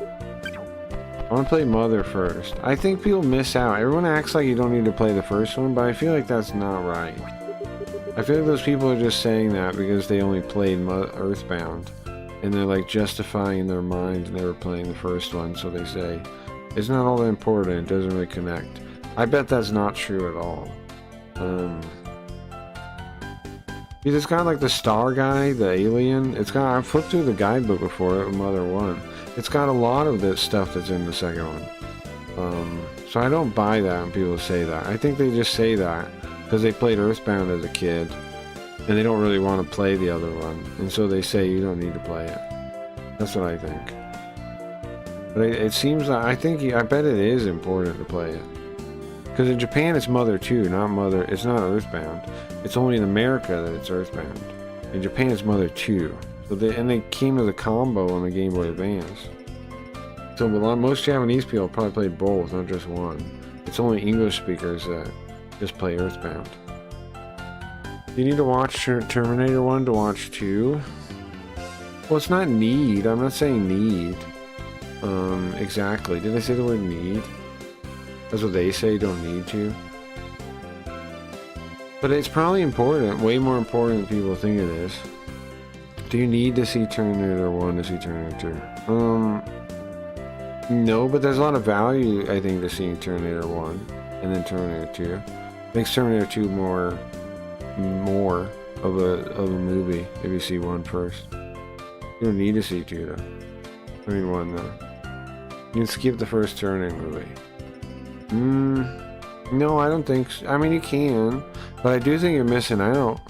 Speaker 1: I want to play Mother first. I think people miss out. Everyone acts like you don't need to play the first one, but I feel like that's not right. I feel like those people are just saying that because they only played Earthbound. And they're like justifying in their mind never playing the first one, so they say, it's not all that important, it doesn't really connect. I bet that's not true at all. It's got like the star guy, the alien. It's got, I've flipped through the guidebook before with Mother 1. It's got a lot of this stuff that's in the second one. So I don't buy that when people say that. I think they just say that because they played Earthbound as a kid and they don't really want to play the other one. And so they say you don't need to play it. That's what I think. But it seems like, I bet it is important to play it. Because in Japan it's Mother 2, not Mother, it's not Earthbound. It's only in America that it's Earthbound. In Japan it's Mother 2. So they came as a combo on the Game Boy Advance. So most Japanese people probably played both, not just one. It's only English speakers that just play Earthbound. You need to watch Terminator 1 to watch 2? Well, it's not need. I'm not saying need. Exactly. Did I say the word need? That's what they say, don't need to. But it's probably important, way more important than people think it is. Do you need to see Terminator 1 to see Terminator 2? No, but there's a lot of value, I think, to seeing Terminator 1 and then Terminator 2. Makes Terminator 2 more of a movie if you see 1 first. You don't need to see 2 though. I mean 1 though. You can skip the first Terminator movie. No, I don't think so. I mean, you can, but I do think you're missing out.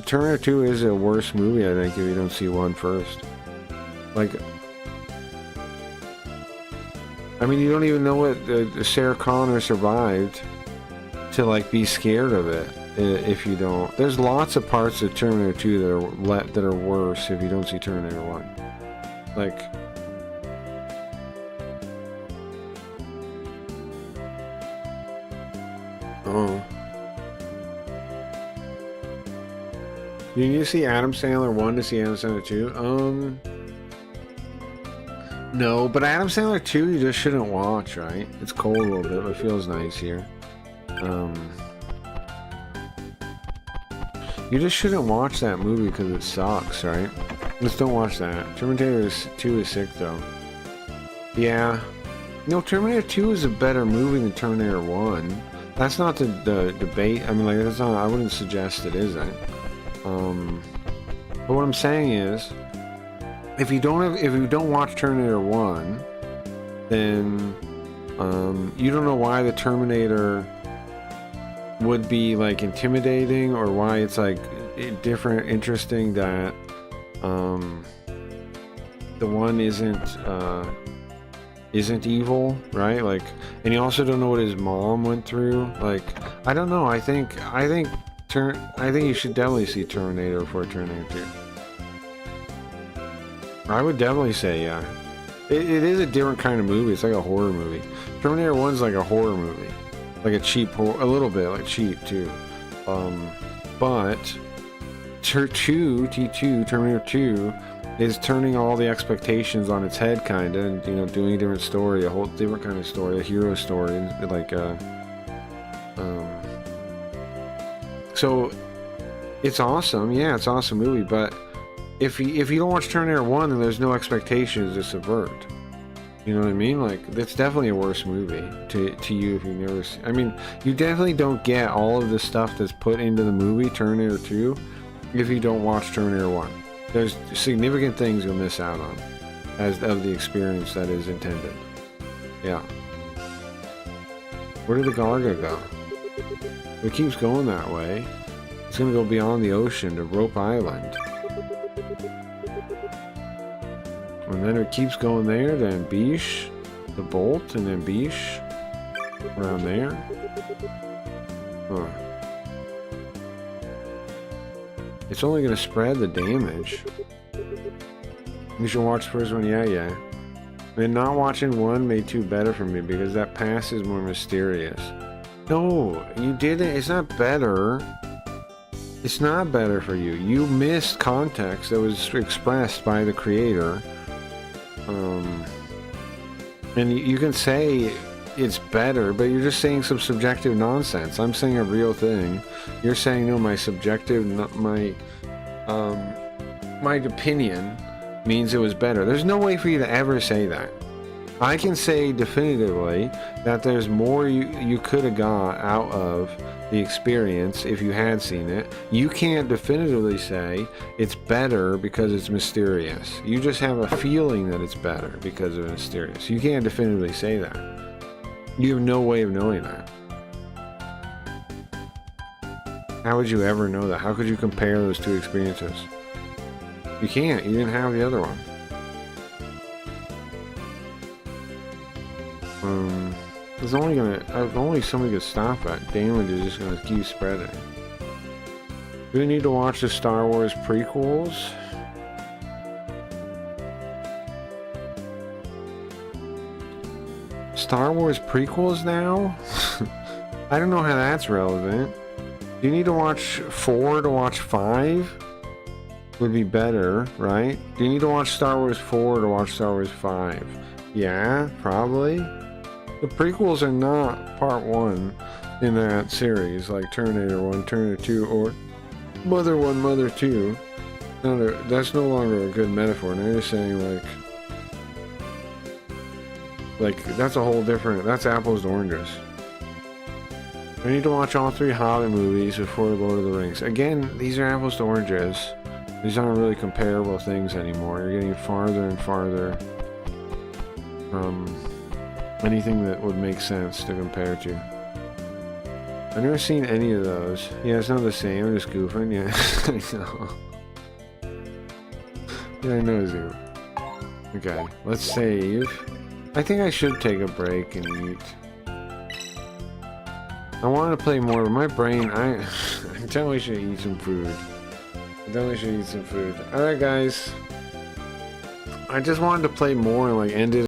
Speaker 1: Terminator 2 is a worse movie, I think, if you don't see 1 first. Like, I mean, you don't even know what Sarah Connor survived to, like, be scared of it if you don't. There's lots of parts of Terminator 2 that are worse if you don't see Terminator 1. Like, oh. You need to see Adam Sandler 1 to see Adam Sandler 2? No, but Adam Sandler 2 you just shouldn't watch, right? It's cold a little bit, but it feels nice here. You just shouldn't watch that movie because it sucks, right? Just don't watch that. Terminator 2 is sick, though. Yeah. No, Terminator 2 is a better movie than Terminator 1. That's not the debate. I mean, like, that's not. I wouldn't suggest it isn't. But what I'm saying is, if you don't watch Terminator 1, then you don't know why the Terminator would be like intimidating, or why it's like different, interesting that the one isn't evil, right? Like, and you also don't know what his mom went through. Like, I don't know. I think you should definitely see Terminator before Terminator 2. I would definitely say, yeah. It is a different kind of movie. It's like a horror movie. Terminator 1's like a horror movie. Like a cheap horror, a little bit, like cheap too. But Terminator 2 is turning all the expectations on its head, kinda, and, you know, doing a different story, a whole different kind of story, a hero story, like so it's awesome. Yeah, it's an awesome movie, but if you don't watch Terminator 1, then there's no expectations to subvert. You know what I mean? Like, it's definitely a worse movie to you if you never see. I mean, you definitely don't get all of the stuff that's put into the movie Terminator 2 if you don't watch Terminator 1. There's significant things you'll miss out on as of the experience that is intended. Yeah. Where did the Garga go? It keeps going that way. It's gonna go beyond the ocean to Rope Island. And then it keeps going there to Ambish, the Bolt, and Ambish. Around there. Huh. It's only gonna spread the damage. You should watch the first one, yeah. And not watching 1 made 2 better for me because that past is more mysterious. No, you didn't. It's not better. It's not better for you. You missed context that was expressed by the creator. And you can say it's better, but you're just saying some subjective nonsense. I'm saying a real thing. You're saying, no, my subjective, my opinion means it was better. There's no way for you to ever say that. I can say definitively that there's more you could have got out of the experience if you had seen it. You can't definitively say it's better because it's mysterious. You just have a feeling that it's better because of mysterious. You can't definitively say that. You have no way of knowing that. How would you ever know that? How could you compare those 2 experiences? You can't. You didn't have the other one. There's only somebody could stop that. Damage is just gonna keep spreading. Do we need to watch the Star Wars prequels? Star Wars prequels now? I don't know how that's relevant. Do you need to watch 4 to watch 5? Would be better, right? Do you need to watch Star Wars 4 to watch Star Wars 5? Yeah, probably. The prequels are not part 1 in that series, like Terminator 1, Terminator 2, or Mother 1, Mother 2. No, that's no longer a good metaphor. Now you're saying like that's a whole different, that's apples to oranges. I need to watch all 3 Hobbit movies before Lord of the Rings. Again, these are apples to oranges. These aren't really comparable things anymore. You're getting farther and farther from anything that would make sense to compare to. I've never seen any of those. Yeah, it's not the same. I'm just goofing. Yeah, I know. Yeah, I know, Zoo. Okay, let's save. I think I should take a break and eat. I wanted to play more, but my brain, I definitely should eat some food. Alright, guys. I just wanted to play more and like end it